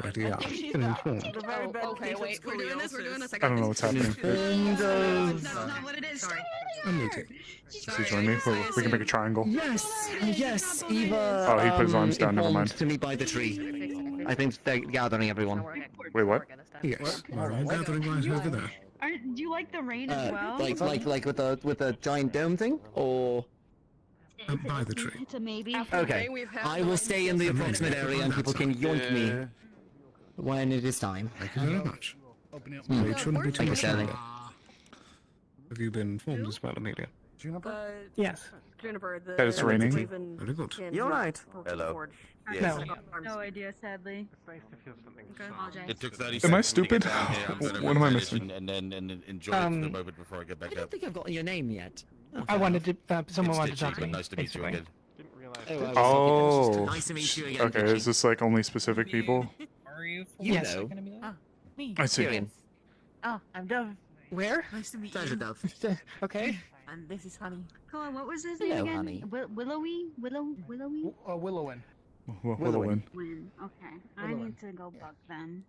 Okay, wait, we're doing this. I don't know what's happening. That's not what it is. Sorry. Please join me. We can make a triangle. Yes, yes, Eva. Oh, he put his arms down. Never informed mind. to meet by the tree. I think they're gathering everyone. Wait, what? Yes. We're all gathering right over there. Do you like the rain as well? Like with the giant dome thing, or By the tree. It's a maybe. okay. I will stay in the approximate area, and people can yoink me when it is time. Thank you very much. It shouldn't be too Thank you, much Sally. longer. Have you been informed as well, Amelia? Yes. Juniper, the That it's raining. Very good. You're right. Hello. No idea, sadly. It took 30 Am I seconds to get stupid? down here. I'm gonna What am I meditation missing? And then enjoy it for the moment before I get back I don't up. think I've gotten your name yet. I wanted to. Someone It's wanted to Stitchy, talk to but me. nice to meet you basically. again. Oh. Nice to meet you again, Okay, is this like only specific people? Are you? Yes. Me. I see. Tyrion. Oh, I'm Dove. Where? Nice to meet Pleasure, you. Dove. Okay. And this is Honey. Cool, what was his Hello, name again? honey. Willowy? Willowy? Willowin. Willowin. Win. Okay. I Willowin. need to go bug then.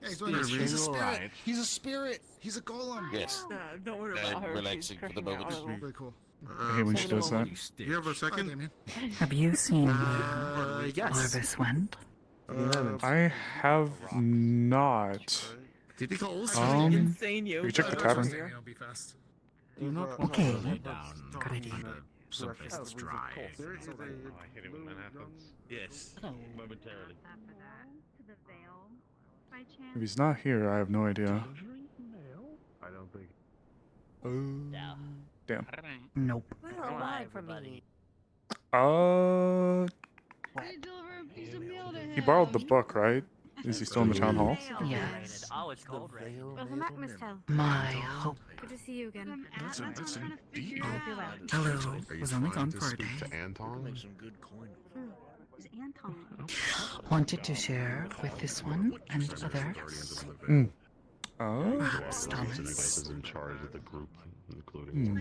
Yeah, he's a spirit. He's a spirit. He's a golem. Yes. Don't worry about her. Relaxing for the moment. Very cool. I hate when she does that. You have a second? Have you seen Yes. Orvis went? I have not. Did he call us? Insane We yo. can check the tavern. I'll be fast. Okay. Good idea. Someplace that's dry. Yes. Momentarily. To the veil, by chance? If he's not here, I have no idea. I don't think. Damn. Nope. Well, alive for me. Hey, deliver a piece of meal to He borrowed the book, right? Is he still in the town hall? Yes. Oh, it's cold, right? Welcome back, Miss Tell. My hope. Good to see you again. That's indeed. Hello. Was only gone for a day. Anton? Make some good coin. Who's Anton? Wanted to share with this one and others. Oh. Perhaps Thomas. is in charge of the group, including Hmm.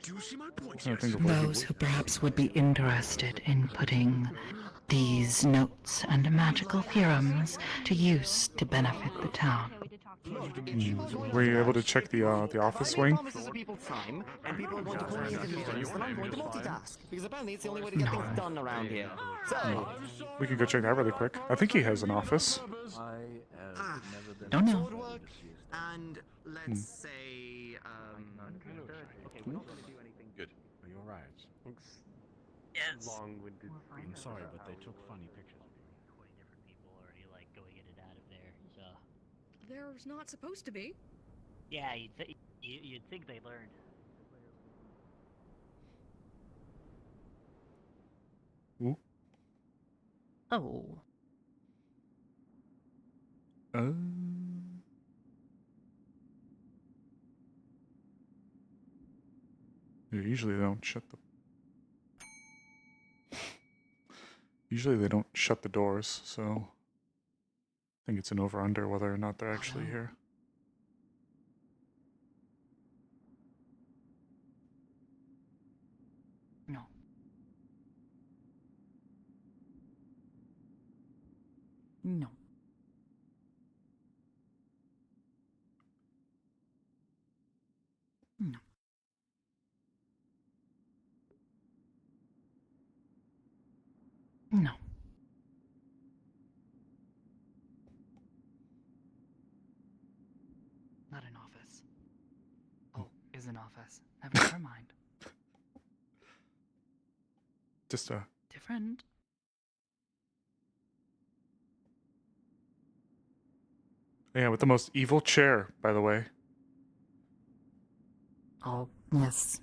Do you see my point? I think of what Those who perhaps would be interested in putting these notes and magical theorems to use to benefit the town. Were you able to check the office wing? Promises to people time, and people want to call me inconvenience, then I'm going to multitask. Because apparently it's the only way to get things done around here. So, We could go check that really quick. I think he has an office. Don't know. And let's say, Good. Are you alright? Yes. Long-winded. I'm sorry, but they took funny pictures of you. Different people already like going in and out of there, so. There's not supposed to be. Yeah, you'd think they learned. Ooh. Oh. Yeah, usually they don't shut the. Usually they don't shut the doors, so I think it's an over/under whether or not they're actually here. No. No. No. No. Not an office. Oh, is an office. Never mind. Just a. Different. Yeah, with the most evil chair, by the way. Oh, yes.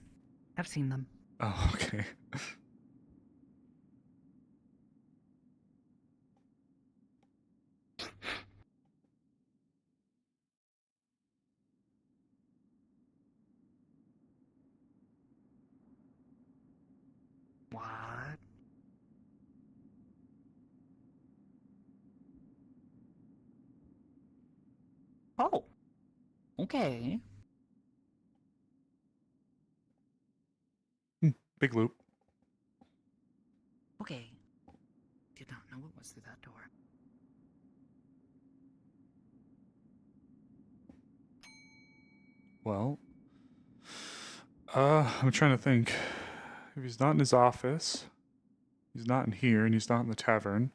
I've seen them. Oh, okay. What? Oh. Okay. Big loop. Okay. Did not know what was through that door. Well, I'm trying to think. If he's not in his office, he's not in here, and he's not in the tavern.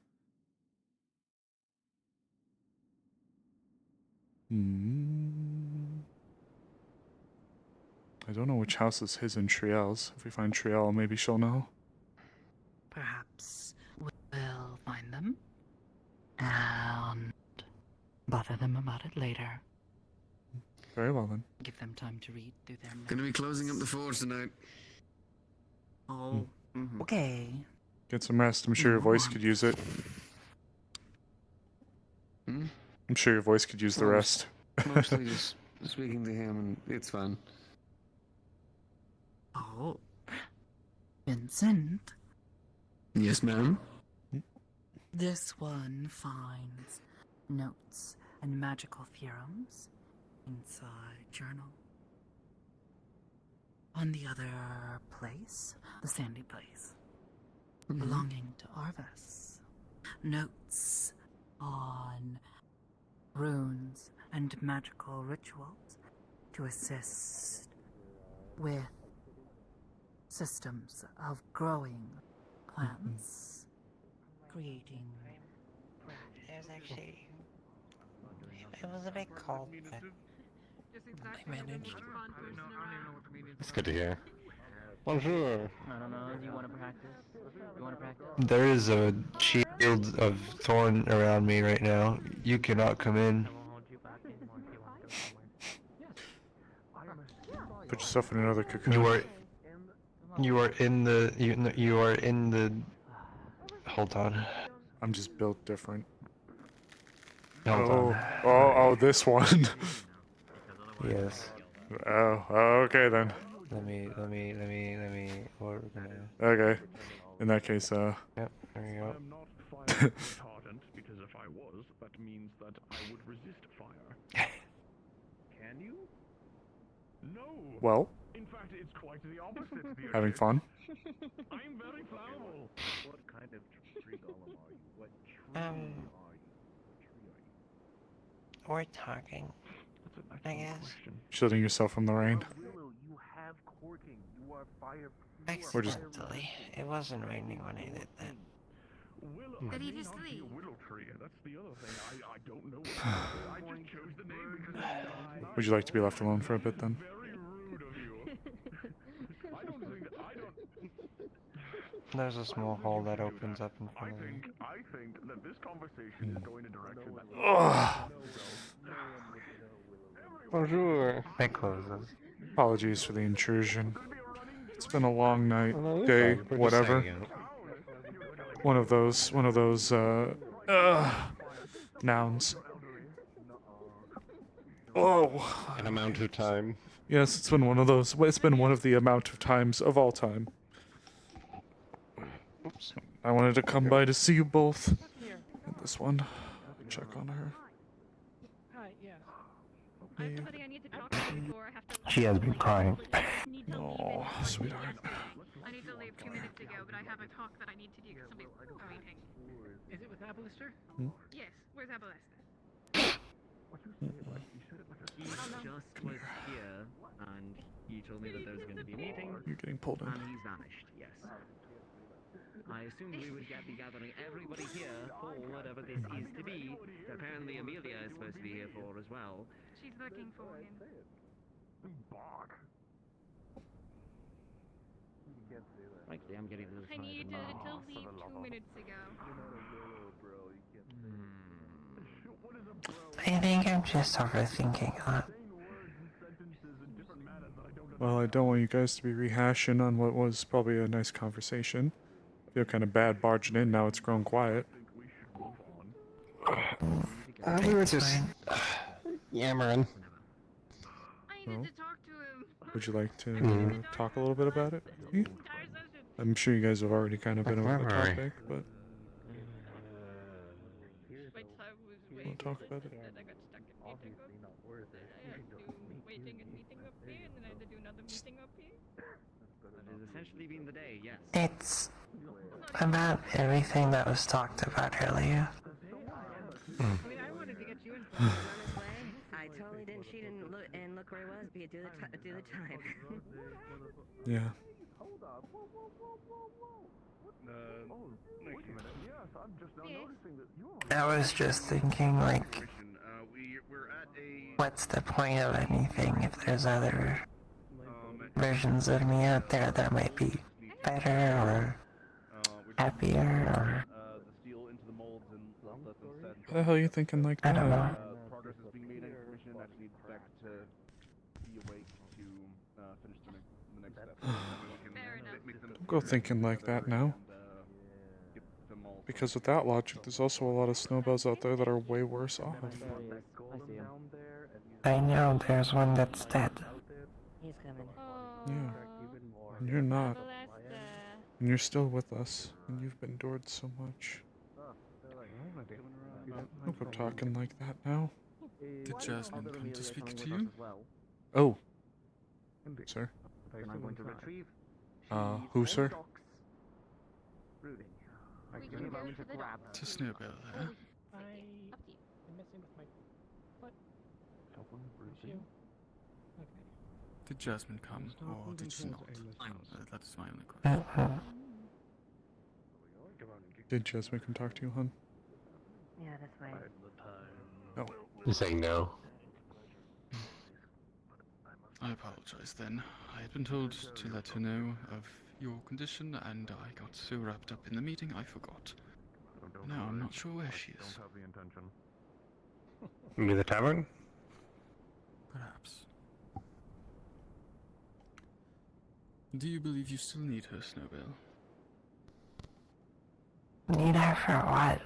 I don't know which house is his in Triel's. If we find Triel, maybe she'll know. Perhaps we'll find them and bother them about it later. Very well then. Give them time to read through their notes. Gonna be closing up the forge tonight. Oh, okay. Get some rest. I'm sure your voice could use it. I'm sure your voice could use the rest. Mostly just speaking to him, and it's fun. Oh. Vincent. Yes, ma'am. This one finds notes and magical theorems inside journal. On the other place, the sandy place, belonging to Arvis, notes on runes and magical rituals to assist with systems of growing plants, creating. There's actually. It was a bit cold, but I managed. It's good to hear. Bonjour. I don't know. Do you want to practice? You want to practice? There is a shield of thorn around me right now. You cannot come in. Put yourself in another cocoon. You are in the. You are in the. Hold on. I'm just built different. Hold on. Oh, this one. Yes. Oh, okay then. Let me. What are we gonna do? Okay. In that case, Yep. There you go. I'm not fire retardant because if I was, that means that I would resist fire. Can you? No. Well. In fact, it's quite the opposite. Dear Having kid. fun? I'm very flammable. What kind of tree golem are you? What tree are you? We're talking. I guess. Shielding yourself from the rain. Or just Accidentally. It wasn't raining when I did that. Did he just leave? would you like to be left alone for a bit then? There's a small hole that opens up in front of you. Ugh. Bonjour. It closes. Apologies for the intrusion. It's been a long night, No, you're day, fine. We're just whatever. hanging out. One of those nouns. Oh. An amount of time. Yes, it's been one of those. It's been one of the amount of times of all time. Oops. I wanted to come by to see you both. And this one. Check on her. Hi, yes. Somebody I need to talk to before I have to. She has been crying. Oh, sweetheart. I need to leave 2 minutes ago, but I have a talk that I need to do because somebody's meeting. Is it with Abolister? Yes, where's Abalesta? He just was here, and he told me that there was going to be a meeting. You're getting pulled in. And he's vanished, yes. I assumed we would be gathering everybody here for whatever this is to be. Apparently Amelia is supposed to be here for as well. She's looking for him. Frankly, I'm getting a little I tired need of to now. leave 2 minutes ago. I think I'm just overthinking that. Well, I don't want you guys to be rehashing on what was probably a nice conversation. I feel kind of bad barging in now it's grown quiet. We were just yammering. I needed to talk to him. Would you like to talk a little bit about it? Yeah. I'm sure you guys have already kind of been over the topic, but we'll talk about it. I got stuck in meeting up. I had to do waiting and meeting up here, and then I had to do another meeting up here. That has essentially been the day, yes. It's about everything that was talked about earlier. I mean, I wanted to get you in on his way. I totally didn't cheat and look where he was, but do the time. Yeah. I was just thinking, like, what's the point of anything if there's other versions of me out there that might be better or happier or... How the hell are you thinking like I that? don't know. Don't go thinking like that now. Because with that logic, there's also a lot of snowbells out there that are way worse off. I know there's one that's dead. He's coming. Yeah. And you're not. And you're still with us. And you've endured so much. Don't go talking like that now. Did Jasmine come to speak to you? Oh. Sir? Who, sir? To Snowbell, huh? I'm messing with my foot. Did Jasmine come, or did she not? That is my only question. Did Jasmine come talk to you, hon? Yeah, that's right. No. You're saying no? I apologize then. I had been told to let her know of your condition, and I got so wrapped up in the meeting I forgot. Now I'm not sure where she is. Near the tavern? Perhaps. Do you believe you still need her, Snowbell? Need her for what?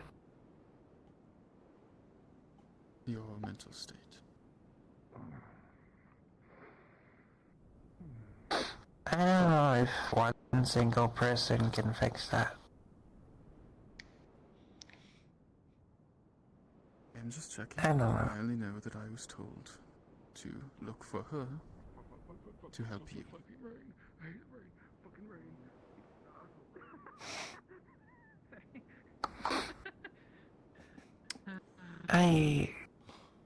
Your mental state. I don't know if one single person can fix that. I'm just checking. I don't know. I only know that I was told to look for her to help you.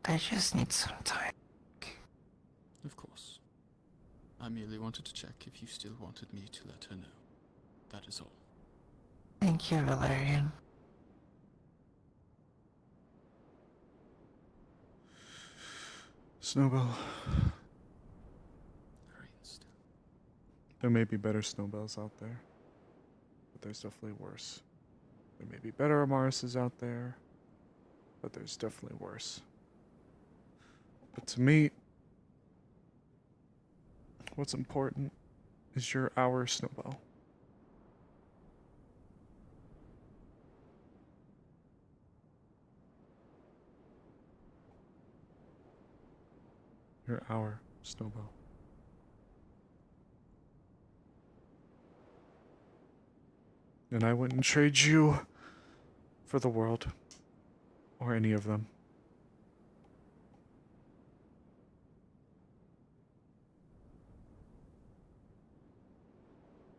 I just need some time. I merely wanted to check if you still wanted me to let her know. That is all. Thank you, Valerian. Snowbell. There may be better Snowbells out there, but there's definitely worse. There may be better Amarises out there, but there's definitely worse. But to me, what's important is you're our Snowbell. You're our Snowbell. And I wouldn't trade you for the world. Or any of them.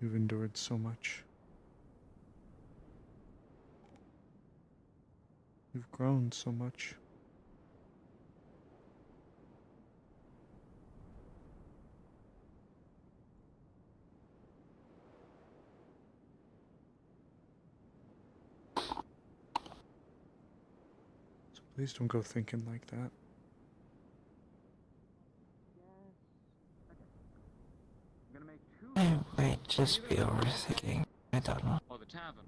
You've endured so much. You've grown so much. So please don't go thinking like that. I might just be overthinking. I don't know. Oh, the tavern.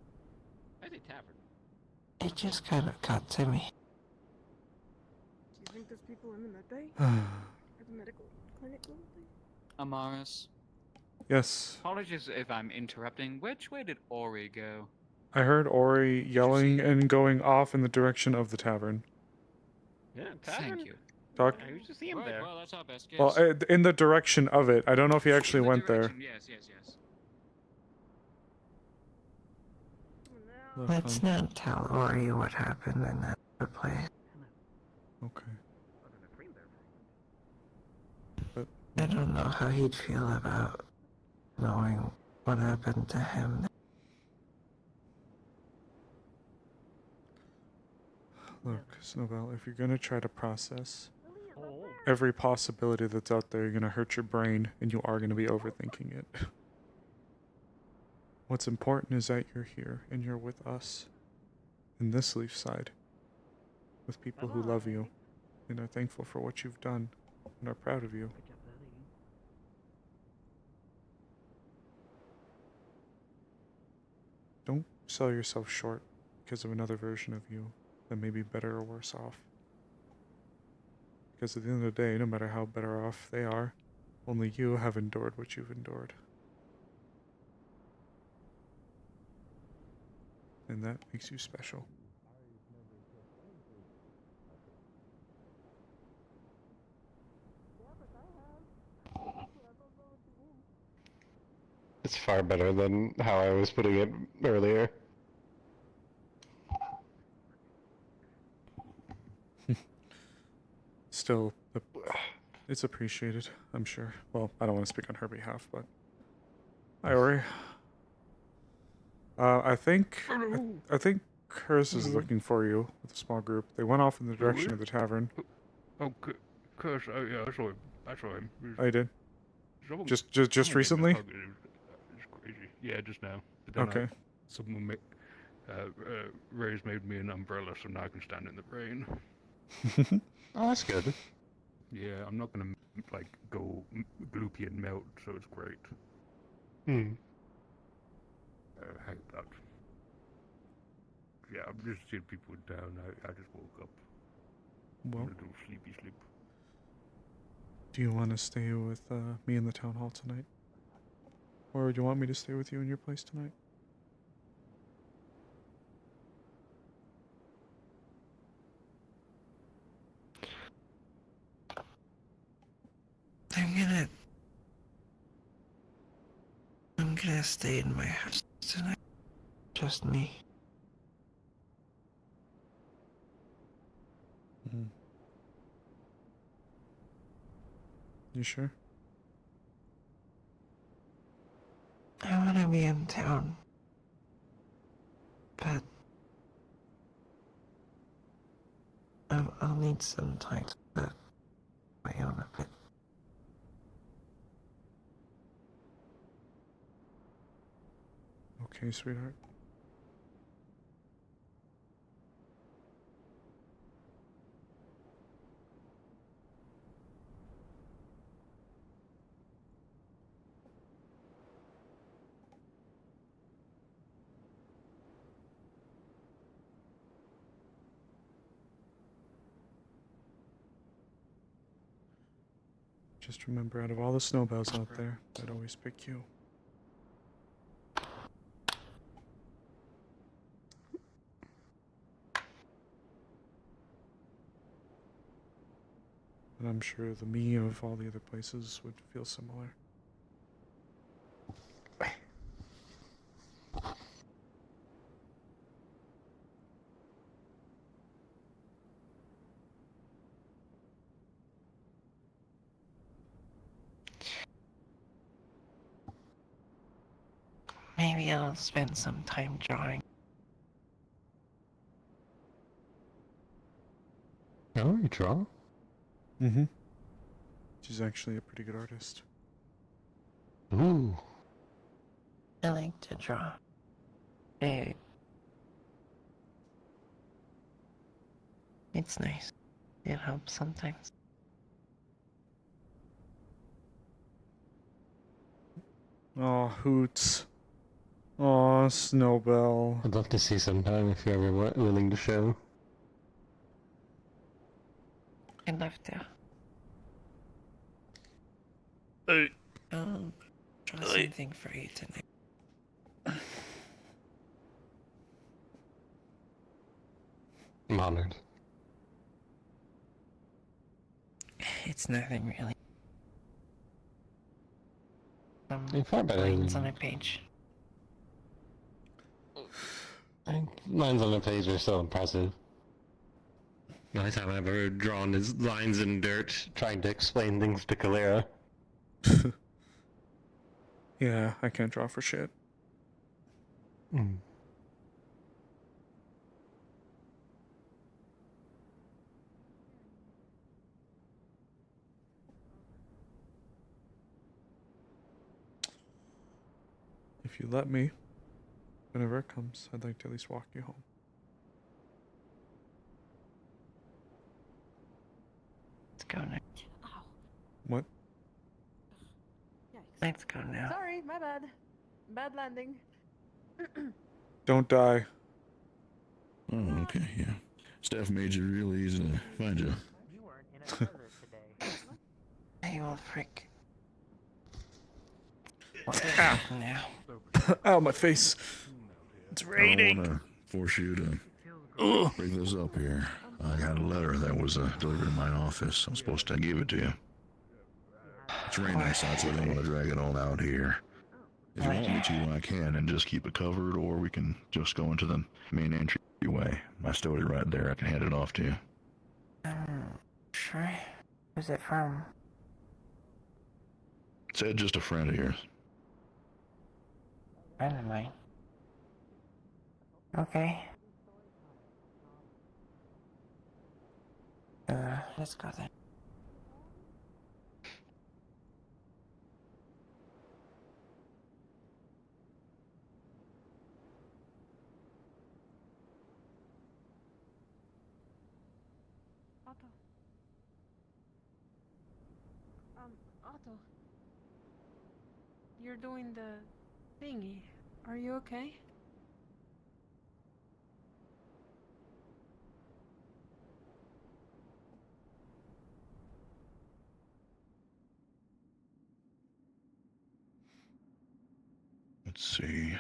I say tavern. It just kind of got to me. Do you think there's people in the med bay? At the medical clinic or something? Amaris. Yes. Apologies if I'm interrupting. Which way did Ori go? I heard Ori yelling and going off in the direction of the tavern. Yeah, tavern. Thank you. Talk. I used to see him there. Well, that's our best guess. Well, in the direction of it. I don't know if he actually went there. Yes. Look, Let's not tell Ori what happened in that other place. Okay. But I don't know how he'd feel about knowing what happened to him. look, Snowbell, if you're gonna try to process every possibility that's out there, you're gonna hurt your brain and you are gonna be overthinking it. What's important is that you're here and you're with us in this Leaf side, with people who love you and are thankful for what you've done and are proud of you. Don't sell yourself short because of another version of you that may be better or worse off. Because at the end of the day, no matter how better off they are, only you have endured what you've endured. And that makes you special. It's far better than how I was putting it earlier. Still, it's appreciated, I'm sure. Well, I don't want to speak on her behalf, but... Hi, Ori. I think Curse is looking for you with a small group. They went off in the direction of the tavern. Oh, Curse, oh yeah, I saw him. Oh, you did? Someone- Just someone gave me a recently? hug, It's crazy. Yeah, just now. But then Okay. someone Ray's made me an umbrella, so now I can stand in the rain. Oh, that's good. Yeah, I'm not gonna go gloopy and melt, so it's great. Hmm. How about? Yeah, I'm just seeing people down. I just woke up. Well, I'm gonna do sleepy sleep. do you want to stay with me in the town hall tonight? Or do you want me to stay with you in your place tonight? I'm gonna stay in my house tonight. Just me. You sure? I wanna be in town. But I'll need some time to put my own a bit. Okay, sweetheart. Just remember, out of all the snowbells out there, I'd always pick you. And I'm sure the me of all the other places would feel similar. Maybe I'll spend some time drawing. Oh, you draw? Mm-hmm. She's actually a pretty good artist. Ooh. I like to draw. Hey. It's nice. It helps sometimes. Aw, Hoots. Aw, Snowbell. I'd love to see sometime if you're ever willing to show. I'd love to. Hey. I'll draw something for you tonight. I'm honored. It's nothing really. You're far better Lines than... on a page. Lines on a page are so impressive. The only time I've ever drawn is lines in dirt trying to explain things to Kalera. Yeah, I can't draw for shit. Mm. If you let me, whenever it comes, I'd like to at least walk you home. Let's go now. What? Let's go now. Sorry, my bad. Bad landing. Don't die. Oh, okay, yeah. Staff made it really easy to find you. You weren't in a desert today. Hey, old frick. What's Ow. now? Ow, my face. It's I don't raining. want to force you to break this up here. I got a letter that was delivered in my office. I'm supposed to give it to you. It's raining outside, so I don't want to drag it all out here. If you want me to, I can, and just keep it covered, or we can just go into the main entryway. My story right there. I can hand it off to you. Sure. Who's it from? Said just a friend of yours. Friend of mine. Okay. Let's go then. Otto. Otto. You're doing the thingy. Are you okay? Let's see.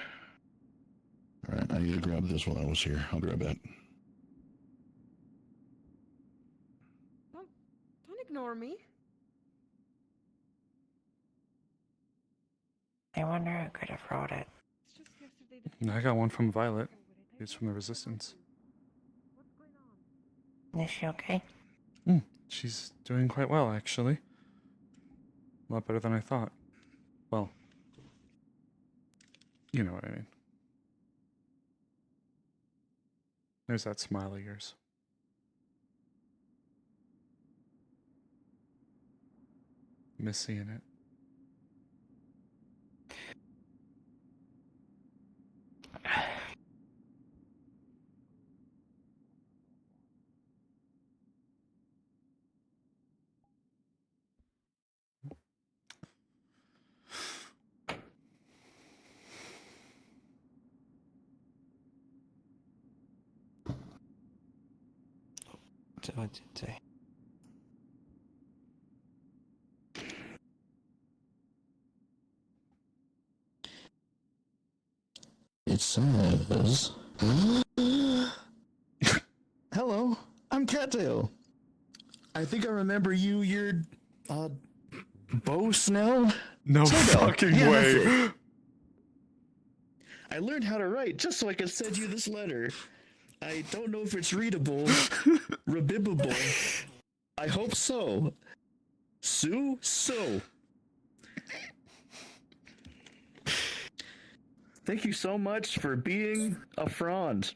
Alright, I need to grab this while I was here. I'll grab that. Don't ignore me. I wonder who could have wrote it. It's just yesterday. I got one from Violet. It's from the Resistance. Is she okay? She's doing quite well, actually. A lot better than I thought. Well, you know what I mean. There's that smile of yours. Miss seeing it. What did it say? It says... Hello, I'm Cattail. I think I remember you. You're, Bo Snell? No fucking Yeah, way. that's it. I learned how to write just so I could send you this letter. I don't know if it's readable, rebibbable. I hope so. Sue? So. Thank you so much for being a friend.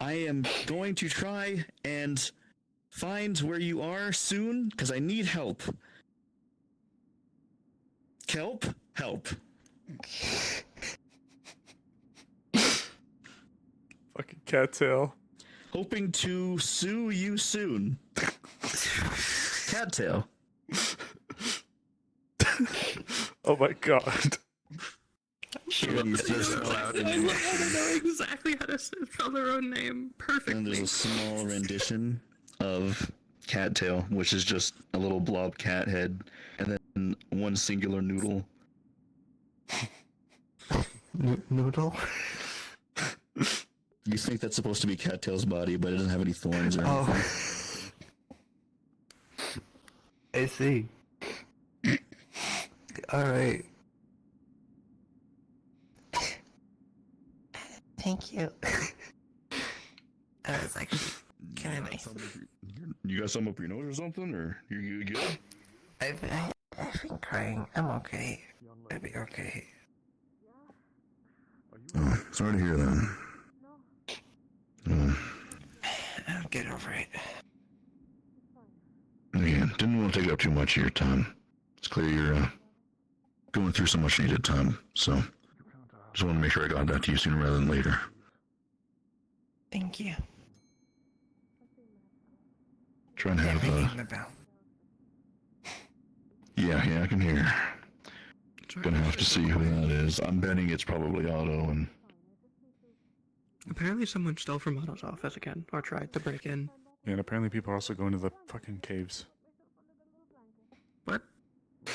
I am going to try and find where you are soon, because I need help. Kelp? Help. Fucking cattail. Hoping to sue you soon. Cattail. Oh my god. Jeez, just allowed in I know exactly how to spell their own name perfectly. And there's a small rendition of Cattail, which is just a little blob cat head, and then one singular noodle. Noodle? You think that's supposed to be Cattail's body, but it doesn't have any thorns or anything. I see. Alright. Thank you. That was actually kind of nice. You got something up your nose or something, or you good? I've been crying. I'm okay. I'll be okay. Oh, sorry to hear that. I'll get over it. Again, didn't want to take up too much of your time. It's clear you're going through so much needed time, so just want to make sure I got that to you sooner rather than later. Thank you. Trying to have ringing the bell. Yeah, I can hear. Gonna have to see who that is. I'm betting it's probably Otto, and Apparently someone stole from Otto's office again, or tried to break in. Yeah, and apparently people are also going to the fucking caves. What?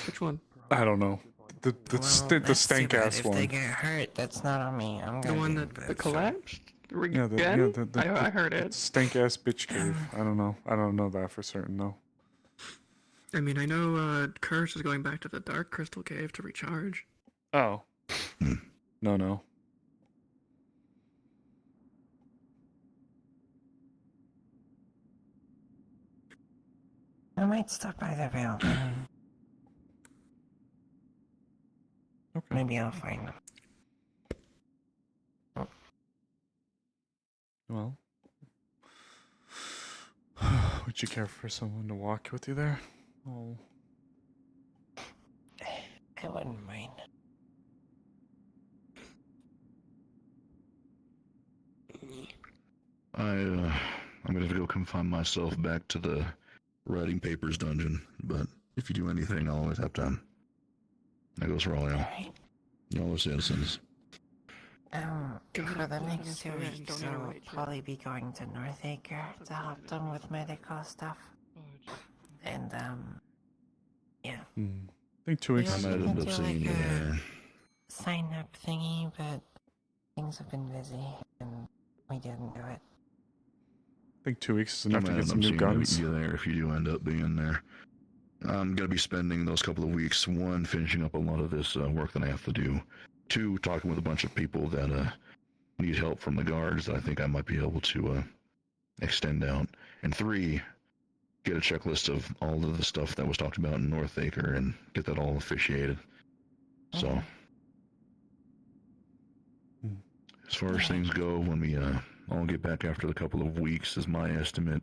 Which one? I don't know. The stank ass If one. they get hurt, that's not on me. I'm gonna The one be that collapsed? Yeah, Again? I heard it. Stank ass bitch cave. I don't know. I don't know that for certain though. I mean, I know Curse is going back to the Dark Crystal Cave to recharge. Oh. No. I might stop by the Veil. Okay. Maybe I'll find them. Well. Would you care for someone to walk with you there? Oh. I wouldn't mind. I'm gonna have to go confine myself back to the writing papers dungeon, but if you do anything, I'll always have time. That goes for all y'all are citizens. For the next 2 weeks, I'll probably be going to Northacre to help them with medical stuff. And, yeah. I think 2 weeks. I might end up seeing you there. Sign up thingy, but things have been busy, and we didn't do it. I think 2 weeks is enough to I get might some end up new seeing guns. you there if you do end up being there. I'm gonna be spending those couple of weeks, one, finishing up a lot of this work that I have to do. Two, talking with a bunch of people that need help from the guards that I think I might be able to extend out. And three, get a checklist of all of the stuff that was talked about in Northacre and get that all officiated. So, as far as things go, when we all get back after the couple of weeks, is my estimate,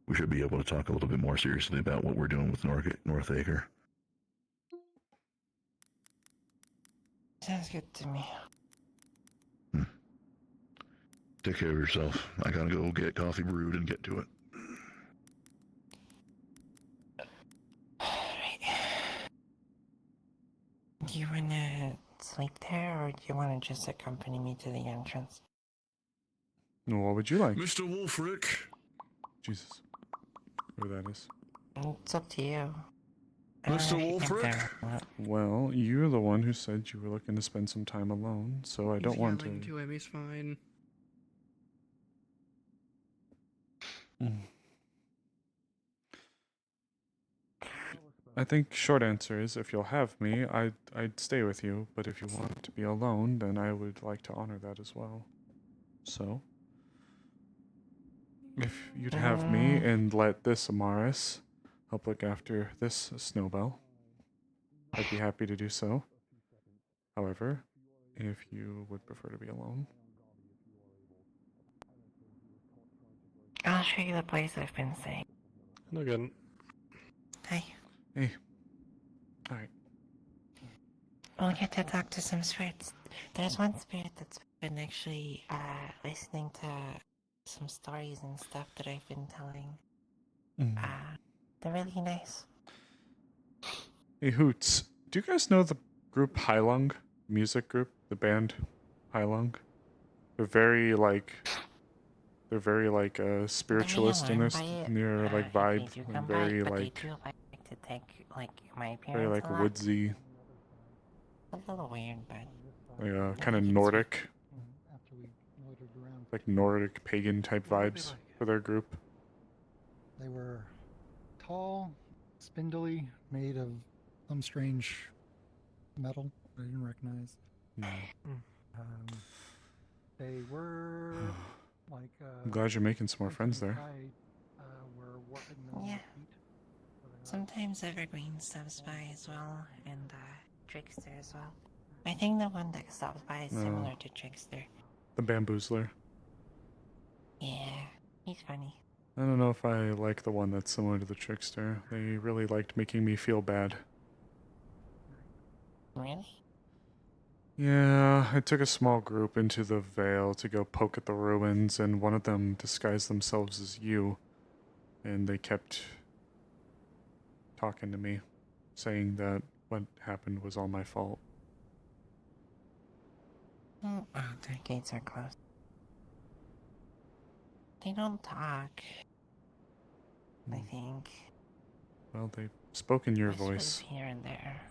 we should be able to talk a little bit more seriously about what we're doing with Northacre. Sounds good to me. Take care of yourself. I gotta go get coffee brewed and get to it. Alright. Do you wanna sleep there, or do you wanna just accompany me to the entrance? What would you like? Mr. Wolfric! Jesus. Who that is. It's up to you. I don't Mr. know if you think Wolfric? there or not. Well, you're the one who said you were looking to spend some time alone, so I don't want to... He's yelling to him, he's fine. I think short answer is if you'll have me, I'd stay with you, but if you want to be alone, then I would like to honor that as well. So, if you'd have me and let this Amaris help look after this Snowbell, I'd be happy to do so. However, if you would prefer to be alone. I'll show you the place I've been staying. No good. Hi. Hey. Alright. We'll get to talk to some spirits. There's one spirit that's been actually listening to some stories and stuff that I've been telling. They're really nice. Hey, Hoots, do you guys know the group Heilung? Music group? The band Heilung? They're very, like, spiritualist in their, like, vibe. And very, like, to take, like, my appearance very, like, a lot. woodsy. A little weird, but... Like, kind of Nordic. Like, Nordic pagan type vibes for their group. They were tall, spindly, made of some strange metal I didn't recognize. They were like. I'm glad you're making some more friends there. Yeah. Sometimes Evergreen stops by as well, and Trickster as well. I think the one that stops by is similar to Trickster. The Bamboozler. Yeah, he's funny. I don't know if I like the one that's similar to the Trickster. They really liked making me feel bad. Really? Yeah, I took a small group into the Vale to go poke at the ruins, and one of them disguised themselves as you. And they kept talking to me, saying that what happened was all my fault. Oh, their gates are closed. They don't talk. I think. Well, they spoke in your Whispers voice. here and there.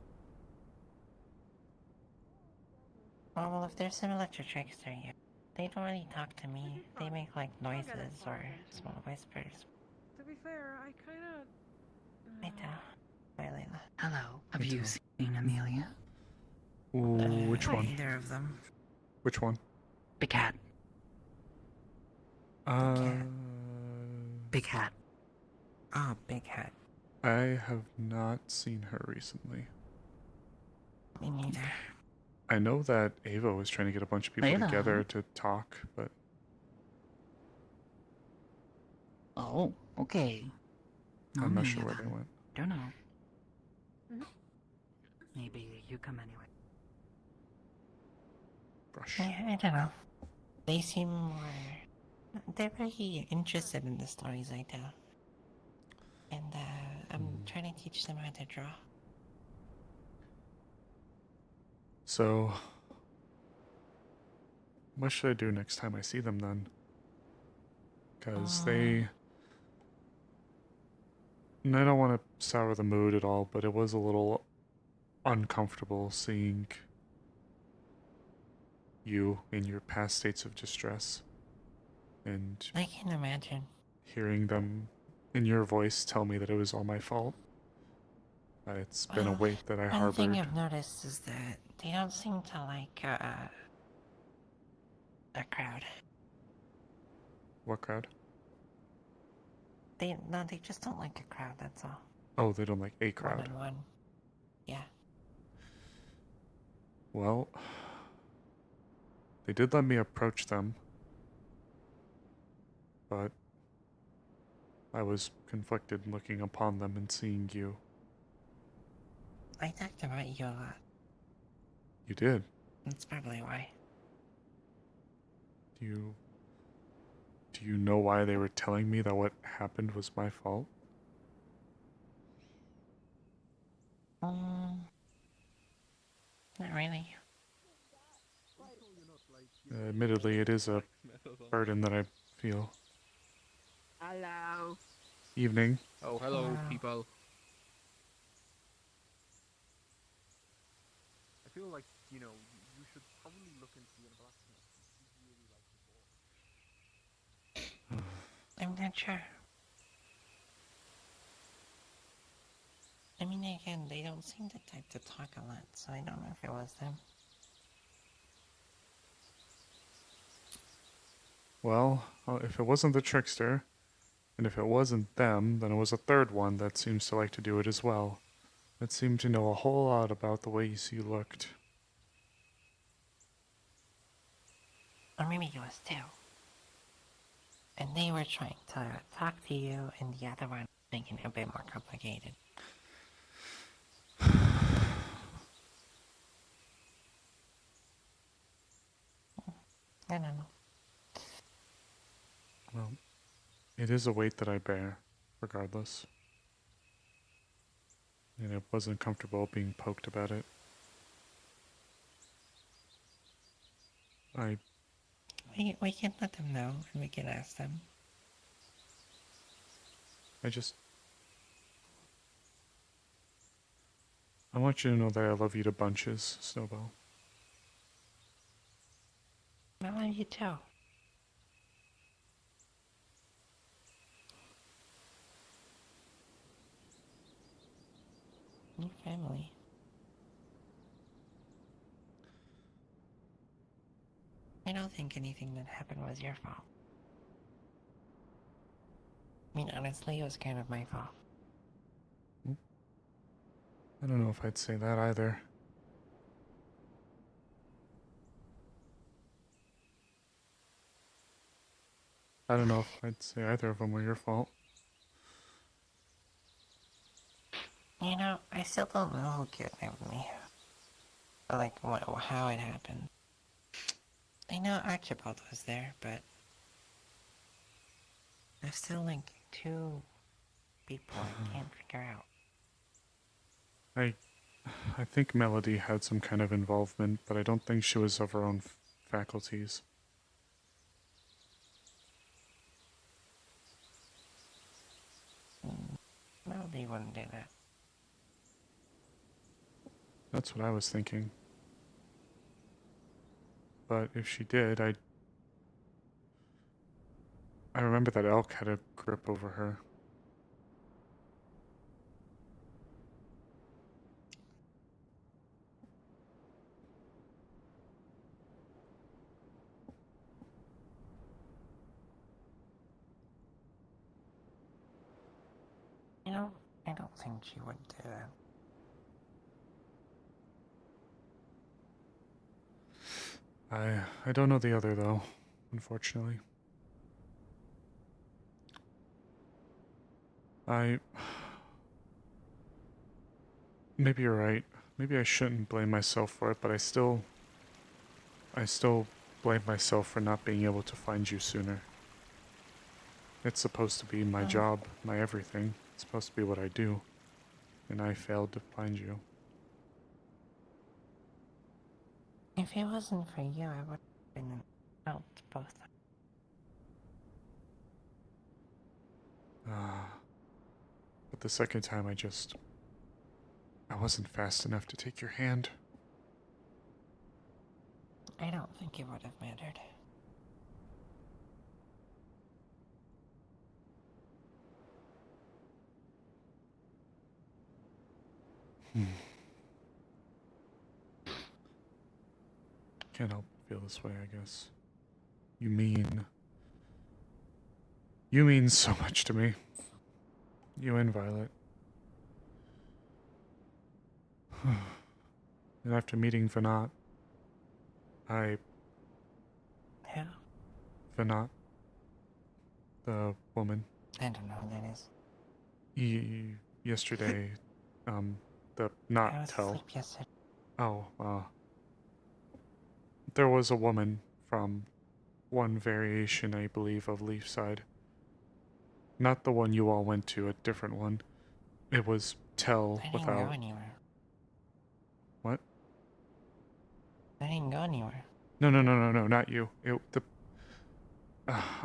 Oh, well, if they're similar to Trickster, yeah. They don't really talk to me. They make, like, noises or small whispers. To be fair, I kinda... I do. Bye, Layla. Hello. Have you seen Amelia? Ooh, which one? Neither of them. Which one? Big Hat. Big Hat. Oh, Big Hat. I have not seen her recently. Me neither. I know that Ava was trying to get a bunch of people Ava? together to talk, but... Oh, okay. I'm not sure where they went. Don't know. Maybe you come anyway. Brush. Yeah, I don't know. They seem more... They're very interested in the stories I tell. And, I'm trying to teach them how to draw. So... what should I do next time I see them, then? Because they... And I don't want to sour the mood at all, but it was a little uncomfortable seeing you in your past states of distress. And I can imagine. hearing them in your voice tell me that it was all my fault. It's been a weight that I One thing harbored. I've noticed is that they don't seem to like, a crowd. What crowd? They just don't like a crowd, that's all. Oh, they don't like a crowd. One-on-one. Yeah. Well, they did let me approach them, but I was conflicted looking upon them and seeing you. I talked about you a lot. You did. That's probably why. Do you know why they were telling me that what happened was my fault? Not really. Admittedly, it is a burden that I feel. Hello. Evening. Oh, hello, people. I feel like, you should probably look into the blacksmith. I'm not sure. I mean, again, they don't seem the type to talk a lot, so I don't know if it was them. Well, if it wasn't the trickster, and if it wasn't them, then it was a third one that seems to like to do it as well. That seemed to know a whole lot about the ways you looked. Or maybe it was two. And they were trying to talk to you, and the other one making it a bit more complicated. I don't know. Well, it is a weight that I bear, regardless. And it wasn't comfortable being poked about it. We can let them know, and we can ask them. I want you to know that I love you to bunches, Snowball. I love you too. Your family. I don't think anything that happened was your fault. I mean, honestly, it was kind of my fault. I don't know if I'd say that either. I don't know if I'd say either of them were your fault. You know, I still don't know who kidnapped me. Like, how it happened. I know Archibald was there, but there's still, like, two people I can't figure out. I think Melody had some kind of involvement, but I don't think she was of her own faculties. Melody wouldn't do that. That's what I was thinking. But if she did, I remember that elk had a grip over her. You know, I don't think she would do that. I don't know the other, though, unfortunately. Maybe you're right. Maybe I shouldn't blame myself for it, but I still blame myself for not being able to find you sooner. It's supposed to be my job, my everything. It's supposed to be what I do. And I failed to find you. If it wasn't for you, I would have been out both. But the second time I wasn't fast enough to take your hand. I don't think it would have mattered. Can't help but feel this way, I guess. You mean so much to me. You and Violet. And after meeting Venat, Who? Venat, the woman. I don't know who that is. Yesterday, the I not was tell. asleep yesterday. Oh, there was a woman from one variation, I believe, of Leafside. Not the one you all went to, a different one. It was Tell I didn't without... go anywhere. What? I didn't go anywhere. No, not you.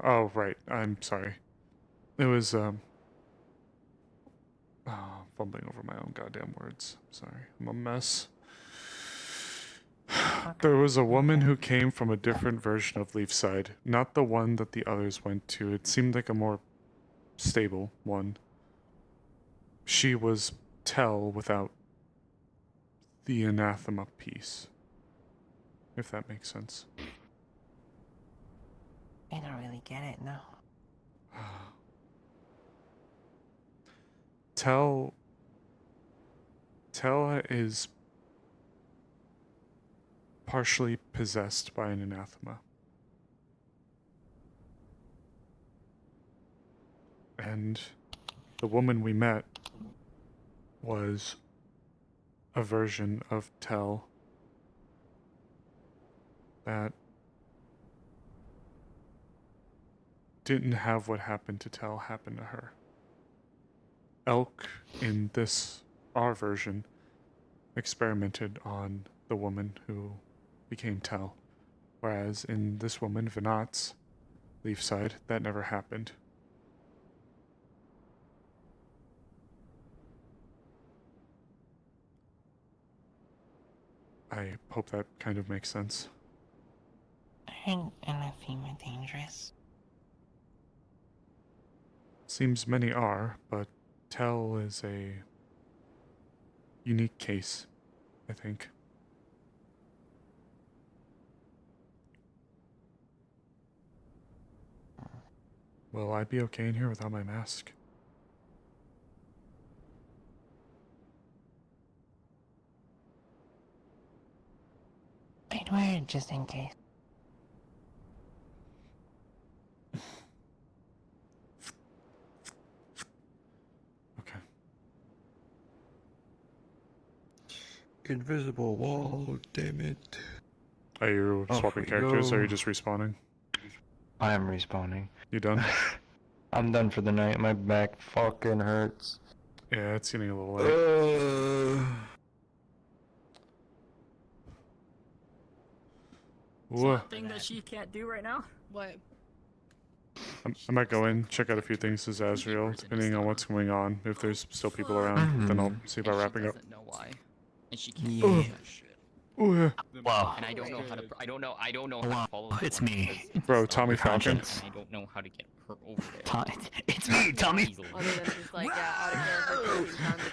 Oh, right. I'm sorry. It was, fumbling over my own goddamn words. Sorry. I'm a mess. There was a woman who came from a different version of Leafside. Not the one that the others went to. It seemed like a more stable one. She was Tell without the anathema piece. If that makes sense. I don't really get it, no. Tell is partially possessed by an anathema. And the woman we met was a version of Tell that didn't have what happened to Tell happen to her. Elk, in our version, experimented on the woman who became Tell, whereas in this woman, Vinat's Leafside, that never happened. I hope that kind of makes sense. Aren't anathema dangerous? Seems many are, but Tell is a unique case, I think. Will I be okay in here without my mask? I'd wear it just in case. Okay. Invisible wall, damn it. Are you Off swapping we characters, or are go. you just respawning? I am respawning. You done? I'm done for the night. My back fucking hurts. Yeah, it's getting a little late. Whoa. Thing that she can't do right now? What? I might go in, check out a few things as Azrael, depending on what's going on. If there's still people around, then I'll see about wrapping up. Know why? And she can't Yeah. do that shit. Ooh, yeah. Wow. And I don't know how to. I don't know how to follow. It's this one me. because Bro, Tommy Falcon. I don't know how to get her over there. It's me, Tommy. Easily. Other than just like, yeah, out of character, taking time to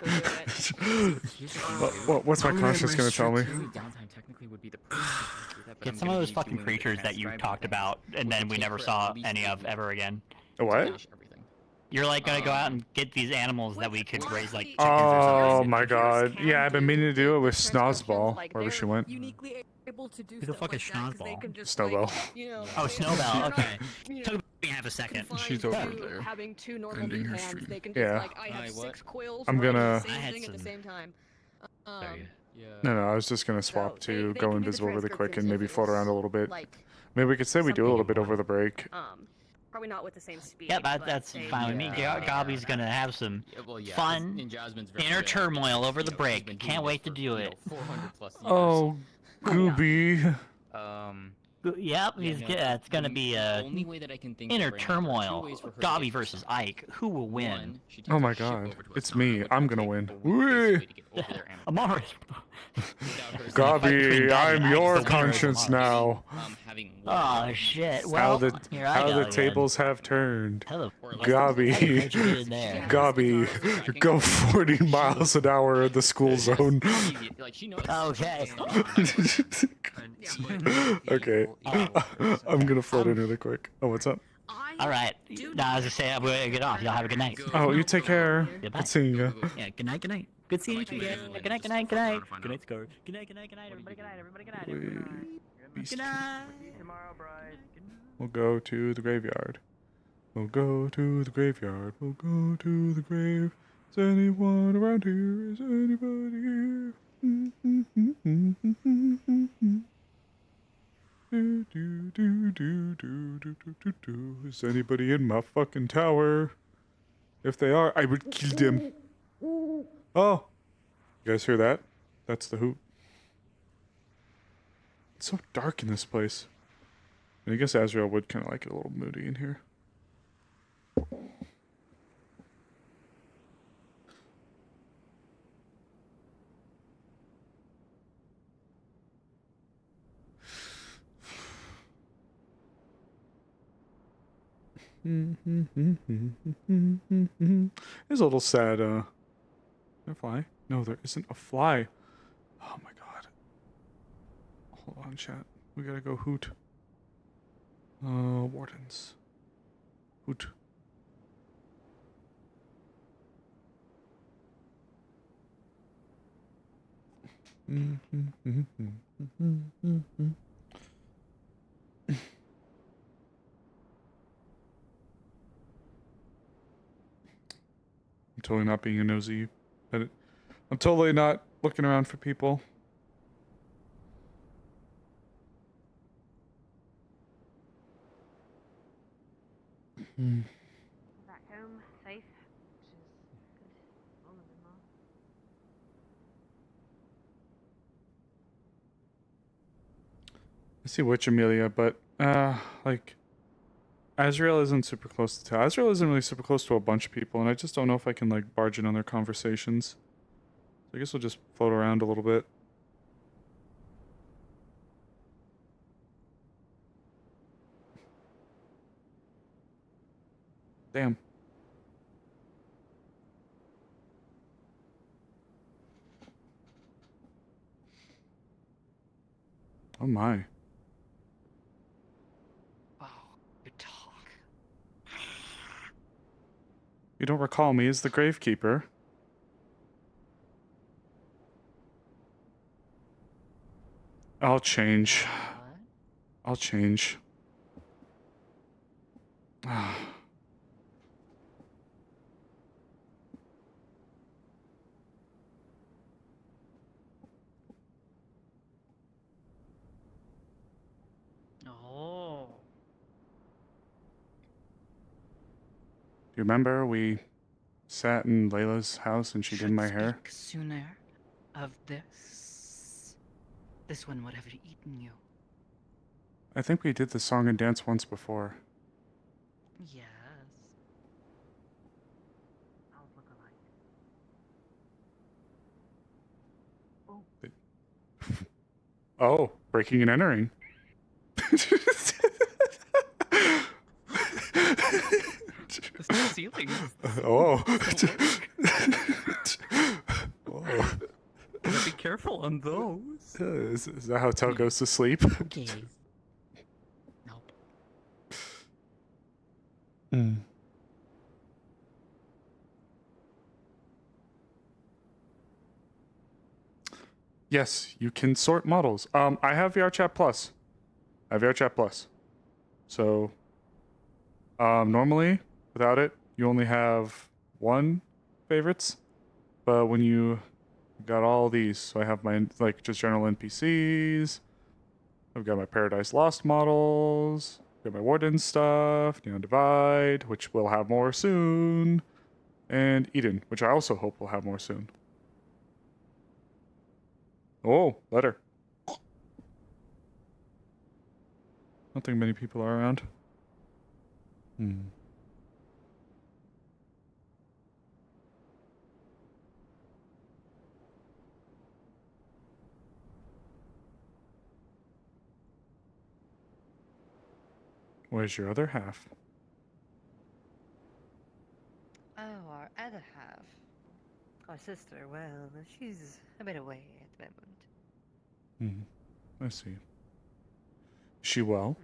go do it. What's my conscience gonna tell me? Downtime technically would be the person who do that, but Get I'm some of gonna those be fucking doing the creatures that you transcribing talked thing, about, and which then would we take never her saw at least any a of week ever again. A what? finish everything. You're like gonna go out and get these animals that we could raise like chickens or Oh something. my god. Yeah, I've been meaning to do it with Snozball, wherever she went. Uniquely able to do Who the stuff fuck like is that 'cause they Snozball? can just, Snowbell. like, you know, Oh, they're Snowbell. not, Okay. you Took know, me half a second. She's confined over to there. having two normal Ending her meat hands. stream. They can just Yeah. like I have 6 quills I'm running gonna- the same I had thing at the some- same time. No, I was just gonna swap So to they go can do the invisible really quick and transcriptions maybe if float around a it's, little bit. like, Maybe we could say we do a little bit over the break. Probably not with the same speed. Yeah, but that's they fine with me. can- Gobby's gonna have some fun, and Jasmine's very inner good. turmoil over the She's break. been doing Can't this wait to for, do it. 400 plus years. Oh, Gooby. Yep, it's gonna be the only way that I can think of inner right now, there are two turmoil. ways for her to Gobby get versus Ike. Who will win? Oh my god. It's me. I'm gonna win. Whee! Amaris. Gobby, I'm your conscience now. Oh shit. How Well, the here I how go the again. tables have turned. Hello. Gobby, How'd you get in there? Gobby, go 40 miles an hour in the school zone. Okay. Okay. I'm gonna float in really quick. Oh, what's up? All right. Now, as I say, I'm gonna get off. Y'all have a good night. Oh, you take care. Goodbye. Good seeing you. Yeah. Good night. Good night. Good seeing you too, guys. Good night. Good night. Good night. Good night, Scar. Good night. Good night. Good night. Everybody. Good night. Everybody. Good night. Everybody. Good night. We'll go to the graveyard. We'll go to the graveyard. We'll go to the grave. Is anyone around here? Is anybody here? Is anybody in my fucking tower? If they are, I would kill them. Oh, you guys hear that? That's the hoot. It's so dark in this place. I guess Azrael would kind of like it a little moody in here. It's a little sad, a fly? No, there isn't a fly. Oh my god. Hold on, chat. We gotta go hoot. Wardens. Hoot. I'm totally not being a nosy. I'm totally not looking around for people. Back home, safe, which is good. All of them are. I see which Amelia, but, like, Azrael isn't super close to Azrael isn't really super close to a bunch of people, and I just don't know if I can, like, barge in on their conversations. So I guess we'll just float around a little bit. Damn. Oh my. You talk. You don't recall me as the Gravekeeper? I'll change. I'll change. Oh. Do you remember we sat in Layla's house and she did my hair? Speak sooner of this. This one would have eaten you. I think we did the song and dance once before. Yes. I'll look alike. Oh, breaking and entering. The ceiling. Oh. Gotta be careful on those. Is that how Tel goes to sleep? Okay. Nope. Yes, you can sort models. I have VRChat Plus. I have VRChat Plus. So, normally, without it, you only have one favorites. But when you got all these, so I have my, like, just general NPCs. I've got my Paradise Lost models. Got my Warden stuff. Neon Divide, which we'll have more soon. And Eden, which I also hope we'll have more soon. Oh, letter. I don't think many people are around. Where's your other half? Oh, our other half. Our sister, well, she's a bit away at the moment. I see. Is she well?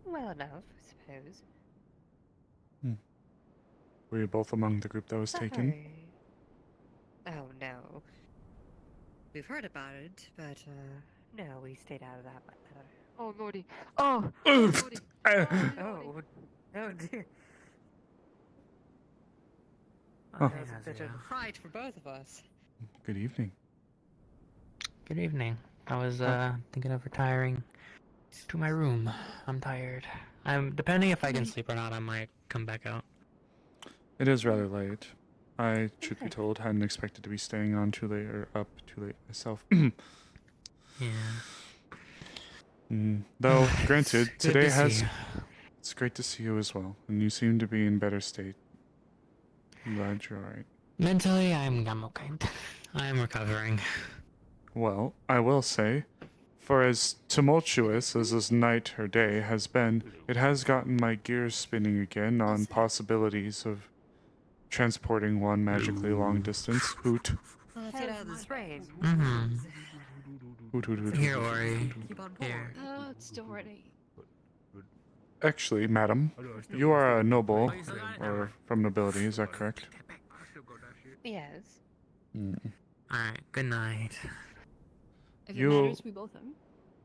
Well enough, I suppose. Were you both among the group that was taken? Sorry. Oh, no. We've heard about it, but, no, we stayed out of that matter. Oh, lordy. Oh! Lordy. Oh, oh, dear. Oh. That was a bit of a fright for both of us. Good evening. Good evening. I was thinking of retiring to my room. I'm tired. Depending if I can sleep or not, I might come back out. It is rather late. I, truth be told, hadn't expected to be staying on too late or up too late myself. Yeah. Though, granted, It's good today to see has. you. It's great to see you as well, and you seem to be in better state. I'm glad you're alright. Mentally, I'm okay. I'm recovering. Well, I will say, for as tumultuous as this night or day has been, it has gotten my gears spinning again on possibilities of transporting one magically long distance. Hoot. Well, let's get out of this rain. Mm-hmm. Hoot, hoot, hoot, Here, hoot, hoot, Ori. hoot, hoot. Keep on Here. Oh, it's still ready. Actually, madam, you are a noble, or from nobility, is that correct? Yes. Alright, good night. If You- it matters, we both am.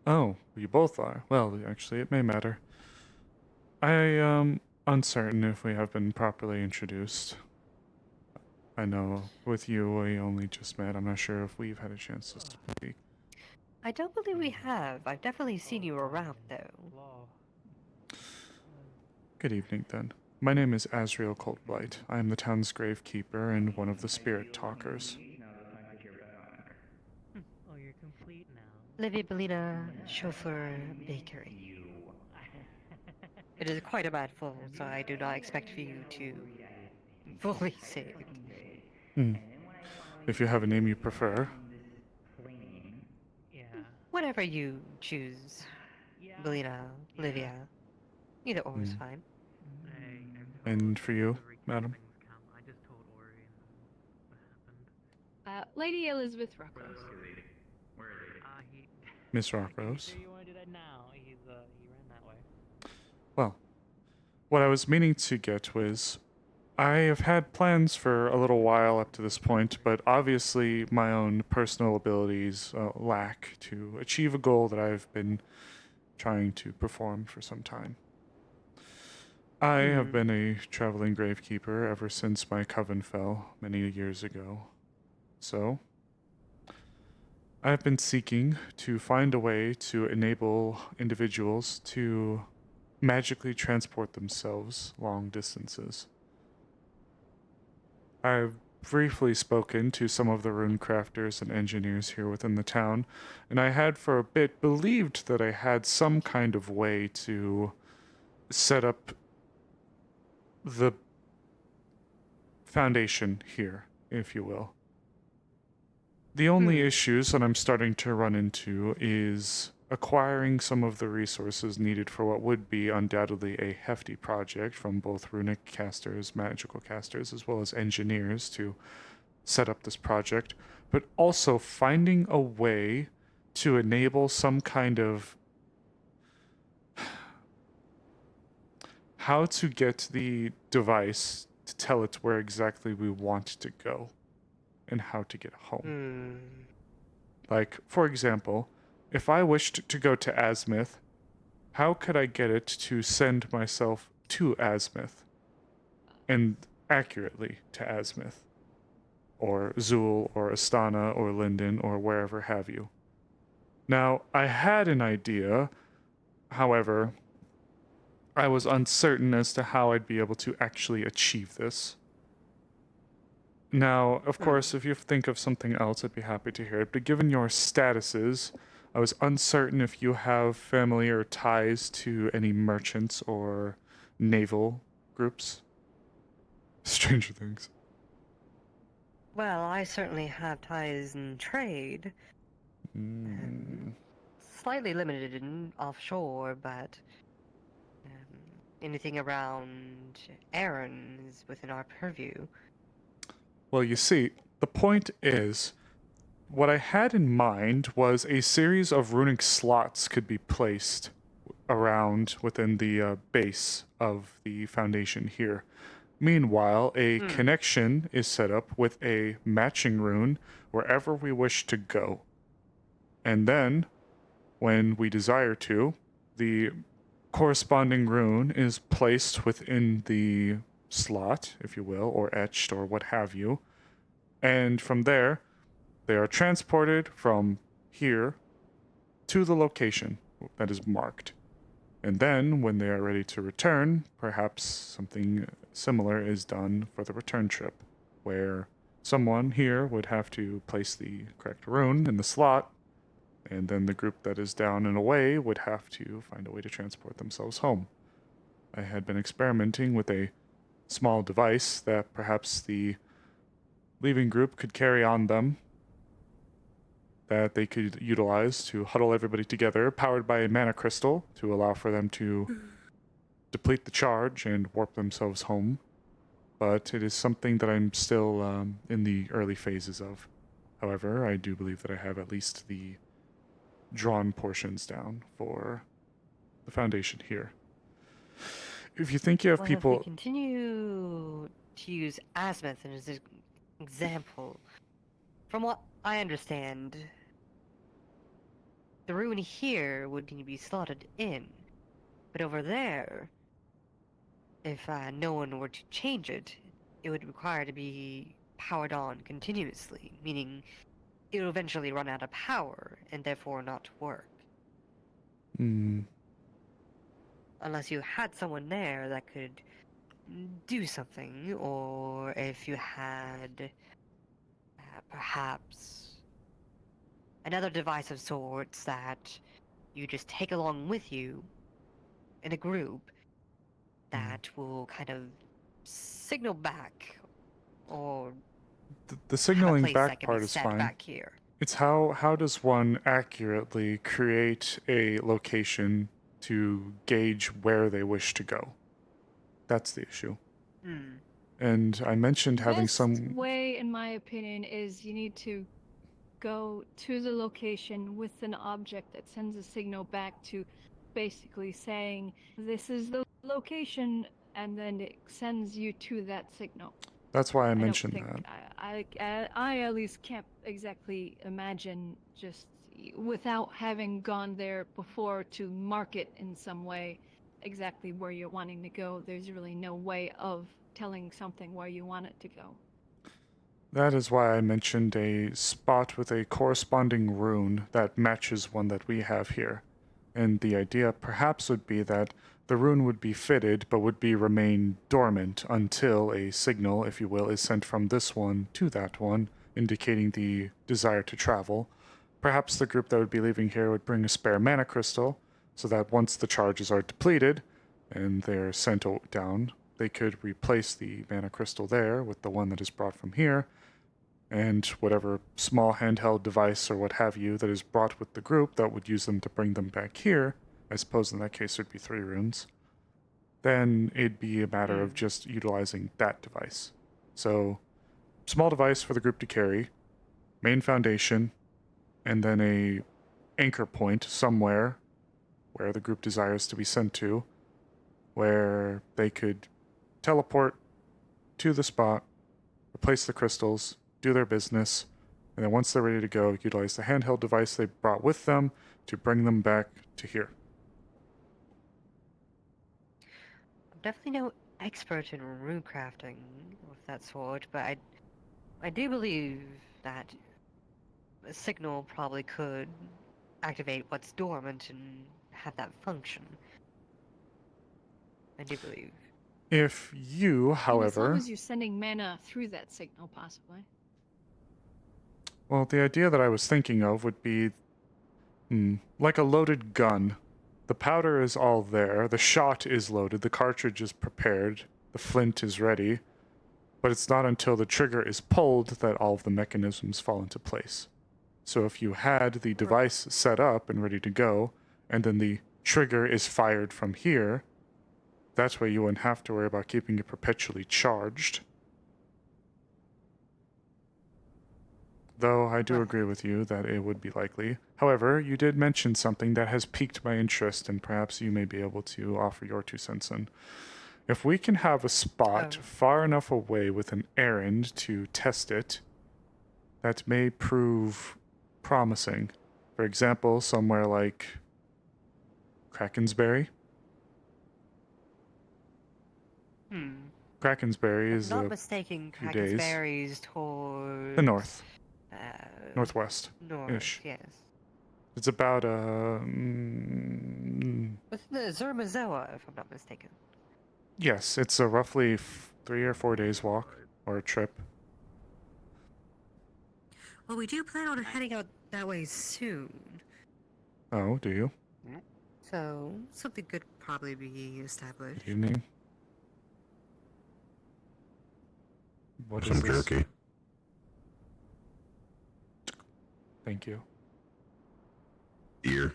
Oh, you both are. Well, actually, it may matter. I am uncertain if we have been properly introduced. I know with you we only just met. I'm not sure if we've had a chance to speak. I don't believe we have. I've definitely seen you around, though. Good evening, then. My name is Azrael Coldblight. I am the town's gravekeeper and one of the spirit talkers. Oh, you're complete now. Livy Bellina, chauffeur, bakery. It is quite a mouthful, so I do not expect for you to fully say it. If you have a name you prefer. Yeah. Whatever you choose. Bellina, Livia. Either or is fine. And for you, madam? Lady Elizabeth Rockrose. Miss Rockrose? You want to do that now? He ran that way. Well, what I was meaning to get was, I have had plans for a little while up to this point, but obviously my own personal abilities lack to achieve a goal that I've been trying to perform for some time. I have been a traveling gravekeeper ever since my coven fell many years ago. So, I have been seeking to find a way to enable individuals to magically transport themselves long distances. I've briefly spoken to some of the rune crafters and engineers here within the town, and I had for a bit believed that I had some kind of way to set up the foundation here, if you will. The only issues that I'm starting to run into is acquiring some of the resources needed for what would be undoubtedly a hefty project from both runic casters, magical casters, as well as engineers to set up this project, but also finding a way to enable some kind of how to get the device to tell it where exactly we want to go and how to get home. Like, for example, if I wished to go to Azmith, how could I get it to send myself to Azmith? And accurately to Azmith. Or Zool, or Astana, or Linden, or wherever have you. Now, I had an idea, however, I was uncertain as to how I'd be able to actually achieve this. Now, of course, if you think of something else, I'd be happy to hear it, but given your statuses, I was uncertain if you have family or ties to any merchants or naval groups. Stranger Things. Well, I certainly have ties in trade. Slightly limited in offshore, but anything around Aaron is within our purview. Well, you see, the point is, what I had in mind was a series of runic slots could be placed around within the base of the foundation here. Meanwhile, a connection is set up with a matching rune wherever we wish to go. And then, when we desire to, the corresponding rune is placed within the slot, if you will, or etched, or what have you. And from there, they are transported from here to the location that is marked. And then, when they are ready to return, perhaps something similar is done for the return trip, where someone here would have to place the correct rune in the slot, and then the group that is down and away would have to find a way to transport themselves home. I had been experimenting with a small device that perhaps the leaving group could carry on them, that they could utilize to huddle everybody together, powered by a mana crystal to allow for them to deplete the charge and warp themselves home. But it is something that I'm still in the early phases of. However, I do believe that I have at least the drawn portions down for the Foundation here. If you think you have Well, people... If we continue to use Azimuth as an example, from what I understand, the rune here would need to be slotted in, but over there, if no one were to change it, it would require to be powered on continuously, meaning it would eventually run out of power and therefore not work. Unless you had someone there that could do something, or if you had perhaps another device of sorts that you just take along with you in a group that will kind of signal back, or The signaling place back that can part be is set fine. back here. It's how does one accurately create a location to gauge where they wish to go? That's the issue. And I mentioned having Best some... way, in my opinion, is you need to go to the location with an object that sends a signal back to basically saying, this is the location, and then it sends you to that signal. That's why I don't mentioned think- that. I at least can't exactly imagine, just without having gone there before, to mark it in some way exactly where you're wanting to go. There's really no way of telling something where you want it to go. That is why I mentioned a spot with a corresponding rune that matches one that we have here. And the idea perhaps would be that the rune would be fitted, but would remain dormant until a signal, if you will, is sent from this one to that one, indicating the desire to travel. Perhaps the group that would be leaving here would bring a spare mana crystal, so that once the charges are depleted and they're sent down, they could replace the mana crystal there with the one that is brought from here, and whatever small handheld device or what have you that is brought with the group that would use them to bring them back here, I suppose in that case there'd be 3 runes, then it'd be a matter of just utilizing that device. So, small device for the group to carry, main foundation, and then a anchor point somewhere where the group desires to be sent to, where they could teleport to the spot, replace the crystals, do their business, and then once they're ready to go, utilize the handheld device they brought with them to bring them back to here. I'm definitely no expert in rune crafting of that sort, but I do believe that a signal probably could activate what's dormant and have that function. I do believe. If you, As long however... as you're sending mana through that signal, possibly. Well, the idea that I was thinking of would be like a loaded gun. The powder is all there, the shot is loaded, the cartridge is prepared, the flint is ready, but it's not until the trigger is pulled that all of the mechanisms fall into place. So if you had the device set up and ready to go, and then the trigger is fired from here, that way you wouldn't have to worry about keeping it perpetually charged. Though I do agree with you that it would be likely. However, you did mention something that has piqued my interest, and perhaps you may be able to offer your 2 cents in. If we can have a spot far enough away with an errand to test it, that may prove promising. For example, somewhere like Krakensberry. Krakensberry is not mistaken, few days. Krakensberry's towards The north. north, Northwest-ish. yes. It's about Within the Zermazoa, if I'm not mistaken. yes, it's a roughly 3 or 4 days walk or a trip. Well, we do plan on heading out that way soon. Oh, do you? So, something could probably be established. Good evening. What Some is this? jerky. Thank you. Ear.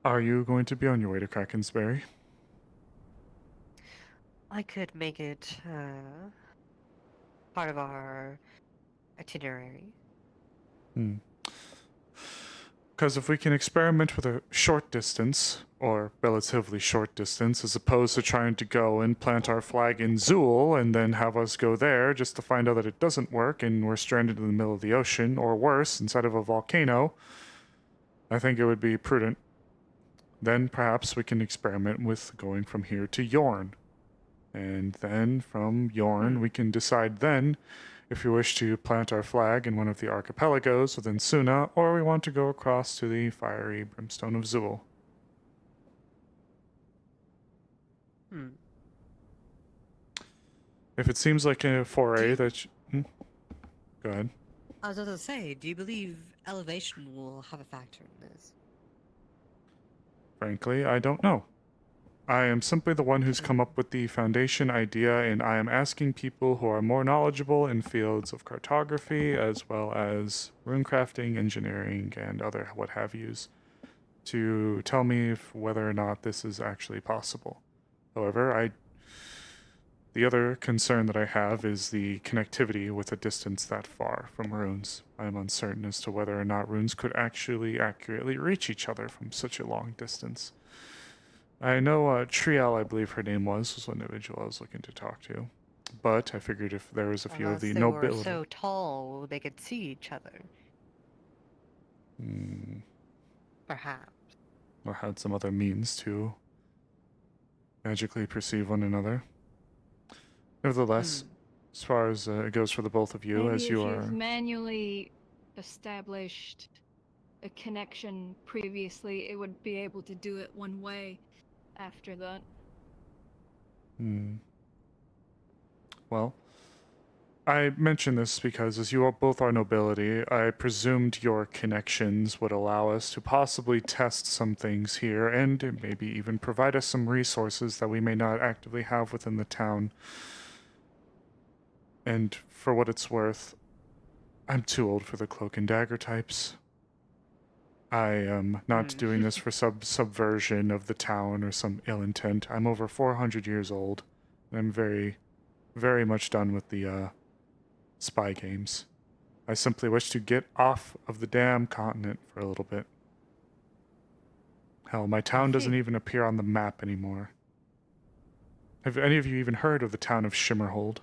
Are you going to be on your way to Krakensberry? I could make it part of our itinerary. Because if we can experiment with a short distance, or relatively short distance, as opposed to trying to go and plant our flag in Zool and then have us go there just to find out that it doesn't work and we're stranded in the middle of the ocean, or worse, inside of a volcano, I think it would be prudent. Then perhaps we can experiment with going from here to Yorn. And then from Yorn, we can decide then if we wish to plant our flag in one of the archipelagos within Suna, or we want to go across to the fiery brimstone of Zool. If it seems like a foray that... Go ahead. I was going to say, do you believe elevation will have a factor in this? Frankly, I don't know. I am simply the one who's come up with the foundation idea, and I am asking people who are more knowledgeable in fields of cartography, as well as runecrafting, engineering, and other what have yous, to tell me whether or not this is actually possible. However, the other concern that I have is the connectivity with a distance that far from runes. I am uncertain as to whether or not runes could actually accurately reach each other from such a long distance. I know Triel, I believe her name was one individual I was looking to talk to. But I figured if there was a few of the Unless they were nobility... so tall they could see each other. Perhaps. Or had some other means to magically perceive one another. Nevertheless, as far as it goes for the both of you, Maybe as if you are... you've manually established a connection previously, it would be able to do it one way after that. Well, I mention this because as you both are nobility, I presumed your connections would allow us to possibly test some things here and maybe even provide us some resources that we may not actively have within the town. And for what it's worth, I'm too old for the cloak and dagger types. I am not doing this for subversion of the town or some ill intent. I'm over 400 years old, and I'm very, very much done with the spy games. I simply wish to get off of the damn continent for a little bit. Hell, my town doesn't even appear on the map anymore. Have any of you even heard of the town of Shimmerhold?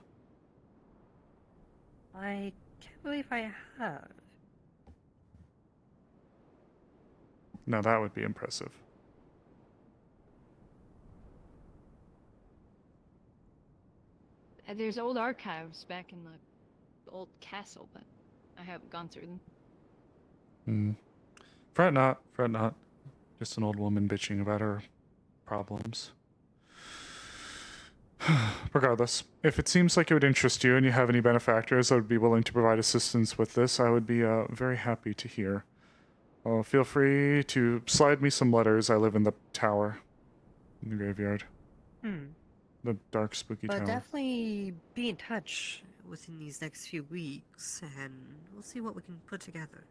I can't believe I have. Now that would be impressive. There's old archives back in the old castle, but I haven't gone through them. Fret not, fret not. Just an old woman bitching about her problems. Regardless, if it seems like it would interest you and you have any benefactors that would be willing to provide assistance with this, I would be very happy to hear. Feel free to slide me some letters. I live in the tower, in the graveyard. The dark, spooky But tower. definitely be in touch within these next few weeks, and we'll see what we can put together.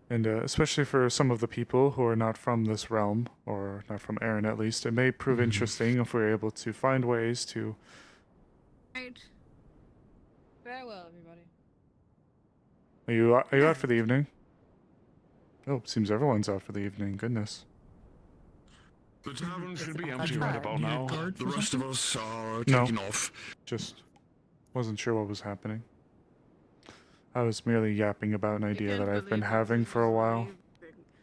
And especially for some of the people who are not from this realm, or not from Erin at least, it may prove interesting if we're able to find ways to... Right. Farewell, everybody. Are you out for the evening? Oh, seems everyone's out for the evening. Goodness. The tavern should be empty right about now. The rest of us are No. taking off. Just wasn't sure what was happening. I was merely yapping about an idea that I've been having for a while.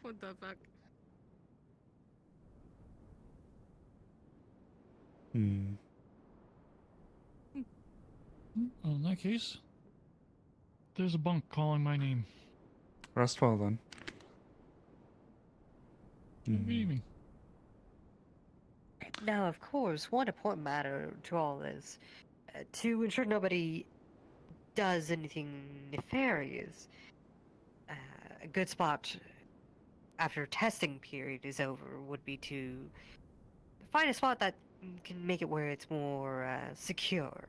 What the fuck? Well, in that case, there's a bunk calling my name. Rest well then. Good evening. Now, of course, one important matter to all this, to ensure nobody does anything nefarious, a good spot after testing period is over would be to find a spot that can make it where it's more secure,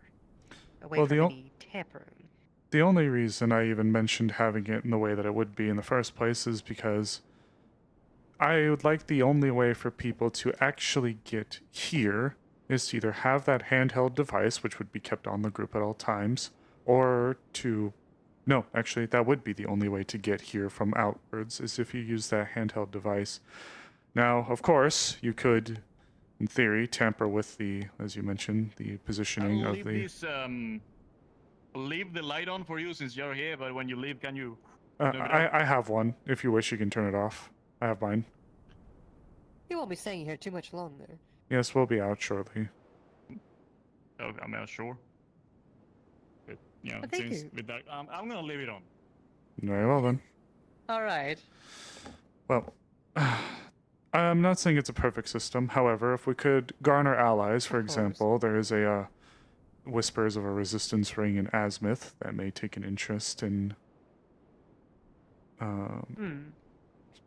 away Well, from any tampering. the only reason I even mentioned having it in the way that it would be in the first place is because I would like the only way for people to actually get here is to either have that handheld device, which would be kept on the group at all times, or to... No, actually, that would be the only way to get here from outwards, is if you use that handheld device. Now, of course, you could, in theory, tamper with the, as you mentioned, the positioning of the... Leave the light on for you since you're here, but when you leave, can you... I have one. If you wish, you can turn it off. I have mine. You won't be staying here too much longer. Yes, we'll be out shortly. Oh, I'm not sure. But, you know, But thank since you. with that, I'm gonna leave it on. Very well, then. Alright. Well, I'm not saying it's a perfect system. However, if we could garner allies, for example, there is a whispers of a resistance ring in Azimuth that may take an interest in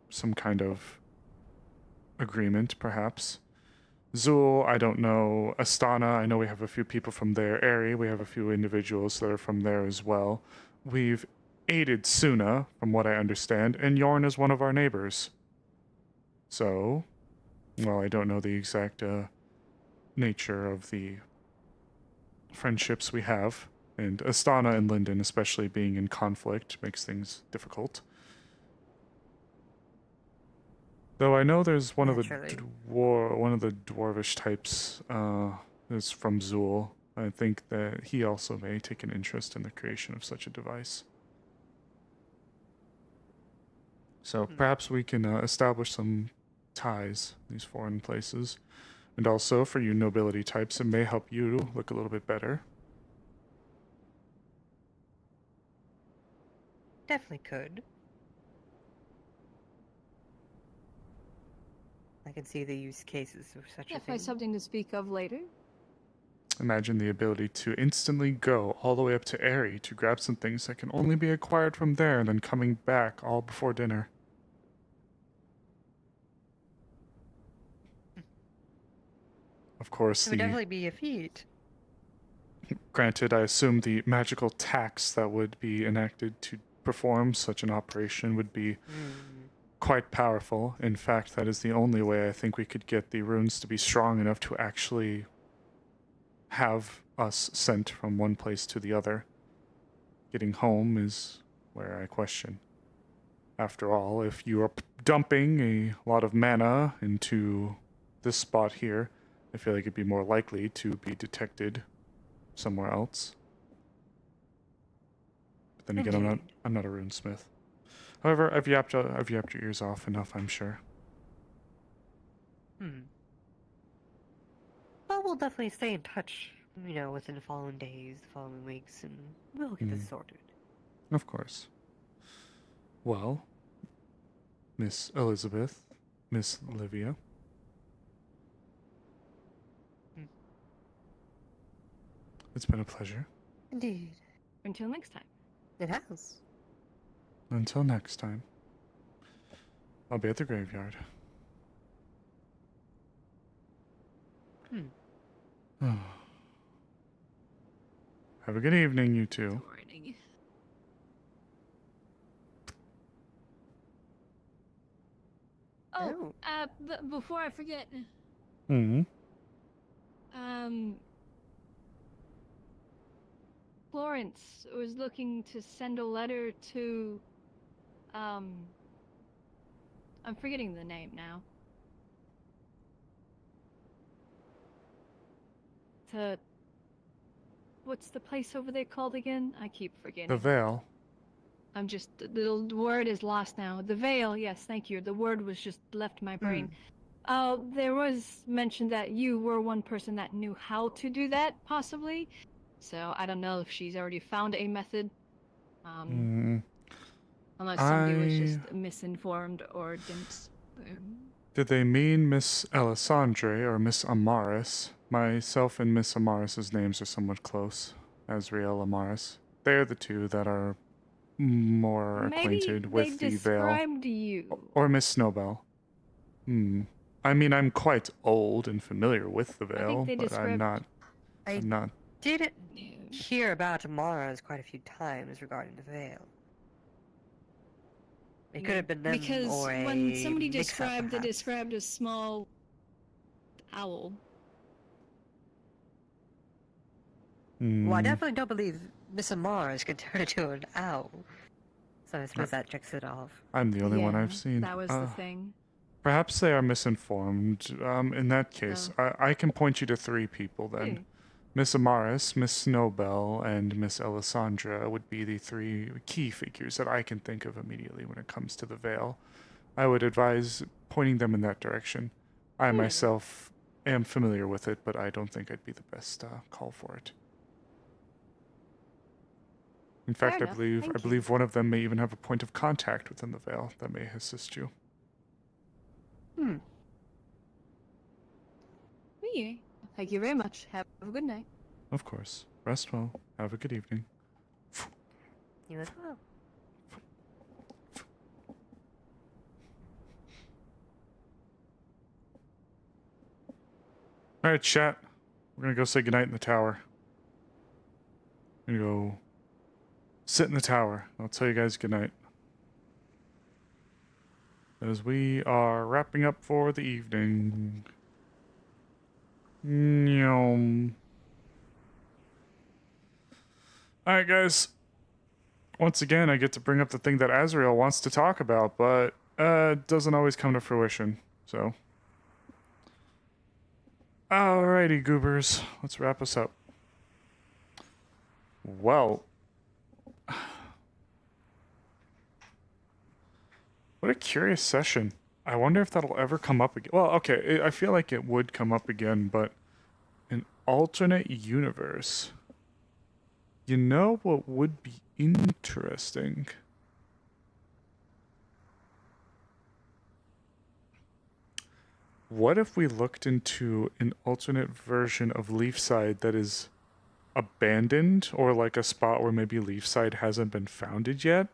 some kind of agreement, perhaps. Zool, I don't know. Astana, I know we have a few people from there. Eri, we have a few individuals that are from there as well. We've aided Suna, from what I understand, and Yorn is one of our neighbors. So, well, I don't know the exact nature of the friendships we have, and Astana and Linden, especially being in conflict, makes things difficult. Though I know there's one of the dwarvish types is from Zool. I think that he also may take an interest in the creation of such a device. So perhaps we can establish some ties in these foreign places. And also, for you nobility types, it may help you look a little bit better. Definitely could. I can see the use cases of such a Definitely thing. something to speak of later. Imagine the ability to instantly go all the way up to Eri to grab some things that can only be acquired from there and then coming back all before dinner. Of course, It would definitely be a feat. Granted, I assume the magical tax that would be enacted to perform such an operation would be quite powerful. In fact, that is the only way I think we could get the runes to be strong enough to actually have us sent from one place to the other. Getting home is where I question. After all, if you are dumping a lot of mana into this spot here, I feel like it'd be more likely to be detected somewhere else. But then again, I'm not a runesmith. However, I've yapped your ears off enough, I'm sure. Well, we'll definitely stay in touch, you know, within the following days, the following weeks, and we'll get this sorted. Of course. Well, Miss Elizabeth, Miss Livia. It's been a pleasure. Indeed. Until next time. It has. Until next time. I'll be at the graveyard. Have a good evening, you two. Morning. Oh, before I forget, Florence was looking to send a letter to, I'm forgetting the name now. To, what's the place over there called again? I keep forgetting. The Vale. I'm just, the word is lost now. The Vale, yes, thank you. The word was just left my brain. There was mention that you were one person that knew how to do that, possibly. So I don't know if she's already found a method. Mm, Unless somebody was just misinformed or didn't. Did they mean Miss Alessandre or Miss Amaris? Myself and Miss Amaris's names are somewhat close. Azrael Amaris. They're the two that are more acquainted with the Veil. Described you. Or Miss Snowbell. I mean, I'm quite old and familiar with the think Veil, they but I'm described- not. I I'm not. did hear about Amaras quite a few times regarding the veil. It could have been them Because or a when somebody mix-up, described, they perhaps. described a small owl. Well, I definitely don't believe Miss Amaras could turn into an owl. So I suppose that checks it off. I'm the only one I've seen. That was the thing. Perhaps they are misinformed. In that case, I can point you to 3 people then. Miss Amaris, Miss Snowbell, and Miss Alessandra would be the 3 key figures that I can think of immediately when it comes to the Veil. I would advise pointing them in that direction. I myself am familiar with it, but I don't think I'd be the best call for it. In fact, Fair I enough. believe one of them may even have a point of contact within the Veil that may assist you. Yeah. Thank you very much. Have a good night. Of course. Rest well. Have a good evening. You as well. Alright, chat. We're gonna go say goodnight in the tower. I'm gonna go sit in the tower. I'll tell you guys goodnight. As we are wrapping up for the evening. Nyom. Alright, guys. Once again, I get to bring up the thing that Azrael wants to talk about, but it doesn't always come to fruition, so. Alrighty, goobers. Let's wrap us up. Well. What a curious session. I wonder if that'll ever come up again. Well, okay, I feel like it would come up again, but an alternate universe. You know what would be interesting? What if we looked into an alternate version of Leafside that is abandoned, or like a spot where maybe Leafside hasn't been founded yet?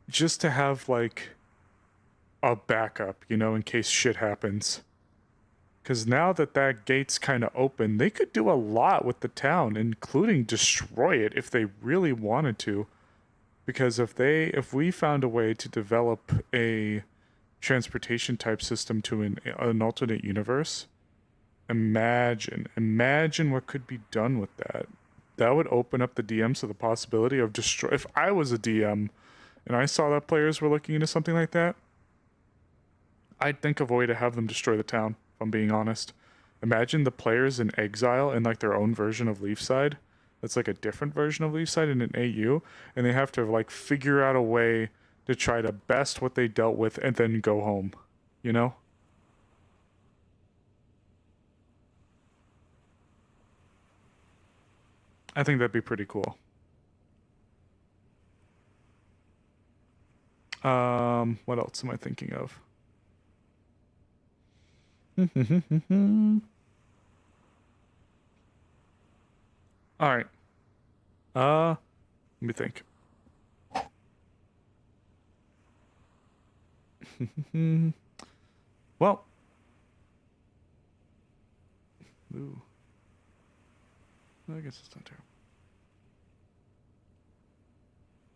Just to have, like, a backup, you know, in case shit happens. Because now that that gate's kind of open, they could do a lot with the town, including destroy it if they really wanted to. Because if we found a way to develop a transportation type system to an alternate universe, imagine what could be done with that. That would open up the DMs to the possibility of destroy. If I was a DM and I saw that players were looking into something like that, I'd think of a way to have them destroy the town, if I'm being honest. Imagine the players in exile in like their own version of Leafside. That's like a different version of Leafside in an AU, and they have to like figure out a way to try to best what they dealt with and then go home. You know? I think that'd be pretty cool. What else am I thinking of? All right. Let me think. Well. Ooh. I guess it's not terrible.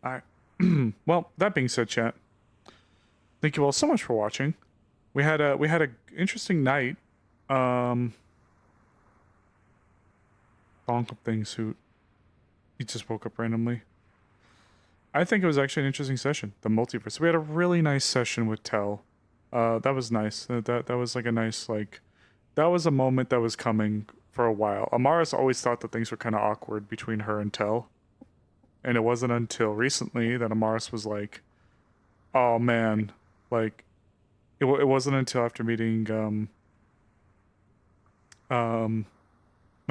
All right. Well, that being said, chat. Thank you all so much for watching. We had a interesting night. Bonk thing suit. He just woke up randomly. I think it was actually an interesting session. The multiverse. We had a really nice session with Tell. That was nice. That was like a nice that was a moment that was coming for a while. Amaris always thought that things were kind of awkward between her and Tell. And it wasn't until recently that Amaris was like, oh man, like, it wasn't until after meeting,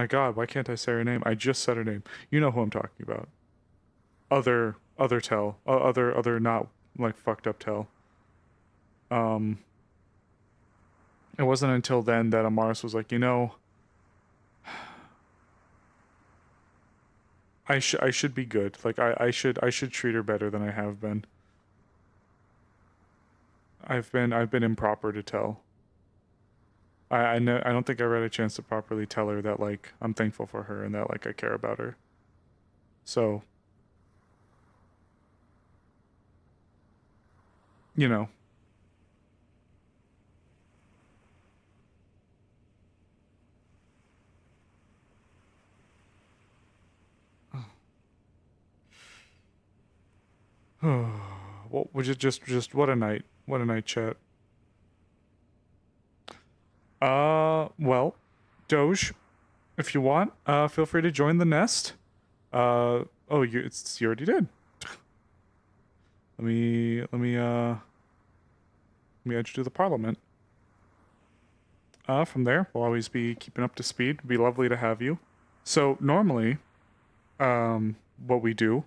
My God, why can't I say her name? I just said her name. You know who I'm talking about. Other Tell. Other not, like, fucked up Tell. It wasn't until then that Amaris was like, you know, I should be good. Like, I should treat her better than I have been. I've been improper to Tell. I don't think I read a chance to properly tell her that, like, I'm thankful for her and that, like, I care about her. So, you know. What was it? Just what a night. What a night, chat. Well, Doge, if you want, feel free to join the nest. Oh, you already did. Let me add you to the parliament. From there, we'll always be keeping up to speed. It'd be lovely to have you. So normally, what we do.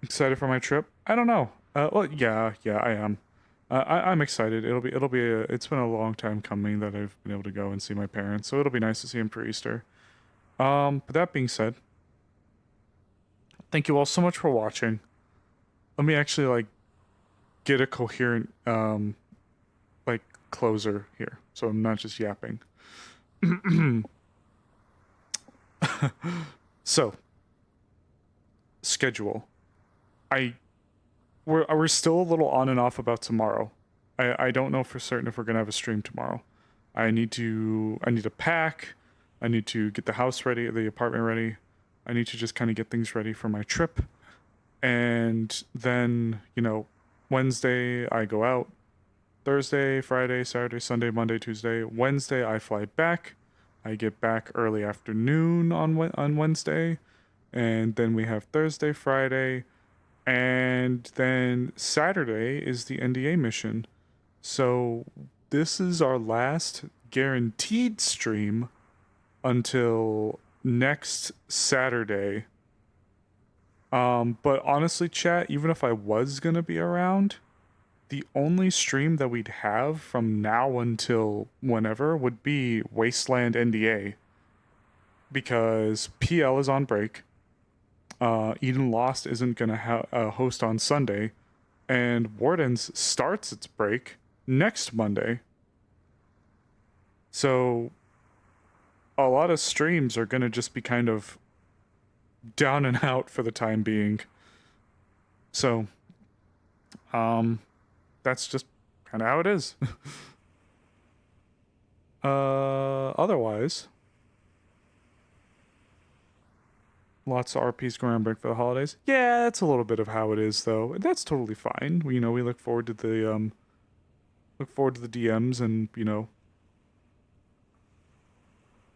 Excited for my trip? I don't know. Well, yeah, I am. I'm excited. It's been a long time coming that I've been able to go and see my parents, so it'll be nice to see them for Easter. But that being said, thank you all so much for watching. Let me actually, like, get a coherent, like, closer here, so I'm not just yapping. So, schedule. We're still a little on and off about tomorrow. I don't know for certain if we're gonna have a stream tomorrow. I need to pack. I need to get the house ready, the apartment ready. I need to just kind of get things ready for my trip. And then, you know, Wednesday I go out. Thursday, Friday, Saturday, Sunday, Monday, Tuesday. Wednesday I fly back. I get back early afternoon on Wednesday. And then we have Thursday, Friday, and then Saturday is the NDA mission. So this is our last guaranteed stream until next Saturday. But honestly, chat, even if I was gonna be around, the only stream that we'd have from now until whenever would be Wasteland NDA. Because PL is on break. Eden Lost isn't going to host on Sunday, and Wardens starts its break next Monday. So, a lot of streams are going to just be kind of down and out for the time being. So, that's just kind of how it is. Otherwise, lots of RPs going on break for the holidays. Yeah, that's a little bit of how it is, though. That's totally fine. We look forward to the DMs and,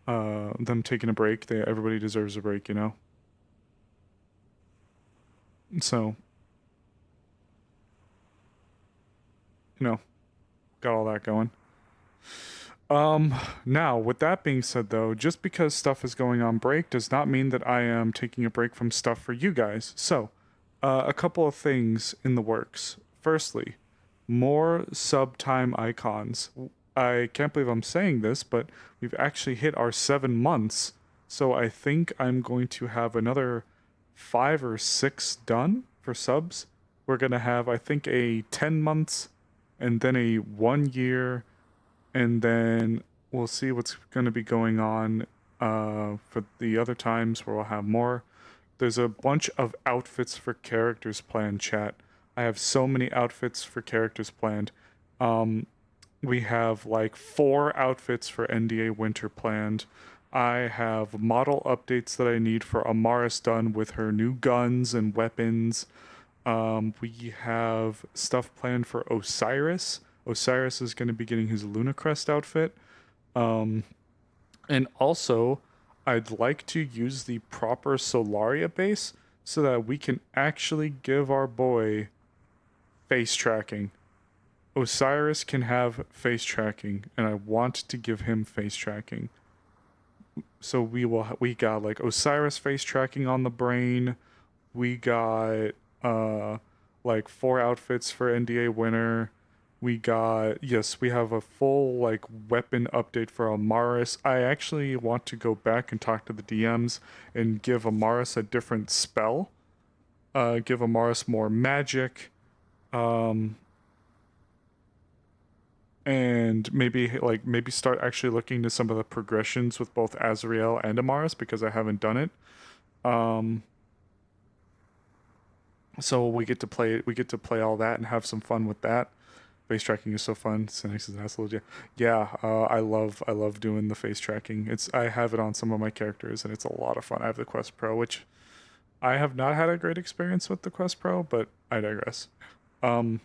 them taking a break. Everybody deserves a break, So, got all that going. Now, with that being said, though, just because stuff is going on break does not mean that I am taking a break from stuff for you guys. So, a couple of things in the works. Firstly, more sub time icons. I can't believe I'm saying this, but we've actually hit our 7 months. So I think I'm going to have another 5 or 6 done for subs. We're going to have, I think, a 10 months and then a 1 year. And then we'll see what's going to be going on for the other times where we'll have more. There's a bunch of outfits for characters planned, chat. I have so many outfits for characters planned. We have like 4 outfits for NDA Winter planned. I have model updates that I need for Amaris done with her new guns and weapons. We have stuff planned for Osiris. Osiris is going to be getting his Lunacrest outfit. And also, I'd like to use the proper Solaria base so that we can actually give our boy face tracking. Osiris can have face tracking, and I want to give him face tracking. so we got like Osiris face tracking on the brain. We got like 4 outfits for NDA winner. We got, yes, we have a full like weapon update for Amaris. I actually want to go back and talk to the DMs and give Amaris a different spell. Give Amaris more magic. And maybe start actually looking to some of the progressions with both Azrael and Amaris because I haven't done it. So we get to play all that and have some fun with that. Face tracking is so fun. Syntax is absolutely I love doing the face tracking. I have it on some of my characters and it's a lot of fun. I have the Quest Pro, which I have not had a great experience with the Quest Pro, but I digress. But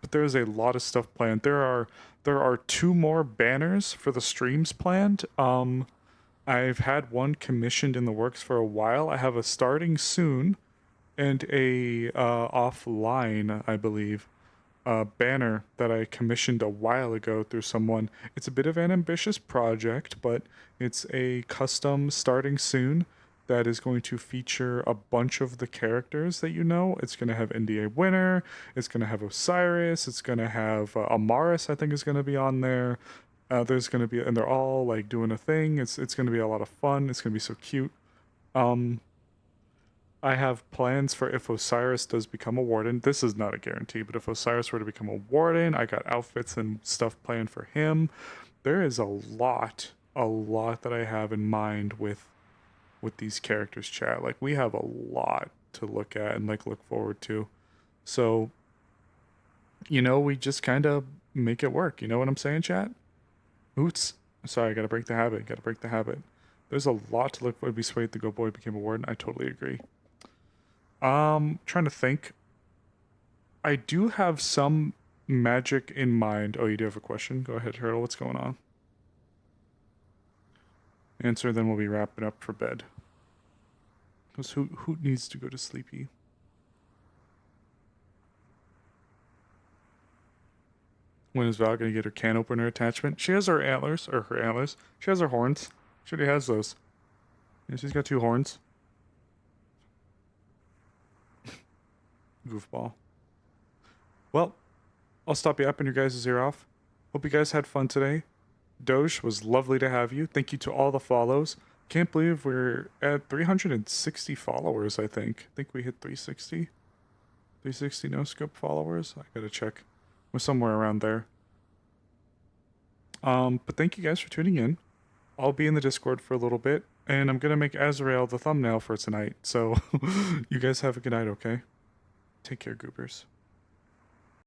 there's a lot of stuff planned. There are 2 more banners for the streams planned. I've had one commissioned in the works for a while. I have a starting soon and a offline, I believe, banner that I commissioned a while ago through someone. It's a bit of an ambitious project, but it's a custom starting soon that is going to feature a bunch of the characters that you know. It's going to have NDA winner, it's going to have Osiris, it's going to have Amaris, I think is going to be on there. There's going to be, and they're all like doing a thing. It's going to be a lot of fun. It's going to be so cute. I have plans for if Osiris does become a warden. This is not a guarantee, but if Osiris were to become a warden, I got outfits and stuff planned for him. There is a lot that I have in mind with these characters, chat. Like, we have a lot to look at and like look forward to. So, we just kind of make it work. You know what I'm saying, chat? Oops. Sorry, I gotta break the habit. There's a lot to look for. It'd be sweet the Go Boy became a warden. I totally agree. Trying to think. I do have some magic in mind. Oh, you do have a question? Go ahead, Turtle. What's going on? Answer, then we'll be wrapping up for bed. Because who needs to go to sleepy? When is Val gonna get her can opener attachment? She has her antlers, or her antlers. She has her horns. She already has those. Yeah, she's got 2 horns. Goofball. Well, I'll stop yapping your guys' ear off. Hope you guys had fun today. Doge, was lovely to have you. Thank you to all the follows. Can't believe we're at 360 followers, I think. I think we hit 360. 360 no-scope followers. I gotta check. We're somewhere around there. But thank you guys for tuning in. I'll be in the Discord for a little bit, and I'm gonna make Azrael the thumbnail for tonight. So, you guys have a good night, okay? Take care, goobers.